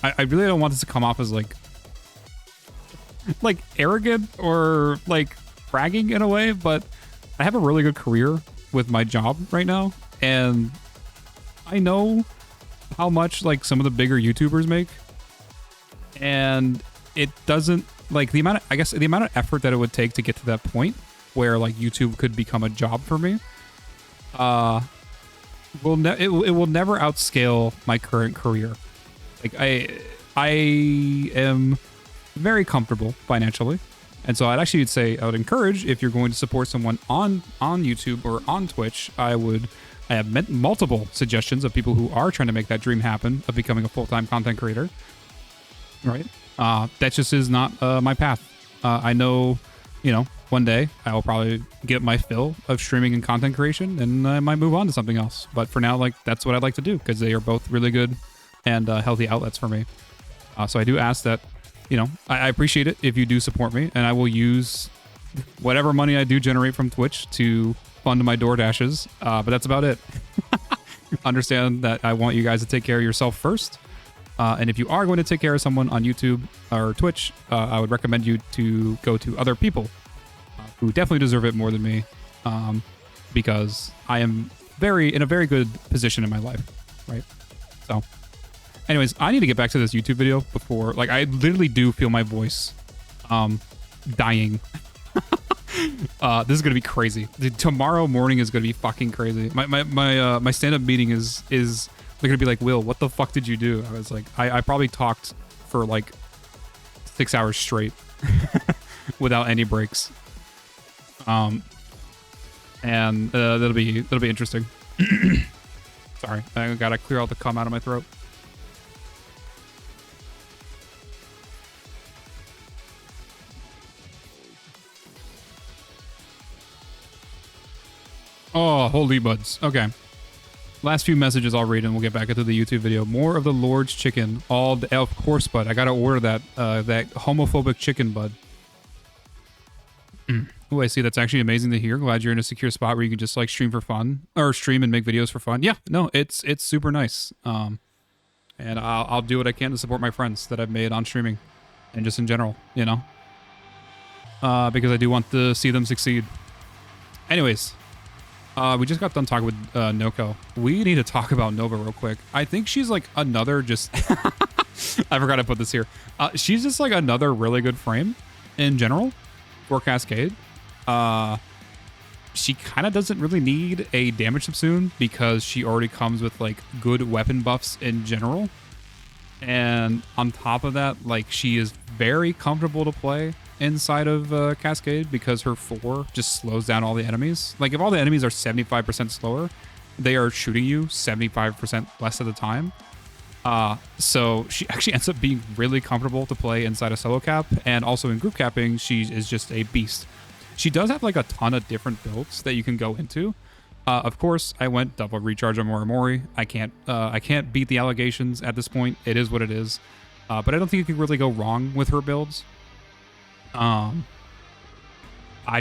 I really don't want this to come off as like arrogant or like bragging in a way, but I have a really good career with my job right now. And I know how much like some of the bigger YouTubers make. And it doesn't like the amount of effort that it would take to get to that point where like YouTube could become a job for me. It will never outscale my current career. Like I am very comfortable financially. And so I'd actually say I would encourage, if you're going to support someone on YouTube or on Twitch, I have multiple suggestions of people who are trying to make that dream happen of becoming a full-time content creator. Right? That just is not my path. I know, one day I will probably get my fill of streaming and content creation and I might move on to something else. But for now, like, that's what I'd like to do because they are both really good and healthy outlets for me. So I do ask that, I appreciate it if you do support me, and I will use whatever money I do generate from Twitch to fund my DoorDashes. But that's about it. Understand that I want you guys to take care of yourself first. And if you are going to take care of someone on YouTube or Twitch, I would recommend you to go to other people who definitely deserve it more than me, because I am in a very good position in my life, right? So anyways, I need to get back to this YouTube video before, like, I literally do feel my voice dying. This is gonna be crazy. Tomorrow morning is gonna be fucking crazy. My stand-up meeting is they're gonna be like, Will, what the fuck did you do? I was like, I probably talked for like 6 hours straight without any breaks. And that'll be interesting. Sorry, I gotta clear all the cum out of my throat. Oh, holy buds. Okay. Last few messages I'll read and we'll get back into the YouTube video. More of the Lord's chicken. Of course, bud. I gotta order that homophobic chicken, bud. Oh, I see. That's actually amazing to hear. Glad you're in a secure spot where you can just like stream for fun or stream and make videos for fun. Yeah, no, it's super nice. And I'll do what I can to support my friends that I've made on streaming and just in general, because I do want to see them succeed. Anyways, we just got done talking with Noko. We need to talk about Nova real quick. I think she's like another just... I forgot to put this here. She's just like another really good frame in general. for Cascade. She kind of doesn't really need a damage subsume because she already comes with like good weapon buffs in general. And on top of that, like she is very comfortable to play inside of Cascade because her 4 just slows down all the enemies. Like if all the enemies are 75% slower, they are shooting you 75% less of the time. So she actually ends up being really comfortable to play inside a solo cap, and also in group capping, she is just a beast. She does have like a ton of different builds that you can go into. Of course, I went double recharge on Morimori. I can't beat the allegations at this point. It is what it is. But I don't think you can really go wrong with her builds. I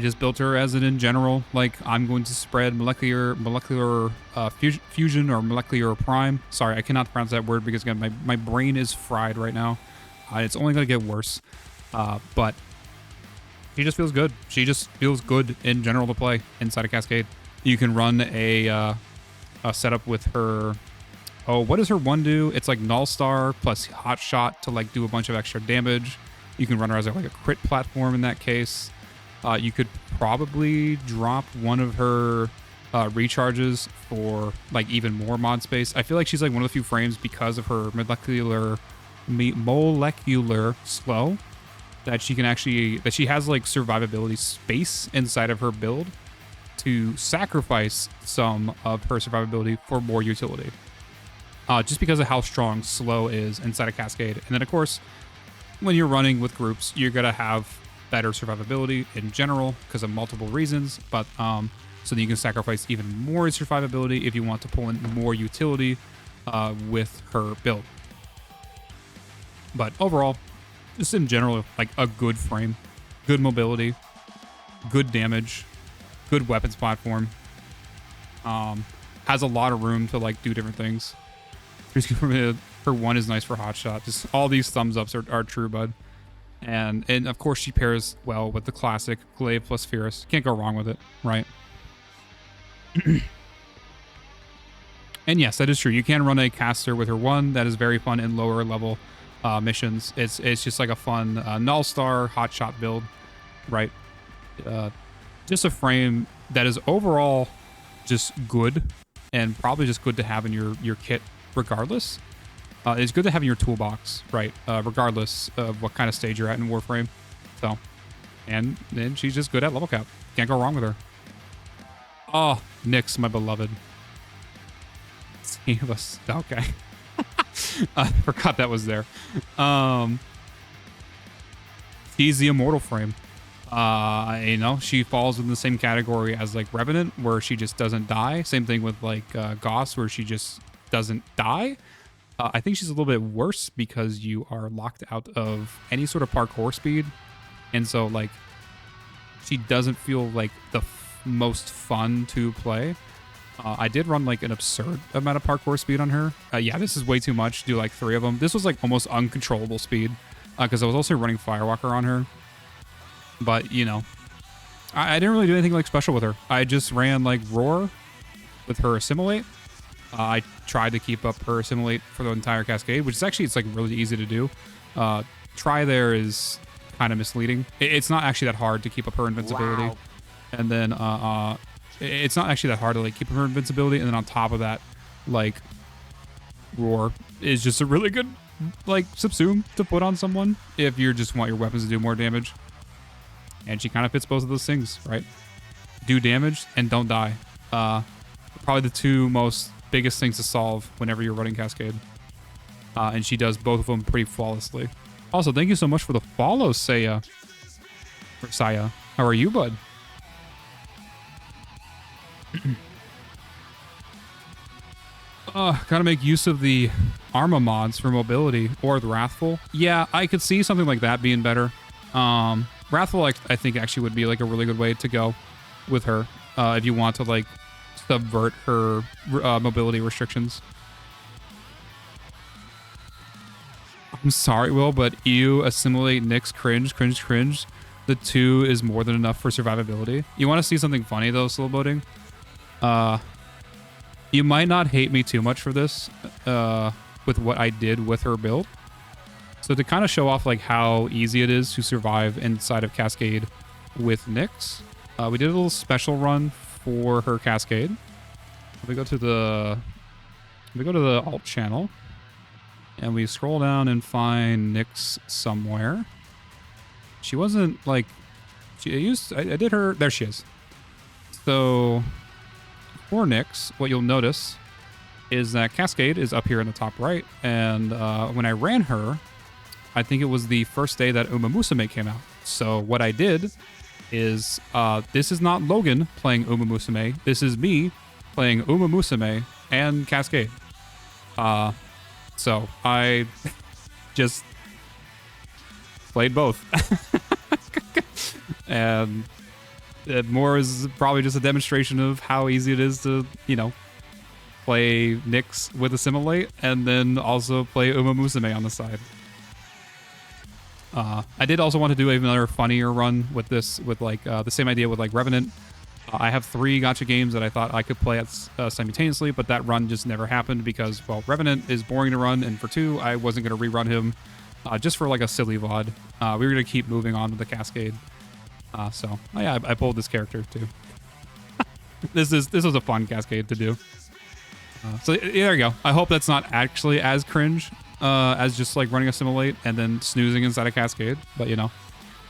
just built her as an in general, like I'm going to spread molecular fusion or molecular prime. Sorry, I cannot pronounce that word because again, my brain is fried right now. It's only going to get worse. But she just feels good. She just feels good in general to play inside of Cascade. You can run a setup with her. Oh, what does her 1 do? It's like Null Star plus Hot Shot to like do a bunch of extra damage. You can run her as like a crit platform in that case. You could probably drop one of her recharges for like even more mod space. I feel like she's like one of the few frames because of her molecular slow that she can actually, that she has like survivability space inside of her build to sacrifice some of her survivability for more utility. Just because of how strong slow is inside of Cascade. And then of course, when you're running with groups, you're going to have better survivability in general because of multiple reasons, but so that you can sacrifice even more survivability if you want to pull in more utility with her build. But overall, just in general, like a good frame, good mobility, good damage, good weapons platform, has a lot of room to like do different things. Her 1 is nice for hot shot. Just all these thumbs ups are true, bud. And of course she pairs well with the classic Glaive plus Fierce. Can't go wrong with it, right? And yes, that is true. You can run a caster with her 1. That is very fun in lower level missions. It's just like a fun Null Star hot shot build, right? Just a frame that is overall just good and probably just good to have in your kit regardless. It's good to have in your toolbox, right? Regardless of what kind of stage you're at in Warframe. So, and she's just good at level cap. Can't go wrong with her. Oh, Nyx, my beloved. Save us. Okay. I forgot that was there. She's the immortal frame. You know, she falls in the same category as like Revenant, where she just doesn't die. Same thing with like Goss, where she just doesn't die. I think she's a little bit worse because you are locked out of any sort of parkour speed. And so, like, she doesn't feel like the most fun to play. I did run, like, an absurd amount of parkour speed on her. Yeah, this is way too much. Do, like, 3 of them. This was, like, almost uncontrollable speed because I was also running Firewalker on her. But, you know, I didn't really do anything, like, special with her. I just ran, like, Roar with her Assimilate. I tried to keep up her Assimilate for the entire Cascade, which is actually, it's like really easy to do. Try there is kind of misleading. It's not actually that hard to keep up her invincibility. Wow. And then it's not actually that hard to like keep up her invincibility. And then on top of that, like Roar is just a really good like subsume to put on someone if you just want your weapons to do more damage. And she kind of fits both of those things, right? Do damage and don't die. Probably the 2 most biggest things to solve whenever you're running Cascade. And she does both of them pretty flawlessly. Also, thank you so much for the follow, Saya. Or Saya. How are you, bud? Gotta make use of the Arma mods for mobility or the Wrathful. Yeah, I could see something like that being better. Wrathful, I think, actually would be like a really good way to go with her if you want to like subvert her mobility restrictions. I'm sorry, Will, but you Assimilate, Nyx, cringe. The 2 is more than enough for survivability. You want to see something funny though, slow boating? You might not hate me too much for this with what I did with her build. So to kind of show off like how easy it is to survive inside of Cascade with Nyx. We did a little special run for her Cascade. We go to the alt channel, and we scroll down and find Nyx somewhere. She wasn't like I did her. There she is. So for Nyx, what you'll notice is that Cascade is up here in the top right, and when I ran her, I think it was the first day that Uma Musume came out. So what I did is, this is not Logan playing Uma Musume. This is me playing Uma Musume and Cascade. So I just played both. And more is probably just a demonstration of how easy it is to, play Nyx with Assimilate and then also play Uma Musume on the side. I did also want to do another funnier run with this, with the same idea with Revenant. I have 3 gacha games that I thought I could play at simultaneously, but that run just never happened because, well, Revenant is boring to run, and for 2, I wasn't going to rerun him just for a silly VOD. We were going to keep moving on with the Cascade. So yeah, I pulled this character too. This was a fun Cascade to do. So there you go. I hope that's not actually as cringe as just running Assimilate and then snoozing inside a Cascade. But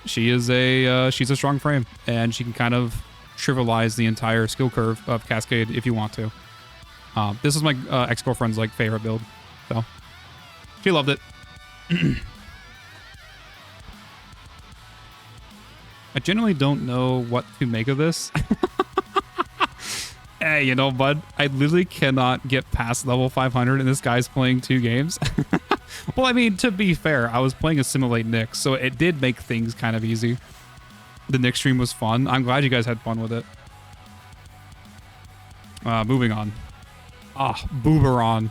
she's a strong frame, and she can kind of trivialize the entire skill curve of Cascade if you want to. This is my ex-girlfriend's favorite build, so she loved it. I generally don't know what to make of this. Hey, bud, I literally cannot get past level 500 and this guy's playing 2 games. Well, I mean, to be fair, I was playing Assimilate Nyx, so it did make things kind of easy. The Nyx stream was fun. I'm glad you guys had fun with it. Moving on. Booberon.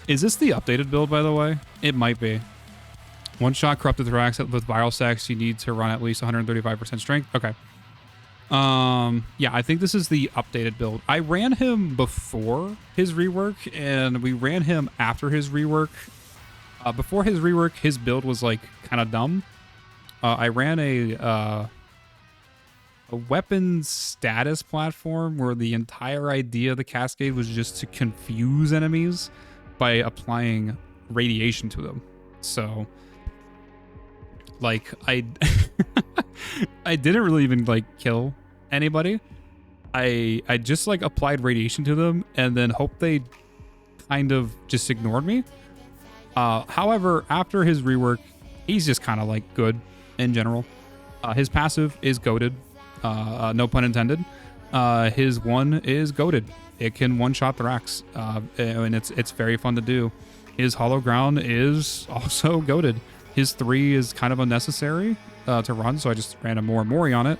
Is this the updated build, by the way? It might be. One-shot Corrupted Thorax with Viral Sex, you need to run at least 135% strength. Okay. Yeah, I think this is the updated build. I ran him before his rework, and we ran him after his rework. Before his rework, his build was kind of dumb. I ran a weapons status platform where the entire idea of the Cascade was just to confuse enemies by applying radiation to them. So I I didn't really even kill anybody. I just applied radiation to them and then hoped they kind of just ignored me. However, after his rework, he's just kind of good in general. His passive is goated, no pun intended. His 1 is goated. It can one-shot Thrax, and it's very fun to do. His Hollow Ground is also goated. His 3 is kind of unnecessary to run, so I just ran a Mori on it.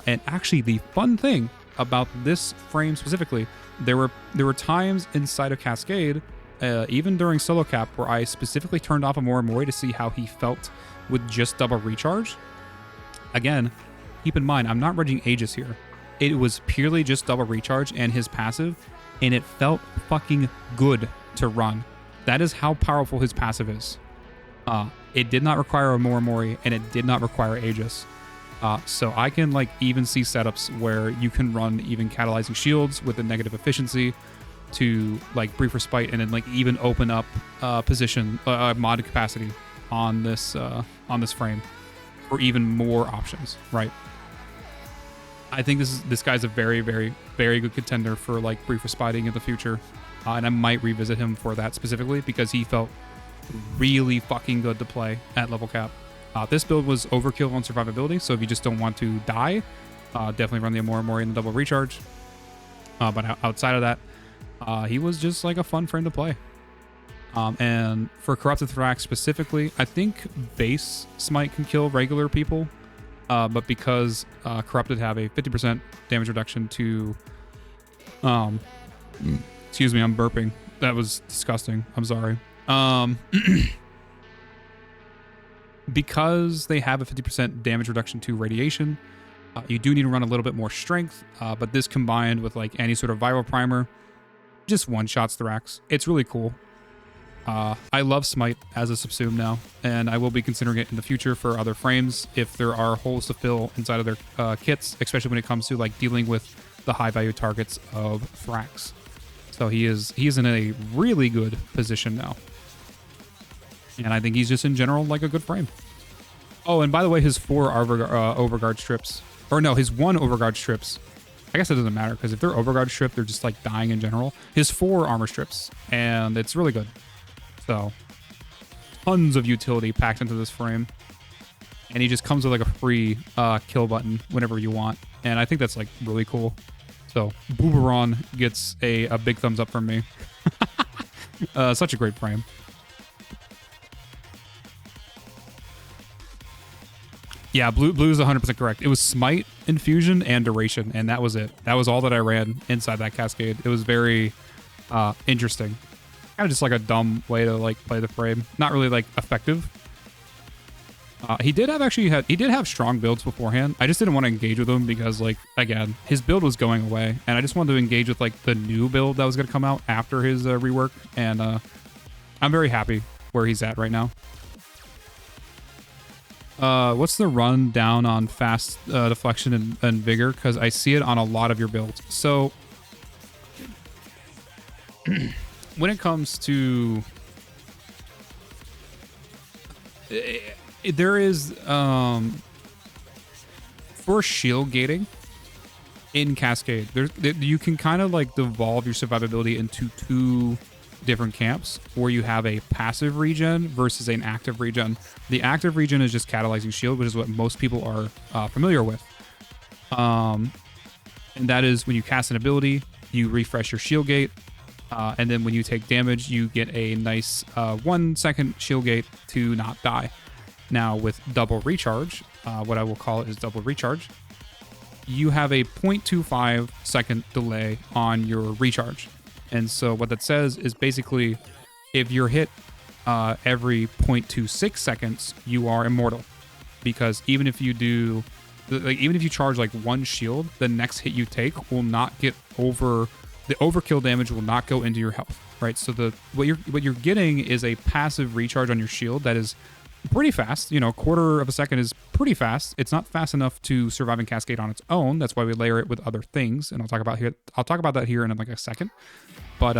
And actually, the fun thing about this frame specifically, there were times inside of Cascade, even during solo cap, where I specifically turned off a Mori to see how he felt with just double recharge. Again, keep in mind, I'm not raging Aegis here. It was purely just double recharge and his passive, and it felt fucking good to run. That is how powerful his passive is. It did not require a Mori, and it did not require Aegis. So I can even see setups where you can run even catalyzing shields with a negative efficiency to brief respite, and then even open up position mod capacity on this frame for even more options, right? I think this guy's a very, very, very good contender for brief respiting in the future, and I might revisit him for that specifically because he felt really fucking good to play at level cap. This build was overkill on survivability, so if you just don't want to die, definitely run the Mori and the double recharge. But outside of that, he was just a fun frame to play. And for Corrupted Thrax specifically, I think base Smite can kill regular people, but because Corrupted have a 50% damage reduction to... excuse me, I'm burping. That was disgusting. I'm sorry. Because they have a 50% damage reduction to radiation, you do need to run a little bit more strength, but this combined with any sort of viral primer just one-shots Thrax. It's really cool. I love Smite as a subsume now, and I will be considering it in the future for other frames if there are holes to fill inside of their kits, especially when it comes to like dealing with the high value targets of Thrax. So he's in a really good position now. And I think he's just in general like a good frame. Oh, and by the way, his 4 overguard strips, or no, his 1 overguard strips, I guess it doesn't matter because if they're overguard strip, they're just like dying in general. His 4 armor strips, and it's really good. So tons of utility packed into this frame. And he just comes with like a free kill button whenever you want. And I think that's like really cool. So Booberon gets a big thumbs up from me. Such a great frame. Yeah, blue is 100% correct. It was Smite, Infusion, and Duration, and that was it. That was all that I ran inside that Cascade. It was very interesting. Kind of just like a dumb way to like play the frame. Not really like effective. He did have strong builds beforehand. I just didn't want to engage with him because like, again, his build was going away, and I just wanted to engage with like the new build that was going to come out after his rework, and I'm very happy where he's at right now. What's the run down on fast deflection and vigor? Because I see it on a lot of your builds. So when it comes to there is for shield gating in Cascade, you can kind of like devolve your survivability into 2 different camps where you have a passive regen versus an active regen. The active regen is just catalyzing shield, which is what most people are familiar with. And that is when you cast an ability, you refresh your shield gate, and then when you take damage, you get a nice 1 second shield gate to not die. Now with double recharge, what I will call it is double recharge, you have a 0.25 second delay on your recharge. And so what that says is basically if you're hit every 0.26 seconds, you are immortal. Because even if you do, like, even if you charge like 1 shield, the next hit you take will not get over, the overkill damage will not go into your health, right? So what you're getting is a passive recharge on your shield that is pretty fast. You know, 1/4 of a second is pretty fast. It's not fast enough to survive in Cascade on its own. That's why we layer it with other things, and I'll talk about that here in like a second. But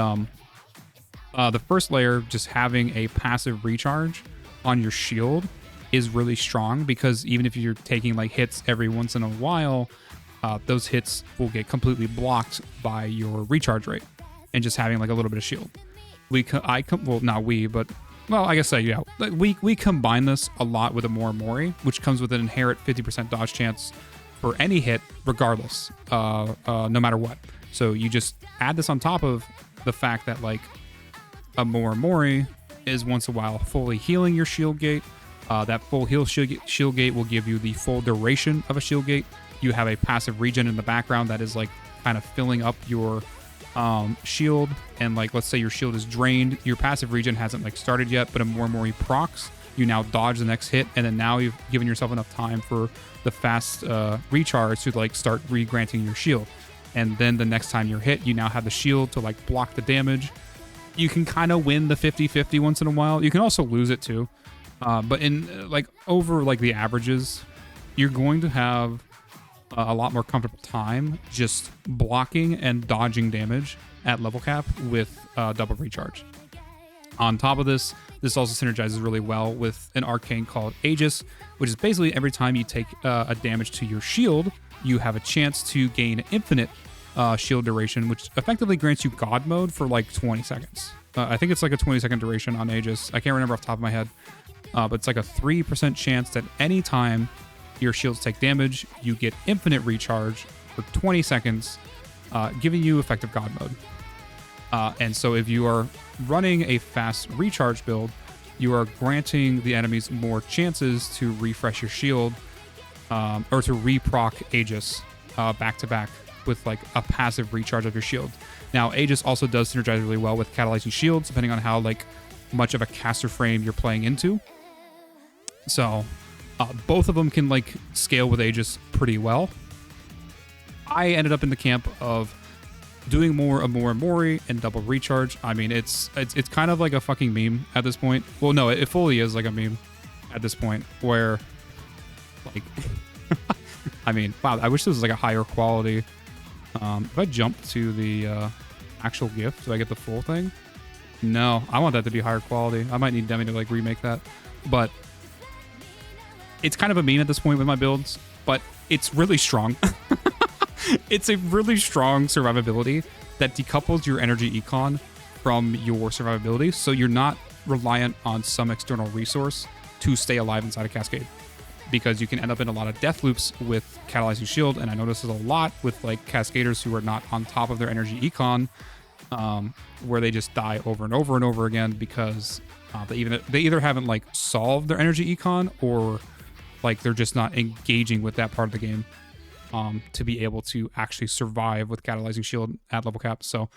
the first layer, just having a passive recharge on your shield is really strong, because even if you're taking like hits every once in a while, those hits will get completely blocked by your recharge rate and just having like a little bit of shield. I guess yeah. We combine this a lot with a Mori, which comes with an inherent 50% dodge chance for any hit, regardless, no matter what. So you just add this on top of the fact that like a Mori is once in a while fully healing your shield gate. That full heal shield gate will give you the full duration of a shield gate. You have a passive regen in the background that is like kind of filling up your shield, and like let's say your shield is drained, your passive regen hasn't like started yet, but a Mori procs, you now dodge the next hit, and then now you've given yourself enough time for the fast recharge to like start re-granting your shield, and then the next time you're hit, you now have the shield to like block the damage. You can kind of win the 50-50 once in a while. You can also lose it too, but in like over like the averages, you're going to have a lot more comfortable time just blocking and dodging damage at level cap with double recharge. On top of this also synergizes really well with an arcane called Aegis, which is basically every time you take a damage to your shield, you have a chance to gain infinite shield duration, which effectively grants you God mode for like 20 seconds. I think it's like a 20-second duration on Aegis. I can't remember off the top of my head, but it's like a 3% chance that any time your shields take damage, you get infinite recharge for 20 seconds, giving you effective God mode. And so if you are running a fast recharge build, you are granting the enemies more chances to refresh your shield, or to re-proc Aegis back to back with like a passive recharge of your shield. Now, Aegis also does synergize really well with catalyzing shields, depending on how like much of a caster frame you're playing into. So both of them can like scale with Aegis pretty well. I ended up in the camp of doing more of Mori and double recharge. I mean, it's kind of like a fucking meme at this point. Well, no, it fully is like a meme at this point where, like, I mean, wow, I wish this was like a higher quality. If I jump to the actual GIF, do I get the full thing? No, I want that to be higher quality. I might need Demi to like remake that, but it's kind of a meme at this point with my builds, but it's really strong. It's a really strong survivability that decouples your energy econ from your survivability, so you're not reliant on some external resource to stay alive inside a cascade, because you can end up in a lot of death loops with catalyzing shield, and I notice this a lot with like cascaders who are not on top of their energy econ, where they just die over and over and over again because they either haven't like solved their energy econ, or like they're just not engaging with that part of the game to be able to actually survive with catalyzing shield at level cap. So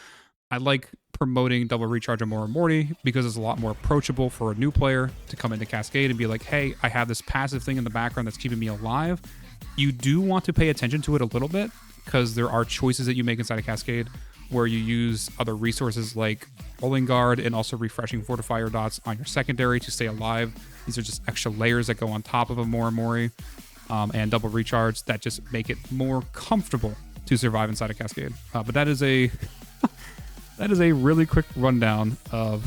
I like promoting double recharge on Mori because it's a lot more approachable for a new player to come into Cascade and be like, hey, I have this passive thing in the background that's keeping me alive. You do want to pay attention to it a little bit because there are choices that you make inside a Cascade where you use other resources like Rolling Guard and also refreshing fortifier dots on your secondary to stay alive. These are just extra layers that go on top of a Mori and double recharge that just make it more comfortable to survive inside a Cascade. But that is a that is a really quick rundown of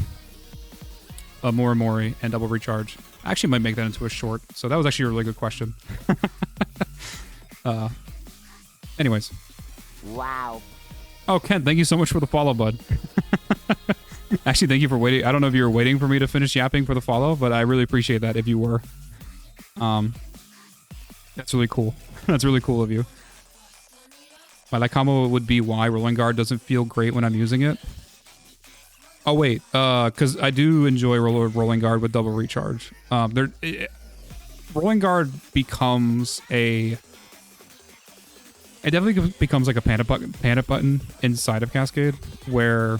a Mori and double recharge. I actually might make that into a short, so that was actually a really good question. Anyways. Wow. Oh, Ken, thank you so much for the follow, bud. Actually, thank you for waiting. I don't know if you were waiting for me to finish yapping for the follow, but I really appreciate that if you were. That's really cool. That's really cool of you. My like combo would be why Rolling Guard doesn't feel great when I'm using it. Oh, wait. Because I do enjoy Rolling Guard with double recharge. Rolling Guard becomes a... It definitely becomes like a panic button inside of Cascade where...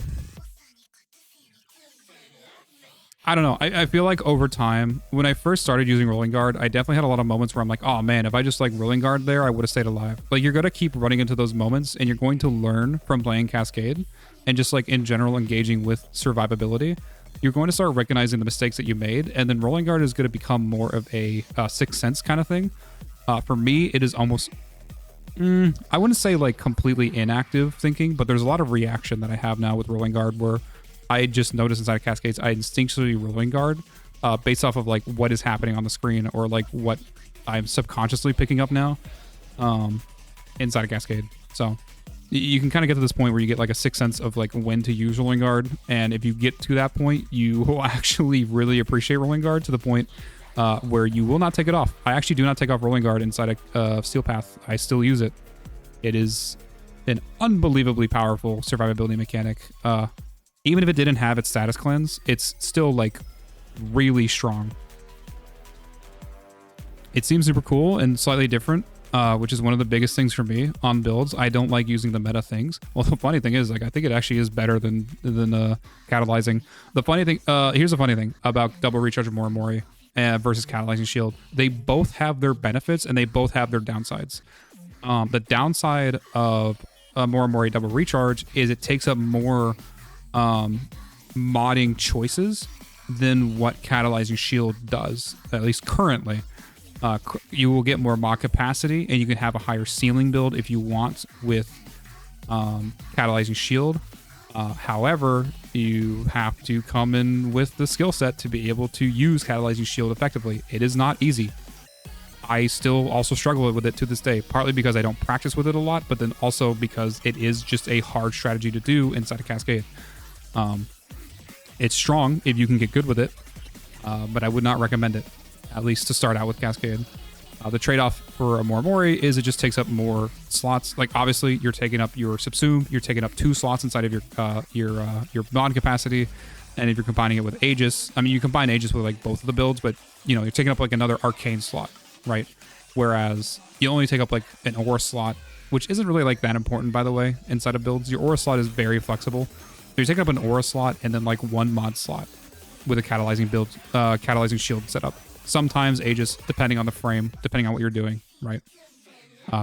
I don't know. I feel like over time, when I first started using Rolling Guard, I definitely had a lot of moments where I'm like, oh man, if I just like Rolling Guard there, I would have stayed alive. Like, you're going to keep running into those moments and you're going to learn from playing Cascade and just like in general engaging with survivability. You're going to start recognizing the mistakes that you made, and then Rolling Guard is going to become more of a sixth sense kind of thing. For me, it is almost... I wouldn't say like completely inactive thinking, but there's a lot of reaction that I have now with Rolling Guard where I just notice inside of Cascades, I instinctually Rolling Guard based off of like what is happening on the screen or like what I'm subconsciously picking up now inside of Cascade. So you can kind of get to this point where you get like a sixth sense of like when to use Rolling Guard. And if you get to that point, you will actually really appreciate Rolling Guard to the point where you will not take it off. I actually do not take off Rolling Guard inside a Steel Path. I still use it. It is an unbelievably powerful survivability mechanic. Even if it didn't have its status cleanse, it's still like really strong. It seems super cool and slightly different, which is one of the biggest things for me on builds. I don't like using the meta things. Well, the funny thing is, like, I think it actually is better than catalyzing. The funny thing, here's the funny thing about double recharge of Mori versus catalyzing shield. They both have their benefits and they both have their downsides. The downside of Mori double recharge is it takes up more modding choices than what catalyzing shield does, at least currently. You will get more mod capacity and you can have a higher ceiling build if you want with catalyzing shield. However, you have to come in with the skill set to be able to use catalyzing shield effectively. It is not easy. I still also struggle with it to this day, partly because I don't practice with it a lot, but then also because it is just a hard strategy to do inside a Cascade. It's strong if you can get good with it, but I would not recommend it, at least to start out with Cascade. The trade-off for a Mori is it just takes up more slots. Like, obviously, you're taking up your subsume, you're taking up 2 slots inside of your mod capacity, and if you're combining it with Aegis, I mean, you combine Aegis with like both of the builds, but you know, you're taking up like another arcane slot, right? Whereas you only take up like an aura slot, which isn't really like that important, by the way, inside of builds. Your aura slot is very flexible. So you're taking up an aura slot and then like 1 mod slot with a catalyzing build, catalyzing shield setup. Sometimes Aegis, depending on the frame, depending on what you're doing, right?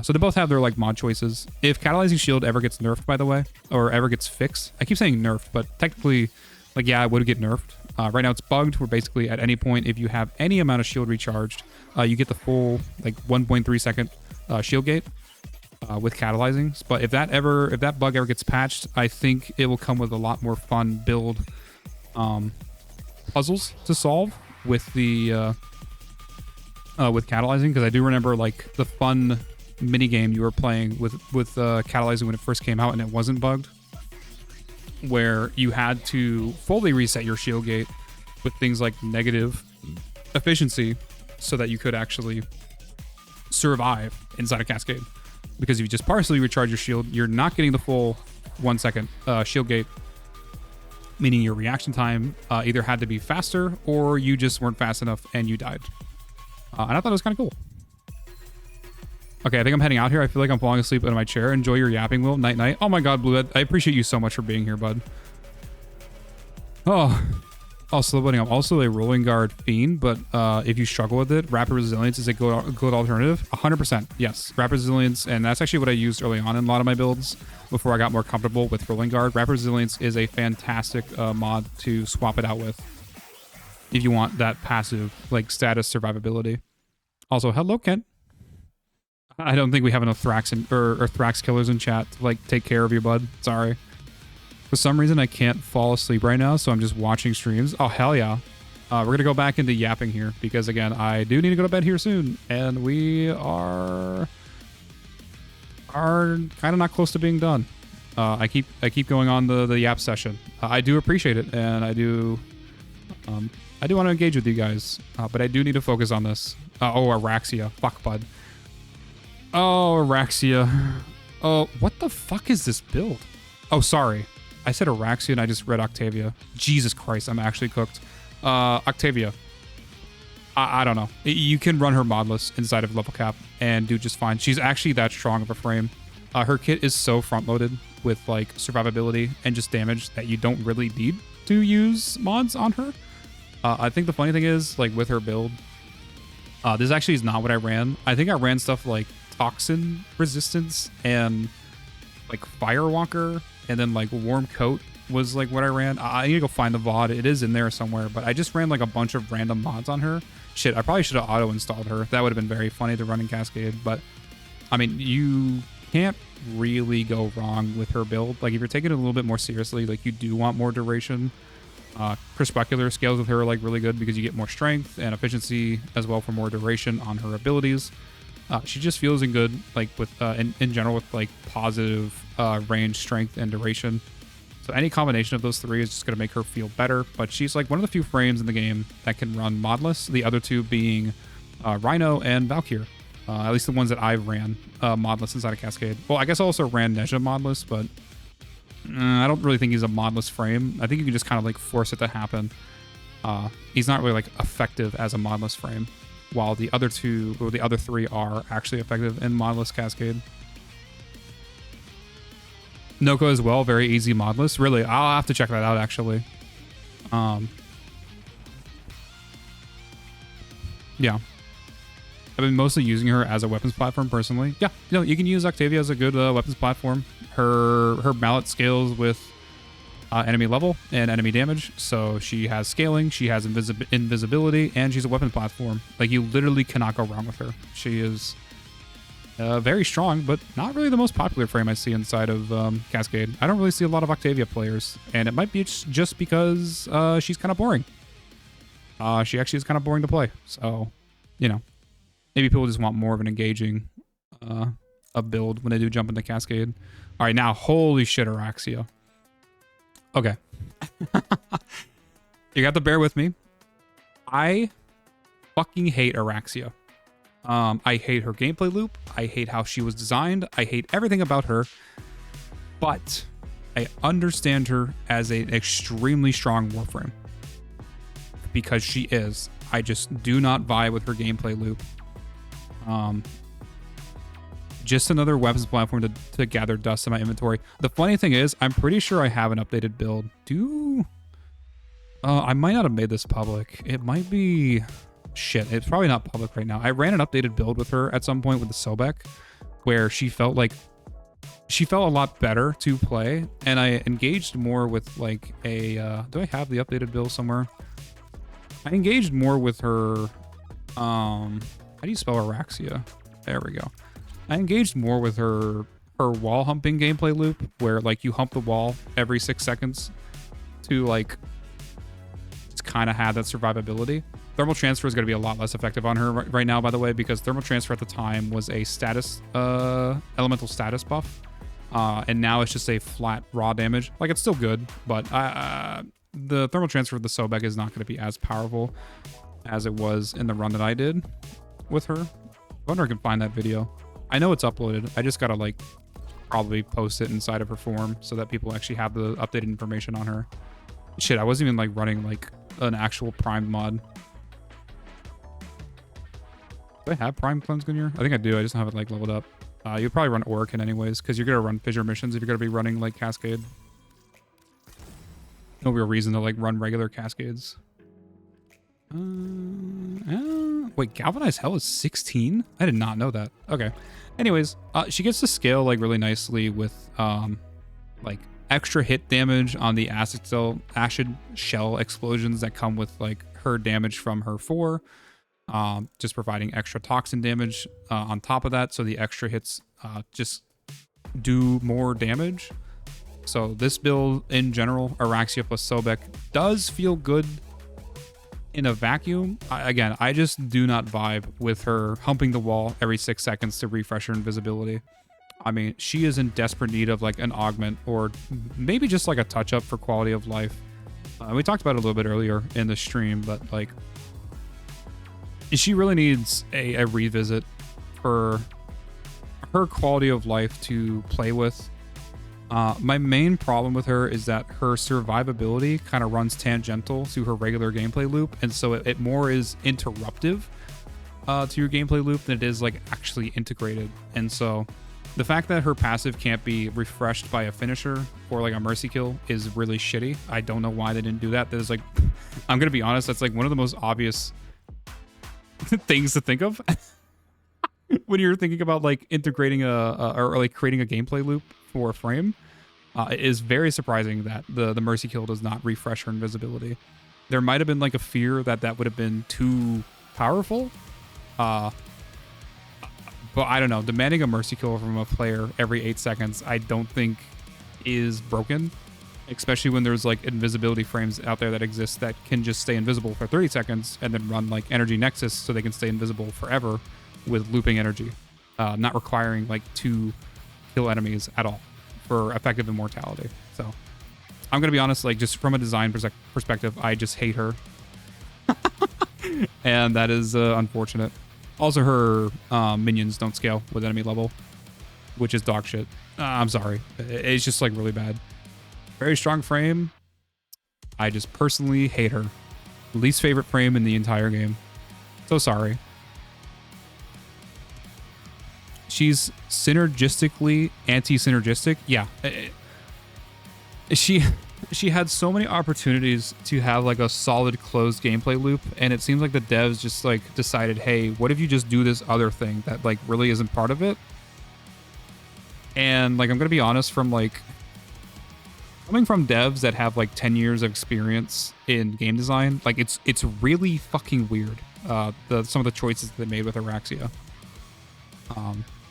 So they both have their like mod choices. If Catalyzing Shield ever gets nerfed, by the way, or ever gets fixed, I keep saying nerfed, but technically, like, yeah, it would get nerfed. Right now it's bugged, where basically at any point, if you have any amount of shield recharged, you get the full like 1.3 second shield gate with catalyzing. But if that bug ever gets patched, I think it will come with a lot more fun build puzzles to solve with the with catalyzing, because I do remember like the fun mini game you were playing with catalyzing when it first came out and it wasn't bugged, where you had to fully reset your shield gate with things like negative efficiency so that you could actually survive inside a cascade. Because if you just partially recharge your shield, you're not getting the full 1 second shield gate, meaning your reaction time either had to be faster or you just weren't fast enough and you died. And I thought it was kind of cool. Okay, I think I'm heading out here. I feel like I'm falling asleep in my chair. Enjoy your yapping, Will. Night, night. Oh my god, Blue, I appreciate you so much for being here, bud. Oh, slow buddy. I'm also a rolling guard fiend, but if you struggle with it, rapid resilience is a good alternative. 100%, yes. Rapid resilience, and that's actually what I used early on in a lot of my builds before I got more comfortable with rolling guard. Rapid resilience is a fantastic mod to swap it out with if you want that passive, like, status survivability. Also, hello, Kent. I don't think we have enough Thrax or Thrax killers in chat to like take care of you, bud. Sorry. For some reason, I can't fall asleep right now, so I'm just watching streams. Oh, hell yeah. We're going to go back into yapping here because, again, I do need to go to bed here soon, and we are kind of not close to being done. I keep going on the yap session. I do appreciate it, and I do want to engage with you guys, but I do need to focus on this. Oh, Araxia. Fuck, bud. Oh, Araxia. Oh, what the fuck is this build? Oh, sorry. I said Araxia and I just read Octavia. Jesus Christ, I'm actually cooked. Octavia. I don't know. You can run her modless inside of level cap and do just fine. She's actually that strong of a frame. Her kit is so front-loaded with like survivability and just damage that you don't really need to use mods on her. I think the funny thing is, like, with her build, this actually is not what I ran. I think I ran stuff like Toxin Resistance and like Firewalker, and then like Warm Coat was like what I ran. I need to go find the VOD. It is in there somewhere, but I just ran like a bunch of random mods on her. Shit, I probably should have auto-installed her. That would have been very funny to run in Cascade, but I mean, you can't really go wrong with her build. Like, if you're taking it a little bit more seriously, like, you do want more duration. Crepuscular scales with her are like really good because you get more strength and efficiency as well for more duration on her abilities. She just feels in good, like, with in general with like positive range, strength, and duration. So any combination of those three is just going to make her feel better. But she's like one of the few frames in the game that can run modless. The other two being Rhino and Valkyr. At least the ones that I've ran modless inside of Cascade. Well, I guess I also ran Nezha modless, but I don't really think he's a modless frame. I think you can just kind of like force it to happen. He's not really like effective as a modless frame, while the other two, or the other three, are actually effective in modless Cascade. Noko as well, very easy modless. Really, I'll have to check that out actually. Yeah. I've been mostly using her as a weapons platform personally. Yeah, you know, you can use Octavia as a good weapons platform. Her mallet scales with enemy level and enemy damage, so she has scaling, she has invisibility, and she's a weapon platform. Like, you literally cannot go wrong with her. She is very strong, but not really the most popular frame I see inside of Cascade. I don't really see a lot of Octavia players, and it might be just because she's kind of boring. She actually is kind of boring to play, so, you know. Maybe people just want more of an engaging a build when they do jump into Cascade. All right, now, holy shit, Araxia. Okay. You got to bear with me. I fucking hate Araxia. I hate her gameplay loop. I hate how she was designed. I hate everything about her. But I understand her as an extremely strong Warframe. Because she is. I just do not vibe with her gameplay loop. Just another weapons platform to gather dust in my inventory. The funny thing is, I'm pretty sure I have an updated build. I might not have made this public. It might be... Shit, it's probably not public right now. I ran an updated build with her at some point with the Sobek, where she felt a lot better to play, and I engaged more with like a do I have the updated build somewhere? I engaged more with her how do you spell Araxia? There we go. I engaged more with her wall humping gameplay loop, where like you hump the wall every 6 seconds to like just kind of have that survivability. Thermal transfer is going to be a lot less effective on her right now, by the way, because thermal transfer at the time was a status elemental status buff, and now it's just a flat raw damage. Like, it's still good, but the thermal transfer of the Sobek is not going to be as powerful as it was in the run that I did with her. I wonder if I can find that video. I know it's uploaded. I just gotta like probably post it inside of her form so that people actually have the updated information on her. Shit, I wasn't even like running like an actual Prime mod. Do I have Prime Cleanse in here? I think I do. I just don't have it like leveled up. You'll probably run Orakin anyways, because you're gonna run fissure missions if you're gonna be running like Cascade. No real reason to like run regular Cascades. Wait, Galvanized Hell is 16? I did not know that. Okay. Anyways, she gets to scale like really nicely with like extra hit damage on the acid shell explosions that come with like her damage from her 4. Just providing extra toxin damage on top of that, so the extra hits just do more damage. So this build in general, Araxia plus Sobek, does feel good in a vacuum. Again, I just do not vibe with her humping the wall every 6 seconds to refresh her invisibility. I mean, she is in desperate need of like an augment, or maybe just like a touch up for quality of life. We talked about it a little bit earlier in the stream, but like she really needs a revisit for her quality of life to play with. My main problem with her is that her survivability kind of runs tangential to her regular gameplay loop, and so it more is interruptive to your gameplay loop than it is like actually integrated. And so the fact that her passive can't be refreshed by a finisher or like a mercy kill is really shitty. I don't know why they didn't do that. There's like, I'm gonna be honest, that's like one of the most obvious things to think of when you're thinking about like integrating or like creating a gameplay loop for a frame. It is very surprising that the mercy kill does not refresh her invisibility. There might have been like a fear that would have been too powerful, but I don't know. Demanding a mercy kill from a player every 8 seconds, I don't think is broken, especially when there's like invisibility frames out there that exist that can just stay invisible for 30 seconds and then run like energy nexus so they can stay invisible forever with looping energy, not requiring like 2 kill enemies at all for effective immortality. So I'm gonna be honest, like just from a design perspective, I just hate her. And that is unfortunate. Also, her minions don't scale with enemy level, which is dog shit. I'm sorry, it's just like really bad. Very strong frame. I just personally hate her. Least favorite frame in the entire game. So sorry. She's synergistically anti-synergistic. Yeah. She had so many opportunities to have like a solid closed gameplay loop, and it seems like the devs just like decided, hey, what if you just do this other thing that like really isn't part of it? And like, I'm gonna be honest, from like coming from devs that have like 10 years of experience in game design, like it's really fucking weird, some of the choices they made with Araxia.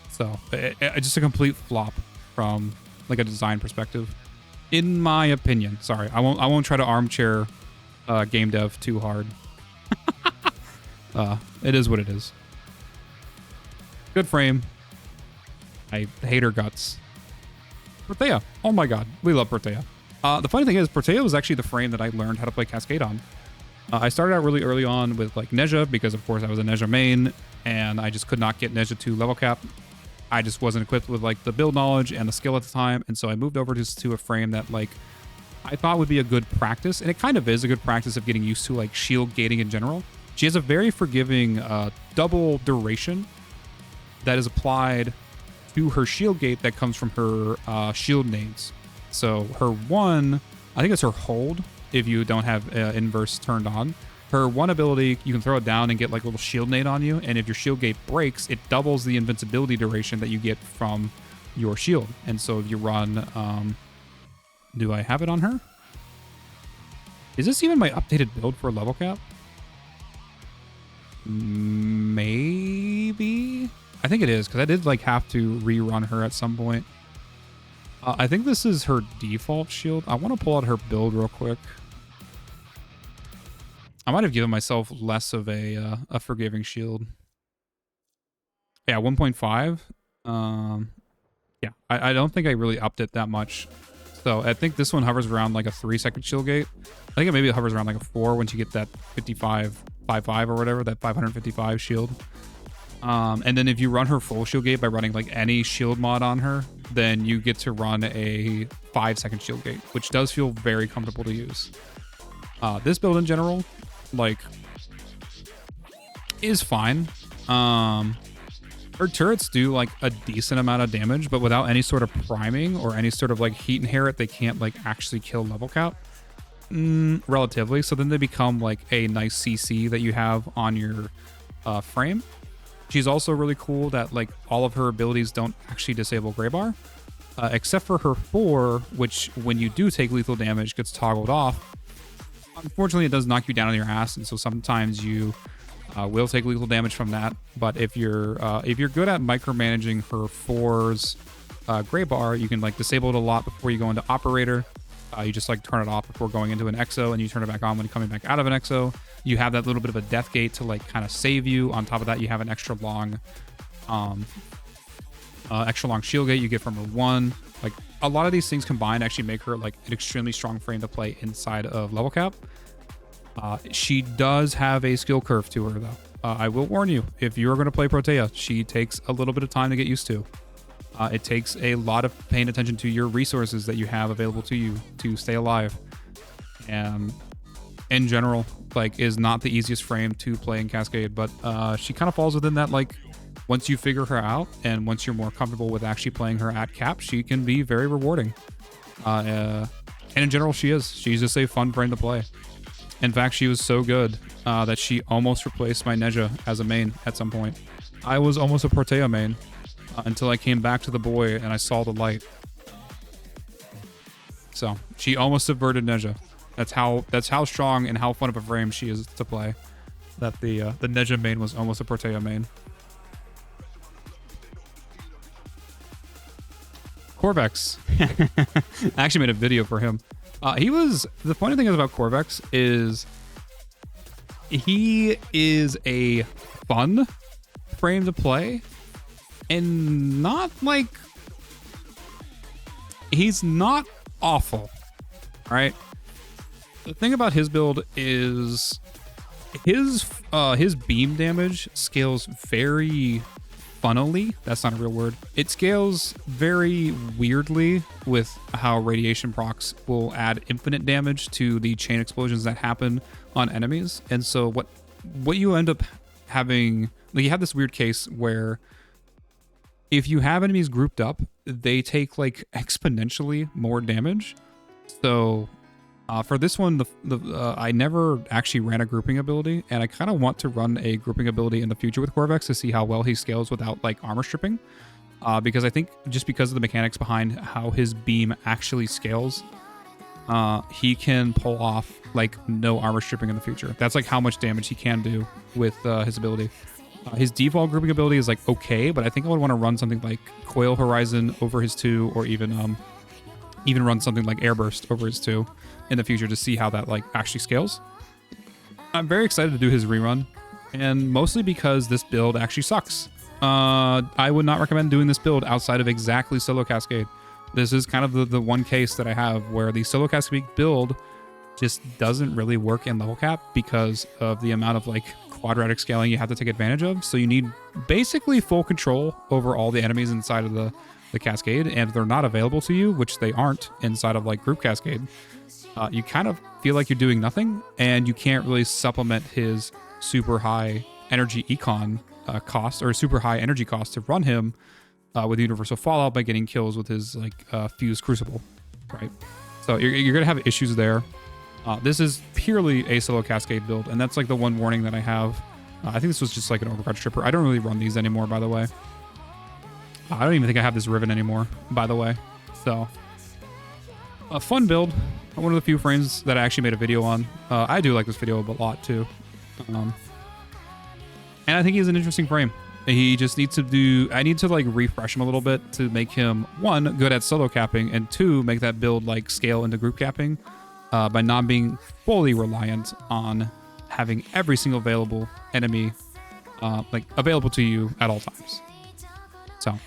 So just a complete flop from like a design perspective, in my opinion. Sorry, I won't try to armchair game dev too hard. It is what it is. Good frame. I hate her guts. Protea. Oh my god, we love Protea. The funny thing is, Protea was actually the frame that I learned how to play Cascade on. I started out really early on with like Neja, because of course I was a Neja main, and I just could not get Neja to level cap. I just wasn't equipped with like the build knowledge and the skill at the time, and so I moved over to a frame that like I thought would be a good practice, and it kind of is a good practice of getting used to like shield gating in general. She has a very forgiving double duration that is applied to her shield gate that comes from her shield nades. So her 1, I think it's her hold if you don't have inverse turned on, Her one ability, you can throw it down and get like a little shield nade on you, and if your shield gate breaks, it doubles the invincibility duration that you get from your shield. And so if you run, do I have it on her? Is this even my updated build for level cap? Maybe? I think it is, because I did like have to rerun her at some point. I think this is her default shield. I want to pull out her build real quick. I might have given myself less of a forgiving shield. Yeah, 1.5. Yeah, I don't think I really upped it that much. So I think this one hovers around like a 3-second shield gate. I think it maybe hovers around like a 4 once you get that 55 or whatever, that 555 shield. And then if you run her full shield gate by running like any shield mod on her, then you get to run a 5-second shield gate, which does feel very comfortable to use. This build in general, like, is fine. Her turrets do like a decent amount of damage, but without any sort of priming or any sort of like heat inherit, they can't like actually kill level cap. Relatively. So then they become like a nice CC that you have on your frame. She's also really cool that like all of her abilities don't actually disable gray bar, except for her 4, which when you do take lethal damage gets toggled off. Unfortunately, it does knock you down on your ass, and so sometimes you will take lethal damage from that. But if you're good at micromanaging her 4's gray bar, you can like disable it a lot before you go into operator. You just like turn it off before going into an exo, and you turn it back on when you're coming back out of an exo. You have that little bit of a death gate to like kind of save you. On top of that, you have an extra long shield gate you get from her 1. Like a lot of these things combined actually make her like an extremely strong frame to play inside of level cap. She does have a skill curve to her though. I will warn you, if you're going to play Protea, she takes a little bit of time to get used to. It takes a lot of paying attention to your resources that you have available to you to stay alive. And in general, like, is not the easiest frame to play in Cascade, but she kind of falls within that, like, once you figure her out and once you're more comfortable with actually playing her at cap, she can be very rewarding. And in general, she's just a fun frame to play. In fact, she was so good that she almost replaced my Neja as a main at some point. I was almost a Protea main. Until I came back to the boy and I saw the light. So she almost subverted Neja. That's how strong and how fun of a frame she is to play. That the Neja main was almost a Protea main. Corvex. I actually made a video for him. The funny thing is about Corvex is he is a fun frame to play. And not like, he's not awful, right? The thing about his build is his beam damage scales very funnily. That's not a real word. It scales very weirdly with how radiation procs will add infinite damage to the chain explosions that happen on enemies. And so what you end up having, like, you have this weird case where if you have enemies grouped up, they take like exponentially more damage. So for this one, I never actually ran a grouping ability, and I kind of want to run a grouping ability in the future with Corvex to see how well he scales without like armor stripping. Because I think just because of the mechanics behind how his beam actually scales, he can pull off like no armor stripping in the future. That's like how much damage he can do with his ability. His default grouping ability is like okay, but I think I would want to run something like Coil Horizon over his 2, or even run something like Airburst over his 2 in the future to see how that like actually scales. I'm very excited to do his rerun, and mostly because this build actually sucks. I would not recommend doing this build outside of exactly Solo Cascade. This is kind of the one case that I have where the Solo Cascade build just doesn't really work in level cap because of the amount of like quadratic scaling you have to take advantage of. So you need basically full control over all the enemies inside of the cascade, and if they're not available to you, which they aren't inside of like group cascade, you kind of feel like you're doing nothing, and you can't really supplement his super high energy econ cost, or super high energy cost to run him with Universal Fallout by getting kills with his like fused crucible, right? So you're gonna have issues there. This is purely a solo Cascade build, and that's like the one warning that I have. I think this was just like an Overcrowd Stripper. I don't really run these anymore, by the way. I don't even think I have this Riven anymore, by the way. So, a fun build. One of the few frames that I actually made a video on. I do like this video a lot, too. And I think he's an interesting frame. He just needs to do... I need to, like, refresh him a little bit to make him, one, good at solo capping, and two, make that build, like, scale into group capping by not being fully reliant on having every single available enemy, like, available to you at all times. So,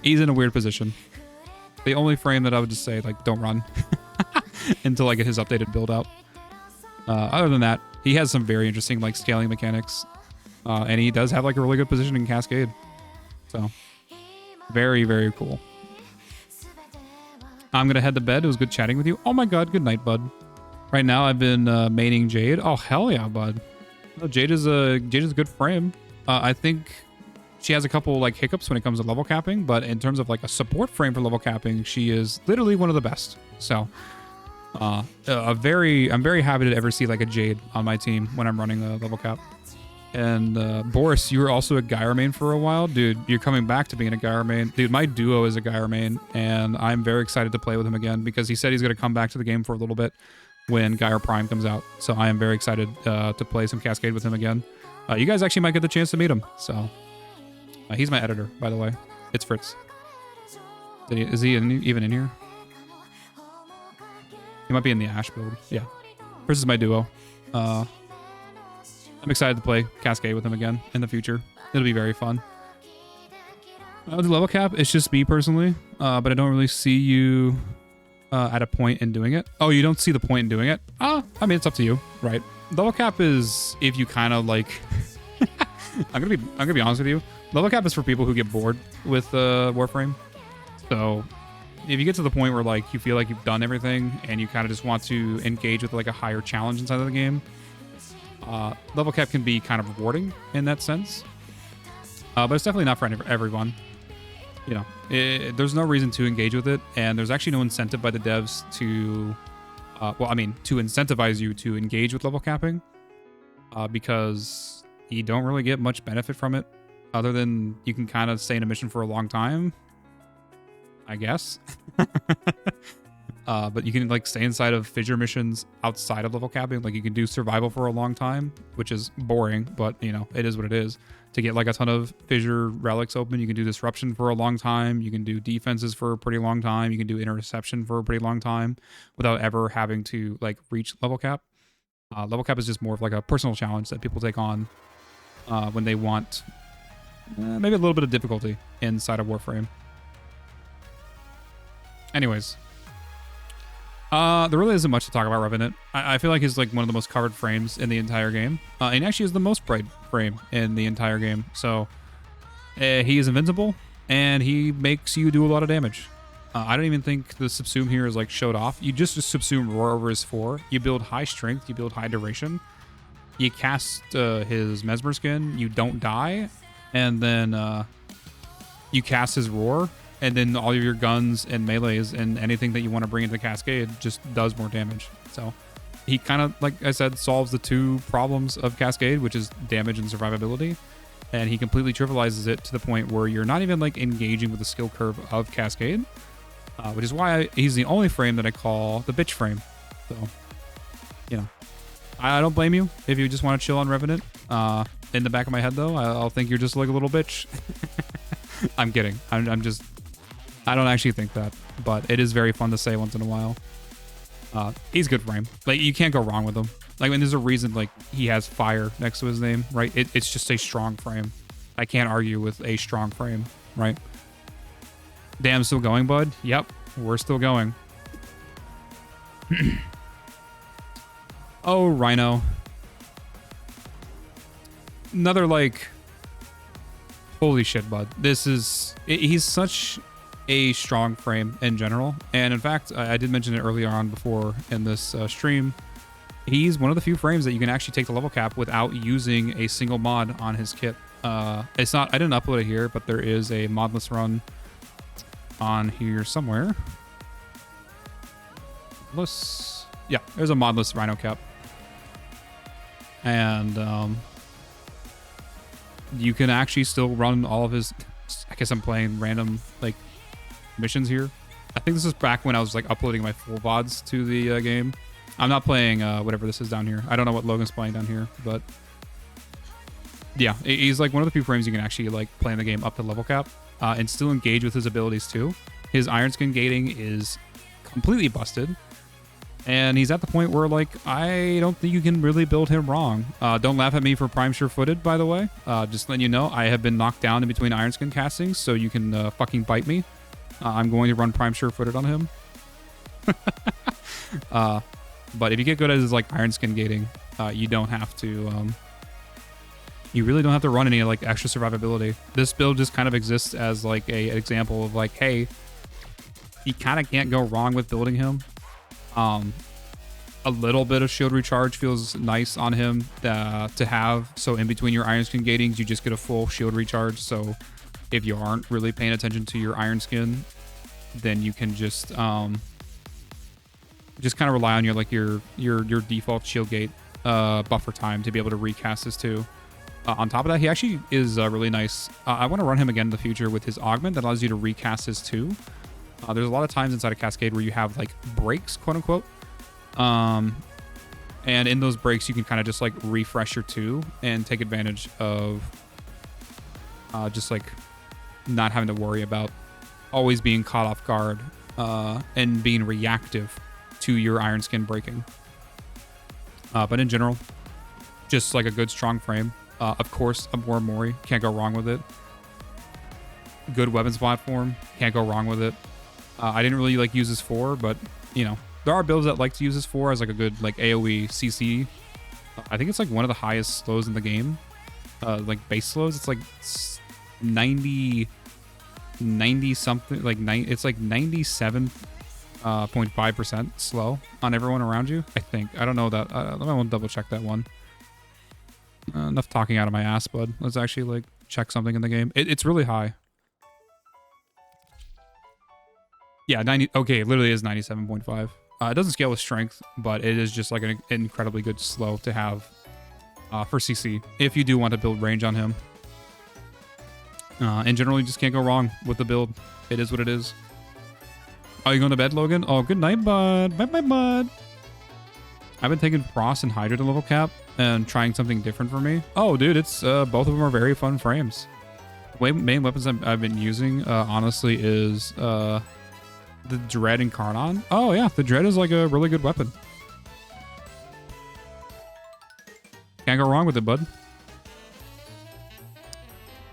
he's in a weird position. The only frame that I would just say, like, don't run until I get his updated build out. Other than that, he has some very interesting, like, scaling mechanics. And he does have, like, a really good position in Cascade. So, very, very cool. I'm going to head to bed. It was good chatting with you. Oh my god, good night, bud. Right now, I've been maining Jade. Oh, hell yeah, bud. No, Jade is a good frame. I think she has a couple, like, hiccups when it comes to level capping, but in terms of, like, a support frame for level capping, she is literally one of the best. So, I'm very happy to ever see, like, a Jade on my team when I'm running a level cap. And Boris, you were also a Gyre main for a while. Dude, you're coming back to being a Gyre main. Dude, my duo is a Gyre main, and I'm very excited to play with him again because he said he's going to come back to the game for a little bit when Gyre Prime comes out. So I am very excited to play some Cascade with him again. You guys actually might get the chance to meet him. So he's my editor, by the way. It's Fritz. Is he even in here? He might be in the Ash build. Yeah. Fritz is my duo. I'm excited to play Cascade with him again in the future. It'll be very fun. The level cap, it's just me personally, but I don't really see you at a point in doing it. Oh, you don't see the point in doing it? I mean, it's up to you, right? Level cap is if you kind of like... I'm gonna be honest with you. Level cap is for people who get bored with Warframe. So if you get to the point where like you feel like you've done everything and you kind of just want to engage with like a higher challenge inside of the game, level cap can be kind of rewarding in that sense, but it's definitely not for everyone. You know, there's no reason to engage with it, and there's actually no incentive by the devs to, to incentivize you to engage with level capping, because you don't really get much benefit from it, other than you can kind of stay in a mission for a long time, I guess. But you can like stay inside of fissure missions outside of level capping. Like you can do survival for a long time, which is boring, but you know, it is what it is. To get like a ton of fissure relics open, you can do disruption for a long time. You can do defenses for a pretty long time. You can do interception for a pretty long time without ever having to like reach level cap. Level cap is just more of like a personal challenge that people take on when they want maybe a little bit of difficulty inside of Warframe. Anyways. There really isn't much to talk about Revenant. I feel like he's like one of the most covered frames in the entire game. And actually is the most bright frame in the entire game. So he is invincible and he makes you do a lot of damage. I don't even think the subsume here is like showed off. You just subsume Roar over his 4. You build high strength. You build high duration. You cast his Mesmer Skin. You don't die. And then you cast his Roar. And then all of your guns and melees and anything that you want to bring into Cascade just does more damage. So he kind of, like I said, solves the two problems of Cascade, which is damage and survivability. And he completely trivializes it to the point where you're not even like engaging with the skill curve of Cascade, which is why he's the only frame that I call the bitch frame. So, you know, I don't blame you if you just want to chill on Revenant. In the back of my head, though, I'll think you're just like a little bitch. I'm kidding. I don't actually think that, but it is very fun to say once in a while. He's good frame. Like, you can't go wrong with him. Like, when there's a reason, like, he has fire next to his name, right? It's just a strong frame. I can't argue with a strong frame, right? Damn, still going, bud? Yep, we're still going. Oh, Rhino. Another, like... Holy shit, bud. He's such a strong frame in general. And in fact, I did mention it earlier on before in this stream. He's one of the few frames that you can actually take the level cap without using a single mod on his kit. It's not, I didn't upload it here, but there is a modless run on here somewhere. Yeah, there's a modless Rhino Cap. And you can actually still run all of his... I guess I'm playing random, like, missions here. I think this is back when I was, like, uploading my full VODs to the game. I'm not playing whatever this is down here. I don't know what Logan's playing down here, but... Yeah, he's, like, one of the few frames you can actually, like, play in the game up to level cap and still engage with his abilities, too. His Iron Skin gating is completely busted. And he's at the point where, like, I don't think you can really build him wrong. Don't laugh at me for Prime Sure-Footed, by the way. Just letting you know, I have been knocked down in between Iron Skin castings, so you can fucking bite me. I'm going to run Prime Sure-Footed on him. But if you get good at his, like, Iron Skin gating, you don't have to... you really don't have to run any, like, extra survivability. This build just kind of exists as, like, an example of, like, hey, you kind of can't go wrong with building him. A little bit of shield recharge feels nice on him to have. So in between your Iron Skin gatings, you just get a full shield recharge. So if you aren't really paying attention to your Iron Skin, then you can just kind of rely on your default shield gate buffer time to be able to recast this too. On top of that, he actually is really nice. I want to run him again in the future with his augment that allows you to recast his too. There's a lot of times inside a Cascade where you have, like, breaks, quote unquote. And in those breaks, you can kind of just, like, refresh your 2 and take advantage of just, like, not having to worry about always being caught off guard and being reactive to your Iron Skin breaking. But in general, just, like, a good, strong frame. Of course, a more Mori. Can't go wrong with it. Good weapons platform. Can't go wrong with it. I didn't really, like, use this 4, but, you know, there are builds that like to use this 4 as, like, a good, like, AoE CC. I think it's, like, one of the highest slows in the game. Like, base slows. It's, like, 90 something, like, it's, like, 97.5% slow on everyone around you, I think. I don't know that. I won't double check that one. Enough talking out of my ass, bud. Let's actually, like, check something in the game. It's really high. Yeah, 90. Okay, it literally is 97.5. It doesn't scale with strength, but it is just, like, an incredibly good slow to have for CC if you do want to build range on him. In general, you just can't go wrong with the build. It is what it is. Oh, you going to bed, Logan? Oh, good night, bud. Bye, bud. I've been taking Frost and Hydra to level cap and trying something different for me. Oh, dude, it's both of them are very fun frames. The main weapons I've been using, honestly, is the Dread and Karnon. Oh, yeah, the Dread is, like, a really good weapon. Can't go wrong with it, bud.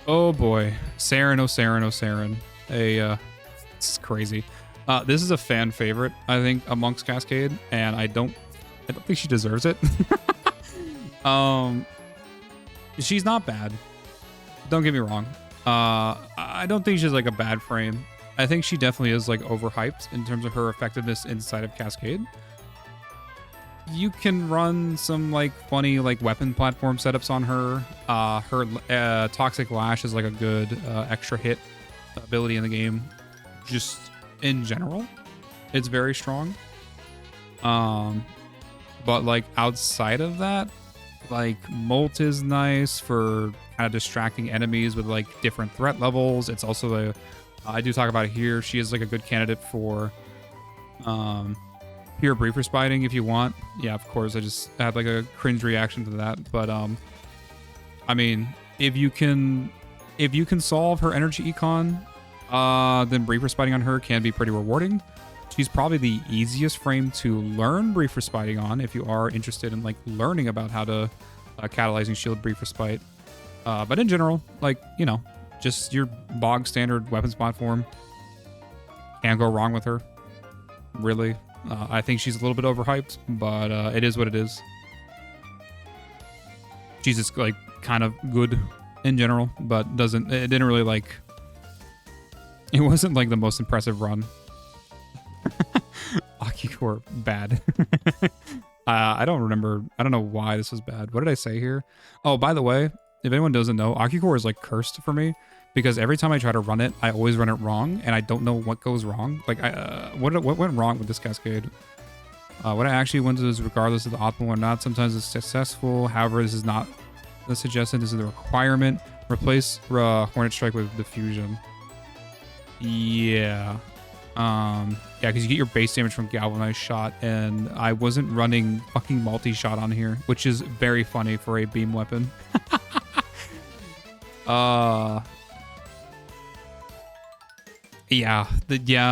Oh, boy. Saren, oh, Saren, oh, Saren. It's crazy. This is a fan favorite, I think, amongst Cascade, and I don't think she deserves it. She's not bad. Don't get me wrong. I don't think she's, like, a bad frame. I think she definitely is, like, overhyped in terms of her effectiveness inside of Cascade. You can run some, like, funny, like, weapon platform setups on her. Her Toxic Lash is, like, a good extra hit ability in the game. Just in general, it's very strong. But, like, outside of that, like, Molt is nice for kind of distracting enemies with, like, different threat levels. It's also the I do talk about it here. She is, like, a good candidate for pure briefer spiting if you want. Yeah, of course. I just had, like, a cringe reaction to that. But I mean, if you can solve her energy econ, then briefer spiting on her can be pretty rewarding. She's probably the easiest frame to learn briefer spiting on if you are interested in, like, learning about how to catalyzing shield briefer spite. But in general, like, you know, just your bog standard weapons platform. Can't go wrong with her. Really. I think she's a little bit overhyped, but it is what it is. She's just, like, kind of good in general, but it didn't really, like, it wasn't, like, the most impressive run. Akikor, bad. I don't remember. I don't know why this was bad. What did I say here? Oh, by the way, if anyone doesn't know, Akikor is, like, cursed for me because every time I try to run it, I always run it wrong, and I don't know what goes wrong. Like, what went wrong with this Cascade? What I actually want to do is regardless of the optimal or not. Sometimes it's successful. However, this is not the suggestion. This is the requirement. Replace Hornet Strike with Diffusion. Yeah. Yeah, because you get your base damage from Galvanized Shot, and I wasn't running fucking multi-shot on here, which is very funny for a beam weapon. Yeah,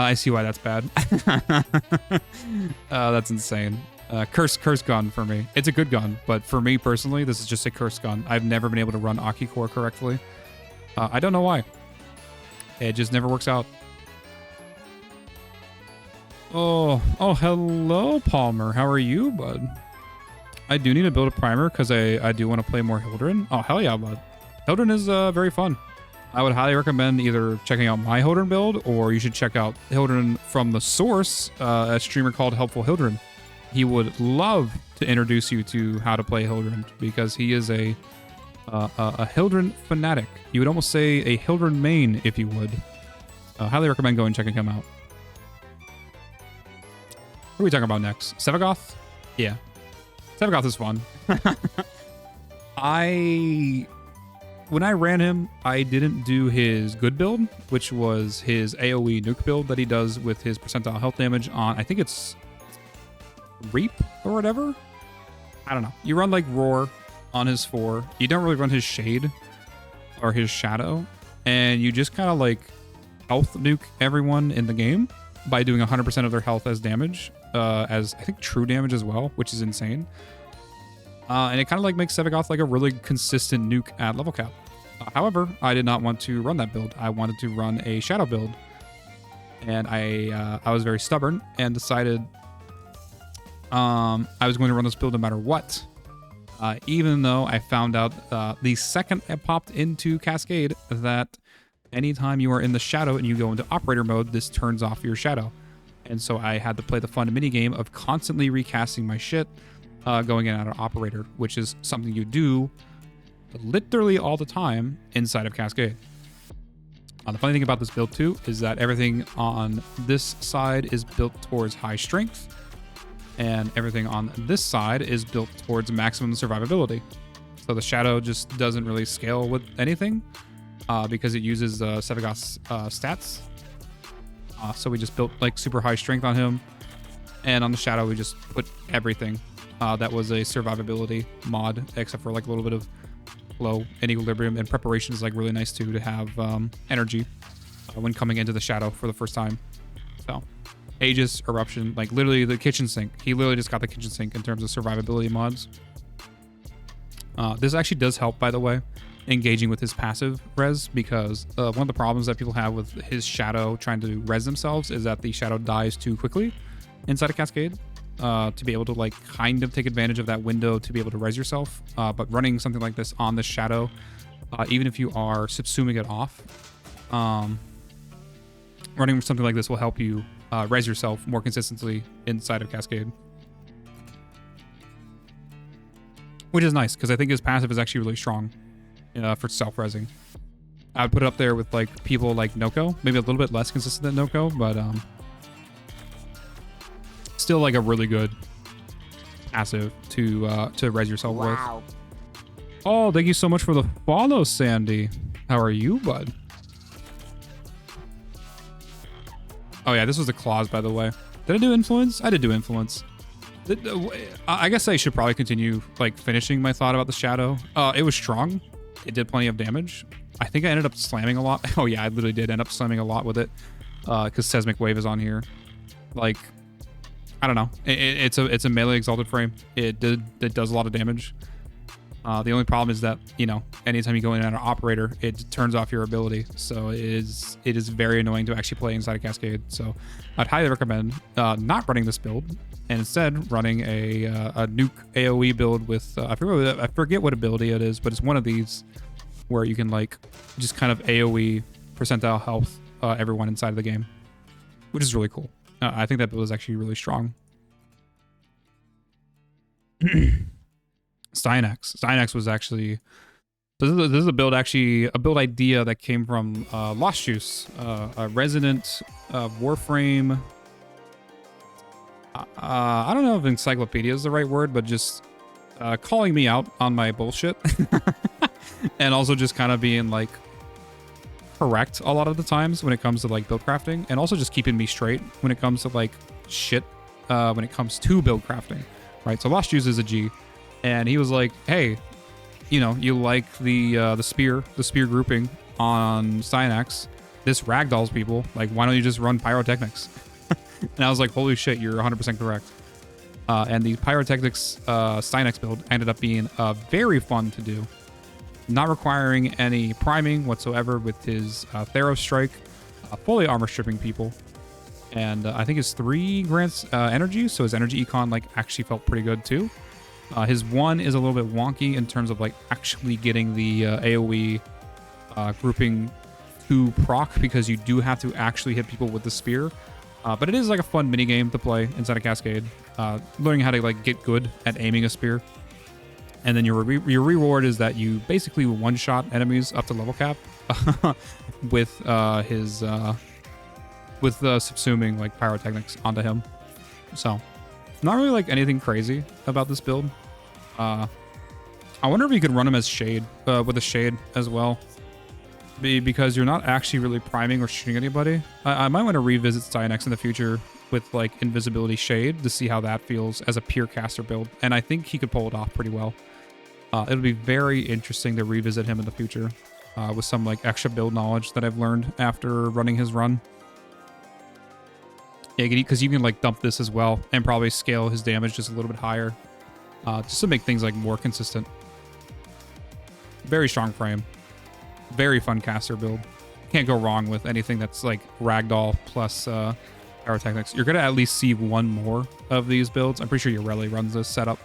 I see why that's bad. That's insane. Curse gun for me. It's a good gun, but for me personally, this is just a curse gun. I've never been able to run Aki Core correctly. I don't know why. It just never works out. Oh, hello, Palmer. How are you, bud? I do need to build a primer because I do want to play more Hildren. Oh, hell yeah, bud. Hildren is very fun. I would highly recommend either checking out my Hildren build, or you should check out Hildren from the source, a streamer called Helpful Hildren. He would love to introduce you to how to play Hildren because he is a Hildren fanatic. You would almost say a Hildren main, if you would. Highly recommend going and checking him out. What are we talking about next? Sevagoth? Yeah. Sevagoth is fun. When I ran him, I didn't do his good build, which was his AoE nuke build that he does with his percentile health damage on, I think it's Reap or whatever. I don't know. You run like Roar on his 4. You don't really run his Shade or his Shadow, and you just kind of like health nuke everyone in the game by doing 100% of their health as damage, as I think true damage as well, which is insane. And it kind of like makes Sevagoth like a really consistent nuke at level cap. However, I did not want to run that build. I wanted to run a Shadow build. And I was very stubborn and decided I was going to run this build no matter what. Even though I found out the second I popped into Cascade that anytime you are in the Shadow and you go into operator mode, this turns off your Shadow. And so I had to play the fun minigame of constantly recasting my shit, going in and out of operator, which is something you do literally all the time inside of Cascade. The funny thing about this build too is that everything on this side is built towards high strength, and everything on this side is built towards maximum survivability. So the Shadow just doesn't really scale with anything because it uses Sevagoth's stats. So we just built like super high strength on him, and on the Shadow we just put everything that was a survivability mod, except for like a little bit of flow and equilibrium, and preparation is like really nice too, to have energy when coming into the Shadow for the first time. So Aegis, Eruption, like literally the kitchen sink. He literally just got the kitchen sink in terms of survivability mods. This actually does help, by the way, engaging with his passive res, because one of the problems that people have with his Shadow trying to res themselves is that the Shadow dies too quickly inside a Cascade. To be able to like kind of take advantage of that window to be able to res yourself. But running something like this on the Shadow, even if you are subsuming it off, running something like this will help you res yourself more consistently inside of Cascade. Which is nice, because I think his passive is actually really strong for self-resing. I would put it up there with like people like Noko, maybe a little bit less consistent than Noko, but still like a really good passive to res yourself with. Oh, thank you so much for the follow, Sandy. How are you, bud? Oh yeah, this was the claws, by the way. Did I do influence? I did do influence. I guess I should probably continue like finishing my thought about the Shadow. It was strong. It did plenty of damage. I think I ended up slamming a lot. Oh yeah, I literally did end up slamming a lot with it because Seismic Wave is on here. Like, I don't know. It's a melee exalted frame. It does a lot of damage. The only problem is that, you know, anytime you go in and out of operator, it turns off your ability. So it is very annoying to actually play inside a Cascade. So I'd highly recommend not running this build and instead running a nuke AoE build with I forget what ability it is, but it's one of these where you can like just kind of AoE percentile health everyone inside of the game, which is really cool. I think that build is actually really strong. Styanax was actually... This is a build idea that came from Lost Juice, a resident Warframe I don't know if encyclopedia is the right word, but just calling me out on my bullshit. And also just kind of being like correct a lot of the times when it comes to like build crafting, and also just keeping me straight when it comes to like shit when it comes to build crafting, right? So Lost Juice is a G, and he was like, hey, you know, you like the spear grouping on Cyanax, this ragdolls people, like why don't you just run pyrotechnics? And I was like, holy shit, you're 100% correct. And the pyrotechnics Cyanax build ended up being very fun to do, not requiring any priming whatsoever with his Theros Strike, fully armor stripping people. And I think his 3 grants energy, so his energy econ like actually felt pretty good too. His 1 is a little bit wonky in terms of like actually getting the AoE grouping to proc, because you do have to actually hit people with the spear. But it is like a fun mini game to play inside a Cascade, learning how to like get good at aiming a spear. And then your reward is that you basically one-shot enemies up to level cap with his subsuming like pyrotechnics onto him. So not really like anything crazy about this build. I wonder if you could run him as shade with a shade as well, because you're not actually really priming or shooting anybody. I might want to revisit Cyanax in the future with like invisibility shade to see how that feels as a pure caster build, and I think he could pull it off pretty well. It'll be very interesting to revisit him in the future with some like extra build knowledge that I've learned after running his run. Yeah, because you can like dump this as well and probably scale his damage just a little bit higher, just to make things like more consistent. Very strong frame, very fun caster build. Can't go wrong with anything that's like ragdoll plus pyrotechnics. You're gonna at least see one more of these builds. I'm pretty sure Yoreli runs this setup,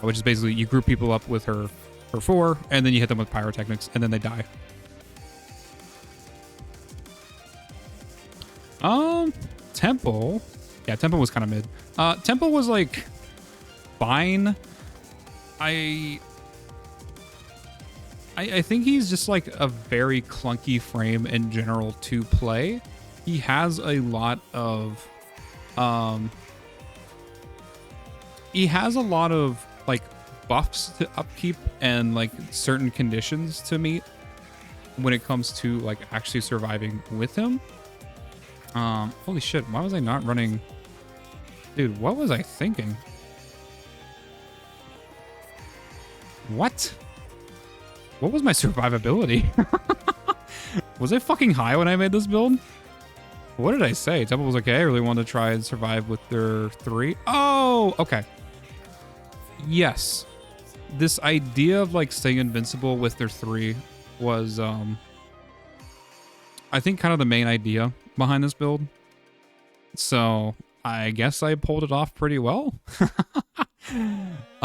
which is basically you group people up with her 4, and then you hit them with pyrotechnics, and then they die. Temple. Yeah, Temple was kind of mid. Temple was like fine. I think he's just like a very clunky frame in general to play. He has a lot of like buffs to upkeep and like certain conditions to meet when it comes to like actually surviving with him. Holy shit, why was I not running? Dude, what was I thinking? What was my survivability? Was I fucking high when I made this build? What did I say? Temple was okay. I really wanted to try and survive with their 3. Oh, okay. Yes. This idea of like staying invincible with their 3 was, I think kind of the main idea behind this build. So I guess I pulled it off pretty well.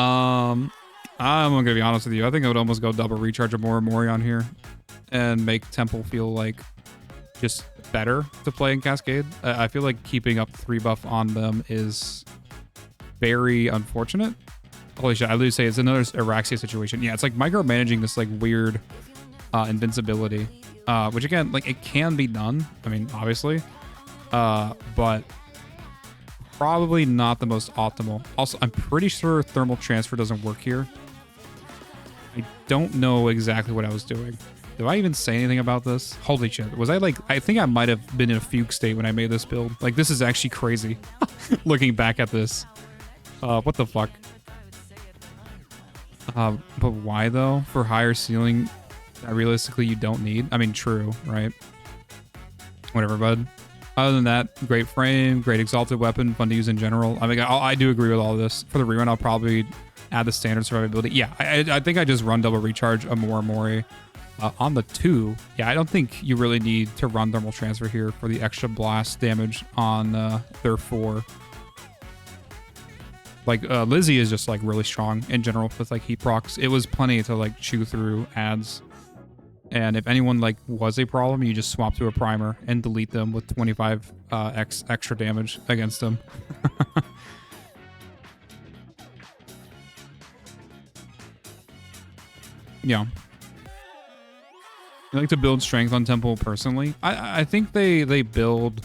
I'm gonna be honest with you. I think I would almost go double recharge of Mori on here and make Temple feel like just better to play in Cascade. I feel like keeping up 3 buff on them is very unfortunate. Holy shit, I literally say it's another Araxia situation. Yeah, it's like micromanaging this like weird invincibility, which again, like it can be done. I mean, obviously, but probably not the most optimal. Also, I'm pretty sure thermal transfer doesn't work here. I don't know exactly what I was doing. Did I even say anything about this? Holy shit. Was I like, I think I might have been in a fugue state when I made this build. Like, this is actually crazy. Looking back at this. What the fuck? But why though? For higher ceiling, realistically you don't need. I mean, true, right? Whatever, bud. Other than that, great frame, great exalted weapon, fun to use in general. I mean, I do agree with all of this. For the rerun, I'll probably add the standard survivability. Yeah, I think I just run double recharge a Mori. On the 2, yeah, I don't think you really need to run thermal transfer here for the extra blast damage on their 4. Like, Lizzie is just, like, really strong in general with, like, heat procs. It was plenty to, like, chew through ads. And if anyone, like, was a problem, you just swap to a primer and delete them with 25x extra damage against them. Yeah. I like to build strength on Temple personally. I think they build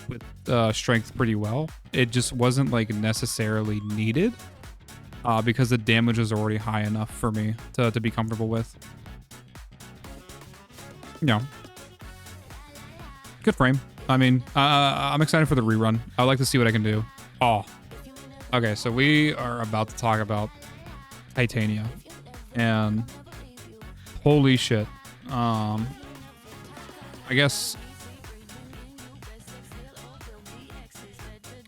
with strength pretty well. It just wasn't like necessarily needed because the damage was already high enough for me to be comfortable with. You know, good frame. I mean, I'm excited for the rerun. I'd like to see what I can do. Oh, okay. So we are about to talk about Titania, and holy shit. I guess.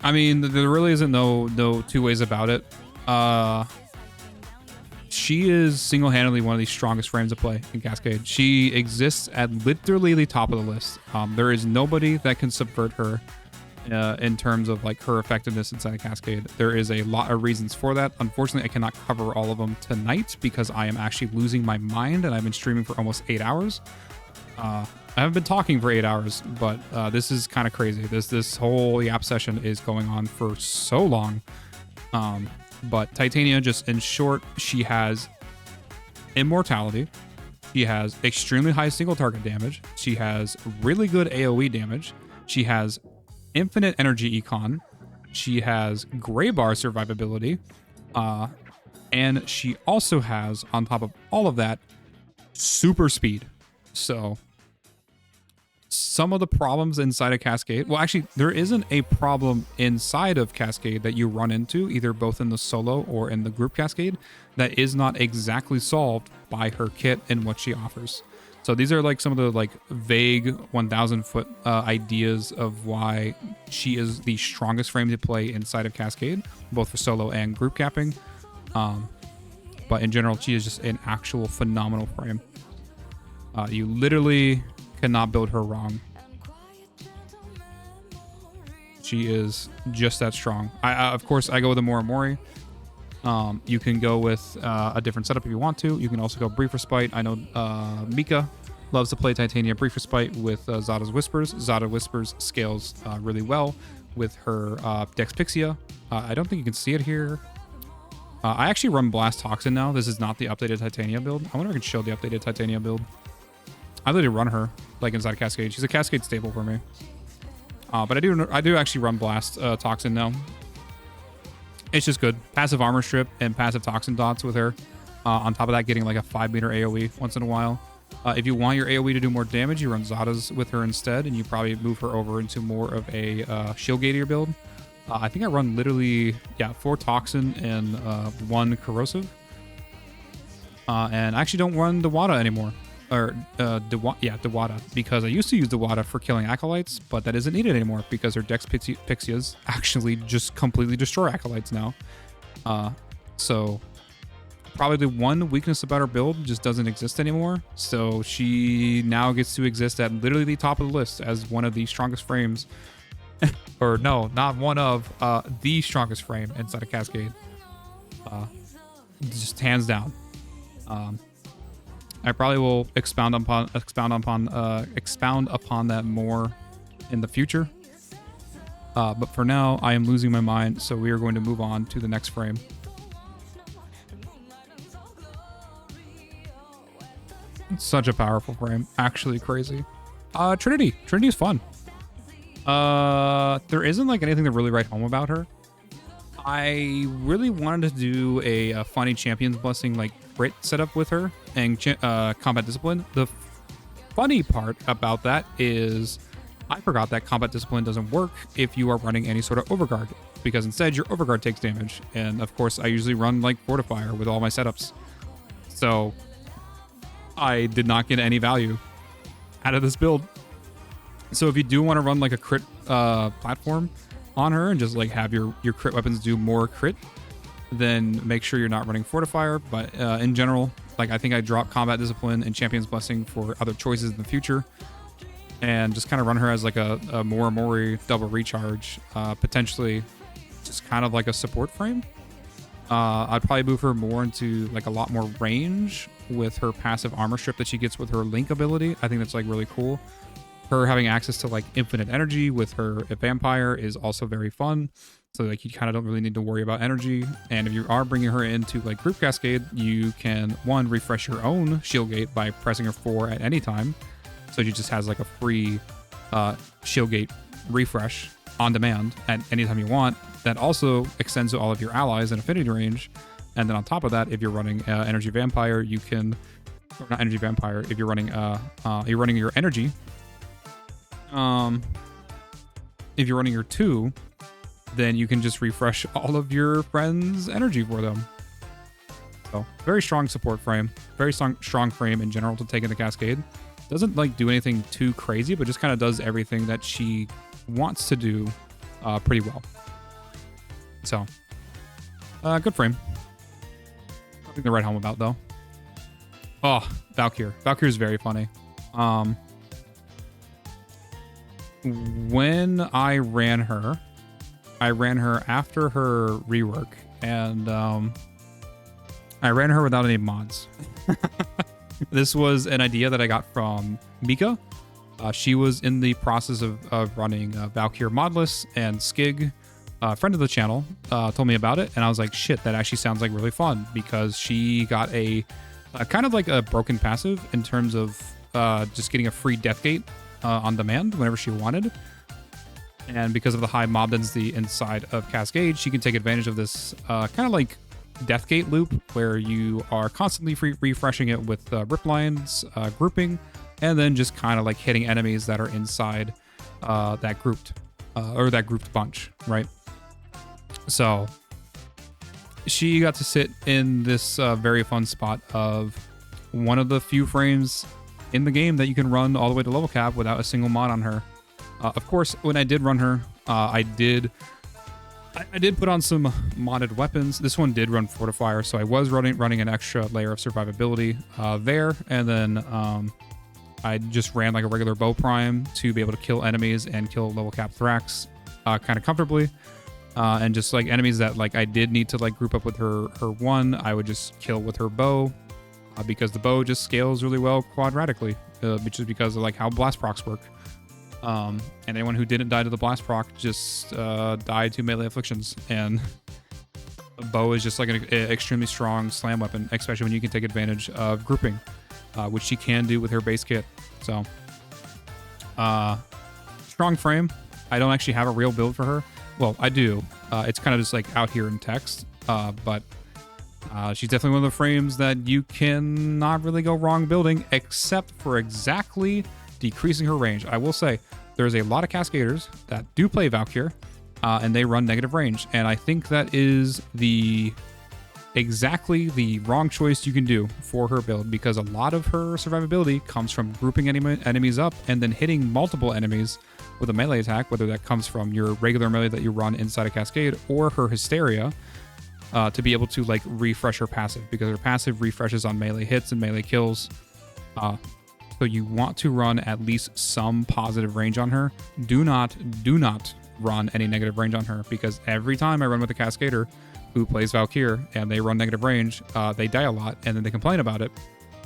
I mean, there really isn't no two ways about it. She is single-handedly one of the strongest frames to play in Cascade. She exists at literally the top of the list. There is nobody that can subvert her in terms of like her effectiveness inside of Cascade. There is a lot of reasons for that. Unfortunately, I cannot cover all of them tonight because I am actually losing my mind and I've been streaming for almost 8 hours. I haven't been talking for 8 hours, but this is kind of crazy. This whole Yap session is going on for so long. But Titania, just in short, she has immortality. She has extremely high single target damage. She has really good AoE damage. She has infinite energy econ. She has gray bar survivability. And she also has, on top of all of that, super speed. So some of the problems inside of Cascade, well, actually, there isn't a problem inside of Cascade that you run into, either both in the solo or in the group Cascade, that is not exactly solved by her kit and what she offers. So these are like some of the like vague 1,000 foot ideas of why she is the strongest frame to play inside of Cascade, both for solo and group capping. But in general, she is just an actual phenomenal frame. You literally cannot build her wrong. She is just that strong. Of course, I go with a Mori. You can go with a different setup if you want to. You can also go Brief Respite. I know Mika loves to play Titania Brief Respite with Zada's Whispers. Zada Whispers scales really well with her Dex Pixia. I don't think you can see it here. I actually run Blast Toxin now. This is not the updated Titania build. I wonder if I can show the updated Titania build. I literally run her like inside Cascade. She's a Cascade staple for me. But I do actually run Blast Toxin now. It's just good. Passive Armor Strip and passive Toxin dots with her. On top of that, getting like a 5-meter AoE once in a while. If you want your AoE to do more damage, you run Zada's with her instead, and you probably move her over into more of a Shield Gator build. I think I run literally, 4 Toxin and 1 Corrosive. And I actually don't run Dewada anymore. Or Dewada, because I used to use Dewada for killing Acolytes, but that isn't needed anymore because her Dex Pixias actually just completely destroy Acolytes now. So probably the one weakness about her build just doesn't exist anymore. So she now gets to exist at literally the top of the list as one of the strongest frames. Or no, not one of, the strongest frame inside of Cascade. Just hands down. I probably will expound upon that more in the future. But for now, I am losing my mind, so we are going to move on to the next frame. It's such a powerful frame, actually crazy. Trinity is fun. There isn't like anything to really write home about her. I really wanted to do a funny Champion's Blessing like crit setup with her and Combat Discipline. The funny part about that is I forgot that Combat Discipline doesn't work if you are running any sort of Overguard, because instead your Overguard takes damage. And of course, I usually run like Fortifier with all my setups. So I did not get any value out of this build. So if you do want to run like a crit platform on her and just like have your crit weapons do more crit, then make sure you're not running Fortifier. But in general, like I think I drop Combat Discipline and Champion's Blessing for other choices in the future, and just kind of run her as like a Mori double recharge, potentially just kind of like a support frame. I'd probably move her more into like a lot more range with her passive armor strip that she gets with her Link ability. I think that's like really cool. Her having access to like infinite energy with her vampire is also very fun. So like you kind of don't really need to worry about energy. And if you are bringing her into like group cascade, you can one, refresh your own shield gate by pressing her 4 at any time. So she just has like a free shield gate refresh on demand at any time you want. That also extends to all of your allies in affinity range. And then on top of that, if you're running Energy Vampire, you can, or not Energy Vampire, if you're running your energy, if you're running your 2, then you can just refresh all of your friends' energy for them. So very strong support frame, very strong frame in general to take into Cascade. Doesn't like do anything too crazy, but just kind of does everything that she wants to do pretty well. So good frame. Nothing to write home about though. Oh, Valkyr. Valkyr is very funny. When I ran her after her rework, and I ran her without any mods. This was an idea that I got from Mika. She was in the process of running Valkyr modless, and Skig, a friend of the channel, told me about it, and I was like, shit, that actually sounds like really fun, because she got a kind of like a broken passive in terms of just getting a free death gate on demand whenever she wanted. And because of the high mob density inside of Cascade, she can take advantage of this kind of like death gate loop where you are constantly refreshing it with rip lines, grouping, and then just kind of like hitting enemies that are inside that grouped bunch, right? So she got to sit in this very fun spot of one of the few frames in the game that you can run all the way to level cap without a single mod on her. Of course, when I did run her, I did put on some modded weapons. This one did run Fortifier, so I was running an extra layer of survivability there, and then I just ran like a regular bow prime to be able to kill enemies and kill level cap Thrax kind of comfortably. And just like enemies that like I did need to like group up with her one, I would just kill with her bow because the bow just scales really well quadratically, which is because of like how blast procs work. And anyone who didn't die to the blast proc just died to melee afflictions, and a bow is just like an extremely strong slam weapon, especially when you can take advantage of grouping, which she can do with her base kit. So strong frame. I don't actually have a real build for her. Well, I do. It's kind of just like out here in text, but she's definitely one of the frames that you cannot really go wrong building, except for exactly decreasing her range. I will say there's a lot of Cascaders that do play Valkyr, and they run negative range, and I think that is exactly the wrong choice you can do for her build, because a lot of her survivability comes from grouping enemies up and then hitting multiple enemies with a melee attack, whether that comes from your regular melee that you run inside a Cascade or her Hysteria, to be able to like refresh her passive, because her passive refreshes on melee hits and melee kills. So you want to run at least some positive range on her. Do not run any negative range on her, because every time I run with a Cascader who plays Valkyr and they run negative range, they die a lot, and then they complain about it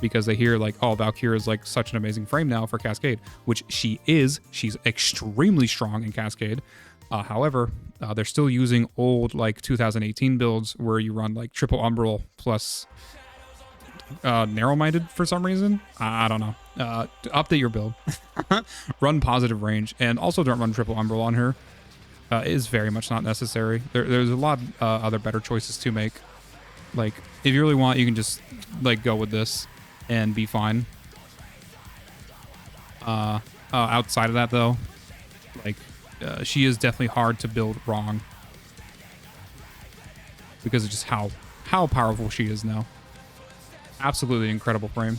because they hear like, oh, Valkyr is like such an amazing frame now for Cascade, which she is. She's extremely strong in Cascade. However, they're still using old like 2018 builds where you run like triple umbral plus narrow-minded for some reason. I don't know. Update your build. Run positive range, and also don't run triple umbral on her. Is very much not necessary. There's a lot of other better choices to make. Like, if you really want, you can just like go with this and be fine. Outside of that though, like she is definitely hard to build wrong because of just how powerful she is now. Absolutely incredible frame.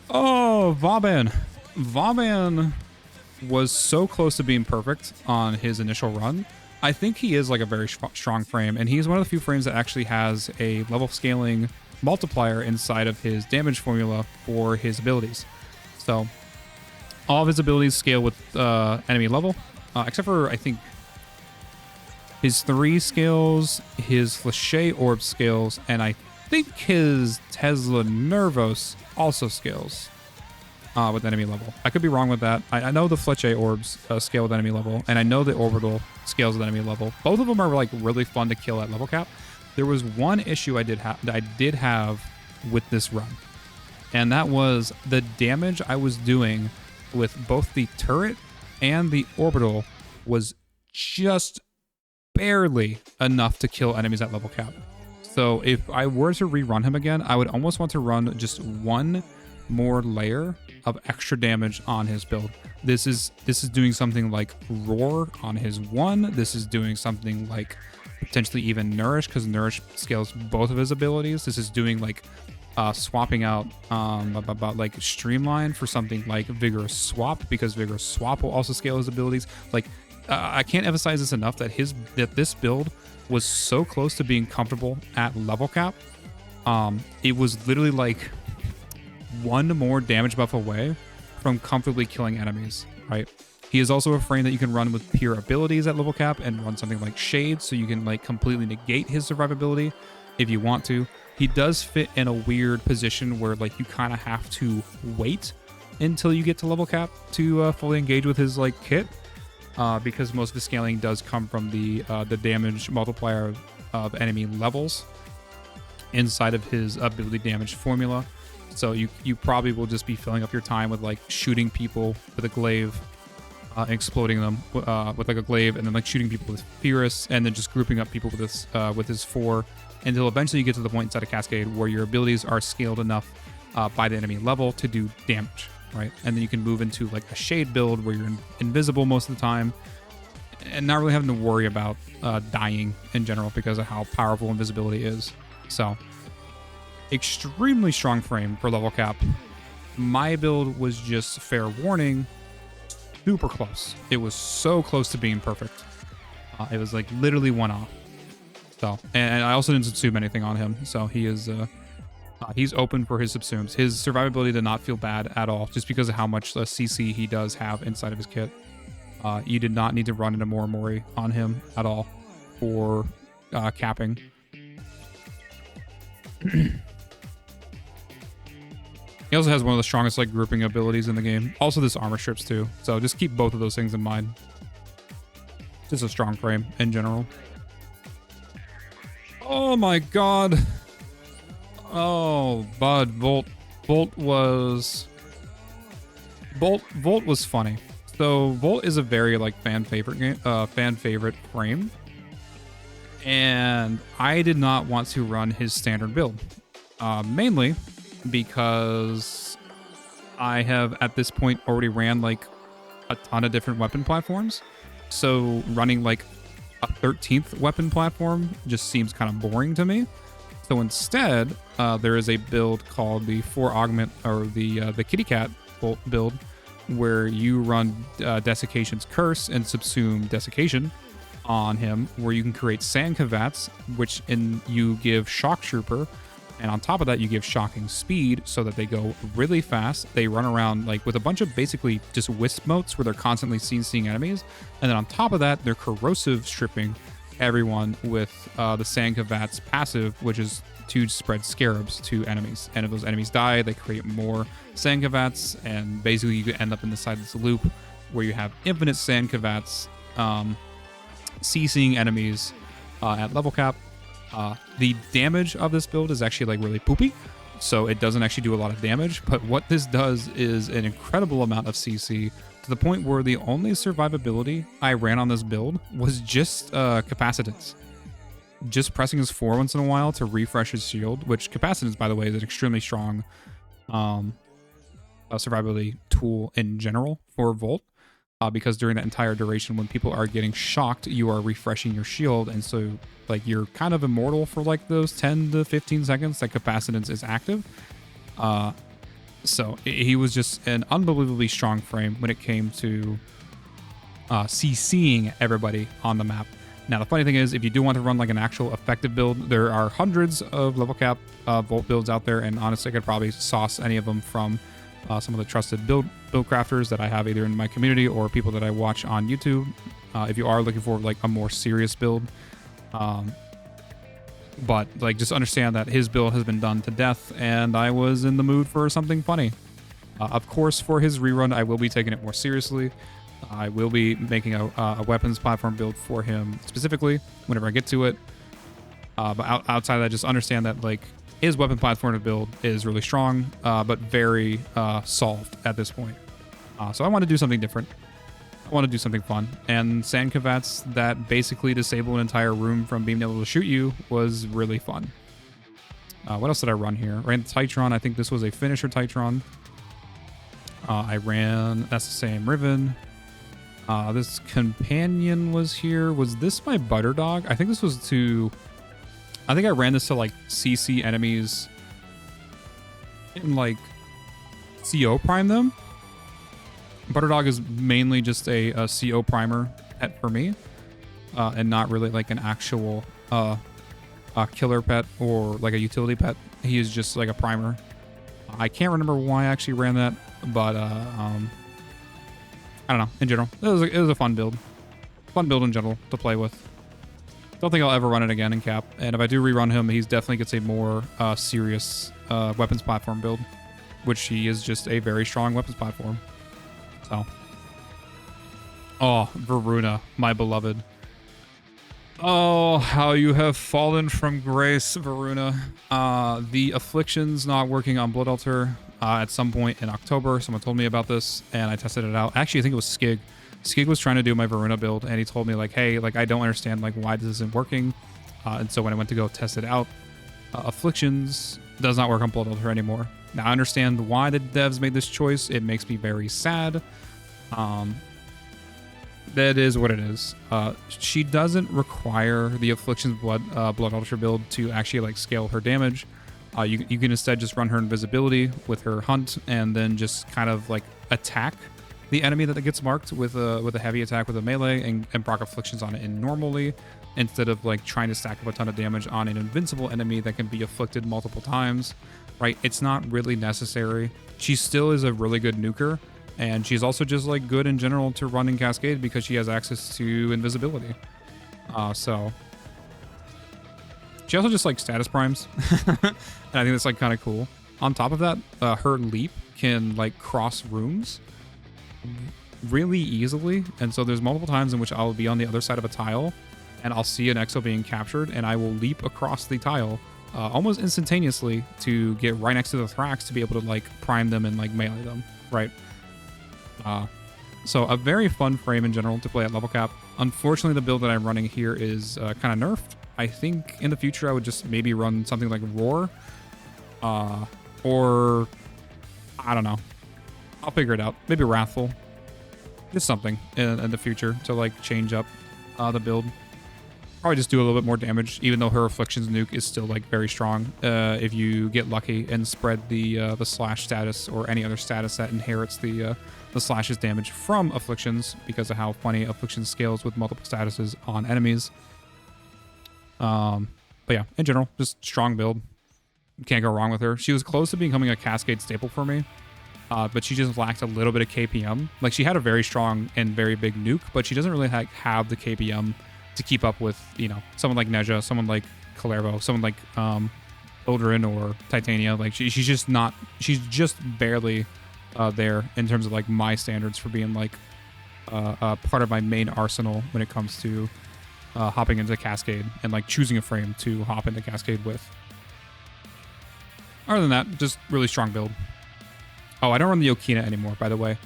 Oh, Vauban. Vauban was so close to being perfect on his initial run. I think he is like a very strong frame, and he's one of the few frames that actually has a level scaling multiplier inside of his damage formula for his abilities. So all of his abilities scale with enemy level, except for, I think, his 3 scales, his Flèche Orb scales, and I think his Tesla Nervos also scales with enemy level. I could be wrong with that. I know the Flèche Orbs scale with enemy level, and I know the Orbital scales with enemy level. Both of them are like really fun to kill at level cap. There was one issue I did have with this run, and that was the damage I was doing with both the turret and the orbital was just barely enough to kill enemies at level cap. So if I were to rerun him again, I would almost want to run just one more layer of extra damage on his build. This is doing something like Roar on his 1. This is doing something like potentially even Nourish, because Nourish scales both of his abilities. This is doing like swapping out about like Streamline for something like Vigorous Swap, because Vigorous Swap will also scale his abilities. Like I can't emphasize this enough that this build was so close to being comfortable at level cap. It was literally like one more damage buff away from comfortably killing enemies, right? He is also a frame that you can run with pure abilities at level cap and run something like Shade, so you can like completely negate his survivability if you want to. He does fit in a weird position where like you kind of have to wait until you get to level cap to fully engage with his like kit, because most of the scaling does come from the damage multiplier of enemy levels inside of his ability damage formula. So you probably will just be filling up your time with like shooting people with a glaive, exploding them with like a glaive, and then like shooting people with Fierce, and then just grouping up people with his 4, until eventually you get to the point inside of Cascade where your abilities are scaled enough by the enemy level to do damage, right? And then you can move into like a Shade build where you're invisible most of the time and not really having to worry about dying in general because of how powerful invisibility is. So extremely strong frame for level cap. My build was just, fair warning, super close. It was so close to being perfect. It was like literally one off. So, and I also didn't subsume anything on him, so he is he's open for his subsumes. His survivability did not feel bad at all, just because of how much CC he does have inside of his kit. You did not need to run into Morimori on him at all for capping. He also has one of the strongest like grouping abilities in the game. Also this armor strips too. So just keep both of those things in mind. Just a strong frame in general. Oh my god. Oh, bud, Volt was funny. So Volt is a very like fan favorite frame. And I did not want to run his standard build. Mainly because I have at this point already ran like a ton of different weapon platforms. So running like a 13th weapon platform just seems kind of boring to me. So instead, there is a build called the 4 Augment, or the Kitty Cat build, where you run Desiccation's Curse and subsume Desiccation on him, where you can create Sand Cavats, which you give Shock Trooper, and on top of that you give Shocking Speed, so that they go really fast. They run around like with a bunch of basically just wisp motes where they're constantly seeing enemies, and then on top of that they're corrosive stripping everyone with the Sand Cavats passive, which is to spread scarabs to enemies, and if those enemies die they create more Sand Cavats, and basically you end up in the side of this loop where you have infinite Sand Cavats CCing enemies at level cap. The damage of this build is actually like really poopy, so it doesn't actually do a lot of damage, but what this does is an incredible amount of CC, to the point where the only survivability I ran on this build was just Capacitance. Just pressing his 4 once in a while to refresh his shield, which Capacitance, by the way, is an extremely strong survivability tool in general for Volt. Because during that entire duration, when people are getting shocked, you are refreshing your shield, and so like you're kind of immortal for like those 10 to 15 seconds that Capacitance is active. So he was just an unbelievably strong frame when it came to CCing everybody on the map. Now the funny thing is, if you do want to run like an actual effective build, there are hundreds of level cap Volt builds out there, and honestly I could probably sauce any of them from some of the trusted build crafters that I have either in my community or people that I watch on YouTube. If you are looking for like a more serious build, but like just understand that his build has been done to death, and I was in the mood for something funny. Of course, for his rerun, I will be taking it more seriously. I will be making a weapons platform build for him specifically whenever I get to it. But outside of that, just understand that like his weapon platform to build is really strong, but very solved at this point. So I want to do something different. want to do something fun. And sand cavats that basically disable an entire room from being able to shoot you was really fun. What else did I run here? I ran the Titron. I think this was a finisher Titron. I ran, that's the same Riven. This companion was here. Was this my butter dog? I think this was to, I think I ran this to like CC enemies and like CO prime them. Butter dog is mainly just a CO primer pet for me, and not really like an actual killer pet or like a utility pet. He is just like a primer. I can't remember why I actually ran that, but I don't know. In general, it was a fun build in general to play with. Don't think I'll ever run it again in cap, and if I do rerun him, he's definitely gets a more serious weapons platform build, which he is just a very strong weapons platform. So, oh, Varuna, my beloved. Oh, how you have fallen from grace, Varuna. The afflictions not working on Blood Altar at some point in October. Someone told me about this, and I tested it out. Actually, I think it was Skig. Skig was trying to do my Varuna build, and he told me, like, hey, like, I don't understand, like, why this isn't working. And so when I went to go test it out, afflictions does not work on Blood Altar anymore. Now, I understand why the devs made this choice. It makes me very sad. That is what it is. She doesn't require the Afflictions Blood Altar build to actually like scale her damage. You can instead just run her invisibility with her hunt and then just kind of like attack the enemy that gets marked with a heavy attack with a melee and proc afflictions on it in normally, instead of like trying to stack up a ton of damage on an invincible enemy that can be afflicted multiple times. Right? It's not really necessary. She still is a really good nuker. And she's also just like good in general to run in Cascade because she has access to invisibility. So she also just like status primes. And I think that's like kind of cool. On top of that, her leap can like cross rooms really easily. And so there's multiple times in which I'll be on the other side of a tile and I'll see an exo being captured and I will leap across the tile almost instantaneously to get right next to the Thrax to be able to like prime them and like melee them, right? So a very fun frame in general to play at level cap. Unfortunately, the build that I'm running here is kind of nerfed. I think in the future I would just maybe run something like Roar, or I don't know. I'll figure it out. Maybe Wrathful. Just something in the future to like change up the build. Probably just do a little bit more damage, even though her Afflictions nuke is still like very strong. If you get lucky and spread the slash status or any other status that inherits the slash's damage from Afflictions, because of how funny Affliction scales with multiple statuses on enemies. But yeah, in general, just strong build. Can't go wrong with her. She was close to becoming a Cascade staple for me, but she just lacked a little bit of KPM. Like, she had a very strong and very big nuke, but she doesn't really have the KPM to keep up with, you know, someone like Neja, someone like Kalervo, someone like Ildrin or Titania. Like, she's just barely there in terms of like my standards for being like part of my main arsenal when it comes to hopping into Cascade and like choosing a frame to hop into Cascade with. Other than that, just really strong build. Oh, I don't run the Okina anymore, by the way.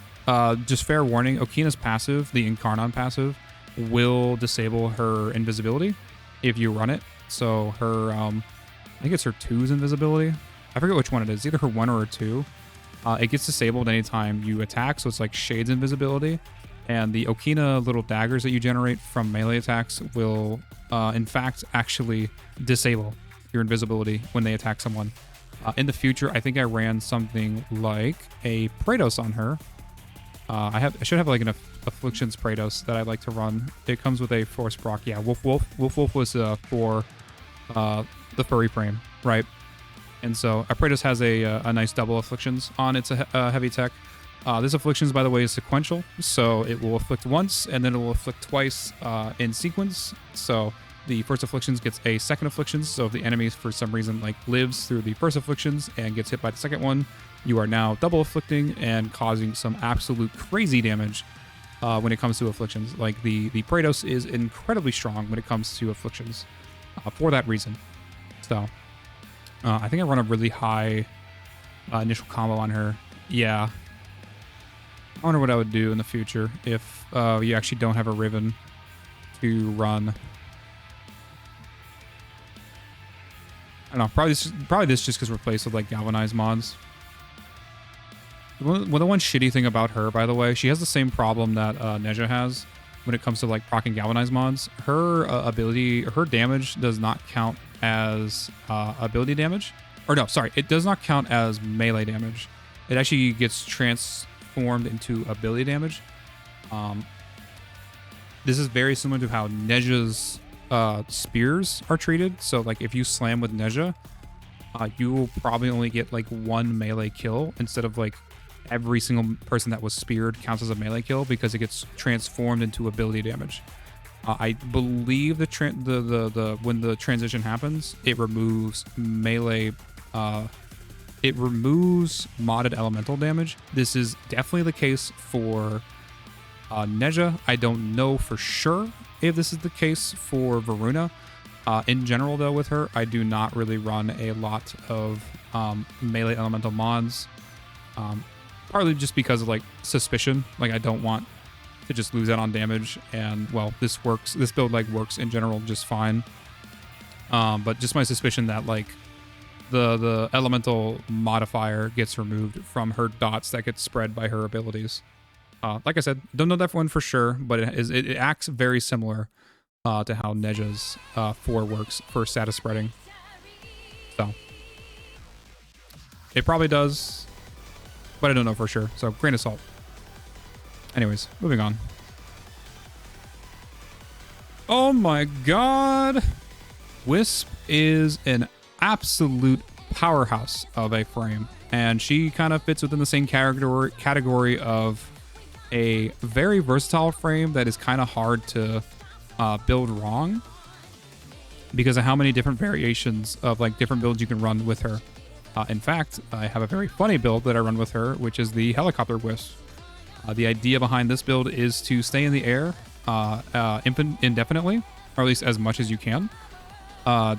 Just fair warning, Okina's passive, the Incarnon passive, will disable her invisibility if you run it. So her, I think it's her 2's invisibility. I forget which one it is, either her 1 or her 2. It gets disabled anytime you attack, so it's like Shade's invisibility. And the Okina little daggers that you generate from melee attacks will, in fact, actually disable your invisibility when they attack someone. In the future, I think I ran something like a Praetos on her. I should have like an Afflictions Praetos that I like to run. It comes with a Force proc. Yeah, Wolf was for the furry frame, right? And so a Praetos has a nice double Afflictions on its heavy tech. This Afflictions, by the way, is sequential, so it will afflict once and then it will afflict twice in sequence. So the first Afflictions gets a second Afflictions. So if the enemy for some reason like lives through the first Afflictions and gets hit by the second one, you are now double afflicting and causing some absolute crazy damage when it comes to Afflictions. Like the Praetos is incredibly strong when it comes to Afflictions for that reason. So I think I run a really high initial combo on her. Yeah. I wonder what I would do in the future if you actually don't have a Riven to run. I don't know. Probably this just gets replaced with like galvanized mods. Well, the one shitty thing about her, by the way, she has the same problem that Neja has when it comes to like proccing galvanized mods. Her her damage does not count as ability damage. Or no, sorry, it does not count as melee damage. It actually gets transformed into ability damage. This is very similar to how Neja's spears are treated. So like if you slam with Neja, you will probably only get like one melee kill instead of like every single person that was speared counts as a melee kill because it gets transformed into ability damage. I believe when the transition happens, it removes melee. It removes modded elemental damage. This is definitely the case for Neja. I don't know for sure if this is the case for Varuna. In general, though, with her, I do not really run a lot of melee elemental mods. Partly just because of like suspicion. Like I don't want to just lose out on damage. And well, this build like works in general just fine. But just my suspicion that like the elemental modifier gets removed from her dots that get spread by her abilities. Like I said, don't know that one for sure, but it acts very similar to how Neja's 4 works for status spreading. So it probably does, but I don't know for sure. So grain of salt. Anyways, moving on. Oh my god. Wisp is an absolute powerhouse of a frame, and she kind of fits within the same category of a very versatile frame that is kind of hard to build wrong because of how many different variations of like different builds you can run with her. In fact, I have a very funny build that I run with her, which is the helicopter wisp. The idea behind this build is to stay in the air indefinitely, or at least as much as you can.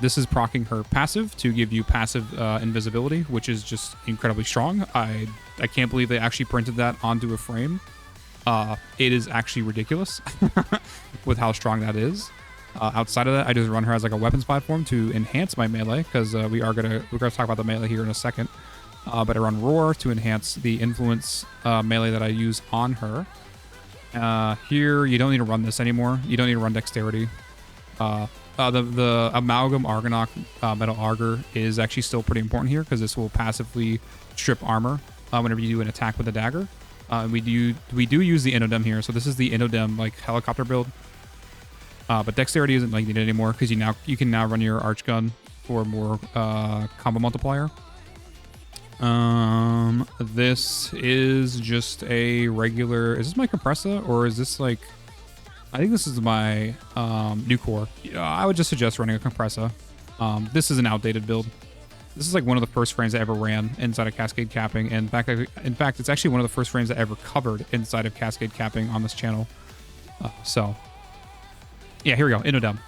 This is proccing her passive to give you passive invisibility, which is just incredibly strong. I can't believe they actually printed that onto a frame. It is actually ridiculous with how strong that is. Outside of that, I just run her as like a weapons platform to enhance my melee, because we're gonna talk about the melee here in a second. But I run Roar to enhance the influence melee that I use on her. Here, you don't need to run this anymore. You don't need to run Dexterity. The Amalgam Argonaut Metal Auger is actually still pretty important here, because this will passively strip armor whenever you do an attack with a dagger. We do use the Inodem here, so this is the Inodem like helicopter build. But Dexterity isn't like needed anymore, because you can now run your Arch Gun for more combo multiplier. This is just a regular. Is this my Compressa, or is this like? I think this is my new core. I would just suggest running a Compressa. This is an outdated build. This is like one of the first frames I ever ran inside of Cascade Capping. And in fact, it's actually one of the first frames I ever covered inside of Cascade Capping on this channel. So, yeah, here we go. Inodem.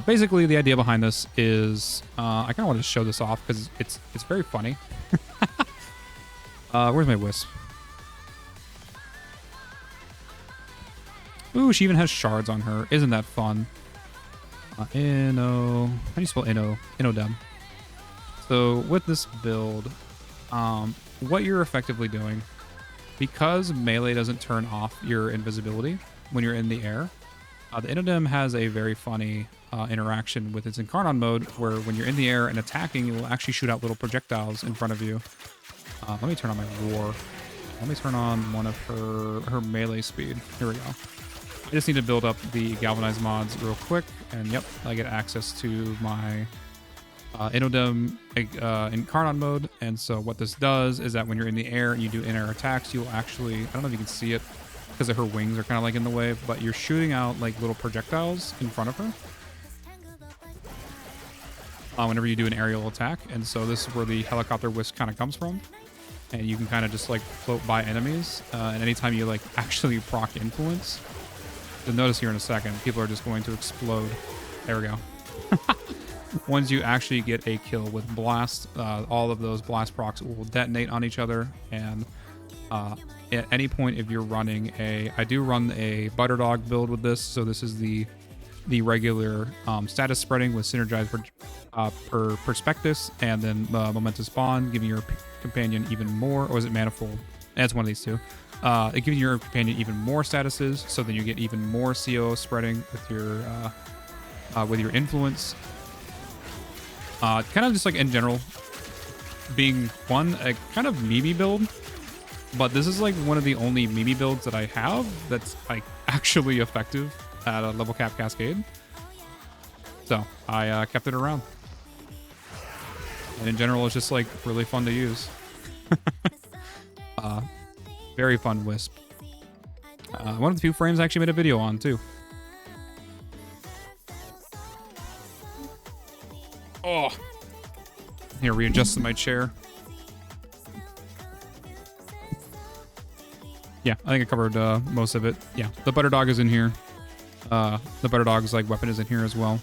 Basically, the idea behind this is I kind of want to show this off because it's very funny. Where's my wisp? Ooh, she even has shards on her. Isn't that fun? Inno. How do you spell Inno? Inodem. So with this build, what you're effectively doing, because melee doesn't turn off your invisibility when you're in the air, the Inodem has a very funny interaction with its Incarnon mode, where when you're in the air and attacking, it will actually shoot out little projectiles in front of you. Let me turn on my Roar. Let me turn on one of her melee speed. Here we go. I just need to build up the galvanized mods real quick, and yep, I get access to my Inodem Incarnon mode. And so what this does is that when you're in the air and you do in-air attacks, you'll actually, I don't know if you can see it because her wings are kind of like in the way, but you're shooting out like little projectiles in front of her whenever you do an aerial attack. And so this is where the helicopter wisp kind of comes from, and you can kind of just like float by enemies, and anytime you like actually proc influence, you'll notice here in a second people are just going to explode. There we go. Once you actually get a kill with blast, all of those blast procs will detonate on each other, and At any point, if you're running I do run a Butterdog build with this, so this is the regular status spreading with synergized per perspectives, and then momentous bond, giving your companion even more, or is it manifold? It's one of these two. It gives your companion even more statuses, so then you get even more CO spreading with your influence. Kind of just like in general, being a kind of Mimi build, but this is like one of the only Mimi builds that I have that's like actually effective at a level cap cascade. So I kept it around. And in general, it's just like really fun to use. Very fun Wisp. One of the few frames I actually made a video on too. Oh, here, readjusting my chair. Yeah, I think I covered most of it. Yeah, the Butterdog is in here. The Butterdog's like weapon is in here as well.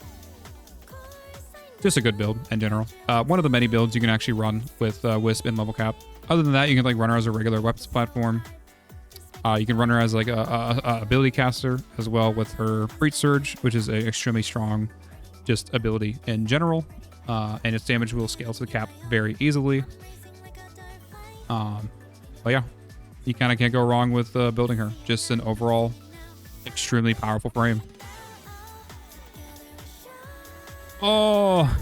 Just a good build in general. One of the many builds you can actually run with Wisp in level cap. Other than that, you can like run her as a regular weapons platform. You can run her as like a ability caster as well with her Breach Surge, which is an extremely strong just ability in general. And its damage will scale to the cap very easily. But yeah, you kind of can't go wrong with building her. Just an overall extremely powerful frame. Oh,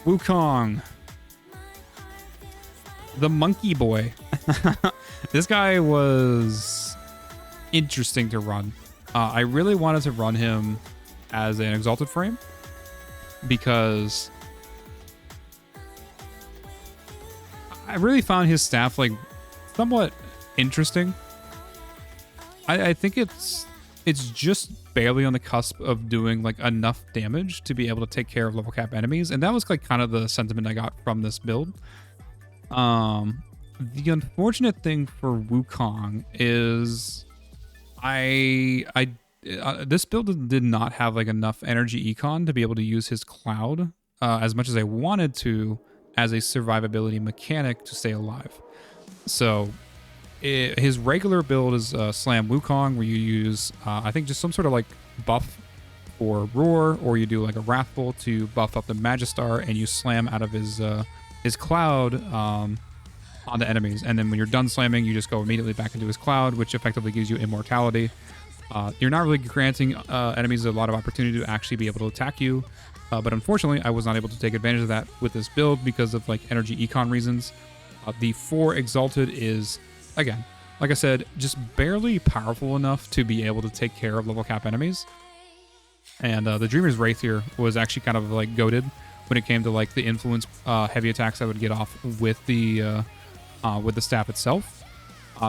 Wukong. The monkey boy. This guy was interesting to run. I really wanted to run him as an exalted frame because I really found his staff like somewhat interesting. I think it's just barely on the cusp of doing like enough damage to be able to take care of level cap enemies, and that was like kind of the sentiment I got from this build. The unfortunate thing for Wukong is this build did not have like enough energy econ to be able to use his cloud as much as I wanted to as a survivability mechanic to stay alive. So his regular build is Slam Wukong, where you use I think just some sort of like buff for Roar, or you do like a Wrathful to buff up the Magistar, and you slam out of his cloud onto enemies, and then when you're done slamming, you just go immediately back into his cloud, which effectively gives you immortality. You're not really granting enemies a lot of opportunity to actually be able to attack you, but unfortunately I was not able to take advantage of that with this build because of like energy econ reasons. The 4 Exalted is, again, like I said, just barely powerful enough to be able to take care of level cap enemies. And the Dreamer's Wraith here was actually kind of like goated when it came to like the influence heavy attacks I would get off with the staff itself.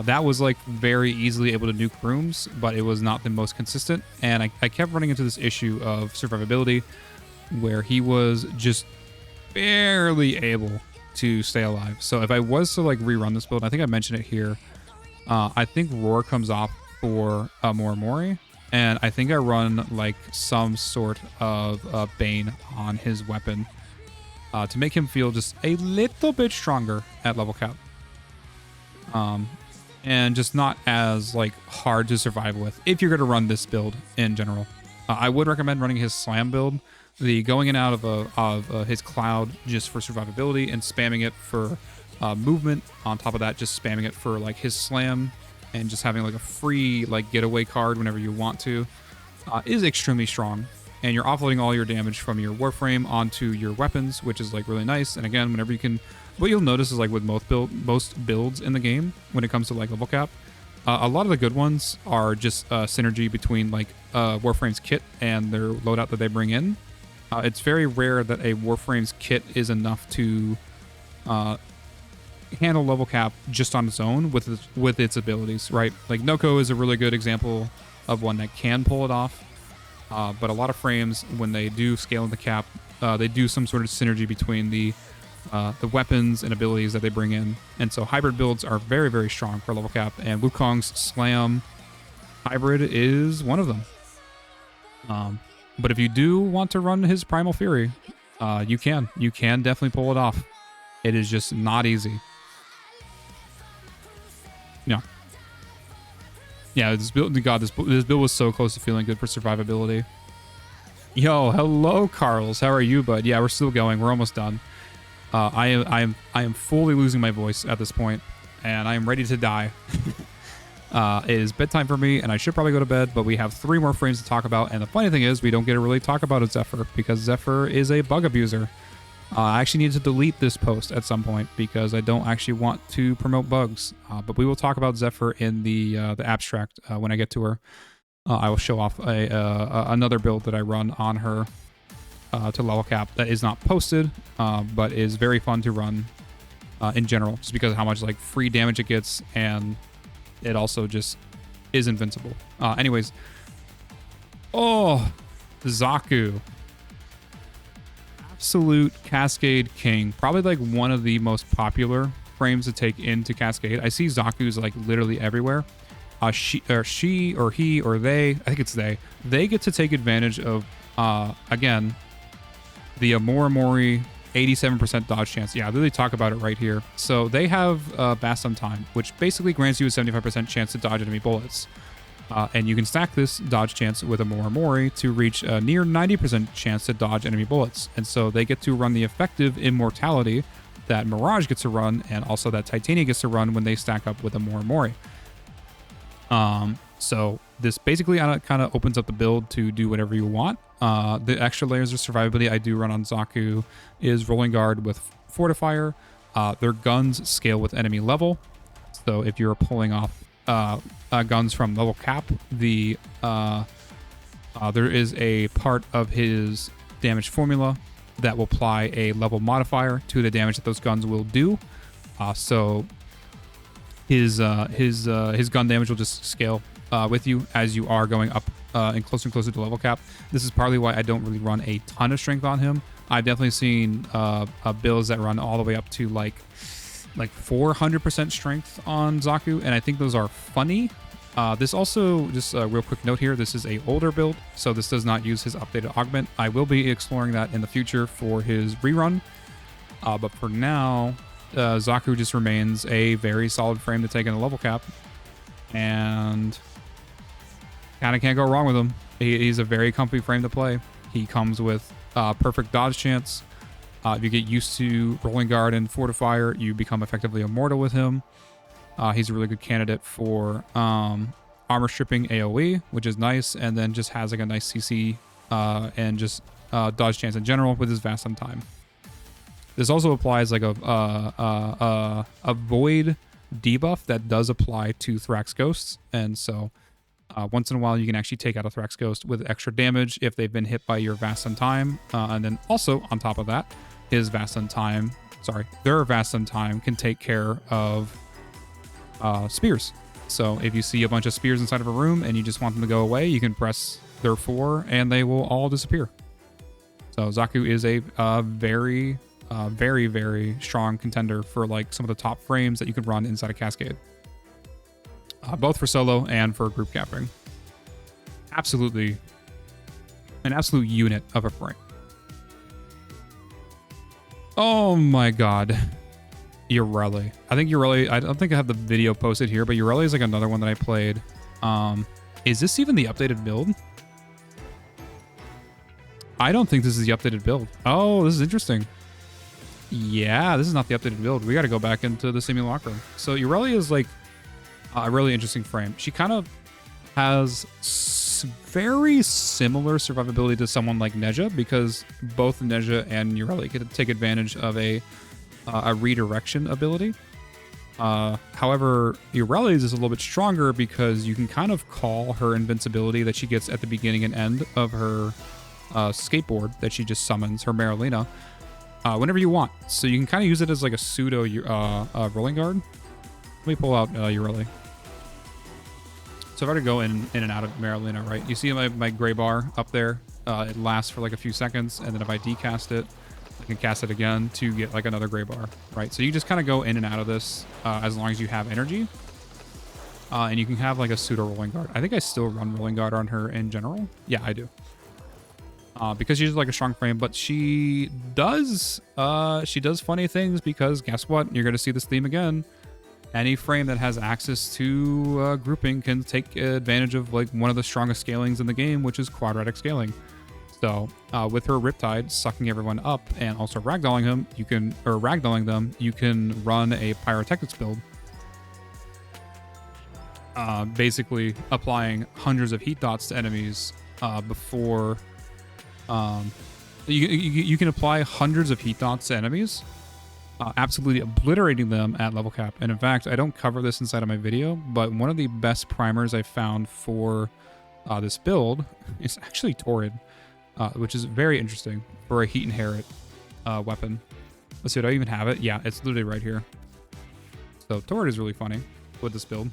That was like very easily able to nuke rooms, but it was not the most consistent. And I kept running into this issue of survivability where he was just barely able to stay alive. So if I was to like rerun this build, I think I mentioned it here, I think Roar comes off for Morimori, and I think I run like some sort of Bane on his weapon to make him feel just a little bit stronger at level cap. And just not as like hard to survive with if you're going to run this build in general. I would recommend running his Slam build, the going in and out of his cloud just for survivability, and spamming it for movement. On top of that, just spamming it for like his Slam, and just having like a free like getaway card whenever you want to is extremely strong. And you're offloading all your damage from your Warframe onto your weapons, which is like really nice. And again, whenever you can, what you'll notice is like with most builds in the game, when it comes to like level cap, a lot of the good ones are just synergy between like Warframe's kit and their loadout that they bring in. It's very rare that a Warframe's kit is enough to handle level cap just on its own with its abilities, right? Like Noko is a really good example of one that can pull it off. But a lot of frames, when they do scale in the cap, they do some sort of synergy between the weapons and abilities that they bring in. And so hybrid builds are very, very strong for level cap, and Wukong's Slam hybrid is one of them. But if you do want to run his Primal Fury, you can definitely pull it off. It is just not easy. Yeah. Yeah, this build, God, this build was so close to feeling good for survivability. Yo, hello, Carls. How are you, bud? Yeah, we're still going. We're almost done. I am fully losing my voice at this point, and I am ready to die. It is bedtime for me, and I should probably go to bed, but we have 3 more frames to talk about, and the funny thing is, we don't get to really talk about a Zephyr, because Zephyr is a bug abuser. I actually need to delete this post at some point, because I don't actually want to promote bugs, but we will talk about Zephyr in the abstract when I get to her. I will show off another build that I run on her to level cap that is not posted, but is very fun to run in general, just because of how much like free damage it gets, and it also just is invincible. Anyways, oh, Zaku, absolute Cascade king, probably like one of the most popular frames to take into Cascade. I see Zaku's like literally everywhere. She or he or they, I think it's they get to take advantage of again the Amorimori 87% dodge chance. Yeah, I literally talk about it right here. So they have Bast on Time, which basically grants you a 75% chance to dodge enemy bullets. And you can stack this dodge chance with a Amorimori to reach a near 90% chance to dodge enemy bullets. And so they get to run the effective Immortality that Mirage gets to run, and also that Titania gets to run when they stack up with a Amorimori. So this basically kind of opens up the build to do whatever you want. The extra layers of survivability I do run on Zaku is Rolling Guard with Fortifier. Their guns scale with enemy level. So if you're pulling off guns from level cap, there is a part of his damage formula that will apply a level modifier to the damage that those guns will do. So his gun damage will just scale with you as you are going up and closer to level cap. This is partly why I don't really run a ton of strength on him. I've definitely seen builds that run all the way up to like 400% strength on Zaku, and I think those are funny. This also, just a real quick note here, this is a older build, so this does not use his updated augment. I will be exploring that in the future for his rerun, but for now, Zaku just remains a very solid frame to take in the level cap, and kind of can't go wrong with him. He's a very comfy frame to play. He comes with perfect dodge chance. If you get used to Rolling Guard and Fortifier, you become effectively immortal with him. He's a really good candidate for armor stripping AoE, which is nice, and then just has like a nice CC and just dodge chance in general with his Vast on Time. This also applies like a void debuff that does apply to Thrax Ghosts, and so once in a while you can actually take out a Thrax Ghost with extra damage if they've been hit by your Vast on Time, and then also on top of that, his Vast on Time, their Vast on Time can take care of spears. So if you see a bunch of spears inside of a room and you just want them to go away, you can press their 4 and they will all disappear. So Zaku is a very, very strong contender for like some of the top frames that you could run inside a Cascade. Both for solo and for group capping. Absolutely an absolute unit of a frame. Oh my god. Ureli. I think Ureli, I don't think I have the video posted here, but Ureli is like another one that I played. Is this even the updated build? I don't think this is the updated build. Oh, this is interesting. Yeah, this is not the updated build. We got to go back into the simulacrum. So Ureli is like a really interesting frame. She kind of has very similar survivability to someone like Neja, because both Neja and Ureli can take advantage of a redirection ability. However, Ureli's is a little bit stronger because you can kind of call her invincibility that she gets at the beginning and end of her skateboard that she just summons, her Marilena, whenever you want. So you can kind of use it as like a pseudo rolling guard. Let me pull out Ureli. So if I were to go in and out of Marilena, right? You see my gray bar up there? It lasts for like a few seconds, and then if I decast it, I can cast it again to get like another gray bar, right? So you just kind of go in and out of this as long as you have energy. And you can have like a pseudo rolling guard. I think I still run rolling guard on her in general. Yeah, I do. Because she's like a strong frame, but she does funny things, because guess what? You're going to see this theme again. any frame that has access to grouping can take advantage of like one of the strongest scalings in the game, which is quadratic scaling. So with her Riptide sucking everyone up and also ragdolling them, you can run a pyrotechnics build. Basically applying hundreds of heat dots to enemies before you can apply hundreds of heat dots to enemies, absolutely obliterating them at level cap. And in fact, I don't cover this inside of my video, but one of the best primers I found for this build is actually Torrid, which is very interesting for a heat inherit weapon. Let's see, do I even have it? Yeah, it's literally right here. So Torrid is really funny with this build,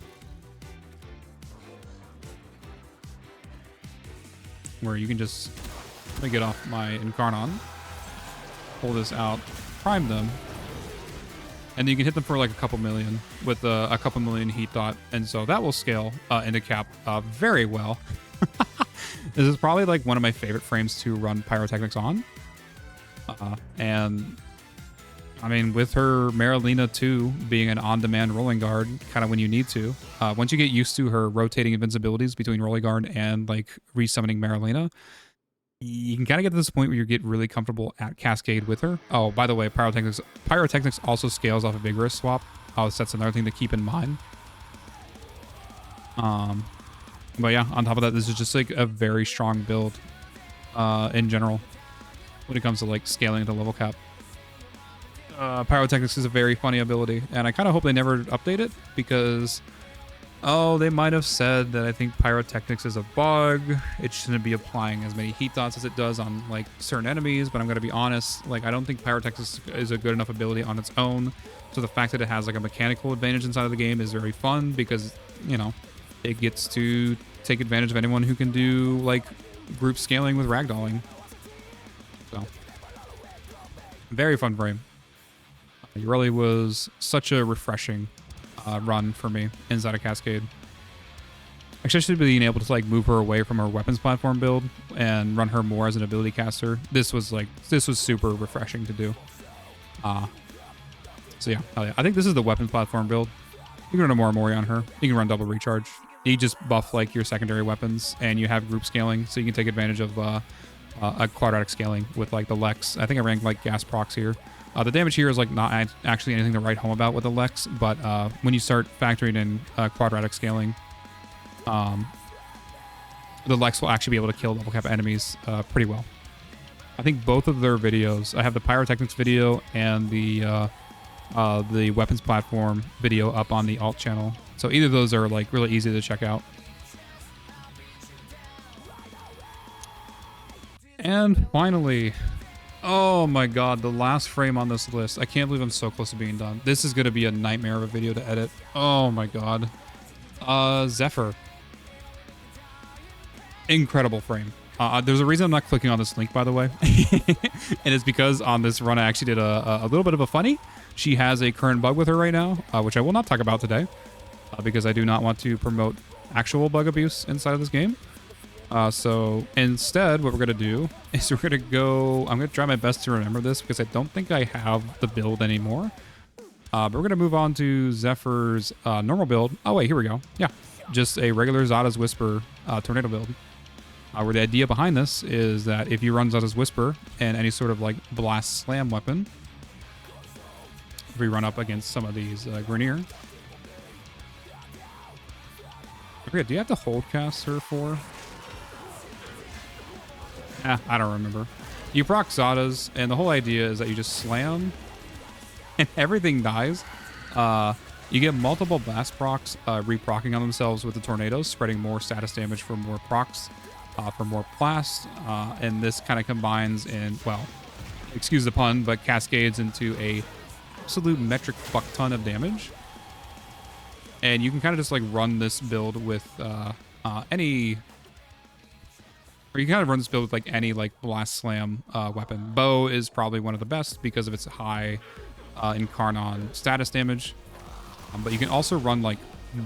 where you can just, let me get off my Incarnon, pull this out, prime them, and then you can hit them for like a couple million with a couple million heat dot, and so that will scale into cap very well. This is probably like one of my favorite frames to run pyrotechnics on, and I mean, with her Marilena 2 being an on-demand rolling guard, kind of when you need to, once you get used to her rotating invincibilities between rolling guard and like resummoning Marilena, you can kind of get to this point where you get really comfortable at Cascade with her. Oh, by the way, Pyrotechnics also scales off a Vigorous swap. Oh, so that's another thing to keep in mind. But yeah, on top of that, this is just like a very strong build in general when it comes to like scaling to level cap. Pyrotechnics is a very funny ability, and I kind of hope they never update it because, oh, they might have said that I think Pyrotechnics is a bug. It shouldn't be applying as many heat dots as it does on like certain enemies, but I'm going to be honest, like I don't think Pyrotechnics is a good enough ability on its own. So the fact that it has like a mechanical advantage inside of the game is very fun because, you know, it gets to take advantage of anyone who can do like group scaling with ragdolling. So very fun frame. It really was such a refreshing run for me inside of Cascade. Especially being able to like move her away from her weapons platform build and run her more as an ability caster. This was super refreshing to do. So yeah, I think this is the weapons platform build. You can run a Morimori on her. You can run double recharge. You just buff like your secondary weapons, and you have group scaling, so you can take advantage of a quadratic scaling with like the Lex. I think I ran like gas procs here. The damage here is like not actually anything to write home about with the Lex, but when you start factoring in quadratic scaling, the Lex will actually be able to kill level cap enemies pretty well. I think both of their videos, I have the Pyrotechnics video and the weapons platform video up on the alt channel. So either of those are like really easy to check out. And finally, oh my god, the last frame on this list. I can't believe I'm so close to being done. This is going to be a nightmare of a video to edit. Oh my god. Zephyr. Incredible frame. There's a reason I'm not clicking on this link, by the way. And it's because on this run, I actually did a little bit of a funny. She has a current bug with her right now, which I will not talk about today, because I do not want to promote actual bug abuse inside of this game. So instead, what we're going to do is we're going to go... I'm going to try my best to remember this because I don't think I have the build anymore. But we're going to move on to Zephyr's normal build. Oh, wait, here we go. Yeah, just a regular Zada's Whisper tornado build. Where the idea behind this is that if you run Zada's Whisper and any sort of like blast slam weapon, if we run up against some of these Grenier... I forget, do you have to hold cast her for? I don't remember. You proc Zadas, and the whole idea is that you just slam, and everything dies. You get multiple blast procs re-procking on themselves with the tornadoes, spreading more status damage for more procs, for more blast, and this kind of combines in, well, excuse the pun, but cascades into a absolute metric fuck ton of damage. And you can kind of just like run this build with any... Or you can kind of run this build with like any like blast slam weapon. Bow is probably one of the best because of its high Incarnon status damage. But you can also run like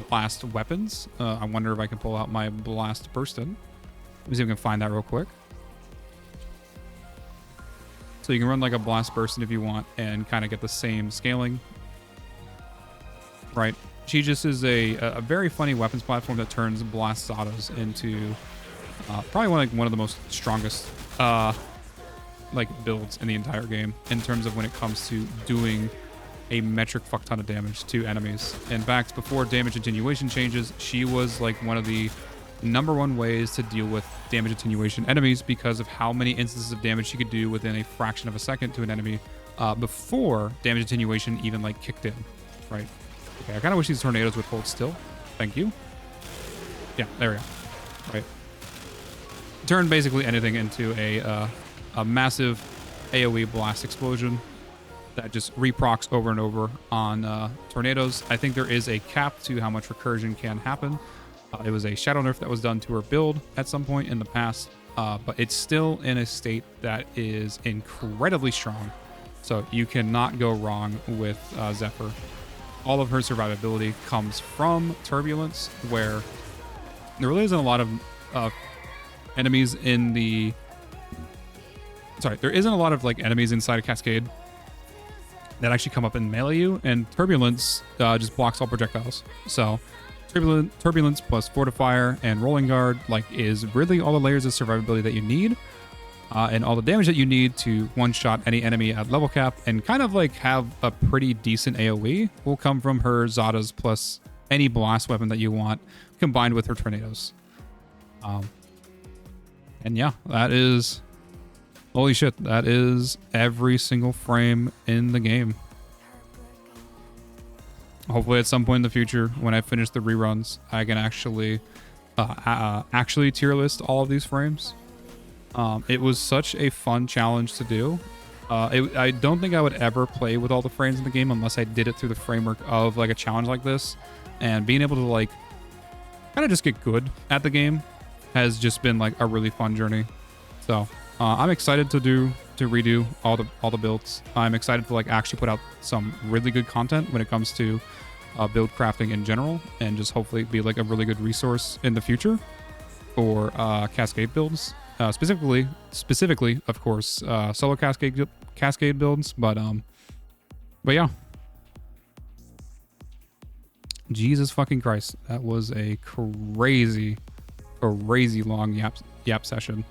blast weapons. I wonder if I can pull out my blast burstin. Let me see if I can find that real quick. So you can run like a blast burstin if you want and kind of get the same scaling. right? She just is a very funny weapons platform that turns Blast Zadas into probably one of the most strongest like builds in the entire game in terms of when it comes to doing a metric fuck ton of damage to enemies. In fact, before damage attenuation changes, she was like one of the #1 ways to deal with damage attenuation enemies because of how many instances of damage she could do within a fraction of a second to an enemy before damage attenuation even like kicked in, right? Okay, I kind of wish these tornadoes would hold still. Thank you. Yeah, there we go. Right. Turn basically anything into a massive AoE blast explosion that just reprocs over and over on tornadoes. I think there is a cap to how much recursion can happen. It was a shadow nerf that was done to her build at some point in the past, but it's still in a state that is incredibly strong. So you cannot go wrong with Zephyr. All of her survivability comes from Turbulence, where there really isn't a lot of enemies in the... Sorry, there isn't a lot of like enemies inside a Cascade that actually come up and melee you, and Turbulence just blocks all projectiles. So Turbulence plus Fortifier and Rolling Guard like is really all the layers of survivability that you need, and all the damage that you need to one-shot any enemy at level cap and kind of like have a pretty decent AoE will come from her Zadas plus any blast weapon that you want combined with her tornadoes. And yeah, that is... Holy shit, that is every single frame in the game. Hopefully at some point in the future, when I finish the reruns, I can actually tier list all of these frames. It was such a fun challenge to do. I don't think I would ever play with all the frames in the game unless I did it through the framework of like a challenge like this. And being able to like kind of just get good at the game has just been like a really fun journey. So I'm excited to redo all the builds. I'm excited to like actually put out some really good content when it comes to build crafting in general, and just hopefully be like a really good resource in the future for Cascade builds, specifically of course solo Cascade builds. But yeah, Jesus fucking Christ, that was a crazy long yap session.